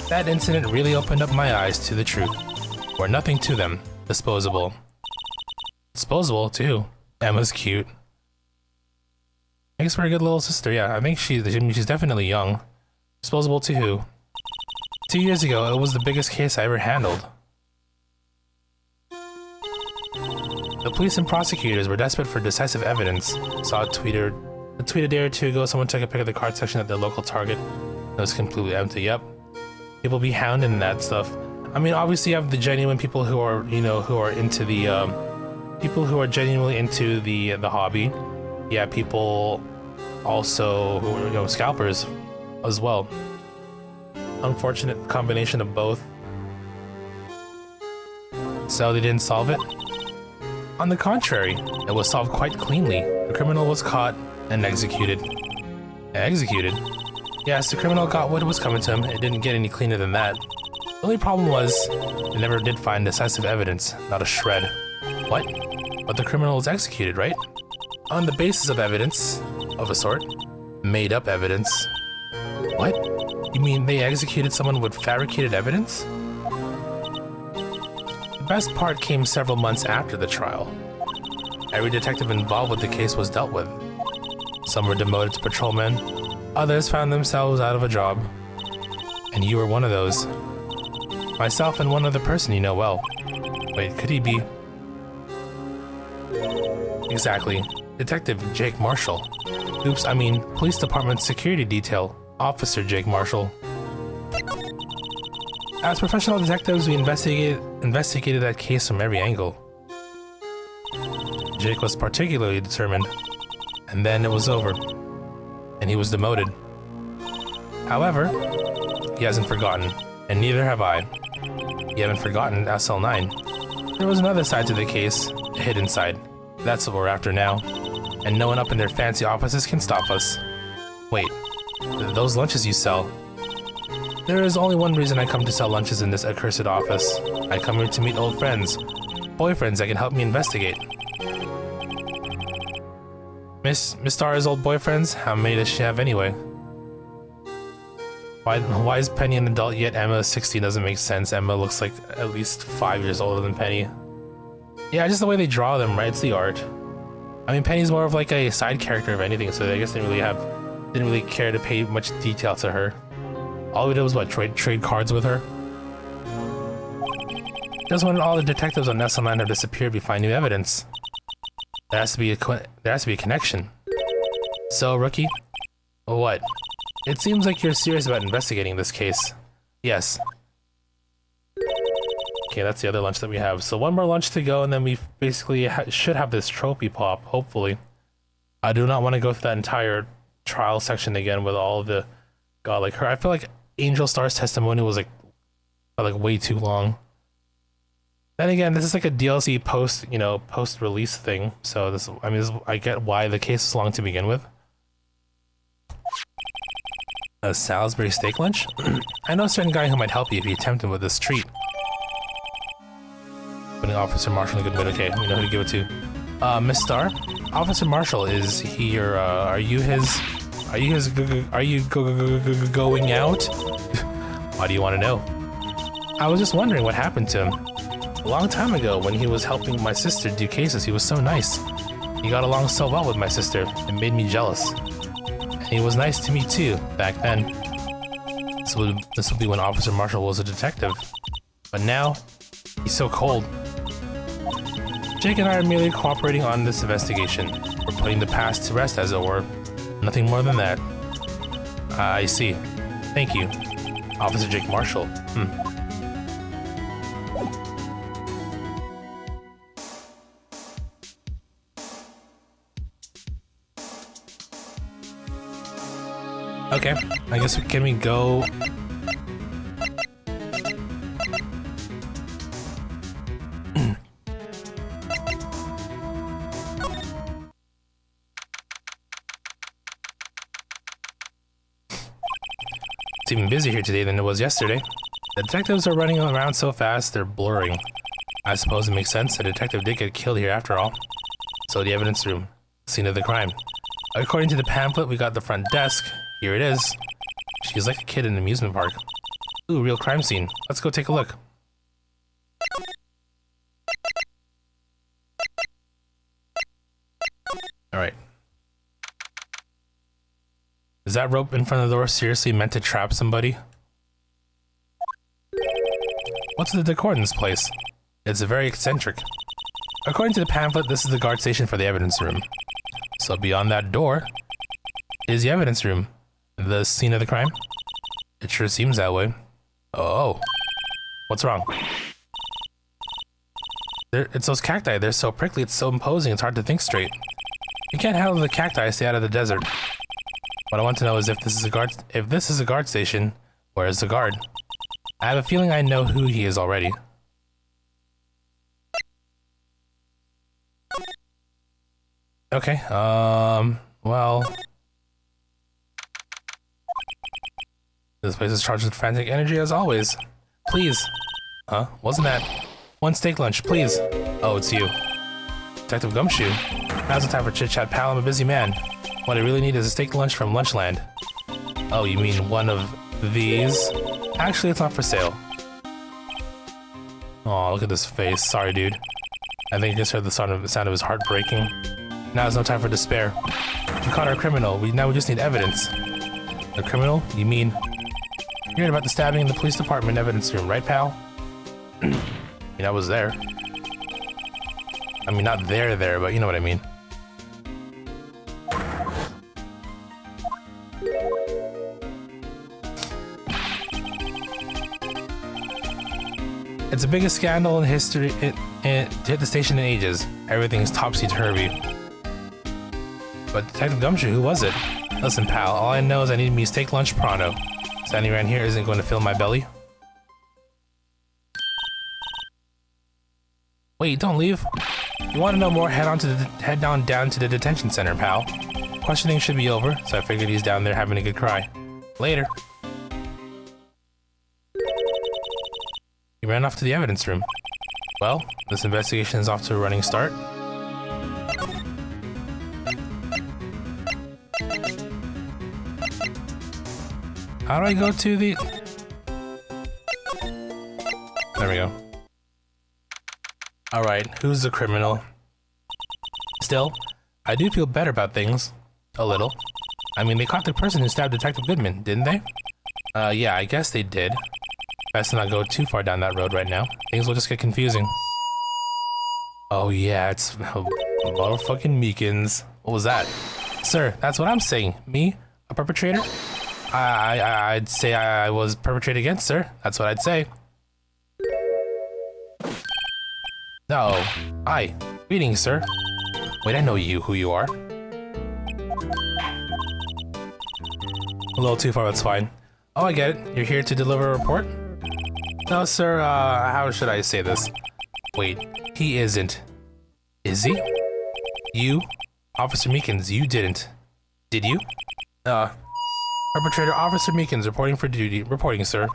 That incident really opened up my eyes to the truth. We're nothing to them. Disposable. Disposable, too. Emma's cute. Thanks for a good little sister, yeah. I think she's definitely young. Disposable to who? 2 years ago, it was the biggest case I ever handled. The police and prosecutors were desperate for decisive evidence. Saw a tweet a day or two ago, someone took a pic of the card section at their local Target. It was completely empty, yep. People be hounding that stuff. I mean, obviously you have the genuine people who are, you know, who are into the, people who are genuinely into the hobby. Yeah, people also who are, you know, scalpers as well. Unfortunate combination of both. So they didn't solve it? On the contrary, it was solved quite cleanly. The criminal was caught and executed. Executed? Yes, the criminal got what was coming to him. It didn't get any cleaner than that. The only problem was, they never did find decisive evidence, not a shred. What? But the criminal was executed, right? On the basis of evidence, of a sort. Made up evidence. What? You mean they executed someone with fabricated evidence? The best part came several months after the trial. Every detective involved with the case was dealt with. Some were demoted to patrolmen, others found themselves out of a job. And you were one of those. Myself and one other person you know well. Wait, could he be? Exactly. Detective Jake Marshall. Oops, I mean, Police Department Security Detail, Officer Jake Marshall. As professional detectives, we investigated that case from every angle. Jake was particularly determined, and then it was over, and he was demoted. However, he hasn't forgotten, and neither have I. You haven't forgotten SL9. There was another side to the case, a hidden side. That's what we're after now, and no one up in their fancy offices can stop us. Wait, those lunches you sell. There is only one reason I come to sell lunches in this accursed office. I come here to meet old friends, boyfriends that can help me investigate. Miss Star's old boyfriends? How many does she have anyway? Why is Penny an adult yet Emma is 16 doesn't make sense. Emma looks like at least 5 years older than Penny. Yeah, just the way they draw them, right? It's the art. I mean, Penny's more of like a side character of anything, so I guess they didn't really care to pay much detail to her. All we did was what, trade cards with her? Just when all the detectives on SL9 have disappeared, we find new evidence. There has to be a connection. So, rookie, what? It seems like you're serious about investigating this case. Yes. Okay, that's the other lunch that we have. So one more lunch to go, and then we basically should have this trophy pop, hopefully. I do not want to go through that entire trial section again with all of the... God, like her. I feel like Angel Star's testimony was like way too long. Then again, this is like a DLC post-release thing. So this, I mean, I get why the case is long to begin with. A Salisbury steak lunch? I know a certain guy who might help you if you tempt him with this treat. Putting Officer Marshall in a good mood. Okay, we know who to give it to. Miss Star? Officer Marshall, is he your, are you going out? Why do you want to know? I was just wondering what happened to him. A long time ago, when he was helping my sister do cases, he was so nice. He got along so well with my sister, it made me jealous. And he was nice to me too, back then. This would be when Officer Marshall was a detective. But now, he's so cold. Jake and I are merely cooperating on this investigation. We're putting the past to rest, as it were. Nothing more than that. I see. Thank you. Officer Jake Marshall. Okay, I guess can we go... It's even busier here today than it was yesterday. The detectives are running around so fast, they're blurring. I suppose it makes sense. The detective did get killed here after all. So the evidence room. Scene of the crime. According to the pamphlet, we got the front desk. Here it is. She's like a kid in an amusement park. Ooh, real crime scene. Let's go take a look. Alright. Is that rope in front of the door seriously meant to trap somebody? What's the decor in this place? It's very eccentric. According to the pamphlet, this is the guard station for the evidence room. So beyond that door is the evidence room. The scene of the crime? It sure seems that way. Oh. What's wrong? It's those cacti. They're so prickly, it's so imposing, it's hard to think straight. You can't handle the cacti, stay out of the desert. What I want to know is if this is a guard station, where is the guard? I have a feeling I know who he is already. Okay, well... This place is charged with frantic energy as always. Please. Huh? Wasn't that? One steak lunch, please. Oh, it's you. Detective Gumshoe. Now's the time for chit-chat, pal. I'm a busy man. What I really need is a steak lunch from Lunchland. Oh, you mean one of these? Actually, it's not for sale. Oh, look at this face. Sorry, dude. I think you just heard the sound of his heart breaking. Now is no time for despair. We caught our criminal. Now we just need evidence. The criminal? You mean... You heard about the stabbing in the police department evidence room, right, pal? I mean, I was there. I mean, not there, but you know what I mean. It's the biggest scandal in history to hit the station in ages. Everything's topsy-turvy. But Detective Gumshoe, who was it? Listen, pal, all I know is I need me steak lunch pronto. Standing around here isn't going to fill my belly. Wait, don't leave. You want to know more? Head on down to the detention center, pal. Questioning should be over, so I figured he's down there having a good cry. Later. He ran off to the evidence room. Well, this investigation is off to a running start. How do I go to the... There we go. Alright, who's the criminal? Still, I do feel better about things. A little. I mean, they caught the person who stabbed Detective Goodman, didn't they? Yeah, I guess they did. Best to not go too far down that road right now. Things will just get confusing. Oh yeah, it's... motherfucking Meekins. What was that? Sir, that's what I'm saying. Me? A perpetrator? I'd say I was perpetrated against, sir. That's what I'd say. No. Hi. Greetings, sir. Wait, I know who you are. A little too far, that's fine. Oh, I get it. You're here to deliver a report? No, sir, how should I say this? Wait, he isn't. Is he? You? Officer Meekins, you didn't. Did you? Perpetrator Officer Meekins reporting for duty. Reporting, sir.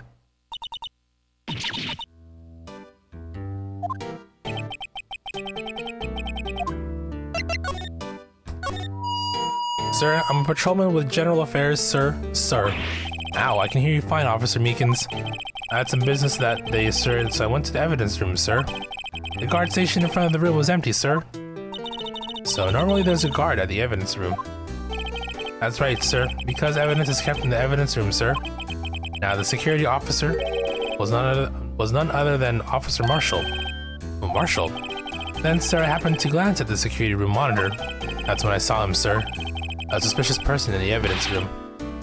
Sir, I'm a patrolman with General Affairs, sir. Sir. Ow, I can hear you fine, Officer Meekins. I had some business that day, sir, so I went to the evidence room, sir. The guard station in front of the room was empty, sir. So normally there's a guard at the evidence room. That's right, sir, because evidence is kept in the evidence room, sir. Now, the security officer was none other than Officer Marshall. Oh, Marshall? Then, sir, I happened to glance at the security room monitor. That's when I saw him, sir. A suspicious person in the evidence room.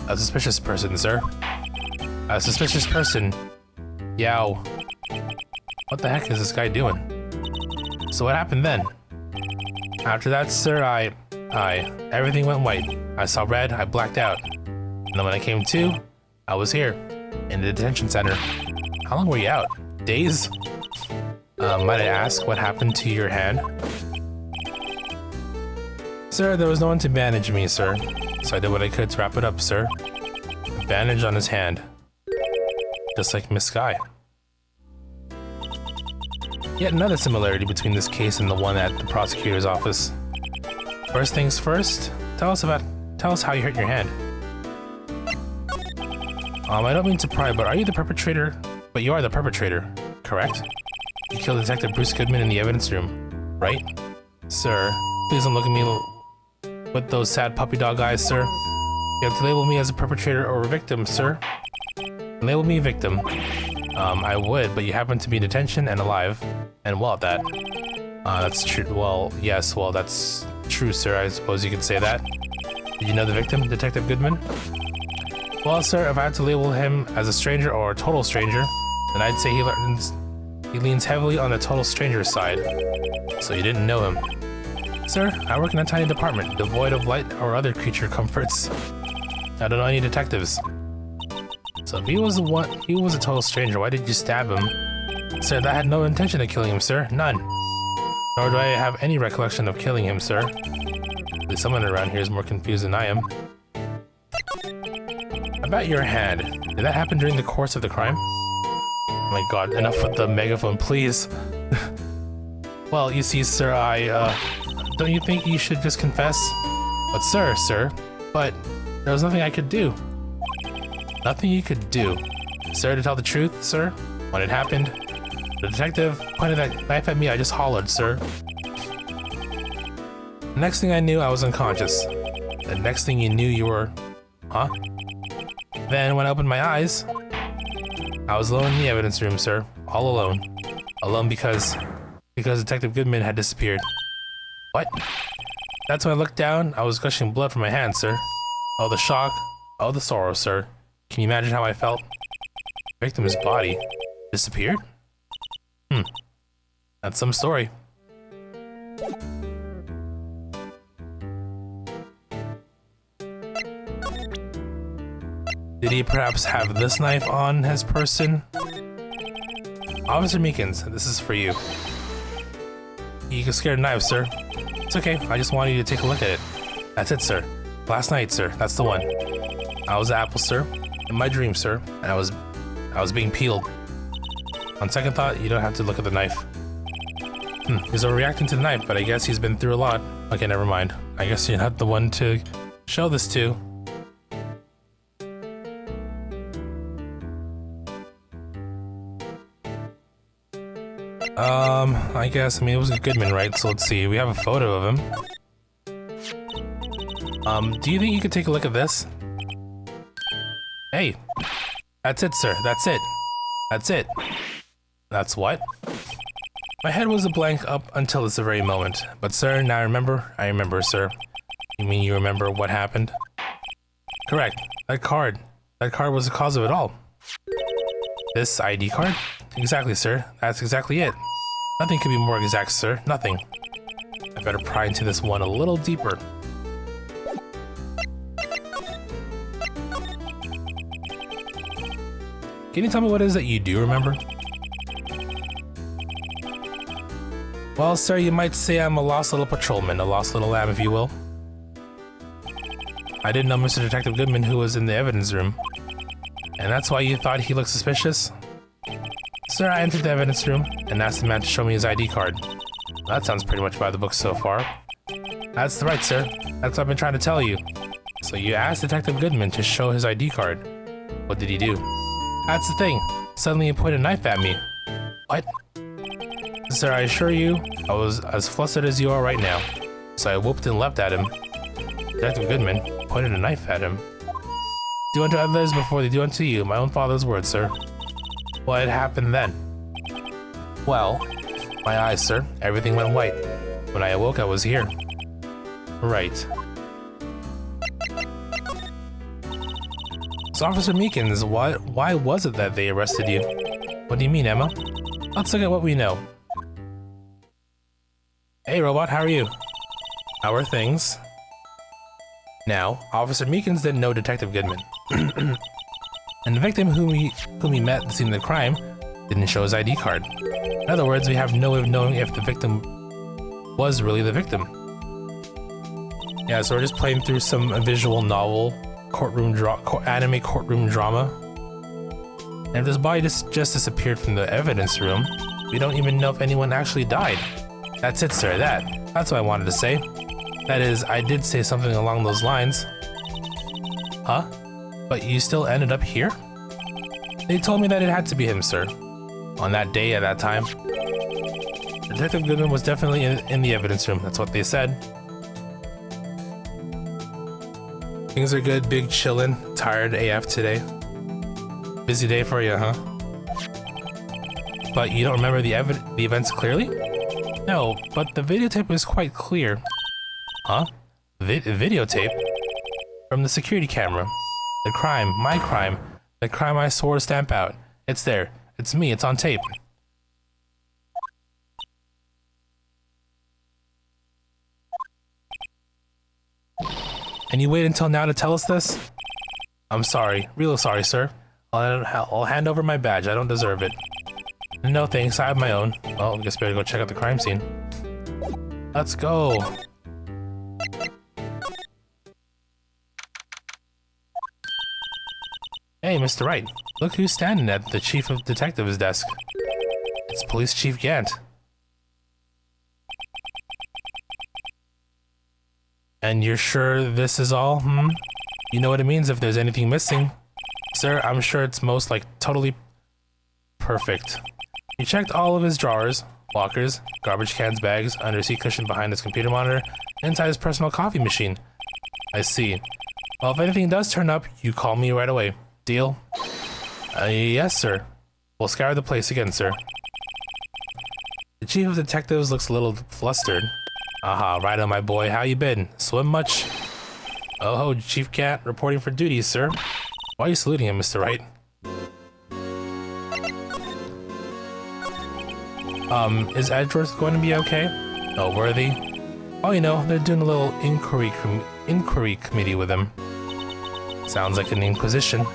A suspicious person, sir. A suspicious person. Yow. What the heck is this guy doing? So what happened then? After that, sir, everything went white. I saw red, I blacked out. And then when I came to, I was here, in the detention center. How long were you out? Days? Might I ask what happened to your hand? Sir, there was no one to bandage me, sir. So I did what I could to wrap it up, sir. A bandage on his hand. Just like Miss Sky. Yet another similarity between this case and the one at the prosecutor's office. First things first, tell us how you hurt your hand. I don't mean to pry, but are you the perpetrator? But you are the perpetrator, correct? You killed Detective Bruce Goodman in the evidence room, right? Sir, please don't look at me with those sad puppy dog eyes, sir. You have to label me as a perpetrator or a victim, sir. Label me victim. I would, but you happen to be in detention and alive. And well at that. That's true. Well, yes, well, that's true, sir. I suppose you could say that. Did you know the victim, Detective Goodman? Well, sir, if I had to label him as a stranger or a total stranger, then I'd say he leans heavily on the total stranger's side. So you didn't know him. Sir, I work in a tiny department, devoid of light or other creature comforts. I don't know any detectives. So if he was a total stranger, why did you stab him? Sir, that had no intention of killing him, sir. None. Nor do I have any recollection of killing him, sir. At least someone around here is more confused than I am. About your hand, did that happen during the course of the crime? Oh my god, enough with the megaphone, please. Well, you see, sir, don't you think you should just confess? But sir, but there was nothing I could do. Nothing you could do. Sir, to tell the truth, sir, when it happened, the detective pointed that knife at me, I just hollered, sir. The next thing I knew, I was unconscious. The next thing you knew, you were... Huh? Then, when I opened my eyes, I was alone in the evidence room, sir. All alone. Alone because Detective Goodman had disappeared. What? That's when I looked down, I was gushing blood from my hands, sir. Oh, the shock. Oh, the sorrow, sir. Can you imagine how I felt? The victim's body disappeared? That's some story. Did he perhaps have this knife on his person? Officer Meekins, this is for you. You get scared of knives, sir. It's okay, I just wanted you to take a look at it. That's it, sir. Last night, sir, that's the one. I was Apple, sir. In my dream, sir, and I was being peeled. On second thought, you don't have to look at the knife. He's overreacting to the knife, but I guess he's been through a lot. Okay, never mind. I guess you're not the one to show this to. I guess, it was a Goodman, right? So let's see, we have a photo of him. Do you think you could take a look at this? Hey, that's it, sir, that's it. That's it. That's what? My head was a blank up until this very moment. But sir, now I remember, sir. You mean you remember what happened? Correct, that card was the cause of it all. This ID card? Exactly, sir, that's exactly it. Nothing could be more exact, sir, nothing. I better pry into this one a little deeper. Can you tell me what it is that you do remember? Well, sir, you might say I'm a lost little patrolman, a lost little lamb, if you will. I didn't know Mr. Detective Goodman, who was in the evidence room. And that's why you thought he looked suspicious? Sir, I entered the evidence room and asked the man to show me his ID card. That sounds pretty much by the book so far. That's right, sir. That's what I've been trying to tell you. So you asked Detective Goodman to show his ID card. What did he do? That's the thing. Suddenly he pointed a knife at me. What? Sir, I assure you, I was as flustered as you are right now. So I whooped and leapt at him. Detective Goodman pointed a knife at him. Do unto others before they do unto you, my own father's words, sir. What happened then? Well, my eyes, sir, everything went white. When I awoke, I was here. Right. So Officer Meekins, why was it that they arrested you? What do you mean, Emma? Let's look at what we know. Hey, robot, how are you? How are things? Now, Officer Meekins didn't know Detective Goodman. And the victim whom he met at the scene of the crime didn't show his ID card. In other words, we have no way of knowing if the victim was really the victim. Yeah, so we're just playing through some visual novel, anime courtroom drama. And if this body just disappeared from the evidence room, we don't even know if anyone actually died. That's it, sir, that's what I wanted to say. That is, I did say something along those lines. Huh? But you still ended up here? They told me that it had to be him, sir. On that day, at that time. Detective Goodman was definitely in the evidence room, that's what they said. Things are good, big chillin', tired AF today. Busy day for you, huh? But you don't remember the events clearly? No, but the videotape is quite clear. Huh? Videotape? From the security camera. The crime, my crime, the crime I swore to stamp out. It's there It's me, it's on tape. And you wait until now to tell us this? I'm sorry, real sorry, sir. I'll hand over my badge, I don't deserve it. No thanks, I have my own. Well, I guess we better go check out the crime scene. Let's go. Hey, Mr. Wright, look who's standing at the Chief of Detectives' desk. It's Police Chief Gant. And you're sure this is all, You know what it means if there's anything missing. Sir, I'm sure it's most like totally perfect. You checked all of his drawers, lockers, garbage cans, bags, under seat cushion behind his computer monitor, inside his personal coffee machine. I see. Well, if anything does turn up, you call me right away. Deal? Yes, sir. We'll scour the place again, sir. The Chief of Detectives looks a little flustered. Aha, Righto, my boy, how you been? Swim much? Oh ho, Chief Cat, reporting for duty, sir. Why are you saluting him, Mr. Wright? Is Edgeworth going to be okay? Oh, Worthy? Oh, you know, they're doing a little inquiry committee with him. Sounds like an inquisition.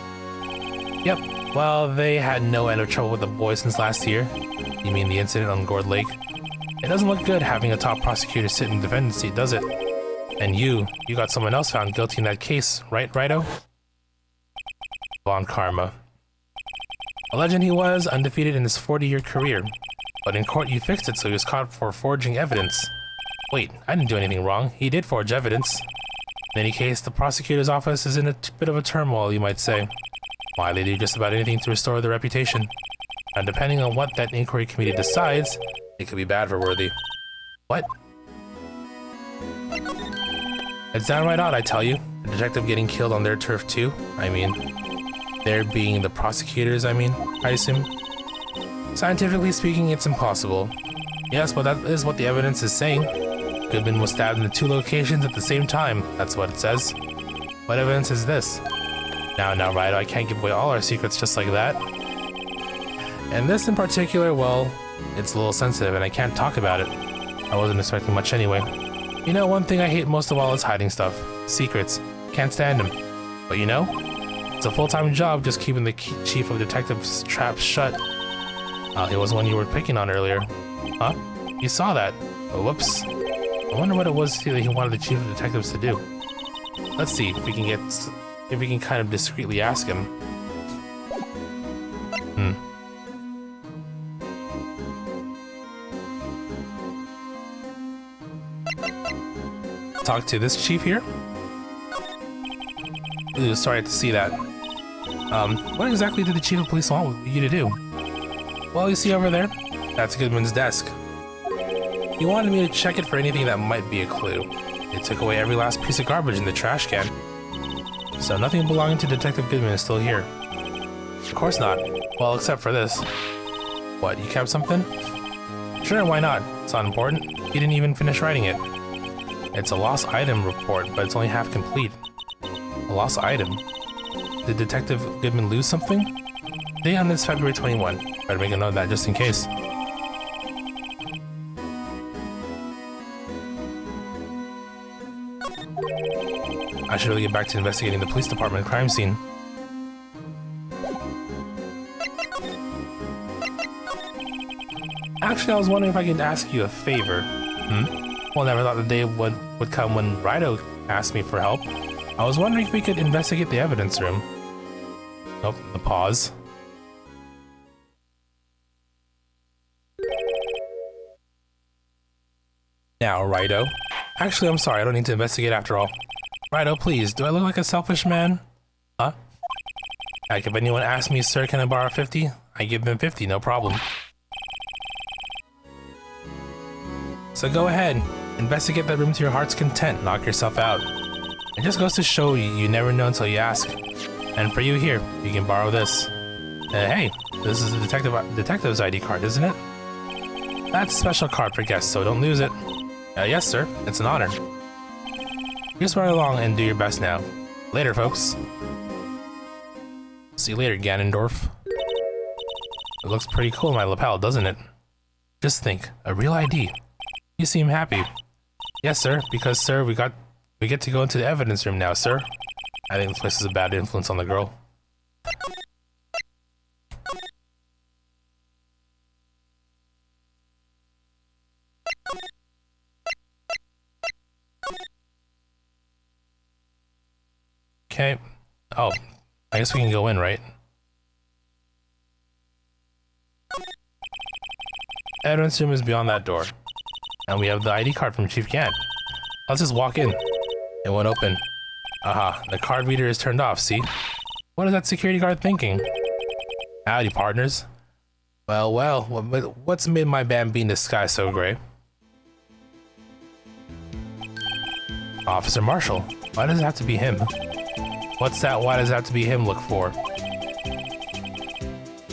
Yep, well, they had no end of trouble with the boy since last year. You mean the incident on Gourd Lake? It doesn't look good having a top prosecutor sit in the defendant's seat, does it? And you got someone else found guilty in that case, right, Righto? Von Karma. A legend he was, undefeated in his 40-year career. But in court you fixed it so he was caught for forging evidence. Wait, I didn't do anything wrong. He did forge evidence. In any case, the prosecutor's office is in a bit of a turmoil, you might say. Why, they do just about anything to restore their reputation. And depending on what that inquiry committee decides, it could be bad for Worthy. What? It's downright odd, I tell you. A detective getting killed on their turf too. I mean, they're being the prosecutors, I assume. Scientifically speaking, it's impossible. Yes, but that is what the evidence is saying. Goodman was stabbed in the 2 locations at the same time. That's what it says. What evidence is this? Now, Righto, I can't give away all our secrets just like that. And this in particular, well, it's a little sensitive and I can't talk about it. I wasn't expecting much anyway. You know, one thing I hate most of all is hiding stuff. Secrets. Can't stand them. But you know, it's a full-time job just keeping the Chief of Detectives' trap shut. He was one you were picking on earlier. Huh? You saw that. Oh, whoops. I wonder what it was that he wanted the Chief of Detectives to do. Let's see if we can kind of discreetly ask him. Talk to this chief here? Ooh, sorry to see that. What exactly did the Chief of Police want you to do? Well, you see over there? That's Goodman's desk. He wanted me to check it for anything that might be a clue. They took away every last piece of garbage in the trash can. So nothing belonging to Detective Goodman is still here. Of course not. Well, except for this. What, you kept something? Sure, why not? It's not important. He didn't even finish writing it. It's a lost item report, but it's only half complete. A lost item? Did Detective Goodman lose something? Date on this February 21. Better make a note of that just in case. I should really get back to investigating the police department crime scene. Actually, I was wondering if I could ask you a favor. Well, never thought the day would come when Righto asked me for help. I was wondering if we could investigate the evidence room. Nope, a pause. Now, Righto. Actually, I'm sorry, I don't need to investigate after all. Righto, please, do I look like a selfish man? Huh? Like, if anyone asks me, sir, can I borrow 50? I give them 50, no problem. So go ahead, investigate that room to your heart's content, knock yourself out. It just goes to show you, you never know until you ask. And for you here, you can borrow this. Hey, this is the detective's ID card, isn't it? That's a special card for guests, so don't lose it. Yes, sir, it's an honor. Just run along and do your best now. Later, folks. See you later, Ganondorf. It looks pretty cool in my lapel, doesn't it? Just think, a real ID. You seem happy. Yes, sir, because, sir, we get to go into the evidence room now, sir. I think this place is a bad influence on the girl. Okay. Oh, I guess we can go in, right? Evidence room is beyond that door. And we have the ID card from Chief Gant. Let's just walk in. It won't open. Aha, the card reader is turned off, see? What is that security guard thinking? Howdy, partners. Well, what's made my Bambina sky so gray? Officer Marshall. Why does it have to be him? What's that why does it have to be him look for?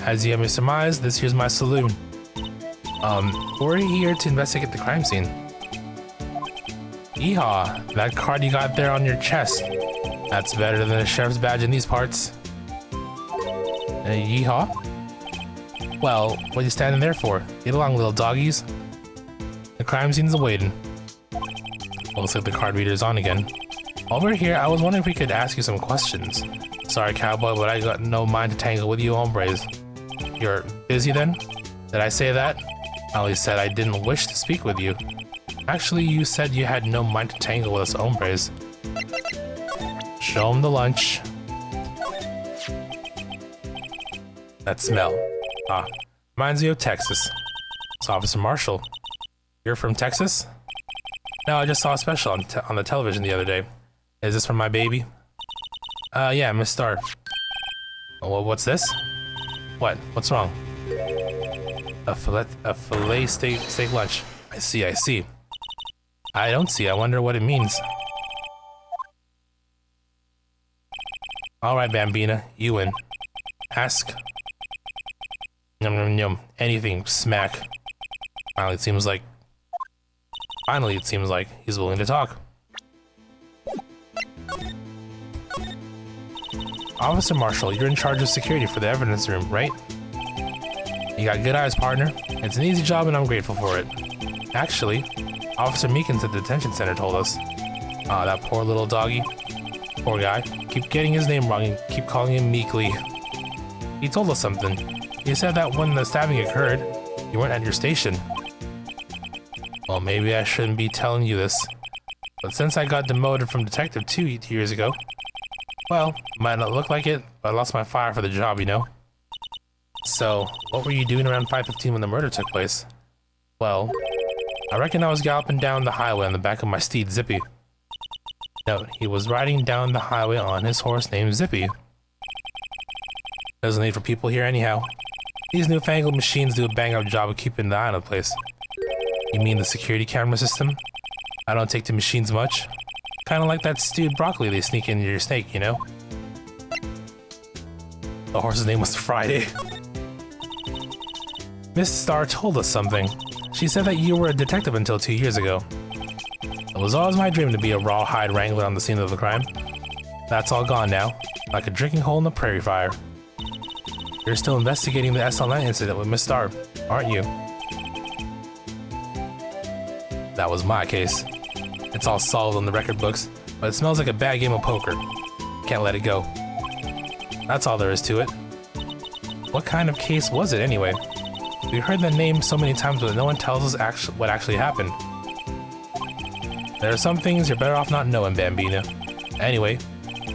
As you have surmised, this here's my saloon. We're here to investigate the crime scene. Yeehaw, that card you got there on your chest. That's better than a sheriff's badge in these parts. Yeehaw? Well, what are you standing there for? Get along, little doggies. The crime scene's awaiting. Looks like the card reader's on again. Over here, I was wondering if we could ask you some questions. Sorry, cowboy, but I got no mind to tangle with you hombres. You're busy then? Did I say that? I only said I didn't wish to speak with you. Actually, you said you had no mind to tangle with us hombres. Show him the lunch. That smell. Ah, reminds me of Texas. It's Officer Marshall. You're from Texas? No, I just saw a special on the television the other day. Is this from my baby? Yeah, Miss Star. Oh, what's this? What? What's wrong? A filet steak lunch. I see. I don't see. I wonder what it means. Alright, Bambina, you win. Ask. Yum yum yum. Anything. Smack. Finally, it seems like he's willing to talk. Officer Marshall, you're in charge of security for the evidence room, right? You got good eyes, partner. It's an easy job and I'm grateful for it. Actually, Officer Meekins at the detention center told us. That poor little doggy. Poor guy. Keep getting his name wrong and keep calling him Meekly. He told us something. He said that when the stabbing occurred, you weren't at your station. Well, maybe I shouldn't be telling you this. But since I got demoted from detective 2 years ago, well, might not look like it, but I lost my fire for the job, you know? So, what were you doing around 5:15 when the murder took place? Well, I reckon I was galloping down the highway on the back of my steed, Zippy. No, he was riding down the highway on his horse named Zippy. There's no need for people here anyhow. These newfangled machines do a bang-up job of keeping the eye on the place. You mean the security camera system? I don't take to machines much. Kinda like that stewed broccoli they sneak into your steak, you know? The horse's name was Friday. Miss Star told us something. She said that you were a detective until 2 years ago. It was always my dream to be a rawhide wrangler on the scene of the crime. That's all gone now, like a drinking hole in the prairie fire. You're still investigating the SL9 incident with Miss Star, aren't you? That was my case. It's all solved on the record books, but it smells like a bad game of poker. Can't let it go. That's all there is to it. What kind of case was it anyway? We heard the name so many times, but no one tells us what actually happened. There are some things you're better off not knowing, Bambina. Anyway,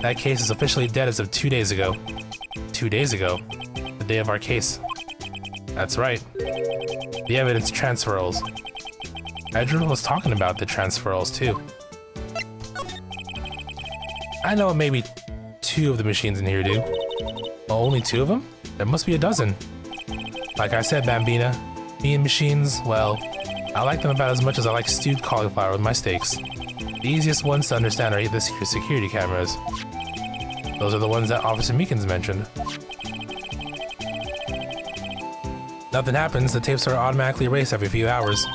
that case is officially dead as of 2 days ago. 2 days ago? The day of our case. That's right. The evidence transferals. Edward was talking about the transferals too. I know maybe 2 of the machines in here do. Well, only 2 of them? There must be a dozen. Like I said, Bambina, me and machines, well, I like them about as much as I like stewed cauliflower with my steaks. The easiest ones to understand are the security cameras. Those are the ones that Officer Meekins mentioned. Nothing happens, the tapes are automatically erased every few hours.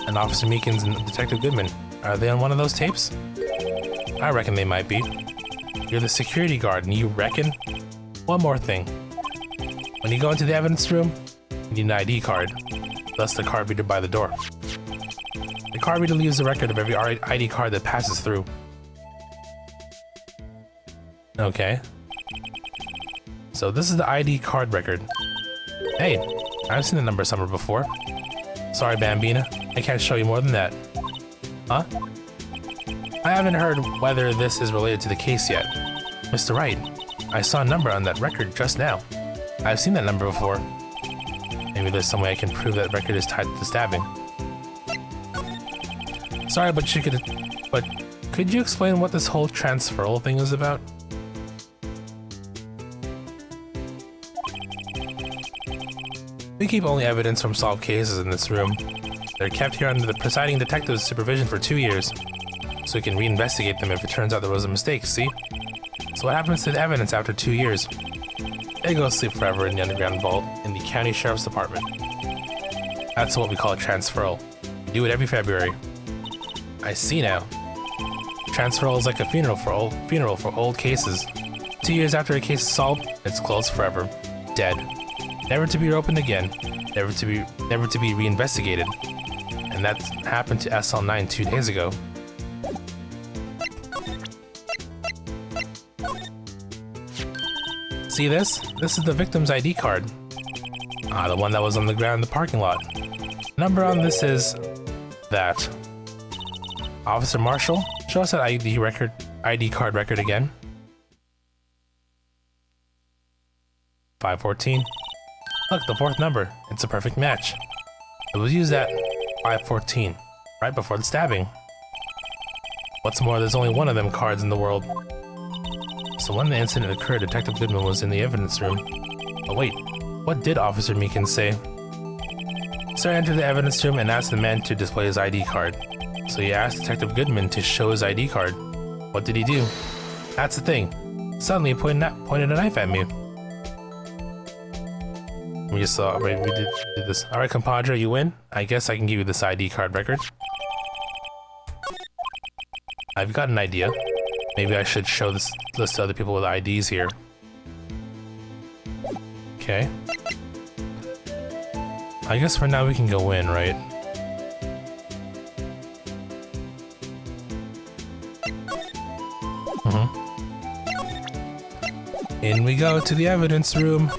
And Officer Meekins and Detective Goodman, are they on one of those tapes? I reckon they might be. You're the security guard and you reckon? One more thing. When you go into the evidence room, You need an ID card, thus the card reader by the door. The card reader leaves a record of every ID card that passes through. Okay. So this is the ID card record. Hey, I've seen the number somewhere before. Sorry, Bambina, I can't show you more than that. Huh? I haven't heard whether this is related to the case yet. Mr. Wright, I saw a number on that record just now. I've seen that number before. Maybe there's some way I can prove that record is tied to the stabbing. Sorry, but could you explain what this whole transferal thing is about? We keep only evidence from solved cases in this room. They're kept here under the presiding detective's supervision for 2 years, so we can reinvestigate them if it turns out there was a mistake, see? So what happens to the evidence after 2 years? They go to sleep forever in the underground vault in the county sheriff's department. That's what we call a transferal. We do it every February. I see now. Transferal is like a funeral for old cases. 2 years after a case is solved, it's closed forever. Dead. Never to be opened again. Never to be reinvestigated. And that happened to SL9 2 days ago. See this? This is the victim's ID card. Ah, the one that was on the ground in the parking lot. Number on this is that. Officer Marshall, show us that ID card record again. 514. Look, the fourth number. It's a perfect match. It was used at 514, right before the stabbing. What's more, there's only one of them cards in the world. So when the incident occurred, Detective Goodman was in the evidence room. But wait, what did Officer Meekins say? Sir entered the evidence room and asked the man to display his ID card. So he asked Detective Goodman to show his ID card. What did he do? That's the thing. Suddenly he pointed a knife at me. We just saw, right, we did this. Alright, compadre, you win. I guess I can give you this ID card record. I've got an idea. Maybe I should show this list to other people with IDs here. Okay. I guess for now we can go in, right? In we go to the evidence room.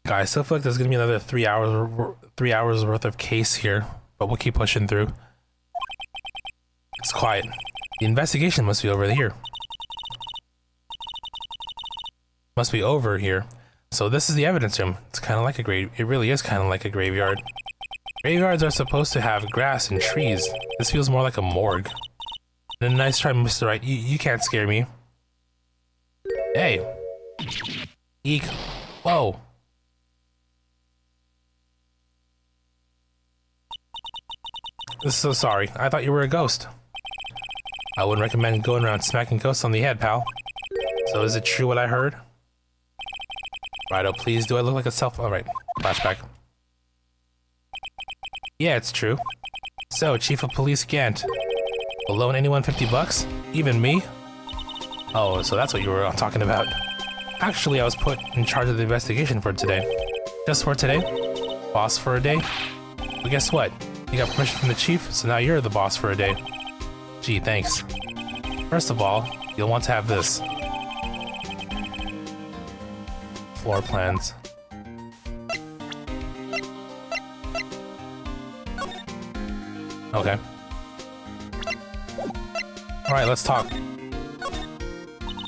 Guys, I still feel like there's gonna be another 3 hours worth of case here, but we'll keep pushing through. It's quiet. The investigation must be over here. Must be over here. So this is the evidence room. It's kind of like it really is kind of like a graveyard. Graveyards are supposed to have grass and trees. This feels more like a morgue. And a nice try, Mr. Wright. You can't scare me. Hey. Eek. Whoa. So sorry. I thought you were a ghost. I wouldn't recommend going around smacking ghosts on the head, pal. So is it true what I heard? Righto, please. Do I look like a self? Alright. Flashback. Yeah, it's true. So, Chief of Police Gant. Will loan anyone $50? Even me? Oh, so that's what you were talking about. Actually, I was put in charge of the investigation for today. Just for today? Boss for a day? But guess what? You got permission from the chief, so now you're the boss for a day. Gee, thanks. First of all, you'll want to have this. Floor plans. Okay. Alright, let's talk.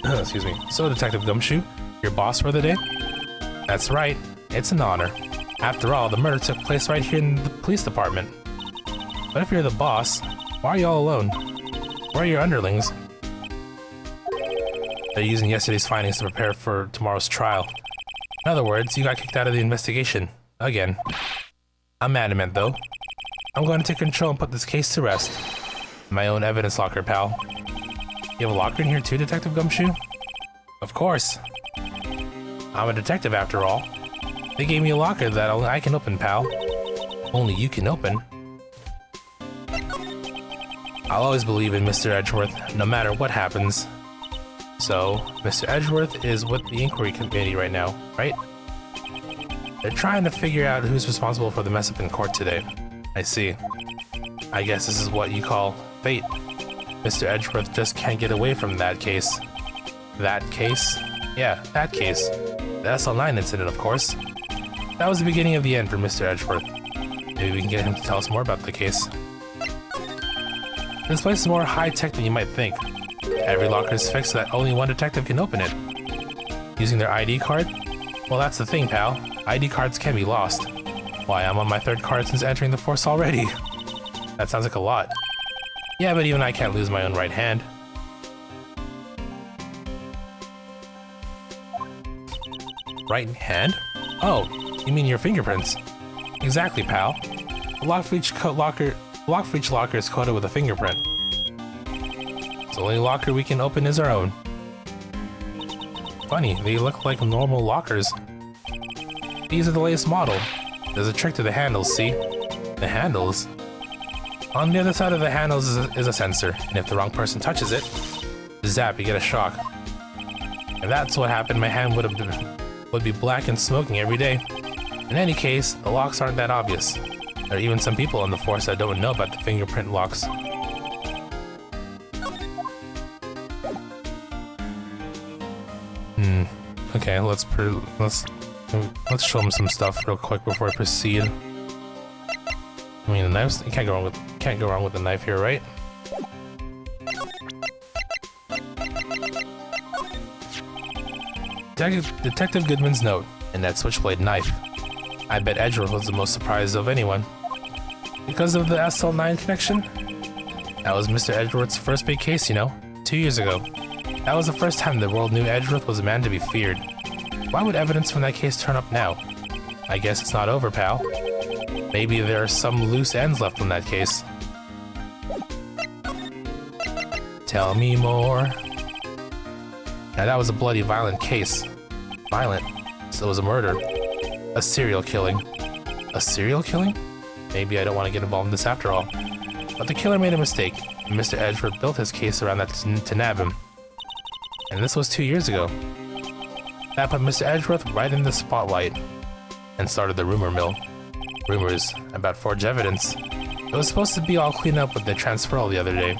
Excuse me. So, Detective Gumshoe, your boss for the day? That's right. It's an honor. After all, the murder took place right here in the police department. But if you're the boss, why are you all alone? Where are your underlings? They're using yesterday's findings to prepare for tomorrow's trial. In other words, you got kicked out of the investigation. Again. I'm adamant, though. I'm going to take control and put this case to rest. My own evidence locker, pal. You have a locker in here too, Detective Gumshoe? Of course. I'm a detective after all. They gave me a locker that only I can open, pal. Only you can open. I'll always believe in Mr. Edgeworth, no matter what happens. So, Mr. Edgeworth is with the inquiry committee right now, right? They're trying to figure out who's responsible for the mess up in court today. I see. I guess this is what you call fate. Mr. Edgeworth just can't get away from that case. That case? Yeah, that case. The SL9 incident, of course. That was the beginning of the end for Mr. Edgeworth. Maybe we can get him to tell us more about the case. This place is more high-tech than you might think. Every locker is fixed so that only one detective can open it. Using their ID card? Well, that's the thing, pal. ID cards can be lost. Why, I'm on my 3rd card since entering the force already. That sounds like a lot. Yeah, but even I can't lose my own right hand. Right hand? Oh, you mean your fingerprints? Exactly, pal. The lock for each locker is coded with a fingerprint. The only locker we can open is our own. Funny, they look like normal lockers. These are the latest model. There's a trick to the handles, see? The handles? On the other side of the handles is a sensor, and if the wrong person touches it, zap, you get a shock. If that's what happened, my hand would be black and smoking every day. In any case, the locks aren't that obvious. There are even some people on the force that don't know about the fingerprint locks. Okay, let's show them some stuff real quick before I proceed. I mean, the knives, you can't go wrong with the knife here, right? Detective Goodman's note, and that switchblade knife. I bet Edgeworth was the most surprised of anyone. Because of the SL9 connection? That was Mr. Edgeworth's first big case, you know, 2 years ago. That was the first time the world knew Edgeworth was a man to be feared. Why would evidence from that case turn up now? I guess it's not over, pal. Maybe there are some loose ends left on that case. Tell me more. Now that was a bloody, violent case. Violent? So it was a murder. A serial killing. A serial killing? Maybe I don't want to get involved in this after all. But the killer made a mistake, and Mr. Edgeworth built his case around that to nab him. And this was 2 years ago. That put Mr. Edgeworth right in the spotlight, and started the rumor mill. Rumors about forged evidence. It was supposed to be all cleaned up with the transferal the other day.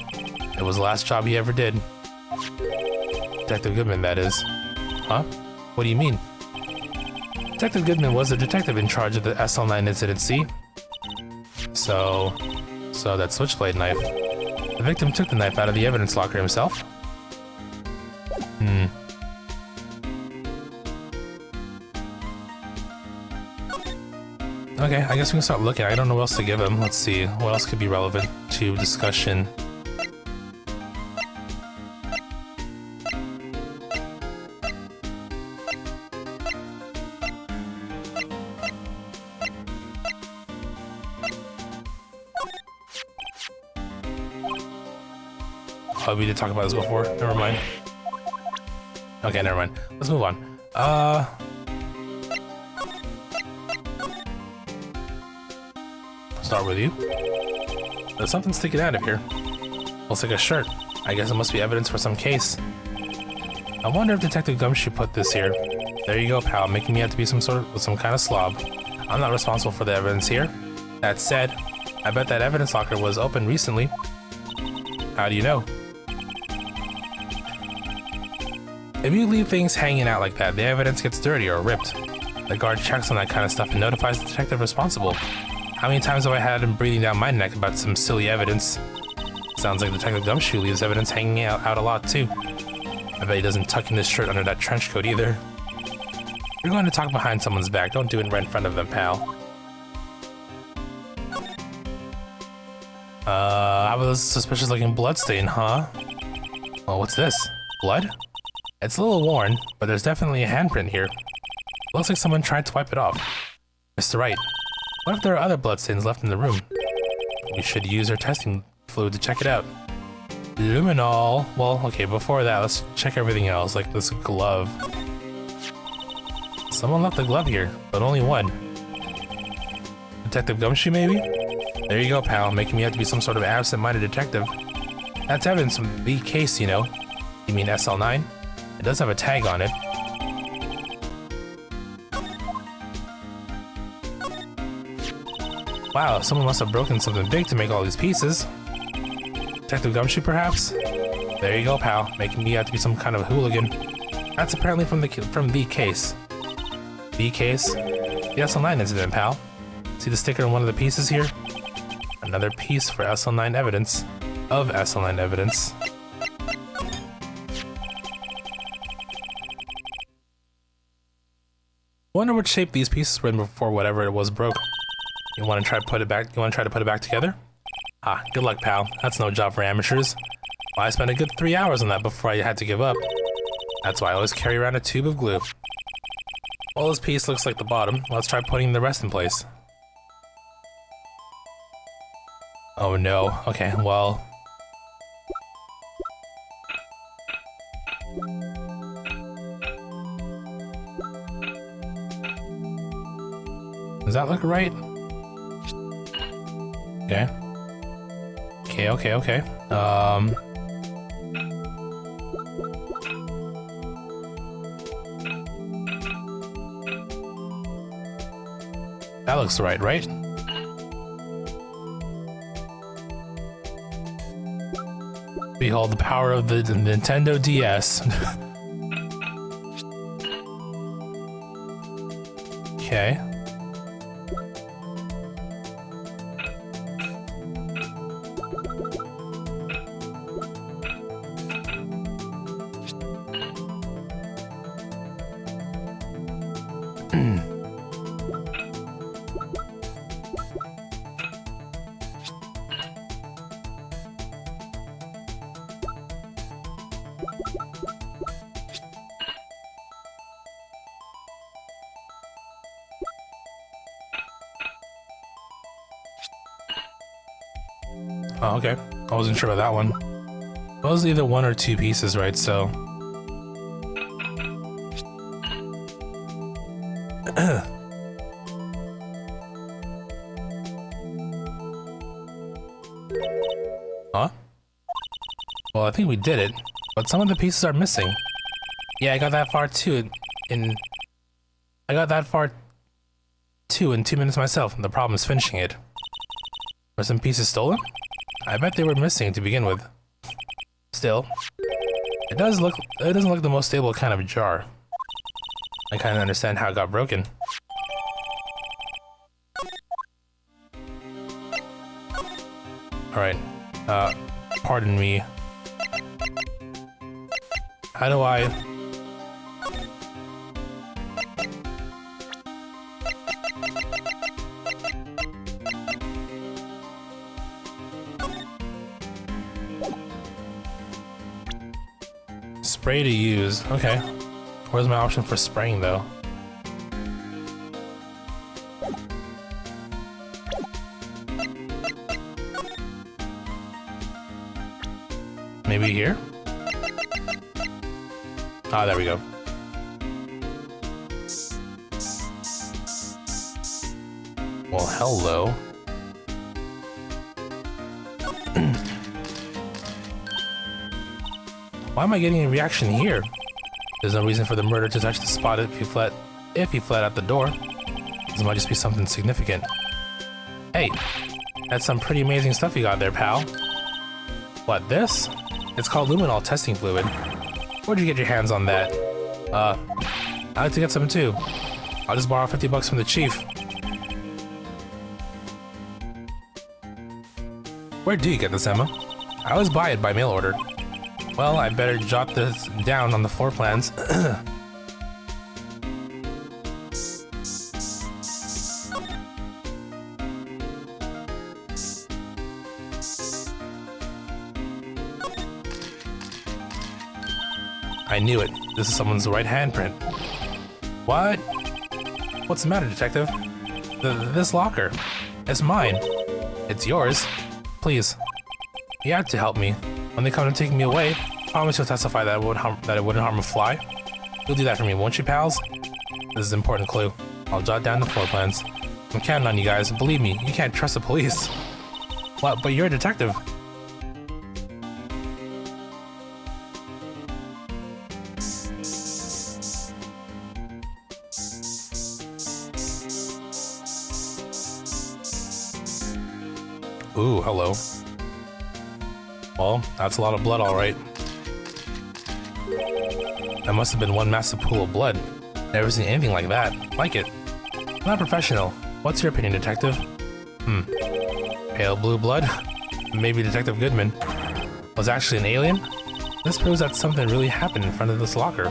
It was the last job he ever did. Detective Goodman, that is. Huh? What do you mean? Detective Goodman was the detective in charge of the SL9 incident, see? So that switchblade knife. The victim took the knife out of the evidence locker himself? Okay, I guess we can start looking. I don't know what else to give him. Let's see. What else could be relevant to discussion? Oh, we did talk about this before. Never mind. Okay, never mind. Let's move on. Start with you. There's something sticking out of here. Looks like a shirt. I guess it must be evidence for some case. I wonder if Detective Gumshoe put this here. There you go, pal, making me out to be some kind of slob. I'm not responsible for the evidence here. That said, I bet that evidence locker was opened recently. How do you know? If you leave things hanging out like that, the evidence gets dirty or ripped. The guard checks on that kind of stuff and notifies the detective responsible. How many times have I had him breathing down my neck about some silly evidence? Sounds like Detective Gumshoe leaves evidence hanging out a lot too. I bet he doesn't tuck in his shirt under that trench coat either. You're going to talk behind someone's back, don't do it right in front of them, pal. How about this suspicious looking bloodstain, huh? Well, what's this? Blood? It's a little worn, but there's definitely a handprint here. Looks like someone tried to wipe it off. Mr. Wright, what if there are other bloodstains left in the room? We should use our testing fluid to check it out. Luminol. Well, okay, before that, let's check everything else, like this glove. Someone left the glove here, but only one. Detective Gumshoe, maybe? There you go, pal, making me out to be some sort of absent-minded detective. That's evidence from the case, you know. You mean SL9? It does have a tag on it. Wow, someone must have broken something big to make all these pieces. Detective Gumshoe, perhaps? There you go, pal, making me out to be some kind of hooligan. That's apparently from the case. The case? The SL9 incident, pal. See the sticker on one of the pieces here? Another piece for SL9 evidence. Of SL9 evidence. Wonder what shape these pieces were in before whatever it was broke. You want to try to put it back? You want to try to put it back together? Ah, good luck, pal. That's no job for amateurs. Well, I spent a good 3 hours on that before I had to give up. That's why I always carry around a tube of glue. Well, this piece looks like the bottom. Let's try putting the rest in place. Oh no. Okay, well. Does that look right? Okay. Okay. That looks right? Behold the power of the Nintendo DS. Okay. Oh, okay. I wasn't sure about that one. It was either one or two pieces, right? So. Huh? Well, I think we did it, but some of the pieces are missing. Yeah, I got that far too in 2 minutes myself, and the problem is finishing it. Were some pieces stolen? I bet they were missing to begin with. Still, it doesn't look the most stable kind of jar. I kind of understand how it got broken. Alright, pardon me. How do I... Spray to use. Okay. Where's my option for spraying though? Maybe here? Ah, there we go. Well, hello. Why am I getting a reaction here? There's no reason for the murderer to touch the spot if he fled out the door. This might just be something significant. Hey, that's some pretty amazing stuff you got there, pal. What, this? It's called luminol testing fluid. Where'd you get your hands on that? I'd like to get some too. I'll just borrow 50 bucks from the chief. Where do you get this, Emma? I always buy it by mail order. Well, I better jot this down on the floor plans. I knew it. This is someone's right handprint. What? What's the matter, detective? This locker. It's mine. It's yours. Please. You have to help me. When they come to take me away, promise you'll testify that it wouldn't harm a fly. You'll do that for me, won't you, pals? This is an important clue. I'll jot down the floor plans. I'm counting on you guys. Believe me, you can't trust the police. What? But you're a detective. Ooh, hello. Well, that's a lot of blood, alright. That must have been one massive pool of blood. Never seen anything like that. Like it. Not professional. What's your opinion, Detective? Pale blue blood? Maybe Detective Goodman was actually an alien? This proves that something really happened in front of this locker.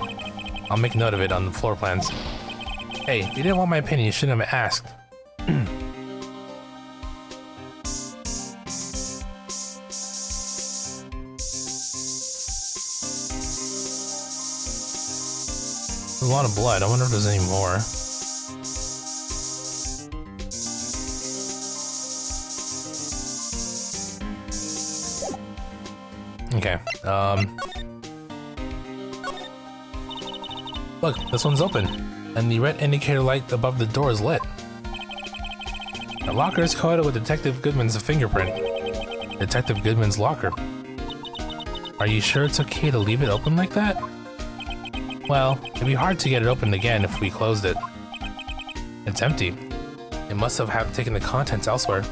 I'll make note of it on the floor plans. Hey, if you didn't want my opinion, you shouldn't have asked. A lot of blood. I wonder if there's any more. Okay. Look, this one's open, and the red indicator light above the door is lit. The locker is coated with Detective Goodman's fingerprint. Detective Goodman's locker. Are you sure it's okay to leave it open like that? Well, it'd be hard to get it open again if we closed it. It's empty. It must have taken the contents elsewhere.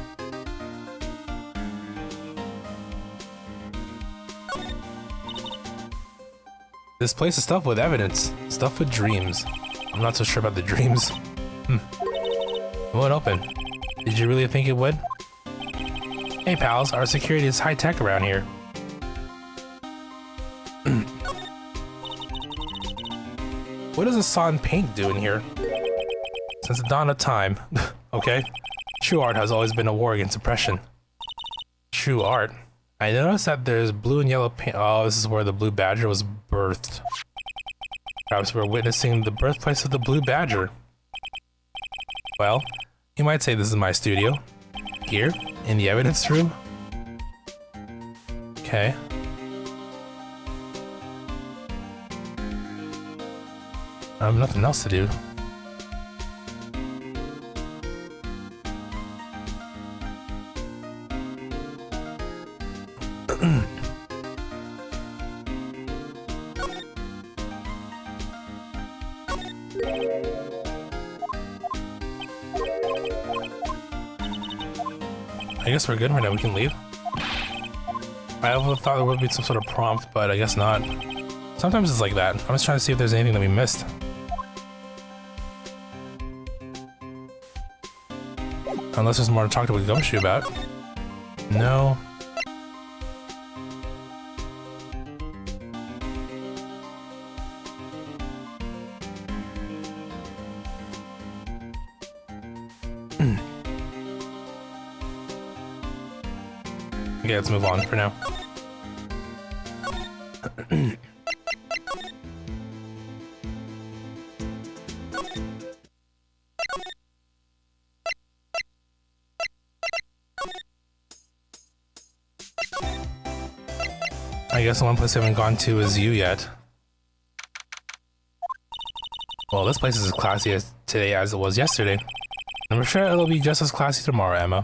This place is stuffed with evidence, stuffed with dreams. I'm not so sure about the dreams. It won't open. Did you really think it would? Hey pals, our security is high-tech around here. What does a saw and paint do in here? Since the dawn of time. Okay. True art has always been a war against oppression. True art? I noticed that there's blue and yellow paint. Oh, this is where the blue badger was birthed. Perhaps we're witnessing the birthplace of the blue badger. Well, you might say this is my studio. Here, in the evidence room. Okay. I have nothing else to do. I guess we're good right now, we can leave. I thought there would be some sort of prompt, but I guess not. Sometimes it's like that. I'm just trying to see if there's anything that we missed. Unless there's more to talk to with Gumshoe about. No. Okay, let's move on for now. I guess the one place I haven't gone to is you yet. Well, this place is as classy as today as it was yesterday. I'm sure it'll be just as classy tomorrow, Emma.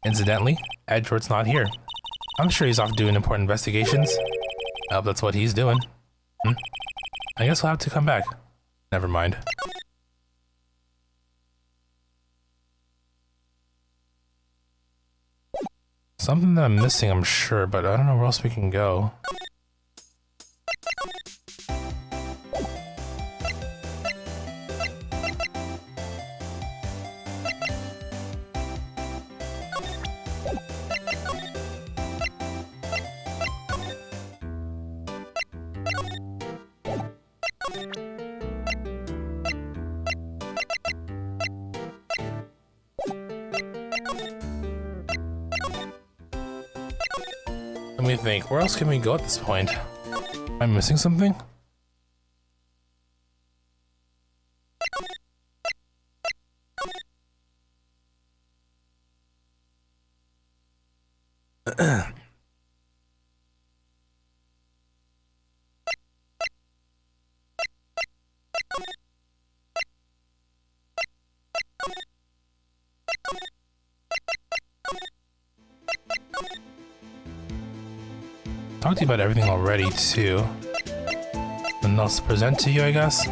Incidentally, Edward's not here. I'm sure he's off doing important investigations. I hope that's what he's doing. I guess we'll have to come back. Never mind. Something that I'm missing, I'm sure, but I don't know where else we can go. Let me think, where else can we go at this point? Am I missing something? Talked to you about everything already, too. Nothing else to present to you, I guess?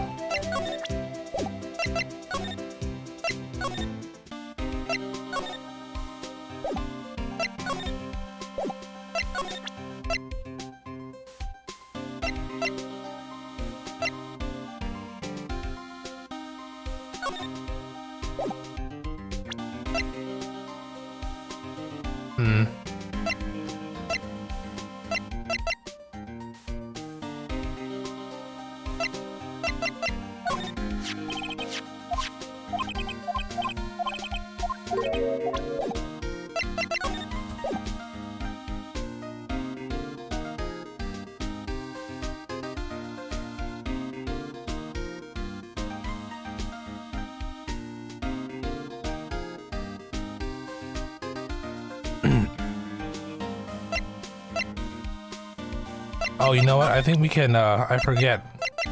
Oh, you know what? I think we can, I forget.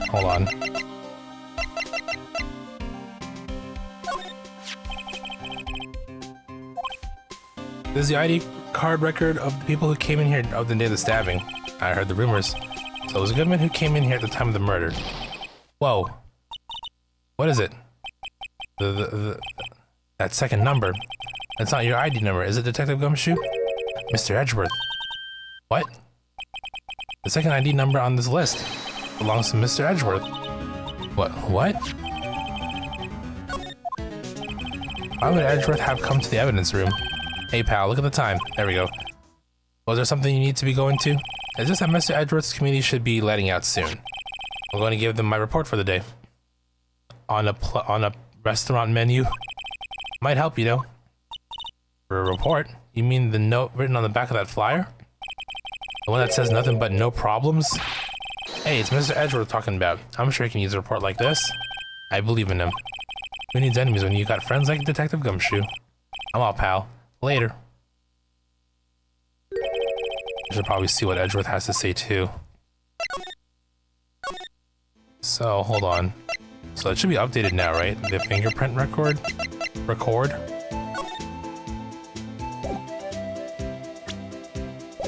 Hold on. This is the ID card record of the people who came in here of the day of the stabbing. I heard the rumors. So it was a gunman who came in here at the time of the murder. Whoa. What is it? That second number. That's not your ID number, is it, Detective Gumshoe? Mr. Edgeworth. What? The second ID number on this list belongs to Mr. Edgeworth. What? Why would Edgeworth have come to the evidence room? Hey pal, look at the time. There we go. Was there something you need to be going to? It's just that Mr. Edgeworth's committee should be letting out soon. I'm going to give them my report for the day. On a restaurant menu. Might help, you know. For a report? You mean the note written on the back of that flyer? The one that says nothing but no problems? Hey, it's Mr. Edgeworth talking about. I'm sure he can use a report like this. I believe in him. Who needs enemies when you got friends like Detective Gumshoe? I'm out, pal. Later. I should probably see what Edgeworth has to say too. So, hold on. So it should be updated now, right? The fingerprint record?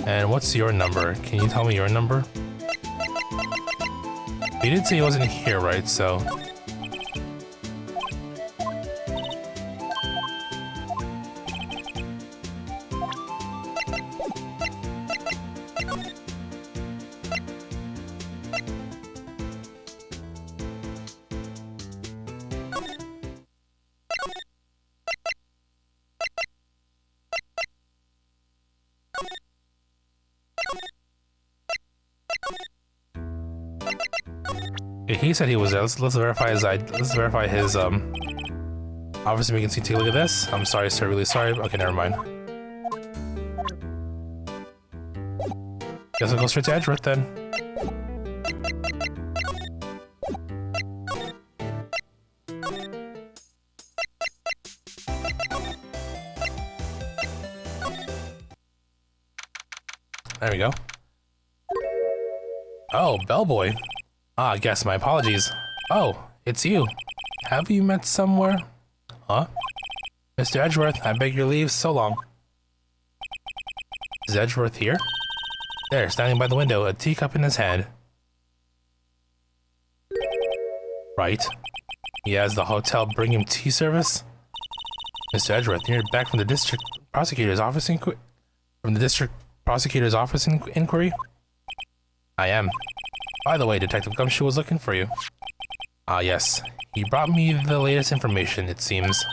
And what's your number? Can you tell me your number? He did say he wasn't here, right? So... he said he was there. Let's verify his obviously we can see. Take a look at this. I'm sorry, sir, really sorry. Okay, never mind. Guess I'll go straight to Edgeworth then. There we go. Oh, bellboy. Ah, I guess, my apologies. Oh, it's you. Have you met somewhere? Huh? Mr. Edgeworth, I beg your leave, so long. Is Edgeworth here? There, standing by the window, a teacup in his hand. Right. He has the hotel bring him tea service? Mr. Edgeworth, you're back from the district prosecutor's office inquiry? I am. By the way, Detective Gumshoe was looking for you. Ah, yes. He brought me the latest information, it seems.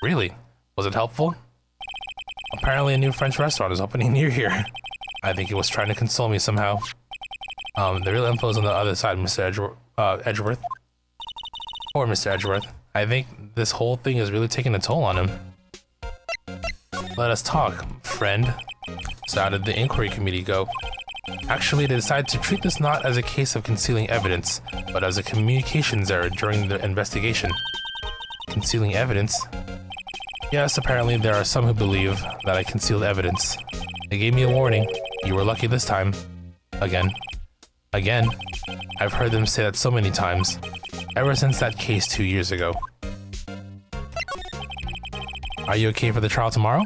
Really? Was it helpful? Apparently a new French restaurant is opening near here. I think he was trying to console me somehow. The real info is on the other side, Mr. Edgeworth. Poor Mr. Edgeworth. I think this whole thing is really taking a toll on him. Let us talk, friend. So how did the inquiry committee go? Actually, they decided to treat this not as a case of concealing evidence, but as a communications error during the investigation. Concealing evidence? Yes, apparently there are some who believe that I concealed evidence. They gave me a warning. You were lucky this time. Again. Again. I've heard them say that so many times. Ever since that case 2 years ago. Are you okay for the trial tomorrow?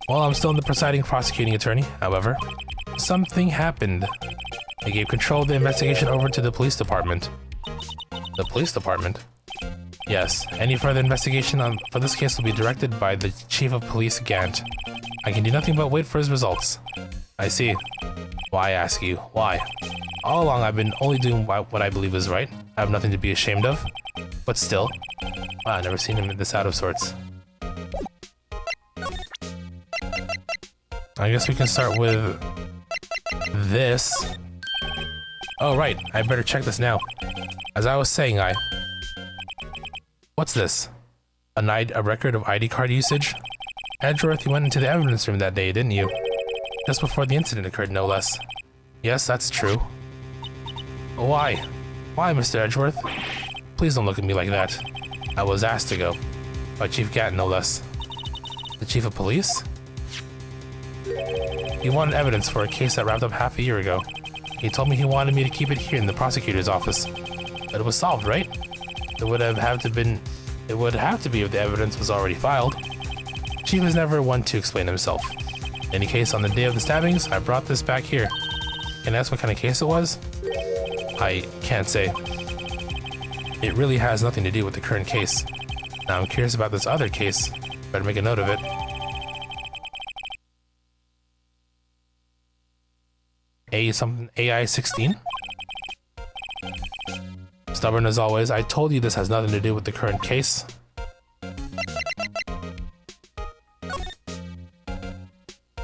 Well, I'm still the presiding prosecuting attorney, however. Something happened. They gave control of the investigation over to the police department. The police department? Yes, any further investigation for this case will be directed by the Chief of Police Gant. I can do nothing but wait for his results. I see. Why, I ask you, why? All along I've been only doing what I believe is right. I have nothing to be ashamed of. But still, Wow, I've never seen him this out of sorts. I guess we can start with this. Oh, right. I better check this now. As I was saying, What's this? A record of ID card usage? Edgeworth, you went into the evidence room that day, didn't you? Just before the incident occurred, no less. Yes, that's true. Why? Why, Mr. Edgeworth? Please don't look at me like that. I was asked to go. By Chief Gatton, no less. The Chief of Police? He wanted evidence for a case that wrapped up half a year ago. He told me he wanted me to keep it here in the prosecutor's office. But it was solved, right? It would have to be if the evidence was already filed. Chief is never one to explain himself. In any case, on the day of the stabbings, I brought this back here. Can I ask what kind of case it was? I can't say. It really has nothing to do with the current case. Now I'm curious about this other case. Better make a note of it. AI 16? Stubborn as always, I told you this has nothing to do with the current case.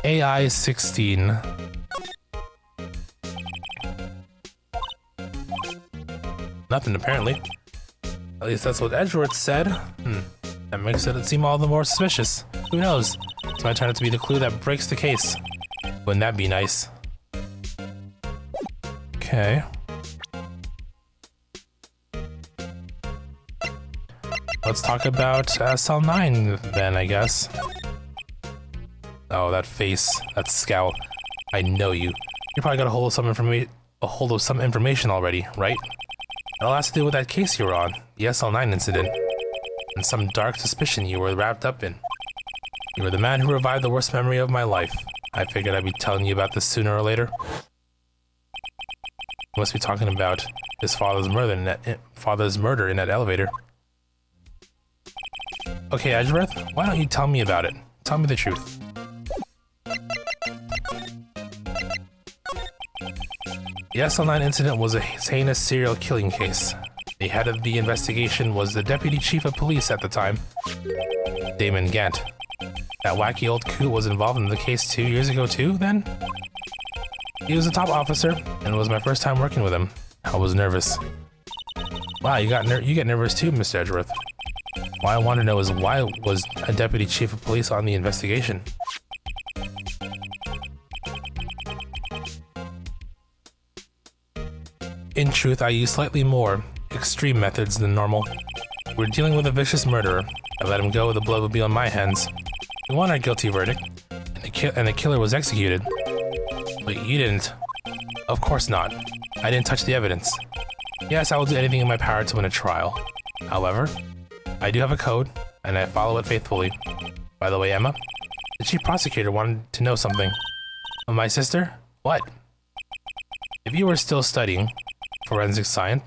AI 16. Nothing, apparently. At least that's what Edgeworth said. That makes it seem all the more suspicious. Who knows? This might turn out to be the clue that breaks the case. Wouldn't that be nice? Okay. Let's talk about cell 9 then, I guess. Oh, that face, that scowl. I know you. You probably got a hold of some information already, right? It all has to do with that case you were on, the SL9 incident, and some dark suspicion you were wrapped up in. You were the man who revived the worst memory of my life. I figured I'd be telling you about this sooner or later. You must be talking about his father's murder in that elevator. Okay, Edgeworth, why don't you tell me about it? Tell me the truth. The SL9 incident was a heinous serial killing case. The head of the investigation was the Deputy Chief of Police at the time, Damon Gant. That wacky old coot was involved in the case 2 years ago too, then? He was a top officer, and it was my first time working with him. I was nervous. Wow, you get nervous too, Mr. Edgeworth. What I want to know is why was a Deputy Chief of Police on the investigation? In truth, I used slightly more extreme methods than normal. We're dealing with a vicious murderer. I let him go, the blood would be on my hands. We won our guilty verdict, and the killer was executed. But you didn't. Of course not. I didn't touch the evidence. Yes, I will do anything in my power to win a trial. However, I do have a code, and I follow it faithfully. By the way, Emma, the chief prosecutor wanted to know something. My sister? What? If you were still studying forensic science,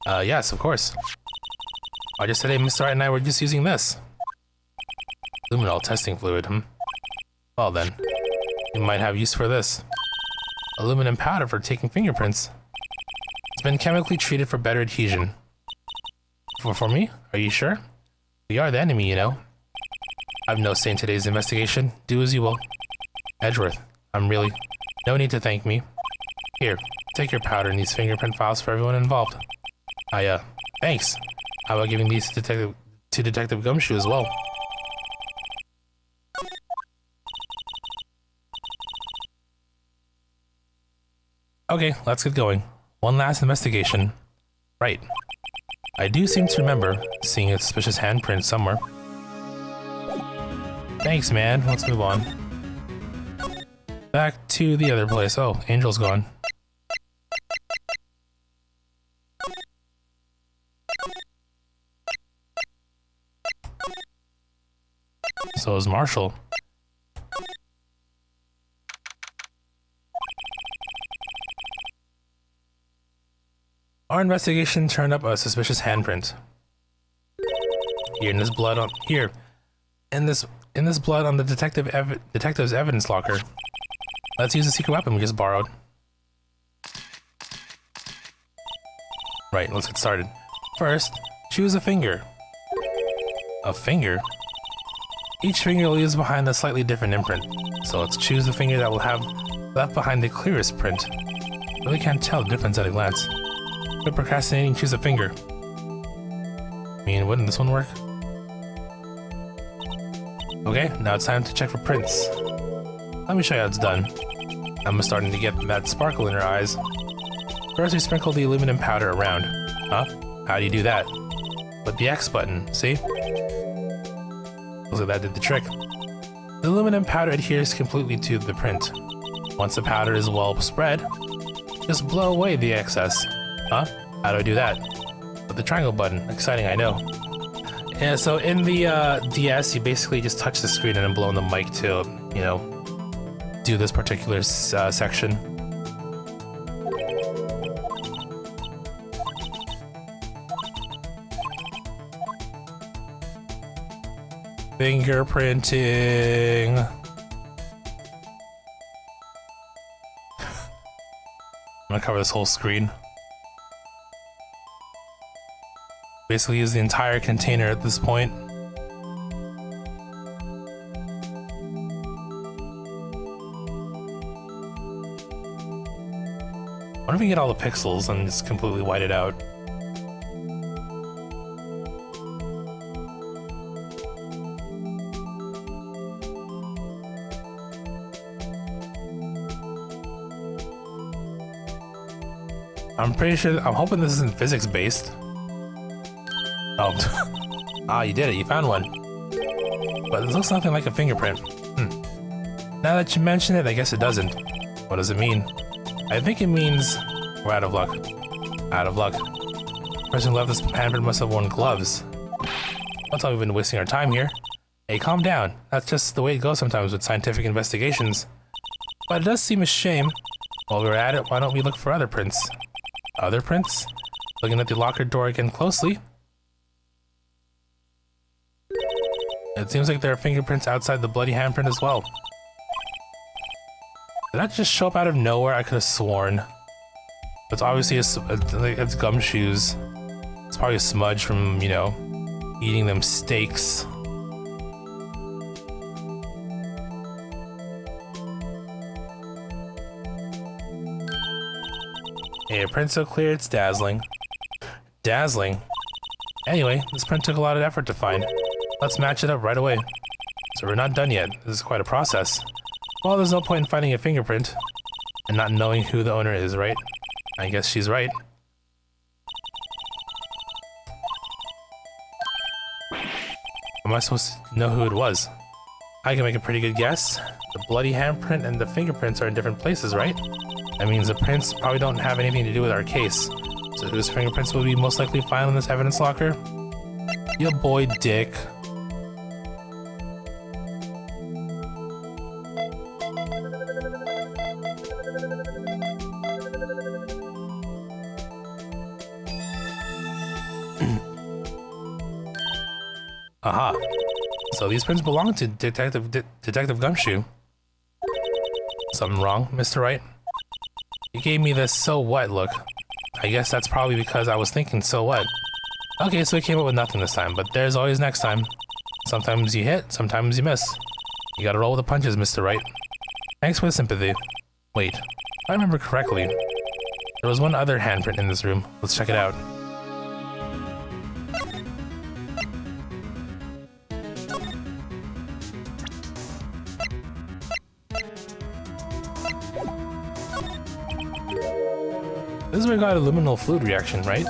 yes, of course. I just said, hey, Mr. Wright and I were just using this. Luminol testing fluid, Well then, you might have use for this. Aluminum powder for taking fingerprints. It's been chemically treated for better adhesion. For me? Are you sure? We are the enemy, you know. I've no say in today's investigation. Do as you will. Edgeworth, no need to thank me. Here, take your powder and these fingerprint files for everyone involved. Thanks. How about giving these to Detective Gumshoe as well? Okay, let's get going. One last investigation. Right. I do seem to remember seeing a suspicious handprint somewhere. Thanks, man. Let's move on. Back to the other place. Oh, Angel's gone. So is Marshall. Our investigation turned up a suspicious handprint. In this blood on the detective's evidence locker. Let's use the secret weapon we just borrowed. Right, let's get started. First, choose a finger. A finger? Each finger leaves behind a slightly different imprint, so let's choose the finger that will have left behind the clearest print. Really can't tell the difference at a glance. Quit procrastinating, choose a finger. I mean, wouldn't this one work? Okay, now it's time to check for prints. Let me show you how it's done. Emma's starting to get that sparkle in her eyes. First, we sprinkle the aluminum powder around. Huh? How do you do that? With the X button, see? Looks like that did the trick. The aluminum powder adheres completely to the print. Once the powder is well spread, just blow away the excess. Huh? How do I do that? With the triangle button. Exciting, I know. Yeah, so in the DS, you basically just touch the screen and then blow on the mic to, you know, do this particular section. Fingerprinting. I'm gonna cover this whole screen. Basically use the entire container at this point. What if we get all the pixels and just completely white it out? I'm pretty sure, I'm hoping this isn't physics based. Oh, ah, you did it, you found one. But it looks nothing like a fingerprint. Now that you mention it, I guess it doesn't. What does it mean? I think it means we're out of luck. Out of luck. The person who left this handprint must have worn gloves. Don't tell me we've been wasting our time here. Hey, calm down. That's just the way it goes sometimes with scientific investigations. But it does seem a shame. While we're at it, why don't we look for other prints? Other prints? Looking at the locker door again closely. It seems like there are fingerprints outside the bloody handprint as well. Did that just show up out of nowhere? I could have sworn. It's obviously it's gumshoes. It's probably a smudge from, you know, eating them steaks. Hey, a print so clear it's dazzling. Dazzling? Anyway, this print took a lot of effort to find. Let's match it up right away. So we're not done yet. This is quite a process. Well, there's no point in finding a fingerprint and not knowing who the owner is, right? I guess she's right. Am I supposed to know who it was? I can make a pretty good guess. The bloody handprint and the fingerprints are in different places, right? That means the prints probably don't have anything to do with our case. So whose fingerprints will be most likely found in this evidence locker? Your boy Dick. Aha. So these prints belong to Detective Gumshoe. Something wrong, Mr. Wright? You gave me this so what look. I guess that's probably because I was thinking so what. Okay, so we came up with nothing this time, but there's always next time. Sometimes you hit, sometimes you miss. You gotta roll with the punches, Mr. Wright. Thanks for the sympathy. Wait, if I remember correctly, there was one other handprint in this room. Let's check it out. This is where we got a luminal fluid reaction, right?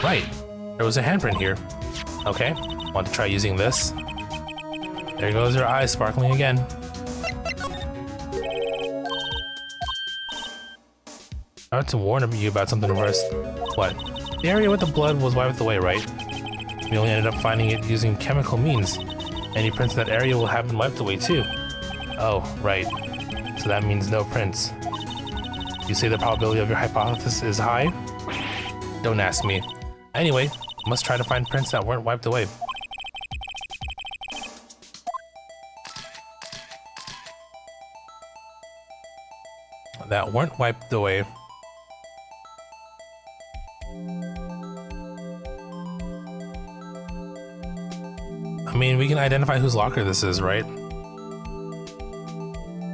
Right. There was a handprint here. Okay, want to try using this? There goes her eyes sparkling again. I have to warn you about something first. What? The area with the blood was wiped away, right? We only ended up finding it using chemical means. Any prints in that area will have been wiped away too. Oh, right. So that means no prints. You say the probability of your hypothesis is high? Don't ask me. Anyway, must try to find prints that weren't wiped away. That weren't wiped away. mean, we can identify whose locker this is, right?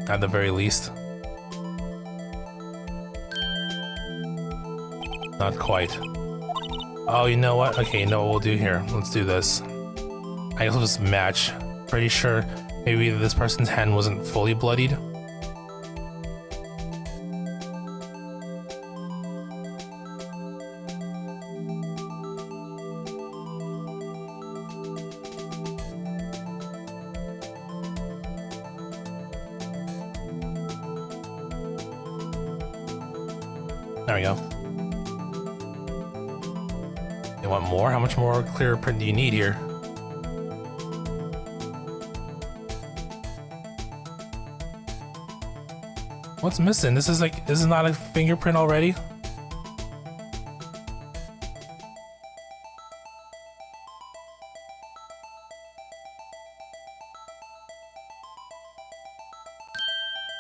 At the very least. Not quite. Oh, you know what? Okay, you know what we'll do here? Let's do this. I guess we'll just match. Pretty sure maybe this person's hand wasn't fully bloodied. There we go. You want more? How much more clear print do you need here? What's missing? This is not a fingerprint already?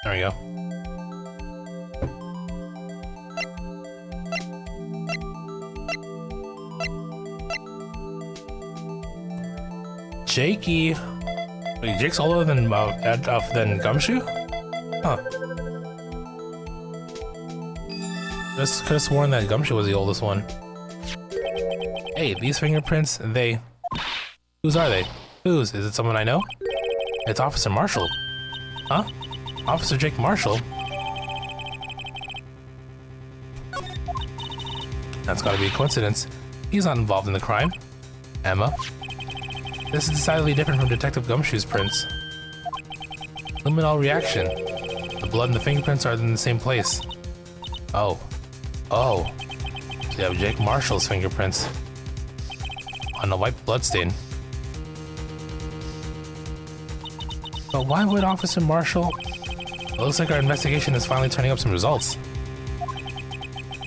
There we go. Jakey. Wait, Jake's older than Gumshoe? Huh. Just could have sworn that Gumshoe was the oldest one. Hey, these fingerprints, whose are they? Whose? Is it someone I know? It's Officer Marshall. Huh? Officer Jake Marshall? That's gotta be a coincidence. He's not involved in the crime. Emma. This is decidedly different from Detective Gumshoe's prints. Luminol reaction. The blood and the fingerprints are in the same place. Oh. Oh. So you have Jake Marshall's fingerprints on a white bloodstain. But why would Officer Marshall? It looks like our investigation is finally turning up some results.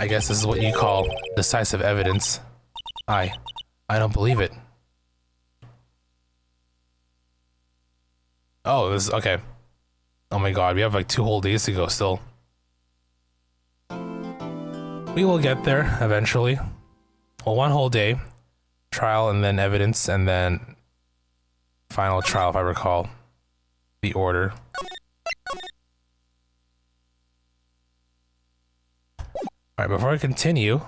I guess this is what you call decisive evidence. I don't believe it. Oh, this is okay. Oh my god, we have like 2 whole days to go still. We will get there eventually. Well, 1 whole day. Trial and then evidence and then final trial if I recall the order. Alright, before I continue,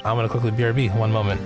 I'm gonna quickly BRB, 1 moment.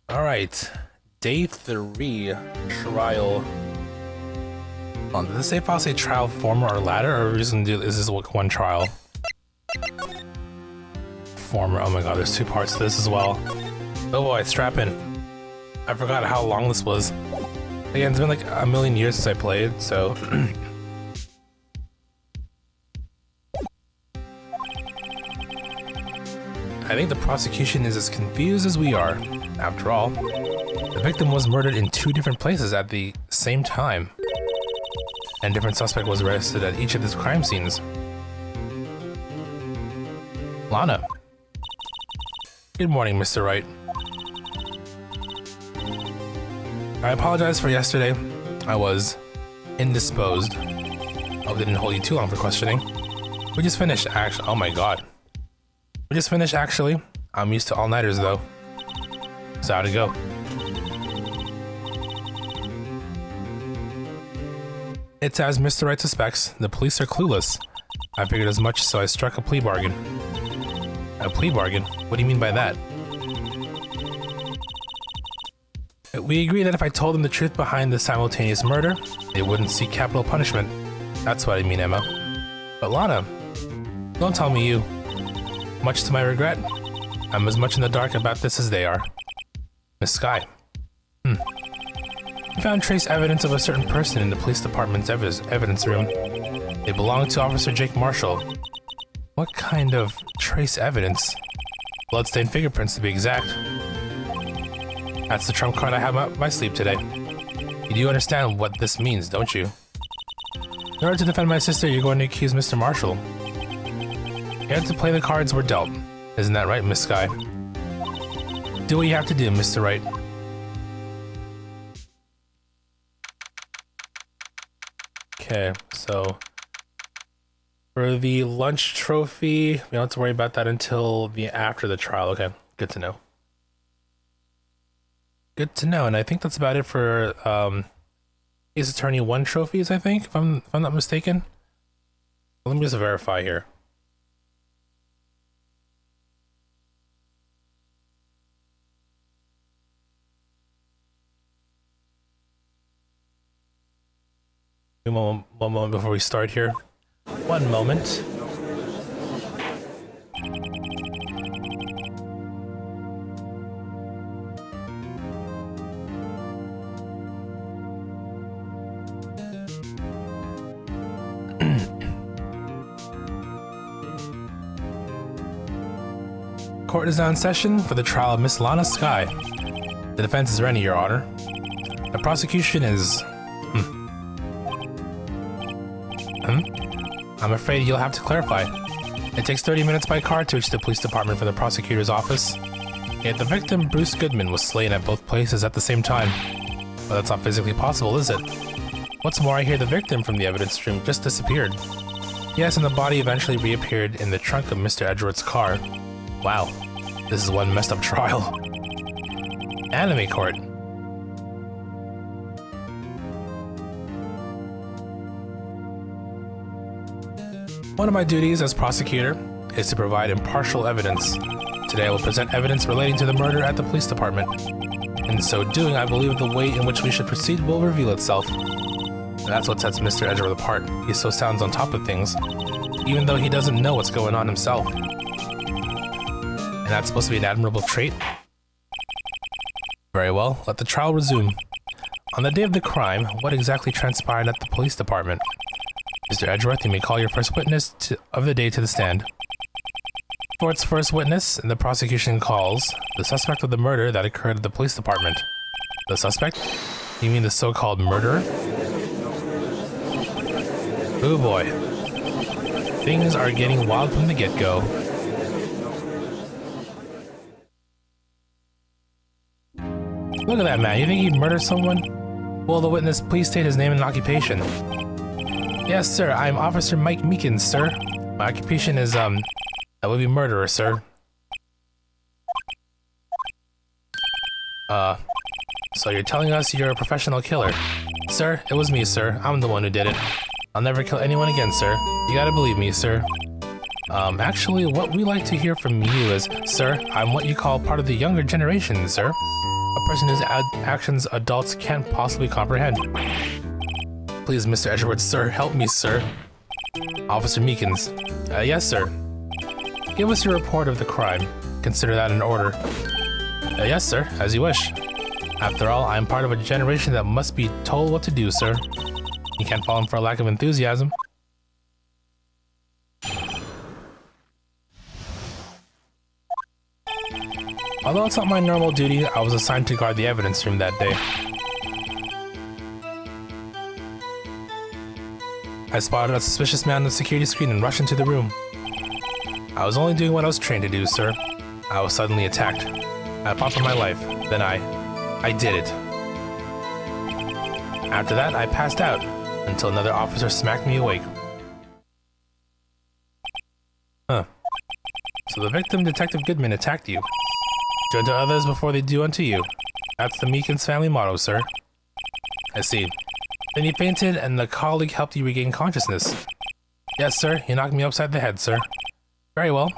Alright, day 3, trial. Did the save file say trial former or latter, or are we just gonna do, is this one trial? Former, oh my god, there's 2 parts to this as well. Oh boy, strap in. I forgot how long this was. Again, it's been like a million years since I played, so... I think the prosecution is as confused as we are. After all, the victim was murdered in 2 different places at the same time, and a different suspect was arrested at each of these crime scenes. Lana. Good morning, Mr. Wright. I apologize for yesterday. I was indisposed. I hope it didn't hold you too long for questioning. We just finished, actually. Oh my god. We just finished, actually. I'm used to all-nighters, though. So how'd it go? It's as Mr. Wright suspects. The police are clueless. I figured as much, so I struck a plea bargain. A plea bargain? What do you mean by that? We agreed that if I told them the truth behind the simultaneous murder, they wouldn't seek capital punishment. That's what I mean, Emma. But Lana, don't tell me you. Much to my regret, I'm as much in the dark about this as they are. Miss Sky. We found trace evidence of a certain person in the police department's evidence room. They belong to Officer Jake Marshall. What kind of trace evidence? Bloodstained fingerprints, to be exact. That's the trump card I have up my sleeve today. You do understand what this means, don't you? In order to defend my sister, you're going to accuse Mr. Marshall. You have to play the cards we're dealt. Isn't that right, Miss Sky? Do what you have to do, Mr. Wright. Okay, so for the lunch trophy, we don't have to worry about that until after the trial. Okay, good to know. Good to know, and I think that's about it for Ace Attorney 1 trophies, I think, if I'm not mistaken. Let me just verify here. One moment before we start here. One moment. Court is now in session for the trial of Miss Lana Sky. The defense is ready, Your Honor. The prosecution is... I'm afraid you'll have to clarify. It takes 30 minutes by car to reach the police department from the prosecutor's office. Yet the victim, Bruce Goodman, was slain at both places at the same time. But that's not physically possible, is it? What's more, I hear the victim from the evidence room just disappeared. Yes, and the body eventually reappeared in the trunk of Mr. Edgeworth's car. Wow, this is one messed up trial. Anime court. One of my duties as prosecutor is to provide impartial evidence. Today I will present evidence relating to the murder at the police department. In so doing, I believe the way in which we should proceed will reveal itself. And that's what sets Mr. Edgeworth apart. He so sounds on top of things, even though he doesn't know what's going on himself. And that's supposed to be an admirable trait? Very well, let the trial resume. On the day of the crime, what exactly transpired at the police department? Mr. Edgeworth, you may call your first witness of the day to the stand. For its first witness, the prosecution calls the suspect of the murder that occurred at the police department. The suspect? You mean the so-called murderer? Oh boy. Things are getting wild from the get-go. Look at that man, you think he'd murder someone? Will the witness please state his name and occupation? Yes, sir, I'm Officer Mike Meekins, sir. My occupation is, that would be murderer, sir. So you're telling us you're a professional killer? Sir, it was me, sir. I'm the one who did it. I'll never kill anyone again, sir. You gotta believe me, sir. Actually, what we like to hear from you is, sir, I'm what you call part of the younger generation, sir. A person whose actions adults can't possibly comprehend. Please, Mr. Edgeworth, sir, help me, sir. Officer Meekins. Yes, sir. Give us your report of the crime. Consider that an order. Yes, sir, as you wish. After all, I'm part of a generation that must be told what to do, sir. You can't fault him for a lack of enthusiasm. Although it's not my normal duty, I was assigned to guard the evidence room that day. I spotted a suspicious man on the security screen and rushed into the room. I was only doing what I was trained to do, sir. I was suddenly attacked. I fought for my life. Then I did it. After that, I passed out until another officer smacked me awake. Huh. So the victim, Detective Goodman, attacked you. Do unto others before they do unto you. That's the Meekins family motto, sir. I see. Then you fainted and the colleague helped you regain consciousness. Yes, sir. You knocked me upside the head, sir. Very well.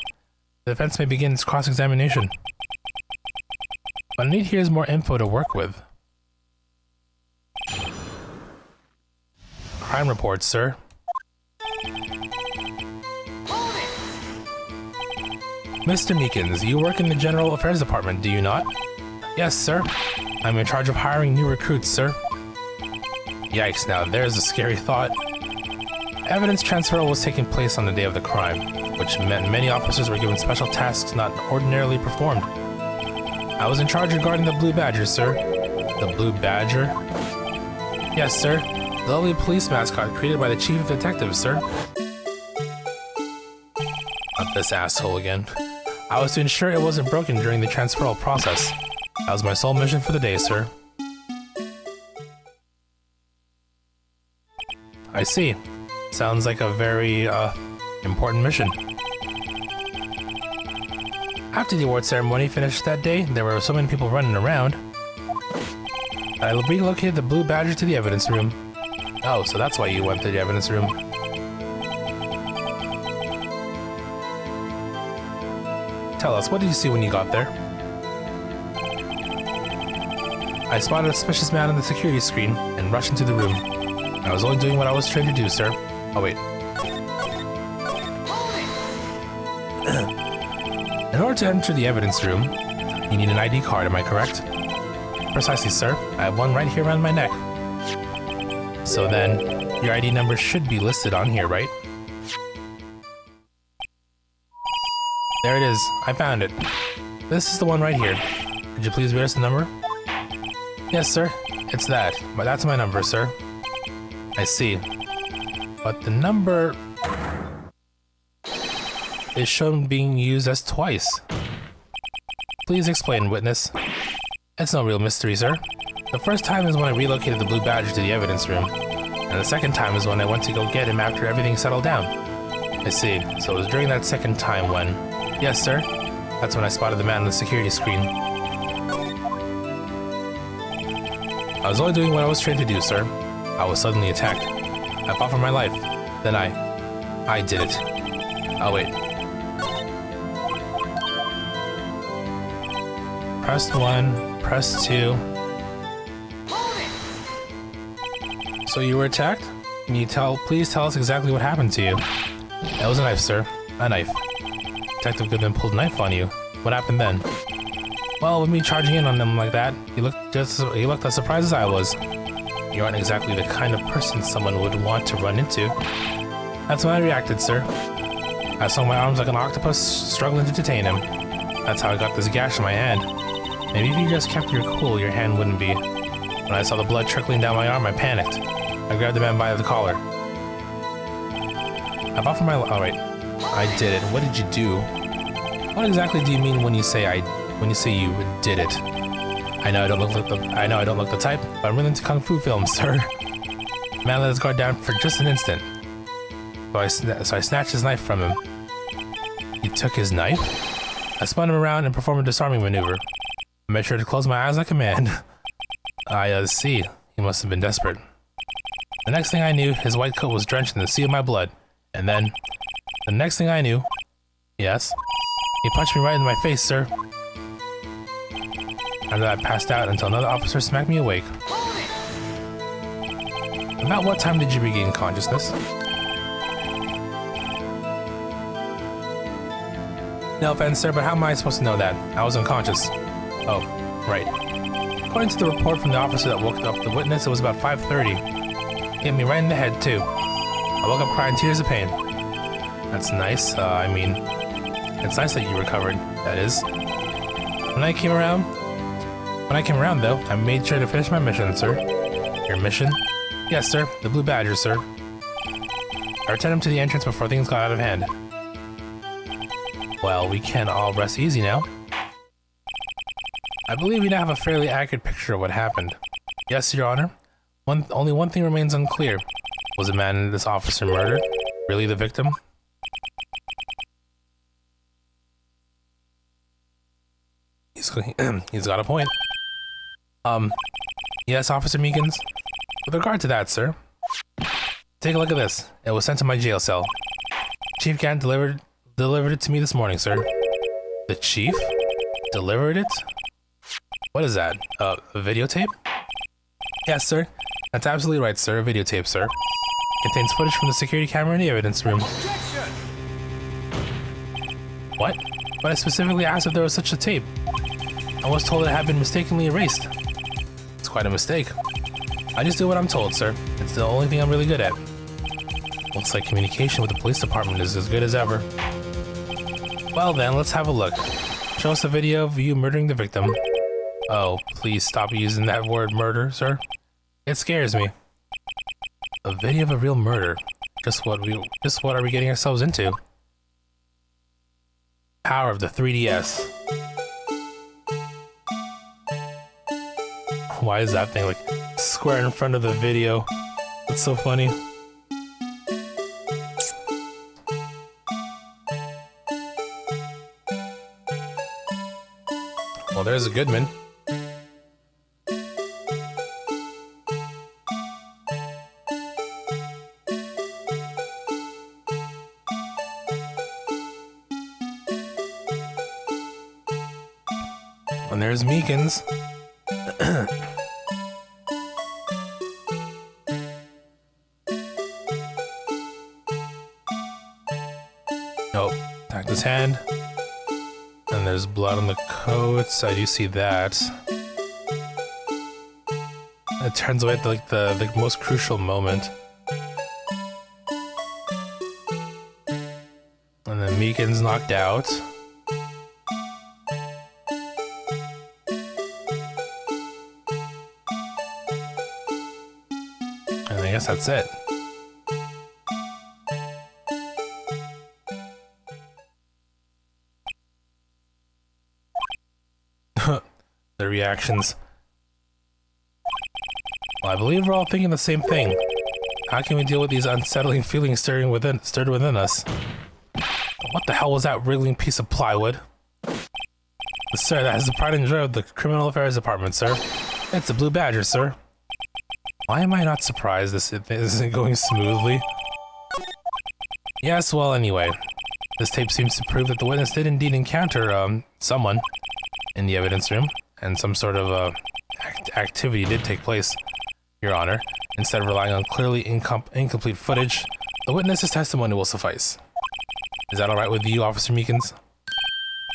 The defense may begin its cross-examination. What I need here is more info to work with. Crime reports, sir. Mr. Meekins, you work in the General Affairs Department, do you not? Yes, sir. I'm in charge of hiring new recruits, sir. Yikes, now there's a scary thought. Evidence transfer was taking place on the day of the crime, which meant many officers were given special tasks not ordinarily performed. I was in charge regarding the Blue Badger, sir. The Blue Badger? Yes, sir. The lovely police mascot created by the Chief of Detectives, sir. Not this asshole again. I was to ensure it wasn't broken during the transferal process. That was my sole mission for the day, sir. I see. Sounds like a very, important mission. After the award ceremony finished that day, there were so many people running around. I relocated the Blue Badger to the evidence room. Oh, so that's why you went to the evidence room. Tell us, what did you see when you got there? I spotted a suspicious man on the security screen and rushed into the room. I was only doing what I was trained to do, sir. Oh, wait. In order to enter the evidence room, you need an ID card, am I correct? Precisely, sir. I have one right here around my neck. So then, your ID number should be listed on here, right? There it is. I found it. This is the one right here. Could you please read us the number? Yes, sir. It's that. But that's my number, sir. I see. But the number is shown being used as twice. Please explain, witness. It's no real mystery, sir. The first time is when I relocated the Blue Badger to the evidence room, and the second time is when I went to go get him after everything settled down. I see. So it was during that second time when... Yes, sir. That's when I spotted the man on the security screen. I was only doing what I was trained to do, sir. I was suddenly attacked. I fought for my life. Then I did it. Oh, wait. Press 1, press 2. So you were attacked? Can you please tell us exactly what happened to you? That was a knife, sir. A knife. Detective Goodman pulled a knife on you. What happened then? Well, with me charging in on him like that, he looked as surprised as I was. You aren't exactly the kind of person someone would want to run into. That's when I reacted, sir. I swung my arms like an octopus, struggling to detain him. That's how I got this gash in my hand. Maybe if you just kept your cool, your hand wouldn't be. When I saw the blood trickling down my arm, I panicked. I grabbed the man by the collar. I fought for my life. Alright. I did it. What did you do? What exactly do you mean when you say you did it? I know I don't look the type, but I'm really into kung fu films, sir. The man let his guard down for just an instant. So I snatched his knife from him. He took his knife? I spun him around and performed a disarming maneuver. I made sure to close my eyes like a man. I see. He must have been desperate. The next thing I knew, his white coat was drenched in the sea of my blood. And then, the next thing I knew, yes, he punched me right in my face, sir. After that, I passed out until another officer smacked me awake. About what time did you regain consciousness? No offense, sir, but how am I supposed to know that? I was unconscious. Oh, right. According to the report from the officer that woke up the witness, it was about 5:30. Hit me right in the head, too. I woke up crying tears of pain. That's nice. I mean, it's nice that you recovered, that is. When I came around, though, I made sure to finish my mission, sir. Your mission? Yes, sir. The Blue Badger, sir. I returned him to the entrance before things got out of hand. Well, we can all rest easy now. I believe we now have a fairly accurate picture of what happened. Yes, Your Honor. Only one thing remains unclear. Was the man this officer murdered really the victim? He's got a point. Yes, Officer Meekins. With regard to that, sir, take a look at this. It was sent to my jail cell. Chief Gant delivered it to me this morning, sir. The chief? Delivered it? What is that? A videotape? Yes, sir. That's absolutely right, sir. A videotape, sir. Contains footage from the security camera in the evidence room. Objection! What? But I specifically asked if there was such a tape. I was told it had been mistakenly erased. It's quite a mistake. I just do what I'm told, sir. It's the only thing I'm really good at. Looks like communication with the police department is as good as ever. Well then, let's have a look. Show us a video of you murdering the victim. Oh, please stop using that word murder, sir. It scares me. A video of a real murder. Just what are we getting ourselves into? Power of the 3DS. Why is that thing like square in front of the video? That's so funny. Well, there's a Goodman. And there's Meekins. Oh, tacked his hand. And there's blood on the coats. I do see that. It turns away at the most crucial moment. And then Meekins knocked out. And I guess that's it. The reactions. Well, I believe we're all thinking the same thing. How can we deal with these unsettling feelings stirred within us? What the hell was that wriggling piece of plywood? Sir, that is the pride and joy of the Criminal Affairs Department, sir. It's the Blue Badger, sir. Why am I not surprised this isn't going smoothly? Yes, well, anyway. This tape seems to prove that the witness did indeed encounter, someone in the evidence room, and some sort of, activity did take place, Your Honor. Instead of relying on clearly incomplete footage, the witness's testimony will suffice. Is that alright with you, Officer Meekins?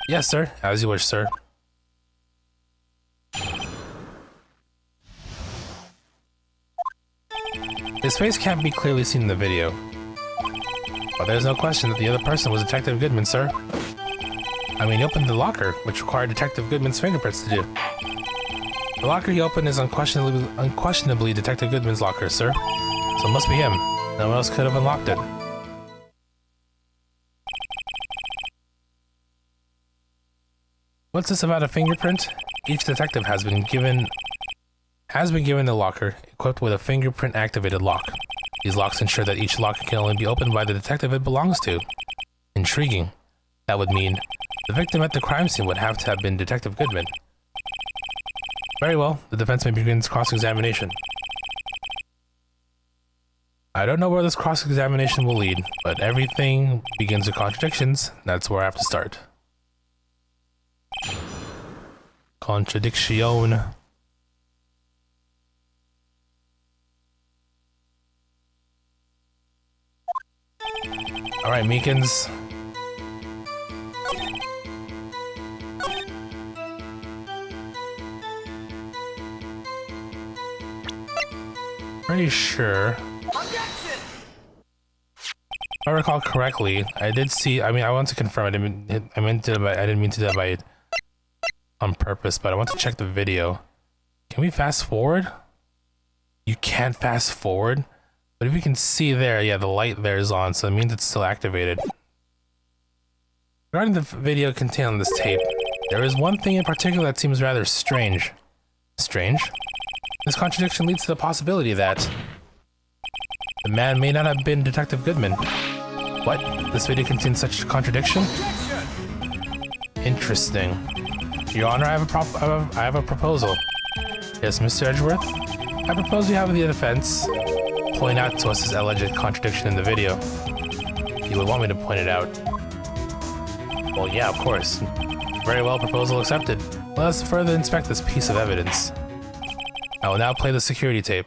Yes, sir. As you wish, sir. His face can't be clearly seen in the video. But there's no question that the other person was Detective Goodman, sir. I mean, he opened the locker, which required Detective Goodman's fingerprints to do. The locker he opened is unquestionably Detective Goodman's locker, sir. So it must be him. No one else could have unlocked it. What's this about a fingerprint? Each detective has been given the locker equipped with a fingerprint-activated lock. These locks ensure that each locker can only be opened by the detective it belongs to. Intriguing. That would mean the victim at the crime scene would have to have been Detective Goodman. Very well, the defense may begin its cross-examination. I don't know where this cross-examination will lead, but everything begins with contradictions. That's where I have to start. Contradiction. Alright, Meekins. Pretty sure. Objection! If I recall correctly, I did see. I mean, I want to confirm. I didn't mean to do that by on purpose, but I want to check the video. Can we fast forward? You can't fast forward, but if you can see there, yeah, the light there is on, so it means it's still activated. Regarding the video contained on this tape, there is one thing in particular that seems rather strange. Strange? This contradiction leads to the possibility that the man may not have been Detective Goodman. What? This video contains such a contradiction? Objection! Interesting. Your Honor, I have a proposal. Yes, Mr. Edgeworth? I propose we have the defense point out to us this alleged contradiction in the video. You would want me to point it out. Well, yeah, of course. Very well, proposal accepted. Let us further inspect this piece of evidence. I will now play the security tape.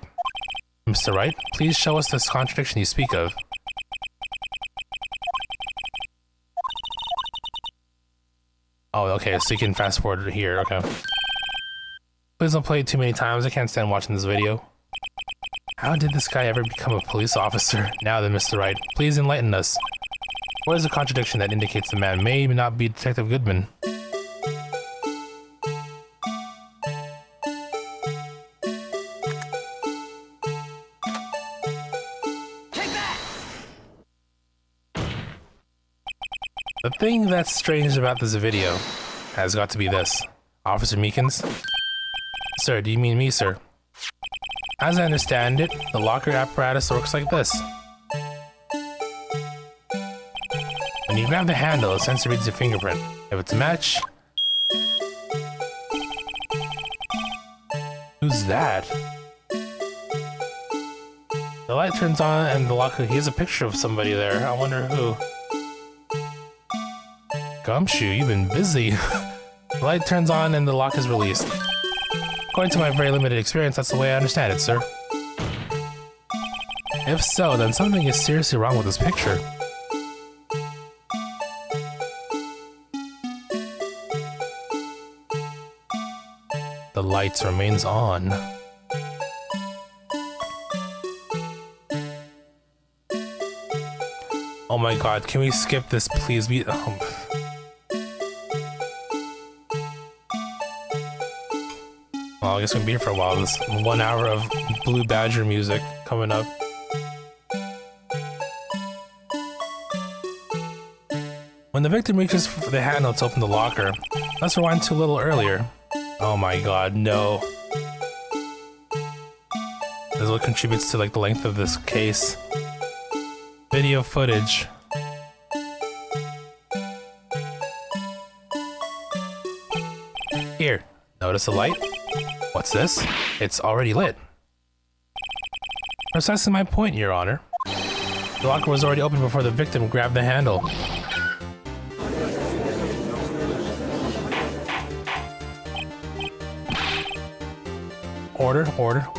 Mr. Wright, please show us this contradiction you speak of. Oh, okay, so you can fast forward here, okay. Please don't play it too many times, I can't stand watching this video. How did this guy ever become a police officer? Now then, Mr. Wright, please enlighten us. What is the contradiction that indicates the man may not be Detective Goodman? The thing that's strange about this video has got to be this. Officer Meekins? Sir, do you mean me, sir? As I understand it, the locker apparatus works like this. When you grab the handle, the sensor reads your fingerprint. If it's a match... Who's that? The light turns on and the locker... He has a picture of somebody there. I wonder who. Gumshoe, you've been busy. The light turns on and the lock is released. According to my very limited experience, that's the way I understand it, sir. If so, then something is seriously wrong with this picture. The light remains on. Oh my god, can we skip this, please? Well, I guess we'll be here for a while. This 1 hour of Blue Badger music coming up. When the victim reaches for the handle to open the locker, let's rewind to a little earlier. Oh my god, no. This is what contributes to like the length of this case. Video footage. Here, notice the light? What's this? It's already lit. Precisely my point, Your Honor. The locker was already open before the victim grabbed the handle. Order.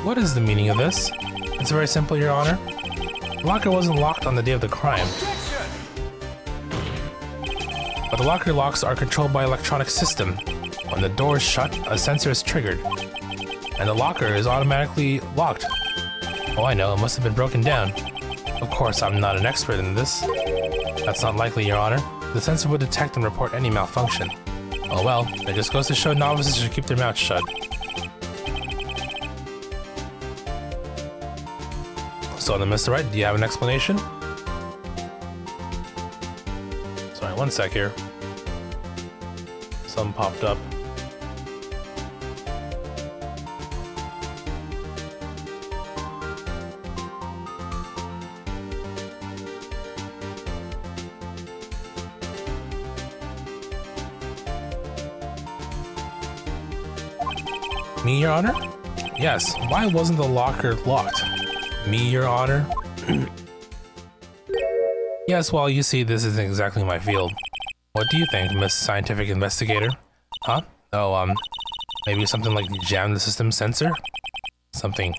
What is the meaning of this? It's very simple, Your Honor. The locker wasn't locked on the day of the crime. But the locker locks are controlled by an electronic system. When the door is shut, a sensor is triggered. And the locker is automatically locked. Oh, I know, it must have been broken down. Of course, I'm not an expert in this. That's not likely, Your Honor. The sensor would detect and report any malfunction. Oh well, it just goes to show novices should keep their mouths shut. So then, Mr. Wright, do you have an explanation? Sorry, one sec here. Something popped up. Me, Your Honor? Yes, why wasn't the locker locked? Me, Your Honor? Yes, well, you see, this isn't exactly my field. What do you think, Miss Scientific Investigator? Huh? Oh, maybe something like jam the system sensor? Something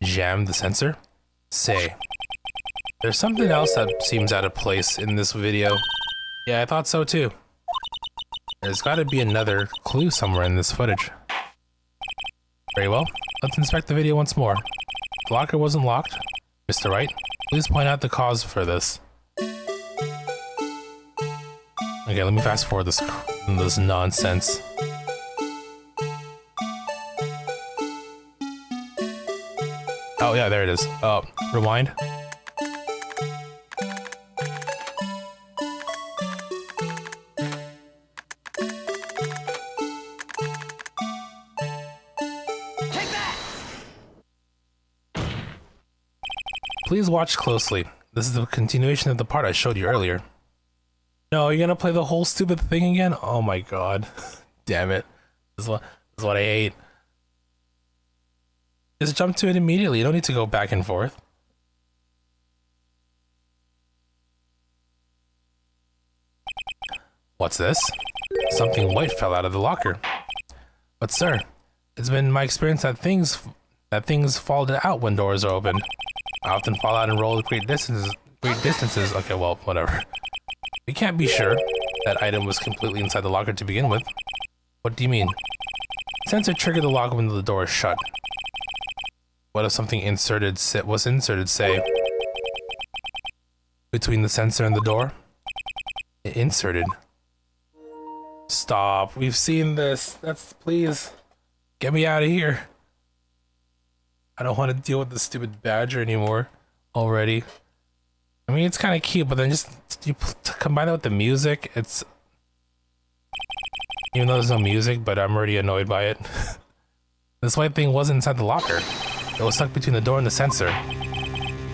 jam the sensor? Say, there's something else that seems out of place in this video. Yeah, I thought so too. There's gotta be another clue somewhere in this footage. Very well, let's inspect the video once more. The locker wasn't locked. Mr. Wright, please point out the cause for this. Okay, let me fast forward this nonsense. Oh yeah, there it is. Rewind. Please watch closely. This is the continuation of the part I showed you earlier. No, you're gonna play the whole stupid thing again? Oh my god. Damn it. This is what I hate. Just jump to it immediately. You don't need to go back and forth. What's this? Something white fell out of the locker. But sir, it's been my experience that things fall out when doors are opened. I often fall out and roll great distances. Okay, well, whatever. We can't be sure that item was completely inside the locker to begin with. What do you mean? Sensor triggered the lock when the door is shut. What if something was inserted, say, between the sensor and the door? Inserted. Stop. We've seen this. Please. Get me out of here. I don't want to deal with this stupid badger anymore already. I mean, it's kind of cute, but then just you combine it with the music, it's... Even though there's no music, but I'm already annoyed by it. This white thing wasn't inside the locker. It was stuck between the door and the sensor.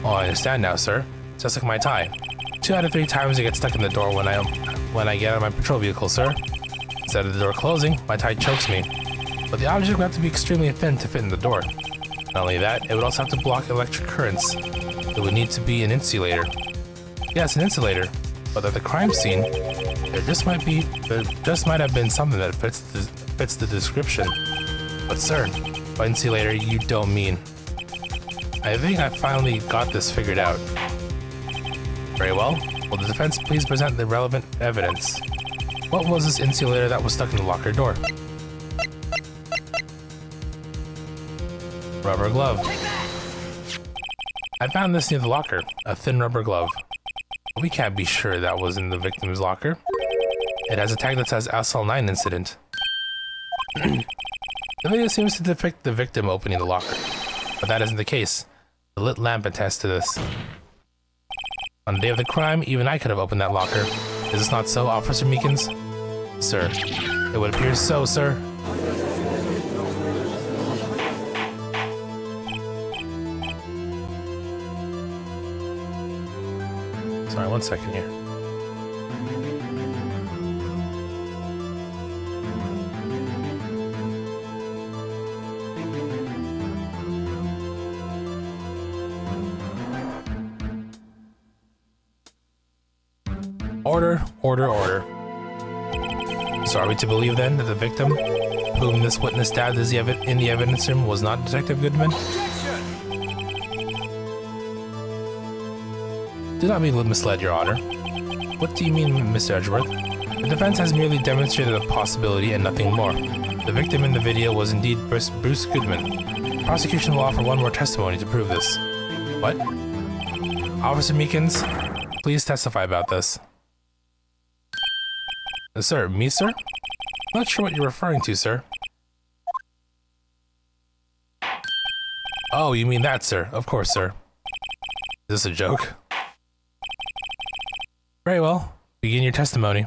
Oh, I understand now, sir. It's just like my tie. 2 out of 3 times it gets stuck in the door when I get out of my patrol vehicle, sir. Instead of the door closing, my tie chokes me. But the object would have to be extremely thin to fit in the door. Not only that, it would also have to block electric currents. It would need to be an insulator. Yes, an insulator. But at the crime scene, there just might have been something that fits the description. But sir, by insulator you don't mean. I think I finally got this figured out. Very well. Will the defense please present the relevant evidence? What was this insulator that was stuck in the locker door? Rubber glove. I found this near the locker, a thin rubber glove. We can't be sure that was in the victim's locker. It has a tag that says SL9 incident. The video seems to depict the victim opening the locker, but that isn't the case. The lit lamp attests to this. On the day of the crime, even I could have opened that locker. Is this not so, Officer Meekins? Sir, it would appear so, sir. Sorry, one second here. Order, order, order. So are we to believe then that the victim, whom this witness stabbed in the evidence room, was not Detective Goodman? Do not be misled, Your Honor. What do you mean, Mr. Edgeworth? The defense has merely demonstrated a possibility and nothing more. The victim in the video was indeed Bruce Goodman. The prosecution will offer one more testimony to prove this. What? Officer Meekins, please testify about this. Sir, me, sir? Not sure what you're referring to, sir. Oh, you mean that, sir? Of course, sir. Is this a joke? Very well. Begin your testimony.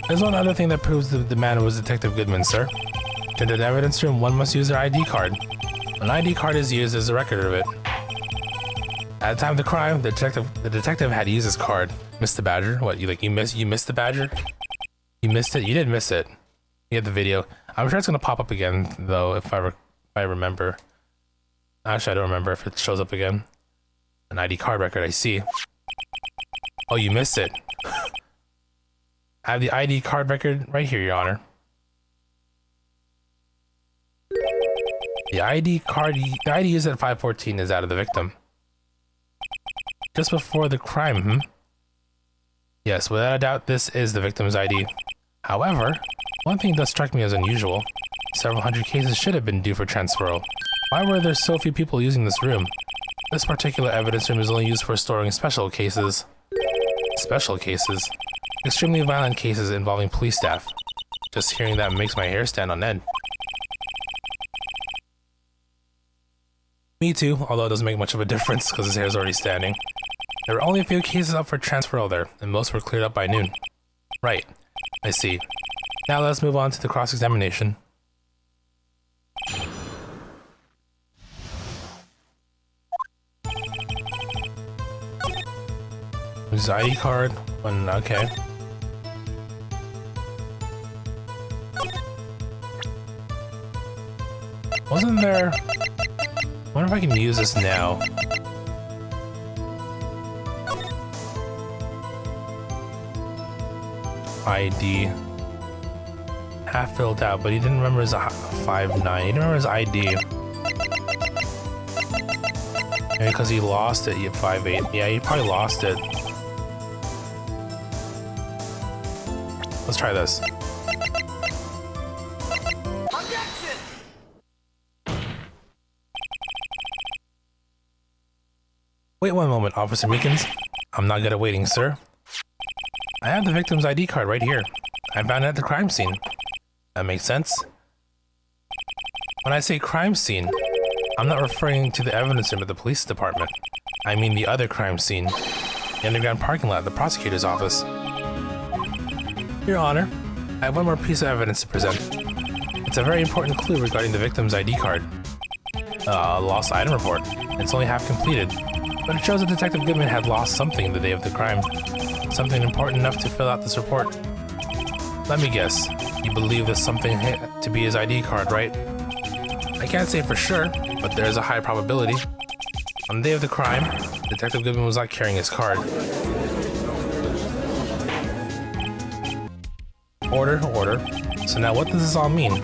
There's one other thing that proves that the man was Detective Goodman, sir. To enter the evidence room, one must use their ID card. An ID card is used as a record of it. At the time of the crime, the detective had used his card. Missed the badger? What, you missed the badger? You missed it? You did miss it. You had the video. I'm sure it's gonna pop up again, though, if I remember. Actually, I don't remember if it shows up again. An ID card record, I see. Oh, you missed it. I have the ID card record right here, Your Honor. The ID used at 514 is that of the victim. Just before the crime, Yes, without a doubt, this is the victim's ID. However, one thing does strike me as unusual. Several hundred cases should have been due for transferal. Why were there so few people using this room? This particular evidence room is only used for storing special cases. Special cases? Extremely violent cases involving police staff. Just hearing that makes my hair stand on end. Me too, although it doesn't make much of a difference because his hair is already standing. There were only a few cases up for transferal there, and most were cleared up by noon. Right, I see. Now let's move on to the cross-examination. His ID card, okay. Wasn't there... I wonder if I can use this now. ID. Half filled out, but he didn't remember his 5'9". He didn't remember his ID. Maybe because he lost it, he had 5'8". Yeah, he probably lost it. Let's try this. Objection! Wait one moment, Officer Meekins. I'm not good at waiting, sir. I have the victim's ID card right here. I found it at the crime scene. That makes sense. When I say crime scene, I'm not referring to the evidence room at the police department. I mean the other crime scene. The underground parking lot at the prosecutor's office. Your Honor, I have one more piece of evidence to present. It's a very important clue regarding the victim's ID card. A lost item report. It's only half completed, but it shows that Detective Goodman had lost something the day of the crime. Something important enough to fill out this report. Let me guess. You believe this something to be his ID card, right? I can't say for sure, but there is a high probability. On the day of the crime, Detective Goodman was not carrying his card. Order, order. So now what does this all mean?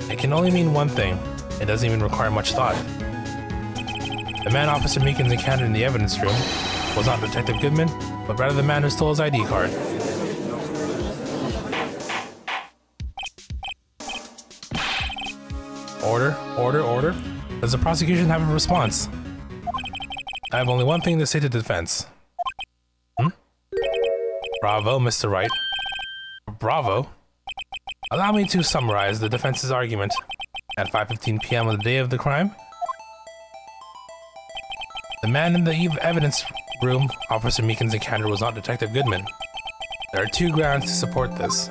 It can only mean one thing. It doesn't even require much thought. The man Officer Meekins encountered in the evidence room was not Detective Goodman, but rather the man who stole his ID card. Order, order, order. Does the prosecution have a response? I have only one thing to say to the defense. Bravo, Mr. Wright. Bravo. Allow me to summarize the defense's argument. At 5:15 p.m. on the day of the crime, the man in the evidence room Officer Meekins encountered was not Detective Goodman. There are two grounds to support this.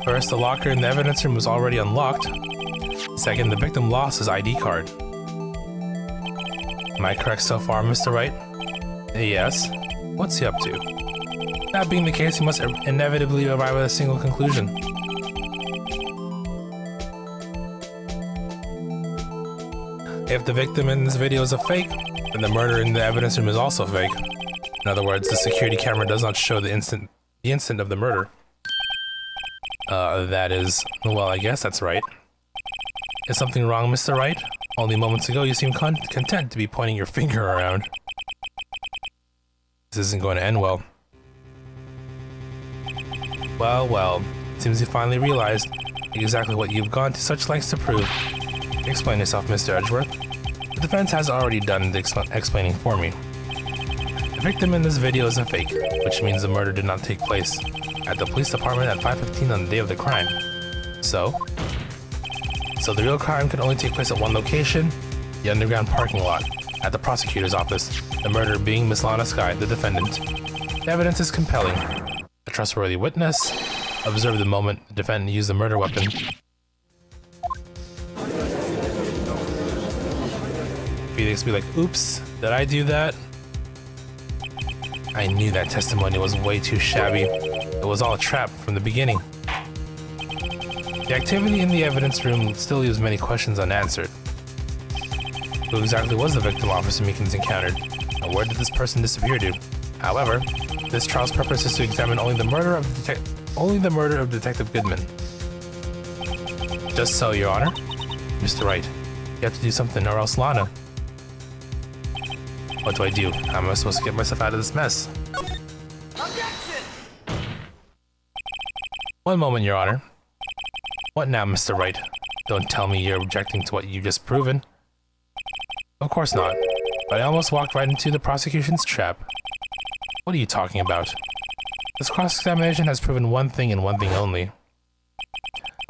First, the locker in the evidence room was already unlocked. Second, the victim lost his ID card. Am I correct so far, Mr. Wright? Yes. What's he up to? That being the case, he must inevitably arrive at a single conclusion. If the victim in this video is a fake, then the murder in the evidence room is also fake. In other words, the security camera does not show the instant of the murder. That is... well, I guess that's right. Is something wrong, Mr. Wright? Only moments ago you seemed content to be pointing your finger around. This isn't going to end well. Well, well. It seems you finally realized exactly what you've gone to such lengths to prove. Explain yourself, Mr. Edgeworth. The defense has already done the explaining for me. The victim in this video is a fake, which means the murder did not take place at the police department at 5:15 on the day of the crime. So the real crime could only take place at one location, the underground parking lot, at the prosecutor's office, the murderer being Miss Lana Skye, the defendant. The evidence is compelling. A trustworthy witness observed the moment the defendant used the murder weapon. Felix be like, oops, did I do that? I knew that testimony was way too shabby. It was all a trap from the beginning. The activity in the evidence room still leaves many questions unanswered. Who exactly was the victim Officer Meekins encountered, and where did this person disappear to? However, this trial's purpose is to examine only the murder of Detective Goodman. Just so, Your Honor. Mr. Wright, you have to do something, or else Lana. What do I do? How am I supposed to get myself out of this mess? Objection! One moment, Your Honor. What now, Mr. Wright? Don't tell me you're objecting to what you've just proven. Of course not, but I almost walked right into the prosecution's trap. What are you talking about? This cross-examination has proven one thing and one thing only.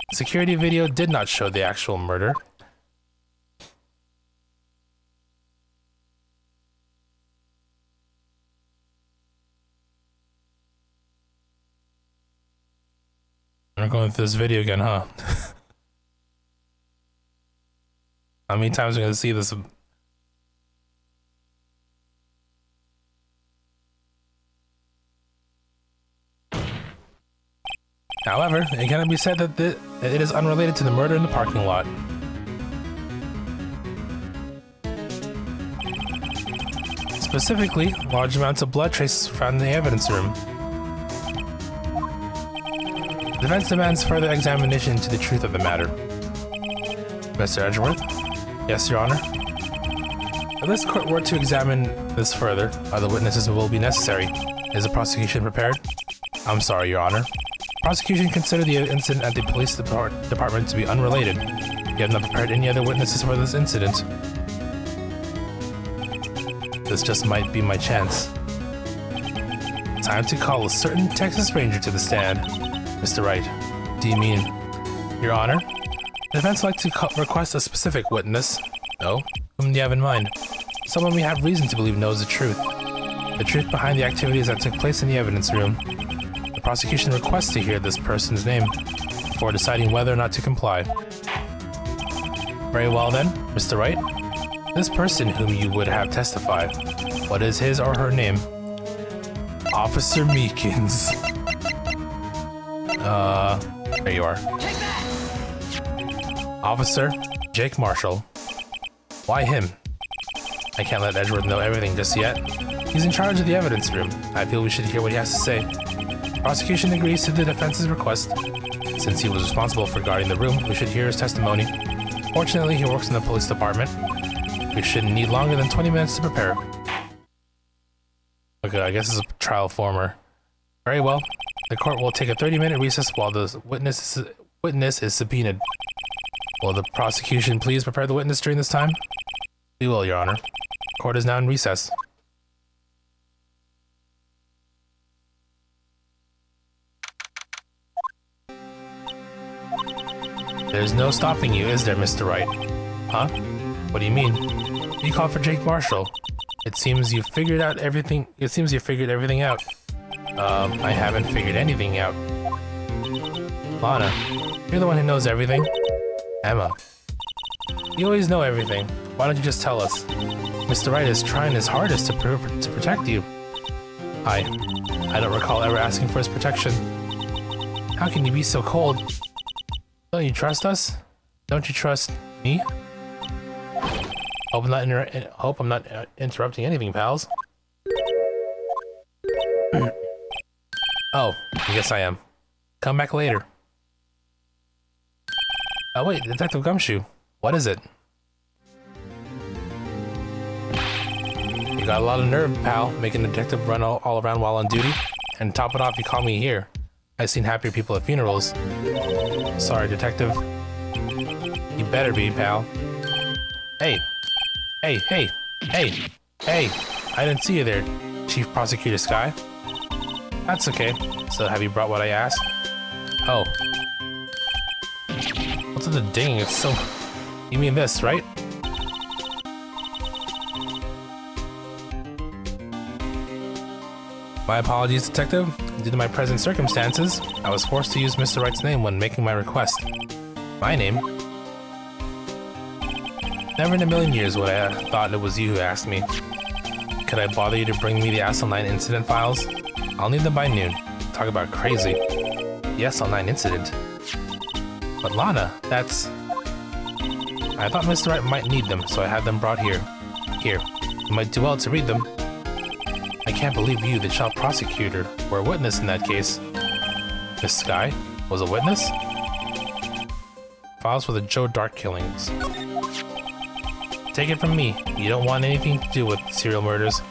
The security video did not show the actual murder. We're going through this video again, huh? How many times are we gonna see this? However, it cannot be said that it is unrelated to the murder in the parking lot. Specifically, large amounts of blood traces were found in the evidence room. The defense demands further examination into the truth of the matter. Mr. Edgeworth? Yes, Your Honor? If this court were to examine this further, other witnesses will be necessary. Is the prosecution prepared? I'm sorry, Your Honor. Prosecution considered the incident at the police department to be unrelated. You have not prepared any other witnesses for this incident. This just might be my chance. Time to call a certain Texas Ranger to the stand. Mr. Wright, do you mean? Your Honor? The defense would like to request a specific witness. Oh? Whom do you have in mind? Someone we have reason to believe knows the truth. The truth behind the activities that took place in the evidence room. The prosecution requests to hear this person's name before deciding whether or not to comply. Very well then, Mr. Wright. This person whom you would have testify, what is his or her name? Officer Meekins. There you are. Take that! Officer Jake Marshall. Why him? I can't let Edgeworth know everything just yet. He's in charge of the evidence room. I feel we should hear what he has to say. Prosecution agrees to the defense's request. Since he was responsible for guarding the room, we should hear his testimony. Fortunately, he works in the police department. We shouldn't need longer than 20 minutes to prepare. Okay, I guess it's a trial former. Very well. The court will take a 30-minute recess while the witness is subpoenaed. Will the prosecution please prepare the witness during this time? We will, Your Honor. Court is now in recess. There's no stopping you, is there, Mr. Wright? Huh? What do you mean? You called for Jake Marshall. It seems you figured everything out. I haven't figured anything out. Lana, you're the one who knows everything. Emma, you always know everything. Why don't you just tell us? Mr. Wright is trying his hardest to protect you. I don't recall ever asking for his protection. How can you be so cold? Don't you trust us? Don't you trust me? Hope I'm not interrupting anything, pals. Oh, I guess I am. Come back later. Oh wait, Detective Gumshoe. What is it? You got a lot of nerve, pal, making a detective run all around while on duty. And top it off, you call me here. I've seen happier people at funerals. Sorry, detective. You better be, pal. Hey. Hey, hey, hey, hey. I didn't see you there, Chief Prosecutor Sky. That's okay. So have you brought what I asked? Oh. What's with the ding? It's so... You mean this, right? My apologies, detective. Due to my present circumstances, I was forced to use Mr. Wright's name when making my request. My name? Never in a million years would I have thought it was you who asked me. Could I bother you to bring me the SL9 incident files? I'll need them by noon. Talk about crazy. The SL9 incident? But Lana, that's... I thought Mr. Wright might need them, so I had them brought here. Here, you might do well to read them. I can't believe you, the child prosecutor, were a witness in that case. Miss Sky was a witness? Files for the Joe Dark killings. Take it from me, you don't want anything to do with serial murders.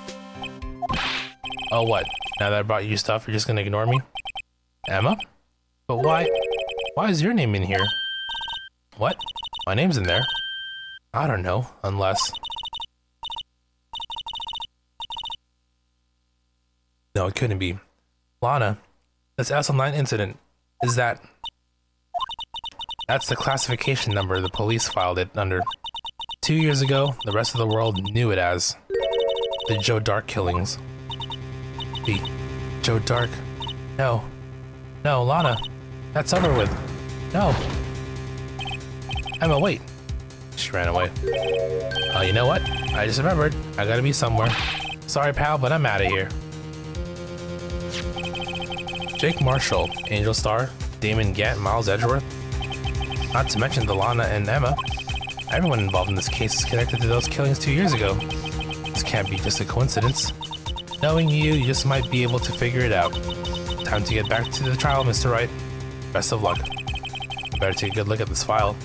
Oh what, now that I brought you stuff, you're just gonna ignore me? Emma? But why is your name in here? What? My name's in there. I don't know, unless... No, it couldn't be. Lana, this SL9 incident, is that... That's the classification number the police filed it under. 2 years ago, the rest of the world knew it as the Joe Dark killings. The Joe Dark? No. No, Lana. That's over with. No. Emma, wait. She ran away. Oh, you know what? I just remembered. I gotta be somewhere. Sorry, pal, but I'm out of here. Jake Marshall, Angel Star, Damon Gant, Miles Edgeworth. Not to mention the Lana and Emma. Everyone involved in this case is connected to those killings 2 years ago. This can't be just a coincidence. Knowing you, you just might be able to figure it out. Time to get back to the trial, Mr. Wright. Best of luck. You better take a good look at this file.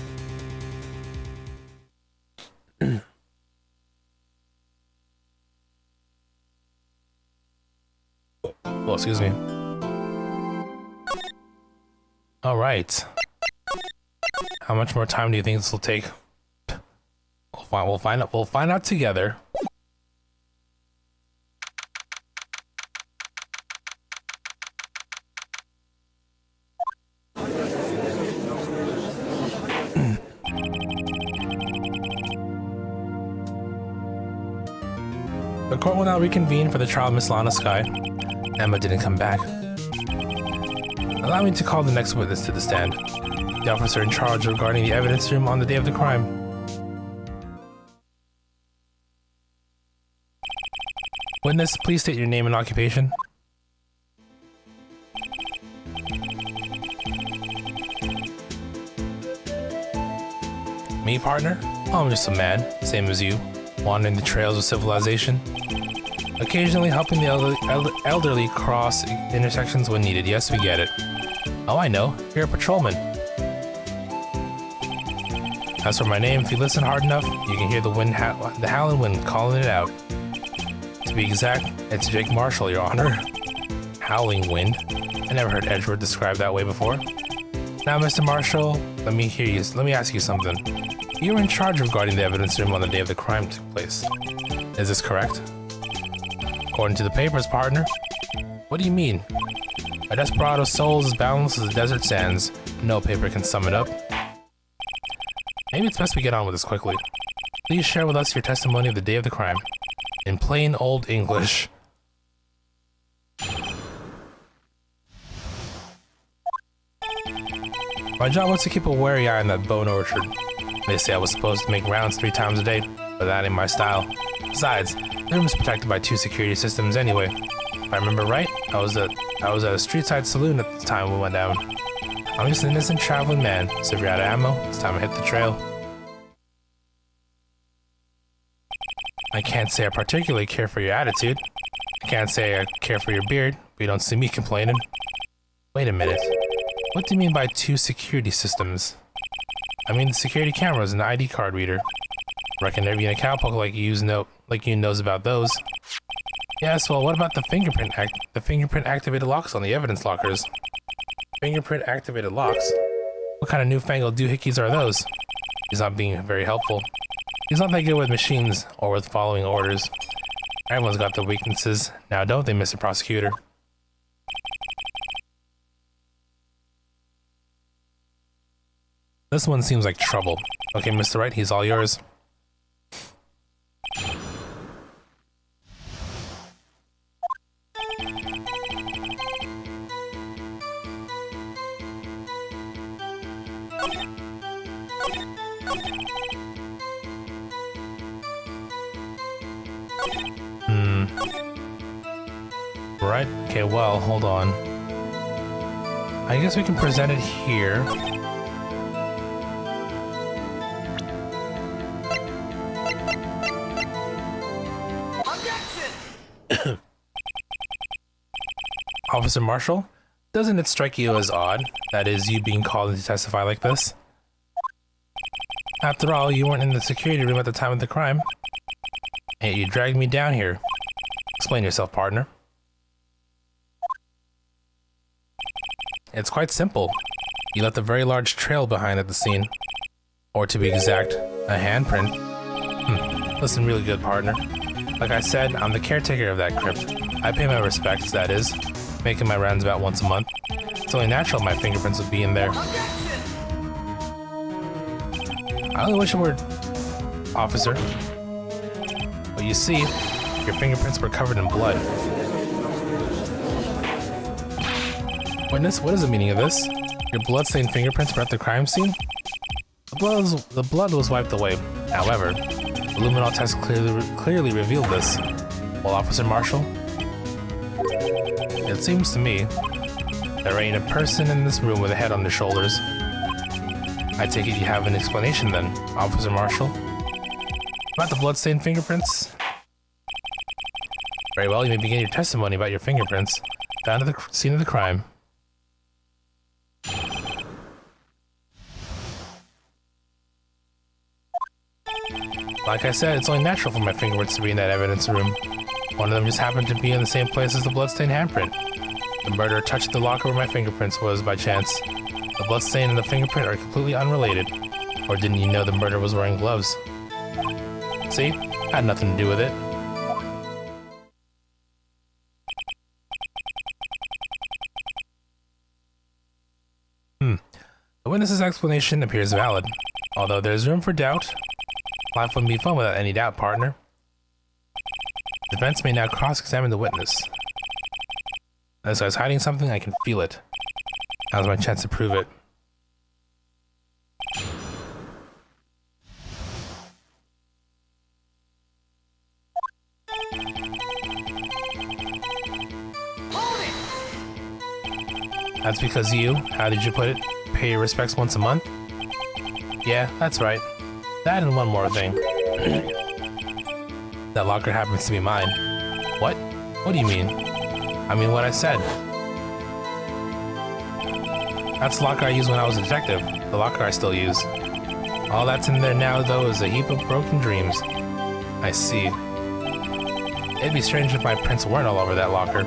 Oh, excuse me. All right. How much more time do you think this will take? We'll find out. We'll find out together. The court will now reconvene for the trial of Miss Lana Sky. Emma didn't come back. Allow me to call the next witness to the stand. The officer in charge regarding the evidence room on the day of the crime. Witness, please state your name and occupation. Me, partner? Oh, I'm just a man, same as you, wandering the trails of civilization. Occasionally helping the elderly cross intersections when needed. Yes, we get it. Oh, I know. You're a patrolman. As for my name, if you listen hard enough, you can hear the wind, the howling wind calling it out. To be exact, it's Jake Marshall, Your Honor. Howling wind. I never heard Edgeworth described that way before. Now, Mr. Marshall, let me ask you something. You were in charge regarding the evidence room on the day of the crime took place. Is this correct? According to the papers, partner. What do you mean? A desperado's soul is as boundless as the desert sands. No paper can sum it up. Maybe it's best we get on with this quickly. Please share with us your testimony of the day of the crime. In plain old English. My job was to keep a wary eye on that bone orchard. They say I was supposed to make rounds 3 times a day, but that ain't my style. Besides, the room is protected by 2 security systems anyway. If I remember right, I was at a street-side saloon at the time we went down. I'm just an innocent traveling man, so if you're out of ammo, it's time to hit the trail. I can't say I particularly care for your attitude. I can't say I care for your beard, but you don't see me complaining. Wait a minute. What do you mean by 2 security systems? I mean the security cameras and the ID card reader. Reckon there be a cowpoke like you knows about those. Yes, well, what about the fingerprint activated locks on the evidence lockers? Fingerprint activated locks? What kind of newfangled doohickeys are those? He's not being very helpful. He's not that good with machines or with following orders. Everyone's got their weaknesses. Now don't they, Mr. Prosecutor? This one seems like trouble. Okay, Mr. Wright, he's all yours. Right? Okay, well, hold on. I guess we can present it here. Objection! Officer Marshall, doesn't it strike you as odd, that is, you being called in to testify like this? After all, you weren't in the security room at the time of the crime. Yet you dragged me down here. Explain yourself, partner. It's quite simple. You left a very large trail behind at the scene. Or to be exact, a handprint. Listen really good, partner. Like I said, I'm the caretaker of that crypt. I pay my respects, that is, making my rounds about once a month. It's only natural my fingerprints would be in there. Objection! I only wish it were, officer. But you see, your fingerprints were covered in blood. Witness, what is the meaning of this? Your blood-stained fingerprints were at the crime scene? The blood was wiped away. However, the luminol test clearly revealed this. Well, Officer Marshall, it seems to me there ain't a person in this room with a head on their shoulders. I take it you have an explanation then, Officer Marshall? About the blood-stained fingerprints? Very well, you may begin your testimony about your fingerprints found at the scene of the crime. Like I said, it's only natural for my fingerprints to be in that evidence room. One of them just happened to be in the same place as the bloodstained handprint. The murderer touched the locker where my fingerprints was by chance. The bloodstain and the fingerprint are completely unrelated. Or didn't you know the murderer was wearing gloves? See? Had nothing to do with it. The witness's explanation appears valid. Although there's room for doubt, life wouldn't be fun without any doubt, partner. The defense may now cross-examine the witness. This guy's hiding something, I can feel it. Now's my chance to prove it. Hold it! That's because you, how did you put it, pay your respects once a month? Yeah, that's right. That and one more thing. That locker happens to be mine. What? What do you mean? I mean what I said. That's the locker I used when I was a detective. The locker I still use. All that's in there now, though, is a heap of broken dreams. I see. It'd be strange if my prints weren't all over that locker.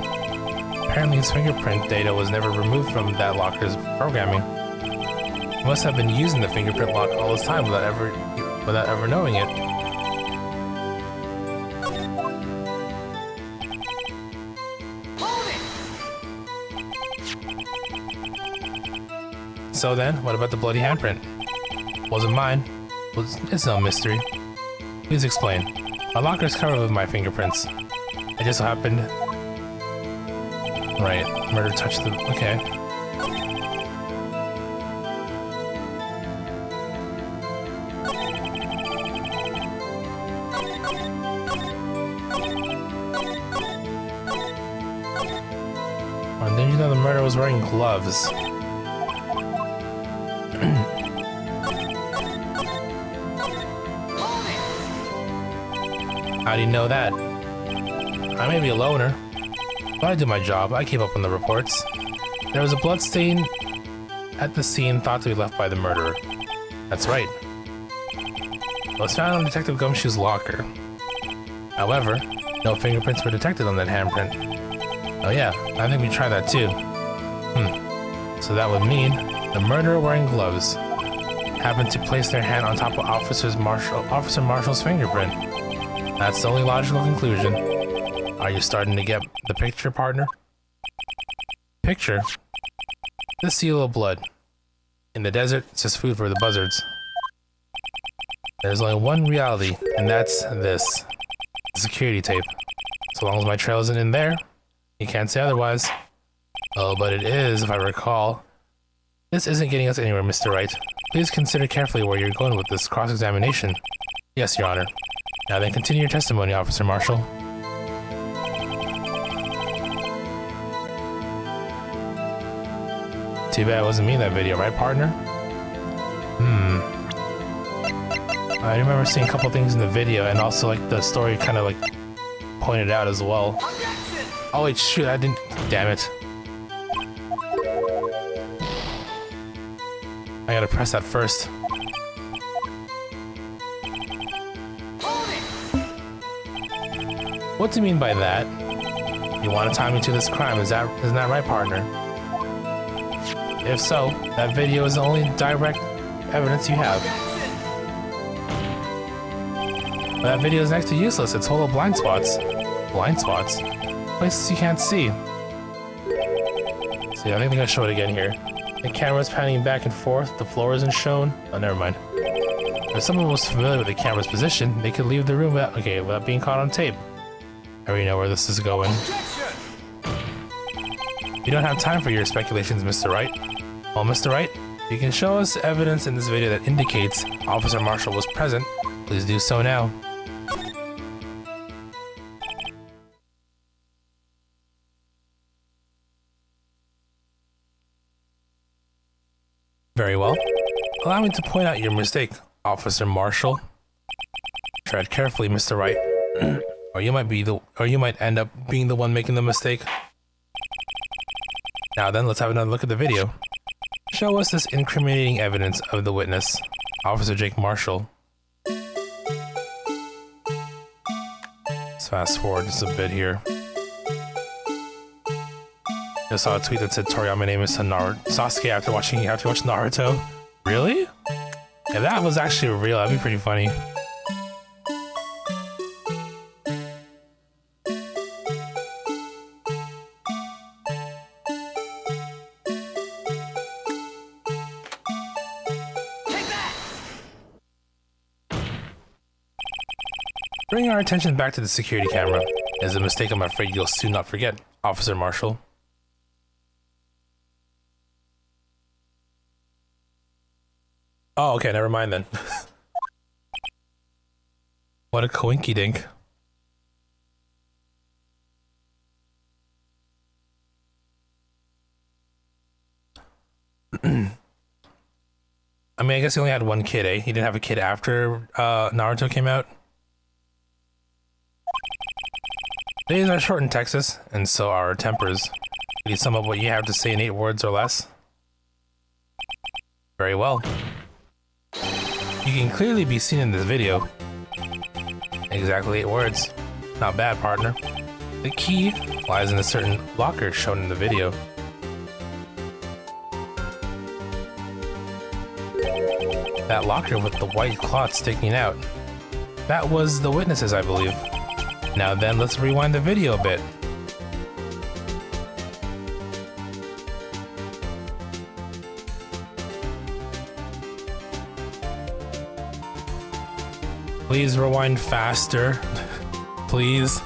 Apparently his fingerprint data was never removed from that locker's programming. He must have been using the fingerprint lock all this time without ever knowing it. Hold it! So then, what about the bloody handprint? Wasn't mine. Well, it's no mystery. Please explain. My locker is covered with my fingerprints. It just so happened... Right, murder touched the... okay. And then you know the murderer was wearing gloves. How do you know that? I may be a loner, but I do my job. I keep up on the reports. There was a blood stain at the scene thought to be left by the murderer. That's right. It was found on Detective Gumshoe's locker. However, no fingerprints were detected on that handprint. Oh yeah, I think we tried that too. So that would mean The murderer wearing gloves happened to place their hand on top of Officer Marshall's fingerprint. That's the only logical conclusion. Are you starting to get the picture, partner? Picture? The seal of blood. In the desert, it's just food for the buzzards. There's only one reality, and that's this. The security tape. So long as my trail isn't in there, you can't say otherwise. Oh, but it is, if I recall. This isn't getting us anywhere, Mr. Wright. Please consider carefully where you're going with this cross-examination. Yes, Your Honor. Now then, continue your testimony, Officer Marshall. Too bad it wasn't me in that video, right, partner? I remember seeing a couple things in the video, and also, like, the story kind of, like, pointed out as well. Objection! Oh, wait, shoot, I didn't... Damn it. I gotta press that first. Hold it! What do you mean by that? You want to tie me to this crime, isn't that right, partner? If so, that video is the only direct evidence you have. But that video is next to useless, it's full of blind spots. Blind spots? Places you can't see. See, I think I'm gonna show it again here. The camera's panning back and forth, the floor isn't shown. Oh, never mind. If someone was familiar with the camera's position, they could leave the room without being caught on tape. I already know where this is going. Objection! You don't have time for your speculations, Mr. Wright. Well, Mr. Wright, if you can show us evidence in this video that indicates Officer Marshall was present, please do so now. Very well. Allow me to point out your mistake, Officer Marshall. Tread carefully, Mr. Wright, or you might end up being the one making the mistake. Now then, let's have another look at the video. Show us this incriminating evidence of the witness, Officer Jake Marshall. Let's fast forward just a bit here. Just saw a tweet that said, Toriyama name is Sasuke after watching Naruto. Really? If that was actually real, that'd be pretty funny. Bring our attention back to the security camera. It's a mistake I'm afraid you'll soon not forget, Officer Marshall. Oh, okay, never mind then. What a coinky dink. I mean, I guess he only had one kid, eh? He didn't have a kid after Naruto came out. Days are short in Texas, and so are our tempers. Can you sum up what you have to say in 8 words or less? Very well. You can clearly be seen in this video. Exactly 8 words. Not bad, partner. The key lies in a certain locker shown in the video. That locker with the white cloth sticking out. That was the witnesses, I believe. Now then, let's rewind the video a bit. Please rewind faster. Please.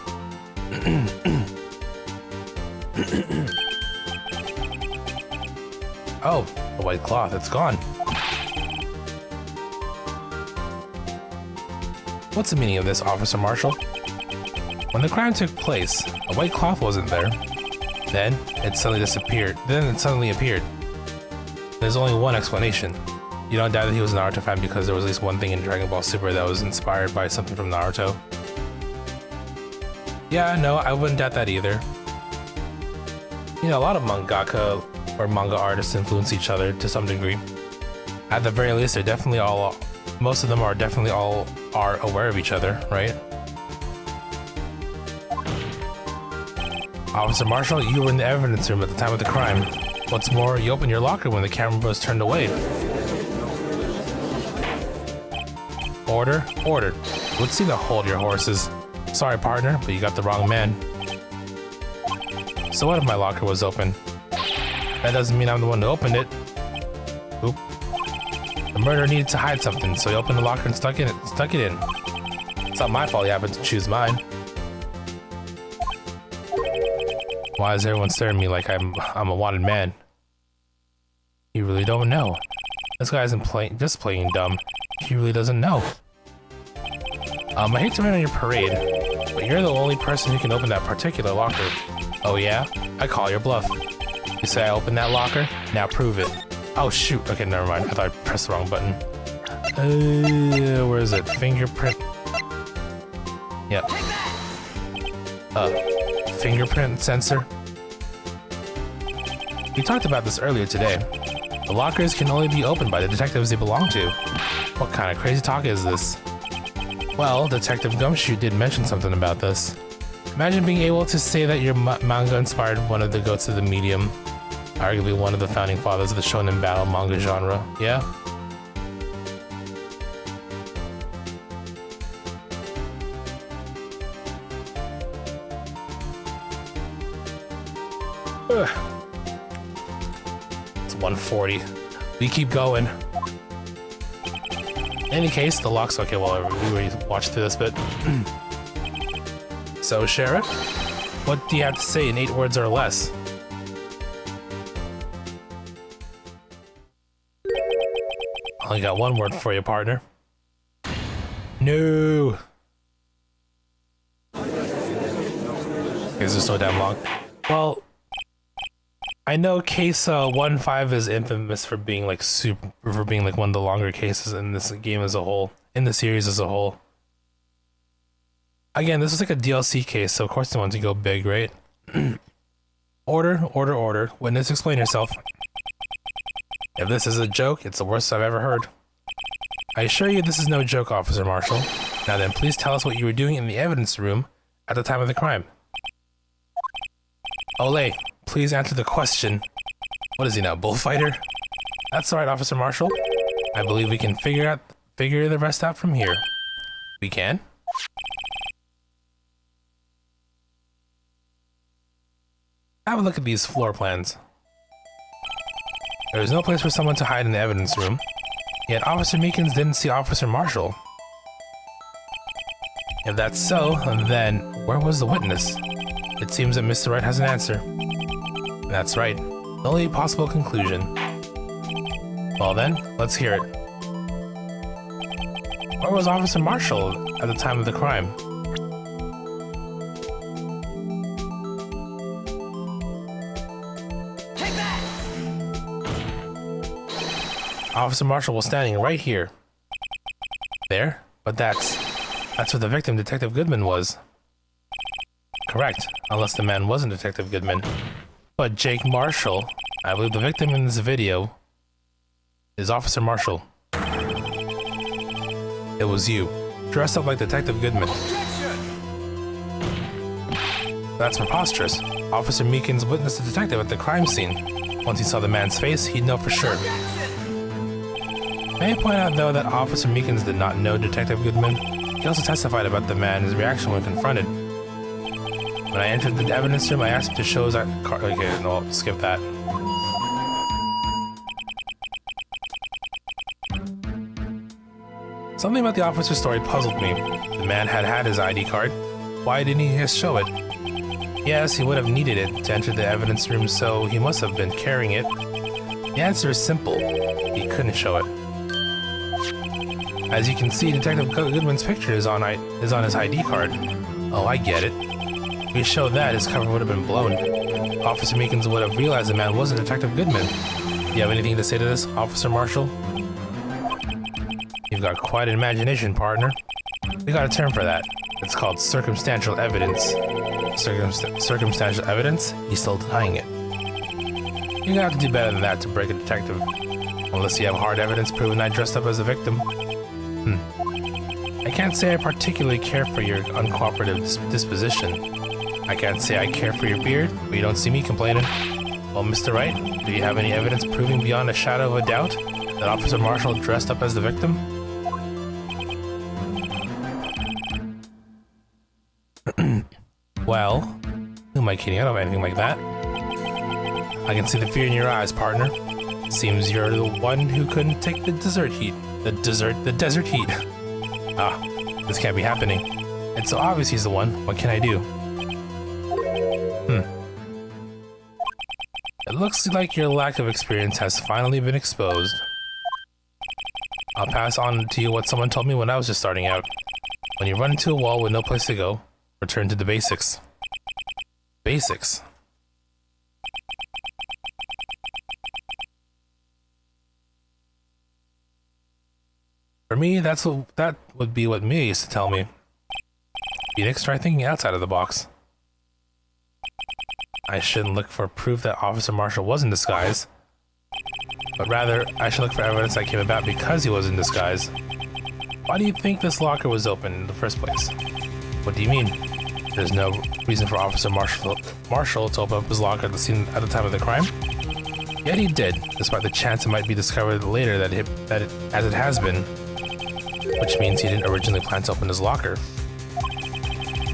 Oh, the white cloth, it's gone. What's the meaning of this, Officer Marshall? When the crime took place, a white cloth wasn't there. Then it suddenly appeared. There's only one explanation. You don't doubt that he was a Naruto fan because there was at least one thing in Dragon Ball Super that was inspired by something from Naruto. Yeah, no, I wouldn't doubt that either. You know, a lot of mangaka or manga artists influence each other to some degree. At the very least, they're definitely all, most of them are definitely all are aware of each other, right? Officer Marshall, you were in the evidence room at the time of the crime. What's more, you opened your locker when the camera was turned away. Order, order. Would seem to hold your horses. Sorry, partner, but you got the wrong man. So what if my locker was open? That doesn't mean I'm the one who opened it. Oop. The murderer needed to hide something, so he opened the locker and stuck it in. It's not my fault he happened to choose mine. Why is everyone staring at me like I'm a wanted man? You really don't know. This guy isn't just playing dumb. He really doesn't know. I hate to rain on your parade, but you're the only person who can open that particular locker. Oh yeah? I call your bluff. You say I opened that locker? Now prove it. Oh shoot, okay, never mind. I thought I pressed the wrong button. Where is it? Fingerprint? Yep. Fingerprint sensor? We talked about this earlier today. The lockers can only be opened by the detectives they belong to. What kind of crazy talk is this? Well, Detective Gumshoe did mention something about this. Imagine being able to say that your manga inspired one of the goats of the medium, arguably one of the founding fathers of the shonen battle manga genre, yeah? Ugh. It's 1:40. We keep going. In any case, the lock's okay. Well, we already watched through this bit. So, Sheriff, what do you have to say in 8 words or less? Only got 1 word for you, partner. No. This is so damn long. Well, I know case 1-5 is infamous for being like one of the longer cases in this game as a whole, in the series as a whole. Again, this is like a DLC case, so of course they want to go big, right? Order, order, order. Witness, explain yourself. If this is a joke, it's the worst I've ever heard. I assure you this is no joke, Officer Marshall. Now then, please tell us what you were doing in the evidence room at the time of the crime. Olay, please answer the question. What is he now, bullfighter? That's alright, Officer Marshall. I believe we can figure the rest out from here. We can? Have a look at these floor plans. There is no place for someone to hide in the evidence room, yet Officer Meekins didn't see Officer Marshall. If that's so, then where was the witness? It seems that Mr. Wright has an answer. That's right. The only possible conclusion. Well then, let's hear it. Where was Officer Marshall at the time of the crime? Take that! Officer Marshall was standing right here. There? But that's where the victim, Detective Goodman, was. Correct, unless the man wasn't Detective Goodman. But Jake Marshall, I believe the victim in this video, is Officer Marshall. It was you, dressed up like Detective Goodman. Objection! That's preposterous. Officer Meekins witnessed the detective at the crime scene. Once he saw the man's face, he'd know for sure. May I point out, though, that Officer Meekins did not know Detective Goodman. He also testified about the man and his reaction when confronted. When I entered the evidence room, I asked him to show his card. Okay, no, I'll skip that. Something about the officer's story puzzled me. The man had his ID card. Why didn't he just show it? Yes, he would have needed it to enter the evidence room, so he must have been carrying it. The answer is simple. He couldn't show it. As you can see, Detective Goodman's picture is on his ID card. Oh, I get it. If he showed that, his cover would have been blown. Officer Meekins would have realized the man wasn't Detective Goodman. Do you have anything to say to this, Officer Marshall? You've got quite an imagination, partner. We got a term for that. It's called circumstantial evidence. Circumstantial evidence? He's still denying it. You're gonna have to do better than that to break a detective. Unless you have hard evidence proving I dressed up as a victim. I can't say I particularly care for your uncooperative disposition. I can't say I care for your beard, but you don't see me complaining. Well, Mr. Wright, do you have any evidence proving beyond a shadow of a doubt that Officer Marshall dressed up as the victim? Well, who am I kidding? I don't have anything like that. I can see the fear in your eyes, partner. Seems you're the one who couldn't take the desert heat. The desert heat. Ah, this can't be happening. It's so obvious he's the one. What can I do? It looks like your lack of experience has finally been exposed. I'll pass on to you what someone told me when I was just starting out. When you run into a wall with no place to go, return to the basics. Basics? For me, that would be what Mia used to tell me. Phoenix, try thinking outside of the box. I shouldn't look for proof that Officer Marshall was in disguise, but rather, I should look for evidence that came about because he was in disguise. Why do you think this locker was open in the first place? What do you mean? There's no reason for Officer Marshall to open up his locker at the scene at the time of the crime? Yet he did, despite the chance it might be discovered later as it has been, which means he didn't originally plan to open his locker.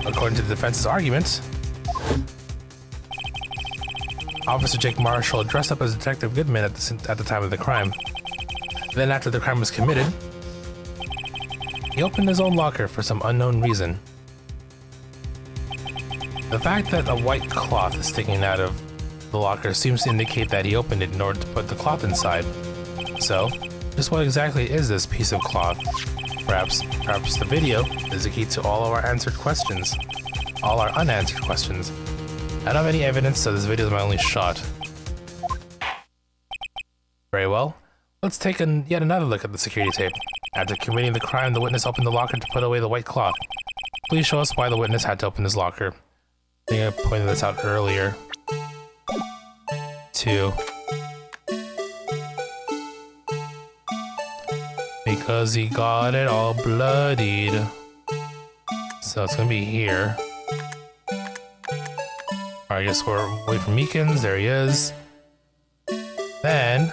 According to the defense's argument, Officer Jake Marshall dressed up as Detective Goodman at the time of the crime. Then after the crime was committed, he opened his own locker for some unknown reason. The fact that a white cloth is sticking out of the locker seems to indicate that he opened it in order to put the cloth inside. So, just what exactly is this piece of cloth? Perhaps the video is the key to all of our unanswered questions. I don't have any evidence, so this video is my only shot. Very well. Let's take yet another look at the security tape. After committing the crime, the witness opened the locker to put away the white cloth. Please show us why the witness had to open his locker. I think I pointed this out earlier. 2. Because he got it all bloodied. So it's gonna be here. Alright, I guess we're away from Meekins. There he is. Then...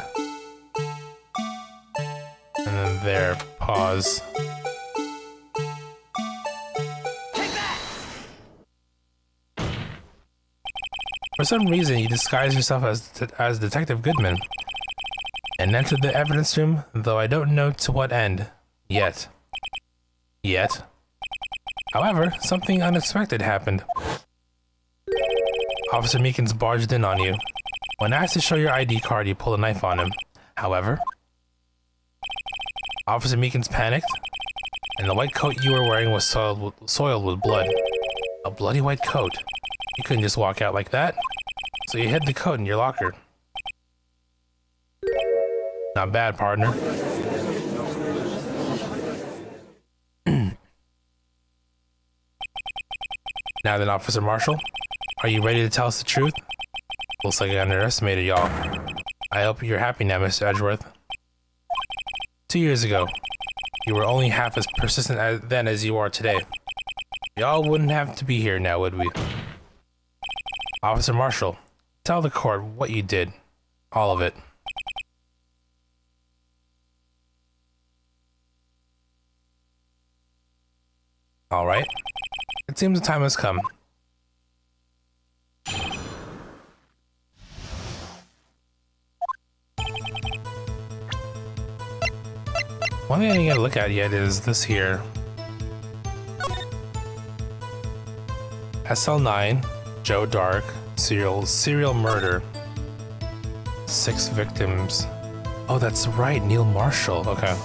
and then there. Pause. Take that! For some reason, you disguised yourself as Detective Goodman and entered the evidence room, though I don't know to what end. Yet. However, something unexpected happened. Officer Meekins barged in on you. When asked to show your ID card, you pulled a knife on him. However, Officer Meekins panicked, and the white coat you were wearing was soiled with blood. A bloody white coat. You couldn't just walk out like that, so you hid the coat in your locker. Not bad, partner. Now then, Officer Marshall, are you ready to tell us the truth? Looks like I underestimated y'all. I hope you're happy now, Mr. Edgeworth. 2 years ago, you were only half as persistent then as you are today. Y'all wouldn't have to be here now, would we? Officer Marshall, tell the court what you did. All of it. Alright. It seems the time has come. One thing I didn't get to look at yet is this here. SL9, Joe Dark, serial murder. 6 victims. Oh, that's right, Neil Marshall. Okay.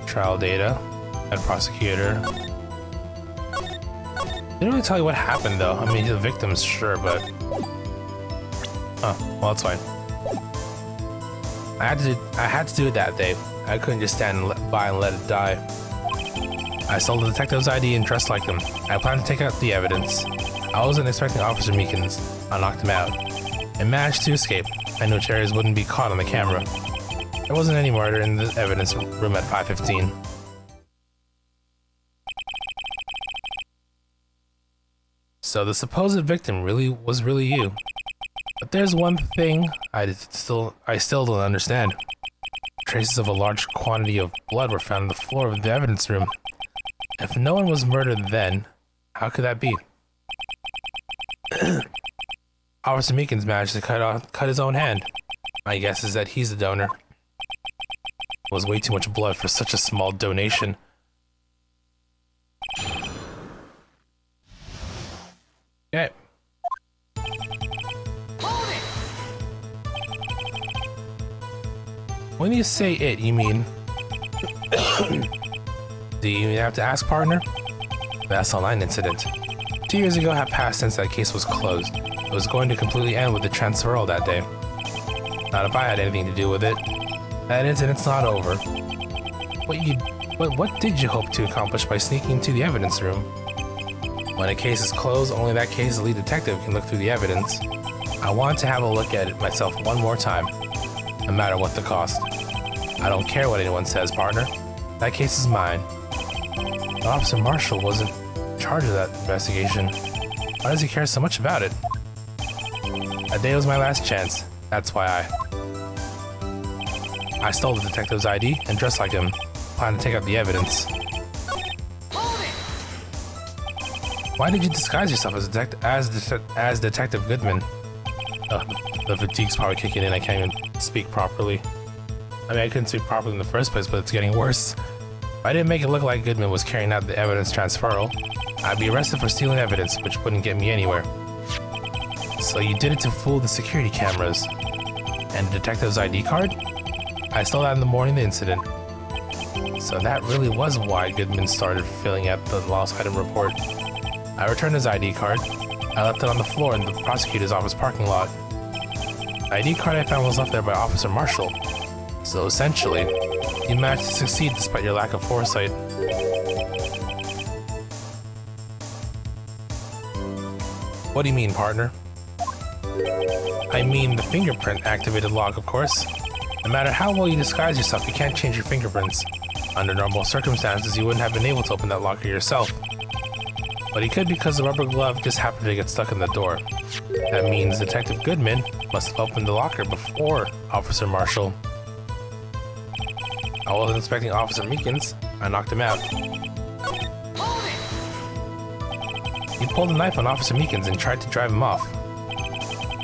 Trial data. Head prosecutor. Didn't really tell you what happened though. I mean, the victims, sure, but... oh, well, it's fine. I had to do it that day. I couldn't just stand by and let it die. I sold the detective's ID and dressed like him. I planned to take out the evidence. I wasn't expecting Officer Meekins. I knocked him out and managed to escape. I knew Cherries wouldn't be caught on the camera. There wasn't any murder in the evidence room at 5:15. So the supposed victim was really you. But there's one thing I still don't understand. Traces of a large quantity of blood were found on the floor of the evidence room. If no one was murdered then, how could that be? Officer Meekins managed to cut his own hand. My guess is that he's the donor. It was way too much blood for such a small donation. Okay. When you say it, you mean... Do you even have to ask, partner? That's online incident. 2 years ago had passed since that case was closed. It was going to completely end with the transferal that day. Not if I had anything to do with it. That incident's not over. What did you hope to accomplish by sneaking into the evidence room? When a case is closed, only that case's lead detective can look through the evidence. I want to have a look at it myself one more time, no matter what the cost. I don't care what anyone says, partner. That case is mine. But Officer Marshall wasn't in charge of that investigation. Why does he care so much about it? That day was my last chance. That's why I stole the detective's ID and dressed like him, planned to take out the evidence. Why did you disguise yourself as Detective Goodman? The fatigue's probably kicking in. I can't even speak properly. I mean, I couldn't speak properly in the first place, but it's getting worse. If I didn't make it look like Goodman was carrying out the evidence transferal, I'd be arrested for stealing evidence, which wouldn't get me anywhere. So you did it to fool the security cameras. And the detective's ID card? I stole that in the morning of the incident. So that really was why Goodman started filling out the lost item report. I returned his ID card. I left it on the floor in the prosecutor's office parking lot. The ID card I found was left there by Officer Marshall. So essentially, you managed to succeed despite your lack of foresight. What do you mean, partner? I mean the fingerprint activated lock, of course. No matter how well you disguise yourself, you can't change your fingerprints. Under normal circumstances, you wouldn't have been able to open that locker yourself. But he could because the rubber glove just happened to get stuck in the door. That means Detective Goodman must have opened the locker before Officer Marshall. I wasn't expecting Officer Meekins. I knocked him out. He pulled a knife on Officer Meekins and tried to drive him off.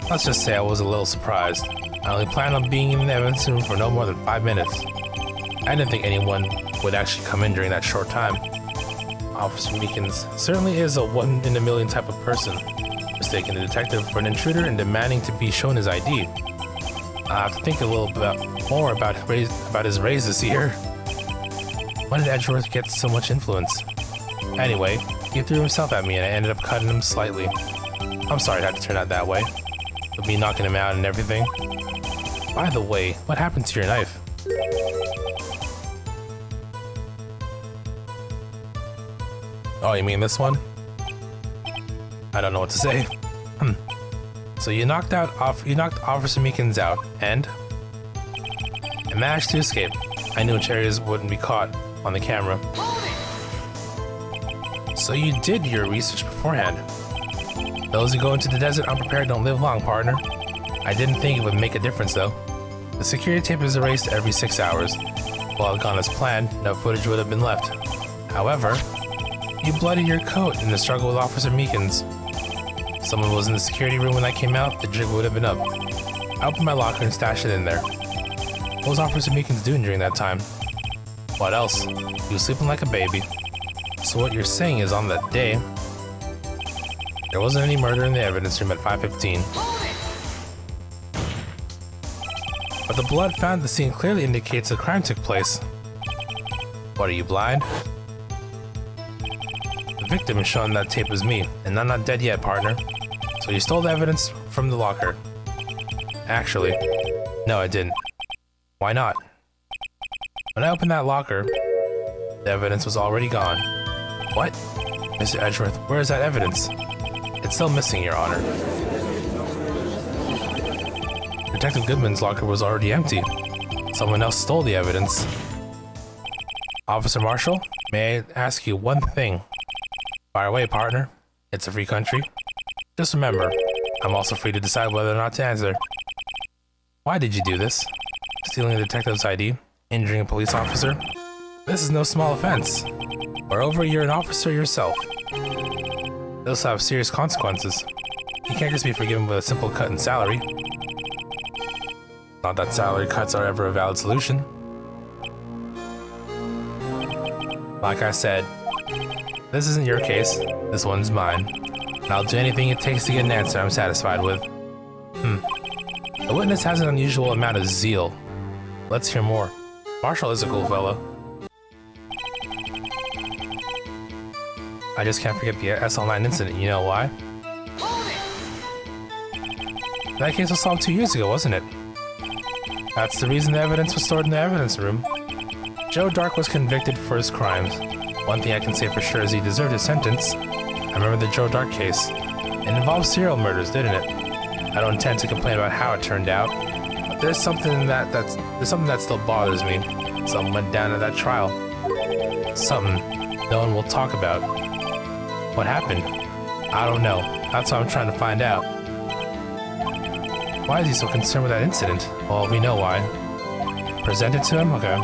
Let's just say I was a little surprised. I only planned on being in the evidence room for no more than 5 minutes. I didn't think anyone would actually come in during that short time. Officer Meekins certainly is a one-in-a-million type of person, mistaking the detective for an intruder and demanding to be shown his ID. I'll have to think a little bit more about his raise this year. Why did Edgeworth get so much influence? Anyway, he threw himself at me and I ended up cutting him slightly. I'm sorry it had to turn out that way, with me knocking him out and everything. By the way, what happened to your knife? Oh, you mean this one? I don't know what to say. So you knocked Officer Meekins out, and I managed to escape. I knew which areas wouldn't be caught on the camera. So you did your research beforehand. Those who go into the desert unprepared don't live long, partner. I didn't think it would make a difference, though. The security tape is erased every 6 hours. While it gone as planned, no footage would have been left. However, you bloodied your coat in the struggle with Officer Meekins. If someone was in the security room when I came out, the jig would have been up. I opened my locker and stashed it in there. What was Officer Meekins doing during that time? What else? He was sleeping like a baby. So what you're saying is on that day, there wasn't any murder in the evidence room at 5:15. But the blood found at the scene clearly indicates a crime took place. What, are you blind? The victim is showing that tape was me, and I'm not dead yet, partner. So you stole the evidence from the locker. Actually, no, I didn't. Why not? When I opened that locker, the evidence was already gone. What? Mr. Edgeworth, where is that evidence? It's still missing, Your Honor. Detective Goodman's locker was already empty. Someone else stole the evidence. Officer Marshall, may I ask you one thing? Fire away, partner. It's a free country. Just remember, I'm also free to decide whether or not to answer. Why did you do this? Stealing a detective's ID? Injuring a police officer? This is no small offense. Moreover, you're an officer yourself. Those have serious consequences. You can't just be forgiven with a simple cut in salary. Not that salary cuts are ever a valid solution. Like I said, this isn't your case, this one's mine. And I'll do anything it takes to get an answer I'm satisfied with. The witness has an unusual amount of zeal. Let's hear more. Marshall is a cool fellow. I just can't forget the SL9 incident, you know why? That case was solved 2 years ago, wasn't it? That's the reason the evidence was stored in the evidence room. Joe Dark was convicted for his crimes. One thing I can say for sure is he deserved his sentence. I remember the Joe Dark case. It involved serial murders, didn't it? I don't intend to complain about how it turned out, but there's something that still bothers me. Something went down at that trial. Something no one will talk about. What happened? I don't know. That's what I'm trying to find out. Why is he so concerned with that incident? Well, we know why. Present it to him? Okay.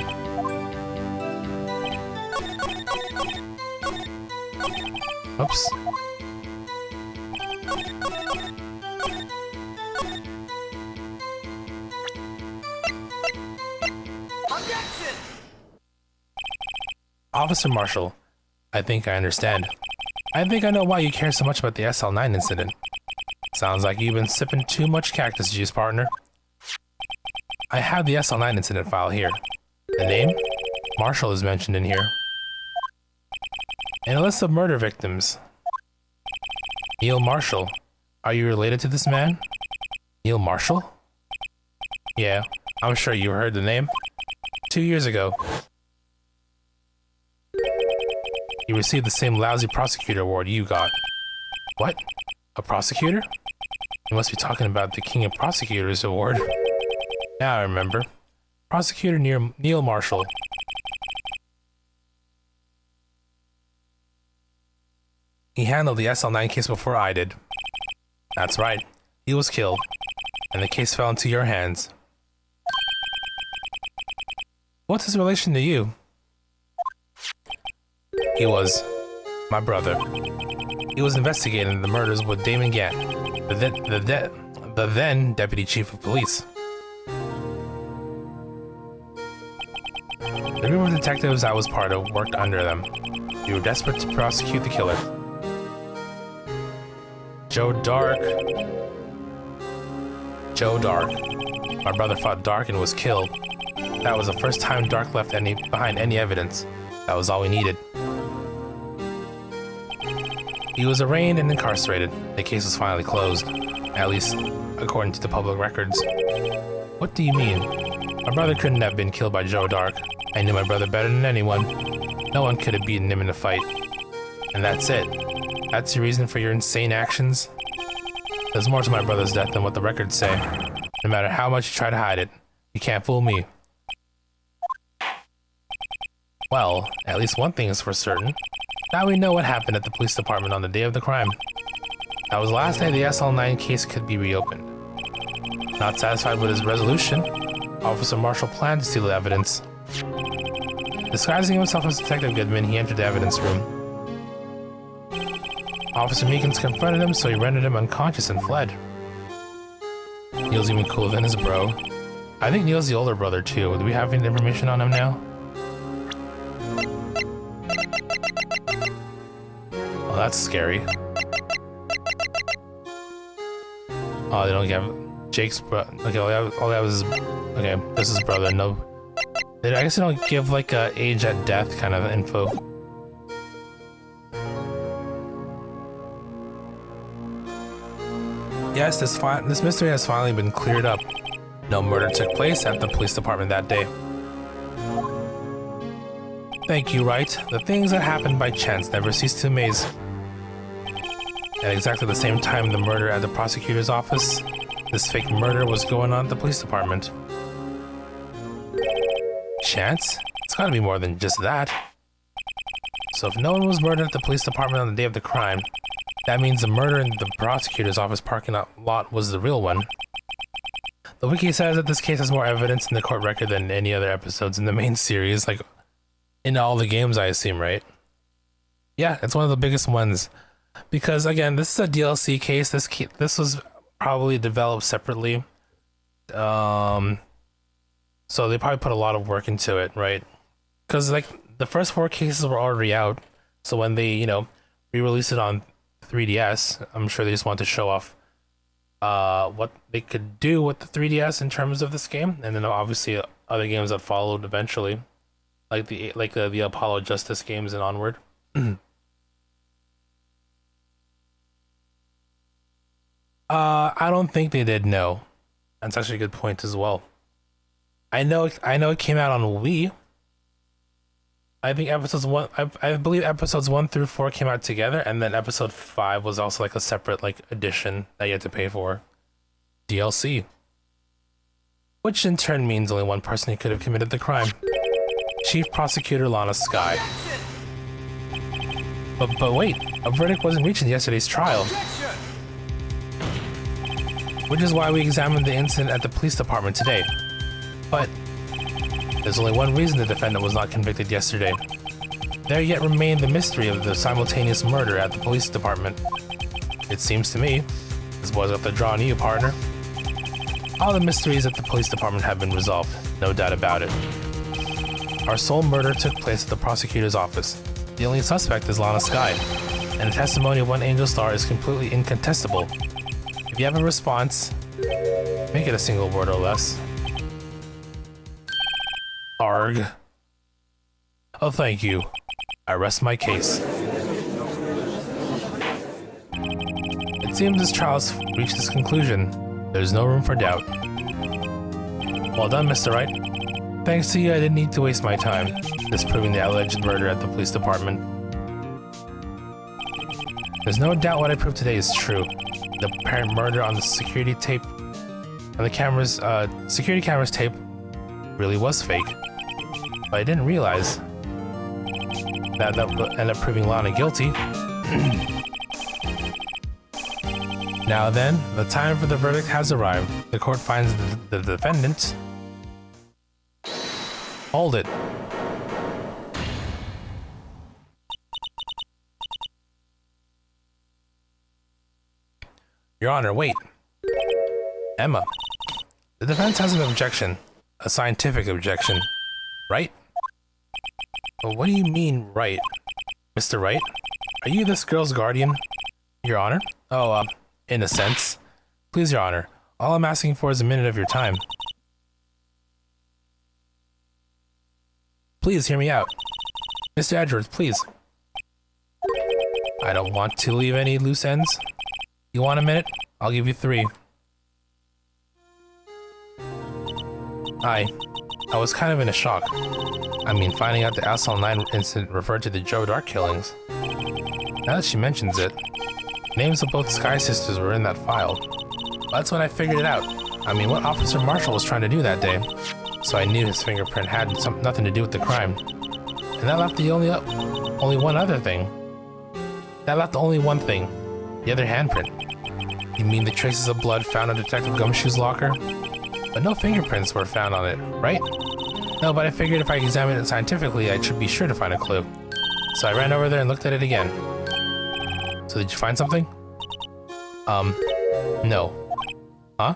Oops. Objection! Officer Marshall, I think I understand. I think I know why you care so much about the SL9 incident. Sounds like you've been sipping too much cactus juice, partner. I have the SL9 incident file here. The name? Marshall is mentioned in here. And a list of murder victims. Neil Marshall. Are you related to this man? Neil Marshall? Yeah, I'm sure you heard the name. 2 years ago. He received the same lousy prosecutor award you got. What? A prosecutor? You must be talking about the King of Prosecutors award. Now I remember. Prosecutor Neil Marshall. He handled the SL9 case before I did. That's right. He was killed, and the case fell into your hands. What's his relation to you? He was my brother. He was investigating the murders with Damon Gant, the then Deputy Chief of Police. The group of detectives I was part of worked under them. We were desperate to prosecute the killer. Joe Dark. My brother fought Dark and was killed. That was the first time Dark left behind any evidence. That was all we needed. He was arraigned and incarcerated. The case was finally closed, at least according to the public records. What do you mean? My brother couldn't have been killed by Joe Dark. I knew my brother better than anyone. No one could have beaten him in a fight. And that's it. That's your reason for your insane actions? There's more to my brother's death than what the records say. No matter how much you try to hide it, you can't fool me. Well, at least one thing is for certain. Now we know what happened at the police department on the day of the crime. That was the last day the SL9 case could be reopened. Not satisfied with his resolution, Officer Marshall planned to steal the evidence. Disguising himself as Detective Goodman, he entered the evidence room. Officer Meekins confronted him, so he rendered him unconscious and fled. Neil's even cooler than his bro. I think Neil's the older brother too. Do we have any information on him now? Oh, that's scary. Oh, they don't have Jake's brother. Okay, all that was okay. This is his brother. No, I guess they don't give like a age at death kind of info. Yes, this mystery has finally been cleared up. No murder took place at the police department that day. Thank you, Wright. The things that happen by chance never cease to amaze. At exactly the same time the murder at the prosecutor's office, this fake murder was going on at the police department. Chance? It's gotta be more than just that. So if no one was murdered at the police department on the day of the crime, That means the murder in the prosecutor's office parking lot was the real one. The wiki says that this case has more evidence in the court record than any other episodes in the main series, like in all the games, I assume, right? Yeah, it's one of the biggest ones. Because again, this is a DLC case. This was probably developed separately. So they probably put a lot of work into it, right? Because like the first 4 cases were already out. So when they, you know, re-released it on 3DS, I'm sure they just want to show off what they could do with the 3DS in terms of this game, and then obviously other games that followed eventually, like the Apollo Justice games and onward. I don't think they did. No, that's actually a good point as well. I know it came out on Wii. I think episodes 1, I believe episodes 1 through 4 came out together, and then episode 5 was also like a separate like edition that you had to pay for. DLC. Which in turn means only one person who could have committed the crime. Chief Prosecutor Lana Skye. But wait, a verdict wasn't reached in yesterday's trial. Which is why we examined the incident at the police department today. But there's only one reason the defendant was not convicted yesterday. There yet remained the mystery of the simultaneous murder at the police department. It seems to me, this boy's got the draw on you, partner. All the mysteries at the police department have been resolved, no doubt about it. Our sole murder took place at the prosecutor's office. The only suspect is Lana Skye, and the testimony of one Angel Star is completely incontestable. If you have a response, make it a single word or less. Arg. Oh, thank you. I rest my case. It seems this trial has reached its conclusion. There's no room for doubt. Well done, Mr. Wright. Thanks to you, I didn't need to waste my time disproving the alleged murder at the police department. There's no doubt what I proved today is true. The apparent murder on the security camera's tape really was fake. But I didn't realize that would end up proving Lana guilty. Now then, the time for the verdict has arrived. The court finds the defendant. Hold it. Your Honor, wait. Emma. The defense has an objection. A scientific objection. Right? Well, what do you mean, right? Mr. Wright? Are you this girl's guardian? Your Honor? Oh, in a sense. Please, Your Honor. All I'm asking for is a minute of your time. Please, hear me out. Mr. Edwards, please. I don't want to leave any loose ends. You want a minute? I'll give you 3. I was kind of in a shock. I mean, finding out the Assault 9 incident referred to the Joe Dark killings. Now that she mentions it, names of both Sky Sisters were in that file. That's when I figured it out. I mean, what Officer Marshall was trying to do that day. So I knew his fingerprint had nothing to do with the crime. And that left the only one other thing. That left only one thing. The other handprint. You mean the traces of blood found in Detective Gumshoe's locker? But no fingerprints were found on it, right? No, but I figured if I examined it scientifically, I should be sure to find a clue. So I ran over there and looked at it again. So did you find something? No. Huh?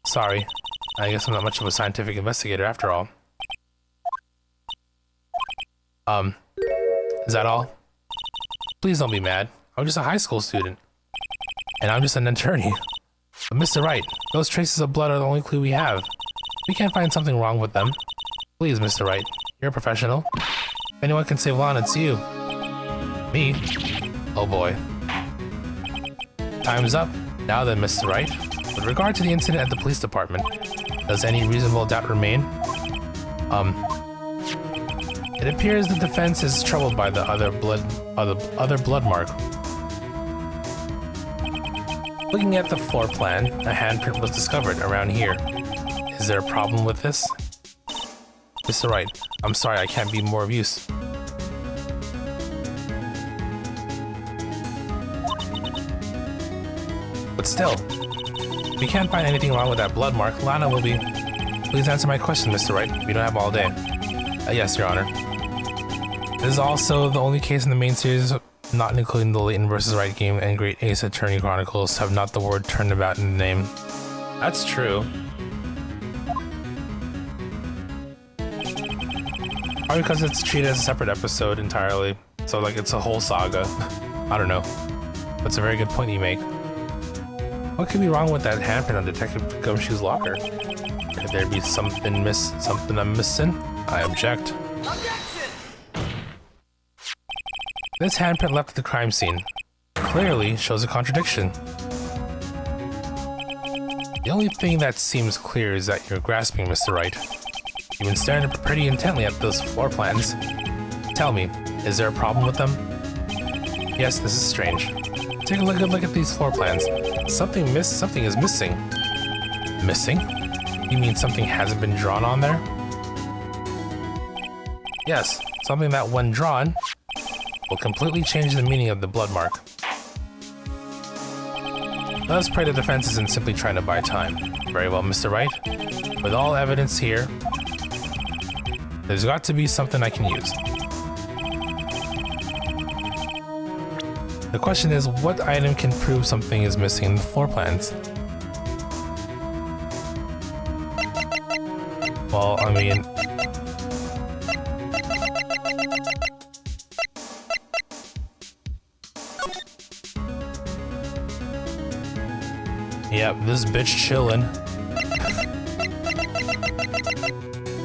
Sorry. I guess I'm not much of a scientific investigator after all. Is that all? Please don't be mad. I'm just a high school student. And I'm just an attorney. But Mr. Wright, those traces of blood are the only clue we have. We can't find something wrong with them. Please, Mr. Wright, you're a professional. If anyone can save Lana, it's you. Me? Oh boy. Time's up. Now then, Mr. Wright. With regard to the incident at the police department, does any reasonable doubt remain? It appears the defense is troubled by the other blood mark. Looking at the floor plan, a handprint was discovered around here. Is there a problem with this? Mr. Wright, I'm sorry I can't be more of use. But still, if we can't find anything wrong with that blood mark, Lana will be... Please answer my question, Mr. Wright. We don't have all day. Yes, Your Honor. This is also the only case in the main series, not including the Layton vs. Wright game and Great Ace Attorney Chronicles, have not the word turnabout in the name. That's true. Probably because it's treated as a separate episode entirely. So like it's a whole saga. I don't know. That's a very good point you make. What could be wrong with that handprint on Detective Gumshoe's locker? Could there be something I'm missing? I object. Objection! This handprint left at the crime scene clearly shows a contradiction. The only thing that seems clear is that you're grasping, Mr. Wright. You've been staring pretty intently at those floor plans. Tell me, is there a problem with them? Yes, this is strange. Take a look at these floor plans. Something is missing. Missing? You mean something hasn't been drawn on there? Yes, something that when drawn will completely change the meaning of the blood mark. Let us pray the defense isn't simply trying to buy time. Very well, Mr. Wright. With all evidence here, there's got to be something I can use. The question is, what item can prove something is missing in the floor plans? Well, I mean... Yep, this bitch chillin'.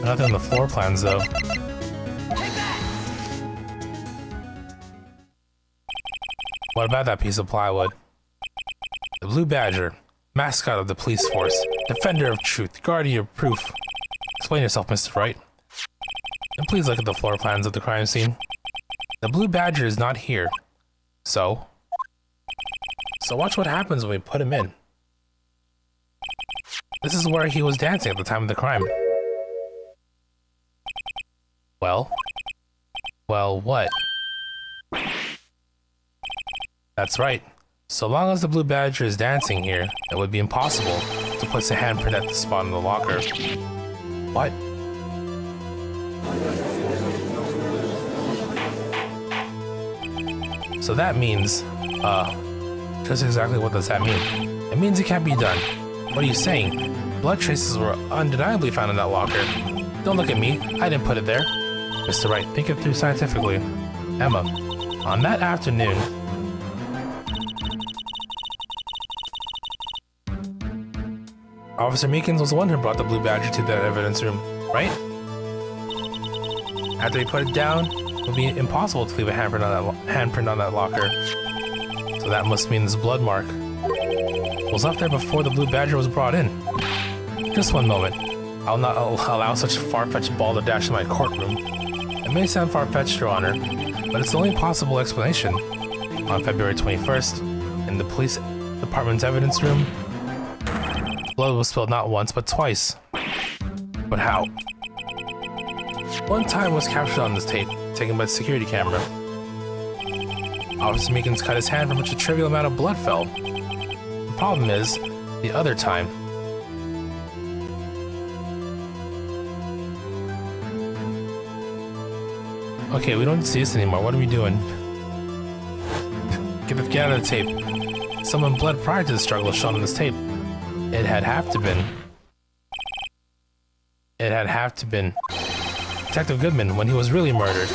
Nothing on the floor plans, though. What about that piece of plywood? The Blue Badger, mascot of the police force, defender of truth, guardian of proof. Explain yourself, Mr. Wright. And please look at the floor plans of the crime scene. The Blue Badger is not here. So watch what happens when we put him in. This is where he was dancing at the time of the crime. Well, what? That's right. So long as the Blue Badger is dancing here, it would be impossible to place a handprint at the spot in the locker. What? So that means, just exactly what does that mean? It means it can't be done. What are you saying? Blood traces were undeniably found in that locker. Don't look at me, I didn't put it there. Mr. Wright, think it through scientifically. Emma, on that afternoon, Officer Meekins was the one who brought the Blue Badger to that evidence room, right? After he put it down, it would be impossible to leave a handprint on that locker. So that must mean this blood mark was left there before the Blue Badger was brought in. Just one moment. I'll not allow such far-fetched balderdash in my courtroom. It may sound far-fetched, Your Honor, but it's the only possible explanation. On February 21st, in the police department's evidence room, blood was spilled not once, but twice. But how? One time was captured on this tape, taken by the security camera. Officer Meekins cut his hand from which a trivial amount of blood fell. The problem is, the other time. Okay, we don't see this anymore. What are we doing? Get out of the tape. Someone bled prior to the struggle shown on this tape. It had have to been. Detective Goodman when he was really murdered.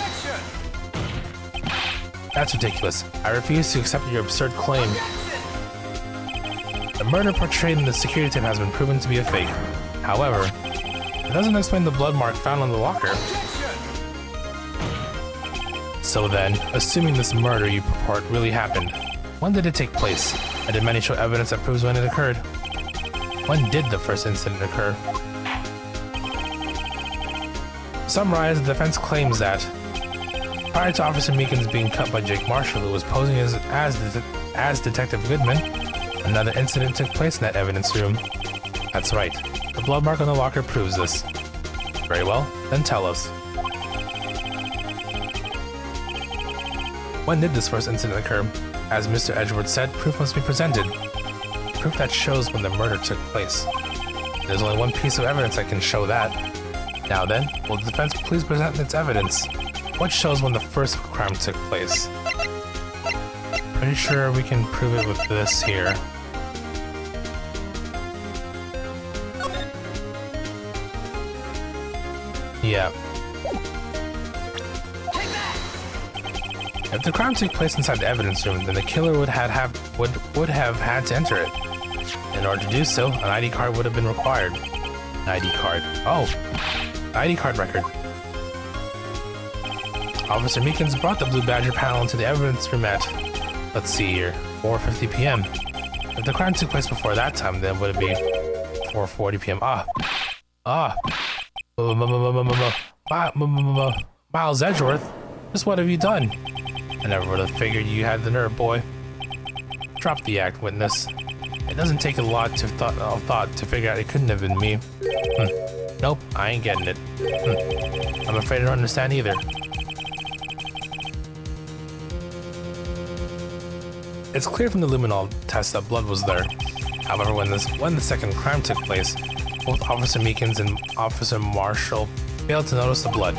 That's ridiculous. I refuse to accept your absurd claim. The murder portrayed in the security tape has been proven to be a fake. However, it doesn't explain the blood mark found on the locker. So then, assuming this murder you purport really happened, when did it take place? And did many show evidence that proves when it occurred? When did the first incident occur? To summarize, the defense claims that prior to Officer Meekins being cut by Jake Marshall, who was posing as Detective Goodman, another incident took place in that evidence room. That's right. The blood mark on the locker proves this. Very well, then tell us. When did this first incident occur? As Mr. Edgeworth said, proof must be presented. Proof that shows when the murder took place. There's only one piece of evidence that can show that. Now then, will the defense please present its evidence? What shows when the first crime took place? Pretty sure we can prove it with this here. Yeah. If the crime took place inside the evidence room, then the killer would have had to enter it. In order to do so, an ID card would have been required. An ID card. Oh, ID card record. Officer Meekins brought the Blue Badger panel into the evidence room at, let's see here, 4:50 p.m. If the crime took place before that time, then would it be 4:40 p.m.? Miles Edgeworth, just what have you done? I never would have figured you had the nerve, boy. Drop the act, witness. It doesn't take a lot of thought to figure out it couldn't have been me. Nope, I ain't getting it. I'm afraid I don't understand either. It's clear from the luminol test that blood was there. However, when the second crime took place, both Officer Meekins and Officer Marshall failed to notice the blood.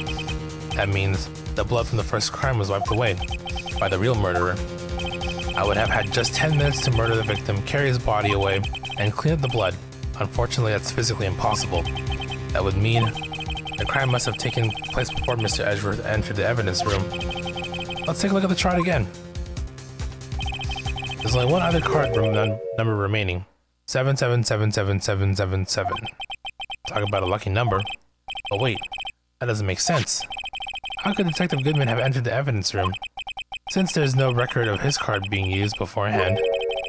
That means the blood from the first crime was wiped away by the real murderer. I would have had just 10 minutes to murder the victim, carry his body away, and clean up the blood. Unfortunately, that's physically impossible. That would mean the crime must have taken place before Mr. Edgeworth entered the evidence room. Let's take a look at the chart again. There's only one other card number remaining. 777777. Talk about a lucky number. But wait, that doesn't make sense. How could Detective Goodman have entered the evidence room? Since there's no record of his card being used beforehand,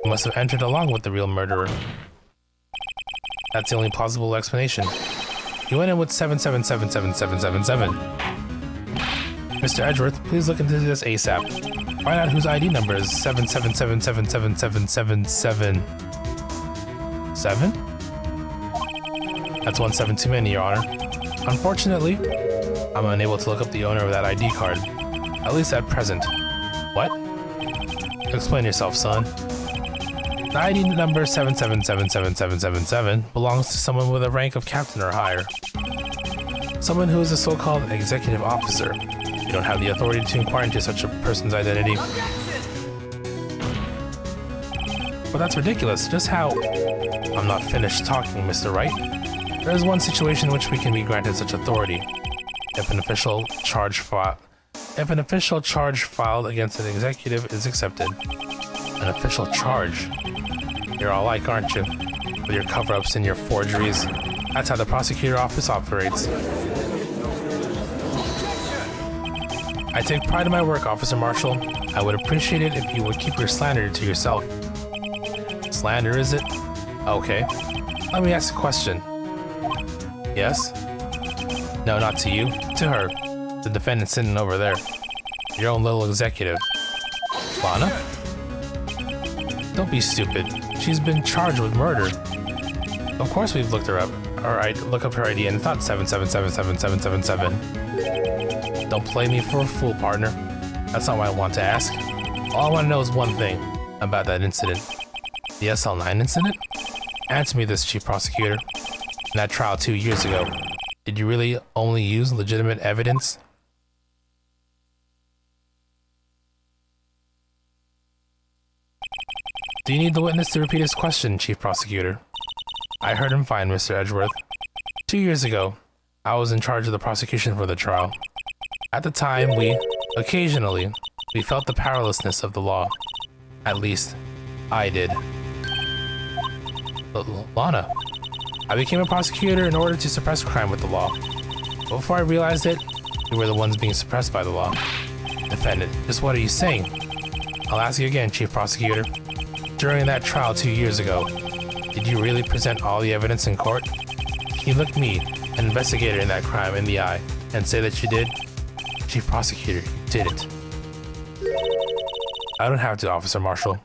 he must have entered along with the real murderer. That's the only plausible explanation. He went in with 777777. Mr. Edgeworth, please look into this ASAP. Find out whose ID number is 77777777. 7? That's 17 too many, Your Honor. Unfortunately, I'm unable to look up the owner of that ID card. At least at present. What? Explain yourself, son. The ID number 777777 belongs to someone with a rank of captain or higher. Someone who is a so-called executive officer. You don't have the authority to inquire into such a person's identity. Well, that's ridiculous. Just how... I'm not finished talking, Mr. Wright. There is one situation in which we can be granted such authority. If an official charge filed against an executive is accepted. An official charge? You're all like, aren't you? With your cover-ups and your forgeries. That's how the prosecutor office operates. I take pride in my work, Officer Marshall. I would appreciate it if you would keep your slander to yourself. Slander, is it? Okay. Let me ask a question. Yes? No, not to you. To her. The defendant sitting over there. Your own little executive. Lana? Don't be stupid. She's been charged with murder. Of course we've looked her up. Alright, look up her ID and it's not 777777. Don't play me for a fool, partner. That's not what I want to ask. All I want to know is one thing about that incident. The SL9 incident? Answer me this, Chief Prosecutor. In that trial 2 years ago, did you really only use legitimate evidence? Do you need the witness to repeat his question, Chief Prosecutor? I heard him fine, Mr. Edgeworth. 2 years ago, I was in charge of the prosecution for the trial. At the time, occasionally, we felt the powerlessness of the law. At least, I did. Lana, I became a prosecutor in order to suppress crime with the law. Before I realized it, we were the ones being suppressed by the law. Defendant, just what are you saying? I'll ask you again, Chief Prosecutor. During that trial 2 years ago, did you really present all the evidence in court? Can you look me, an investigator in that crime, in the eye and say that you did? Chief Prosecutor, you didn't. I don't have to, Officer Marshall.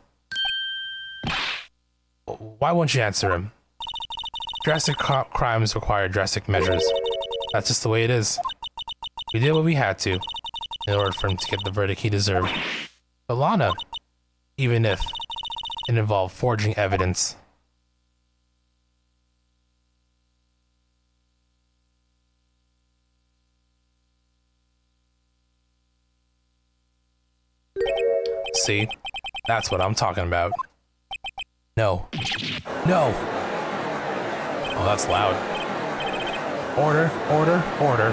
Why won't you answer him? Drastic crimes require drastic measures. That's just the way it is. We did what we had to, in order for him to get the verdict he deserved. But Lana, even if it involved forging evidence, See? That's what I'm talking about. No. No! Oh, that's loud. Order, order, order.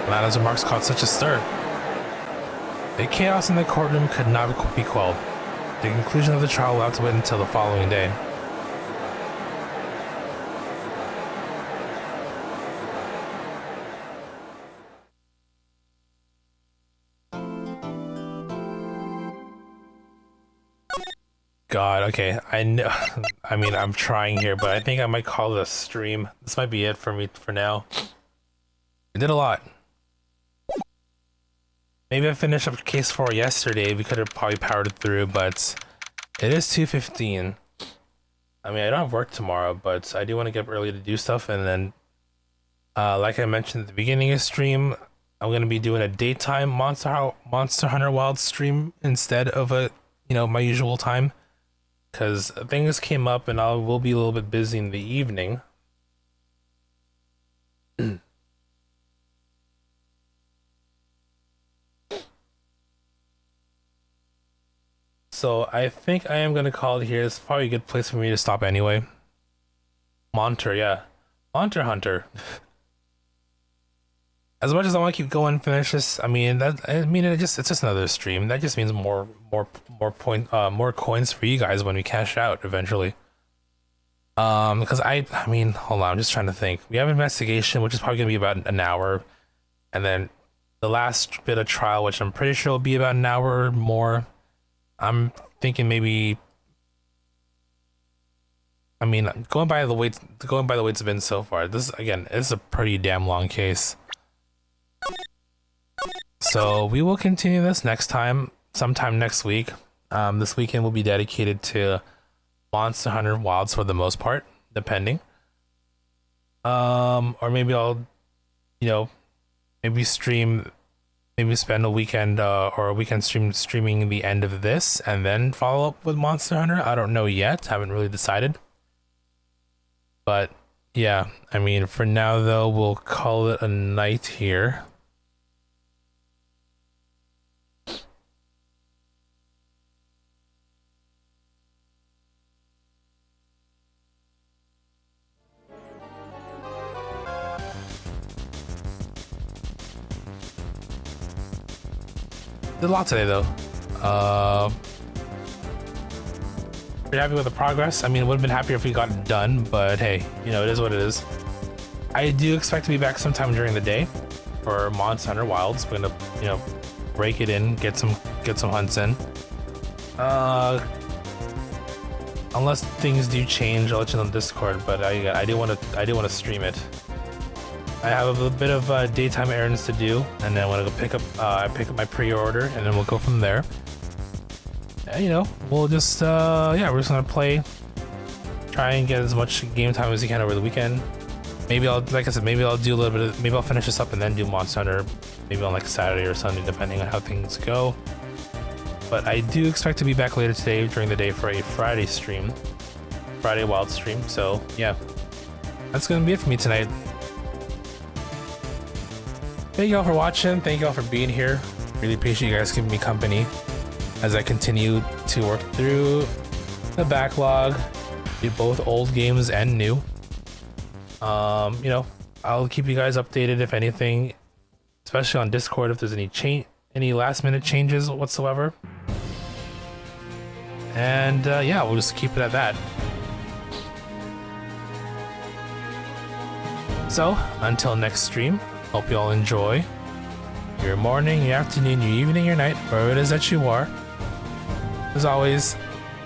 Lana's remarks caused such a stir. The chaos in the courtroom could not be quelled. The conclusion of the trial will have to wait until the following day. God, okay, I know. I mean, I'm trying here, but I think I might call it a stream. This might be it for me for now. I did a lot. Maybe I finished up case 4 yesterday. We could have probably powered through, but it is 2:15. I mean, I don't have work tomorrow, but I do want to get up early to do stuff. And then, like I mentioned at the beginning of stream, I'm gonna be doing a daytime Monster Hunter Wild stream instead of my usual time. Because things came up and I will be a little bit busy in the evening. So I think I am going to call it here. It's probably a good place for me to stop anyway. Yeah. Monster Hunter. As much as I want to keep going, finish this, it's just another stream. That just means more coins for you guys when we cash out eventually. Because hold on, I'm just trying to think. We have investigation, which is probably gonna be about an hour, and then the last bit of trial, which I'm pretty sure will be about an hour or more. I'm thinking maybe. I mean, going by the way it's been so far, this is a pretty damn long case. So we will continue this next time, sometime next week. This weekend will be dedicated to Monster Hunter Wilds for the most part, depending. Or maybe I'll, maybe spend a weekend or a weekend streaming the end of this and then follow up with Monster Hunter. I don't know yet. Haven't really decided. But yeah, I mean, for now though, we'll call it a night here. Did a lot today though. Pretty happy with the progress. I mean, it would have been happier if we got it done, but hey, it is what it is. I do expect to be back sometime during the day for Monster Hunter Wilds. We're gonna, break it in, get some hunts in. Unless things do change, I'll let you know on Discord. But I do want to stream it. I have a bit of daytime errands to do, and then when I go pick up my pre-order, and then we'll go from there. And, we'll just we're just gonna play, try and get as much game time as we can over the weekend. Maybe I'll do a little bit of, maybe I'll finish this up and then do Monster Hunter, maybe on like Saturday or Sunday, depending on how things go. But I do expect to be back later today during the day for a Friday Wild stream. So yeah, that's gonna be it for me tonight. Thank you all for watching. Thank you all for being here. Really appreciate you guys giving me company as I continue to work through the backlog, do both old games and new. I'll keep you guys updated if anything, especially on Discord if there's any last minute changes whatsoever. And we'll just keep it at that. So until next stream, hope you all enjoy your morning, your afternoon, your evening, your night, wherever it is that you are. As always,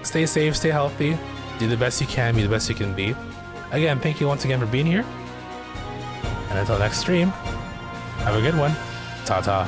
stay safe, stay healthy, do the best you can, be the best you can be. Again, thank you once again for being here. And until next stream, have a good one. Ta-ta.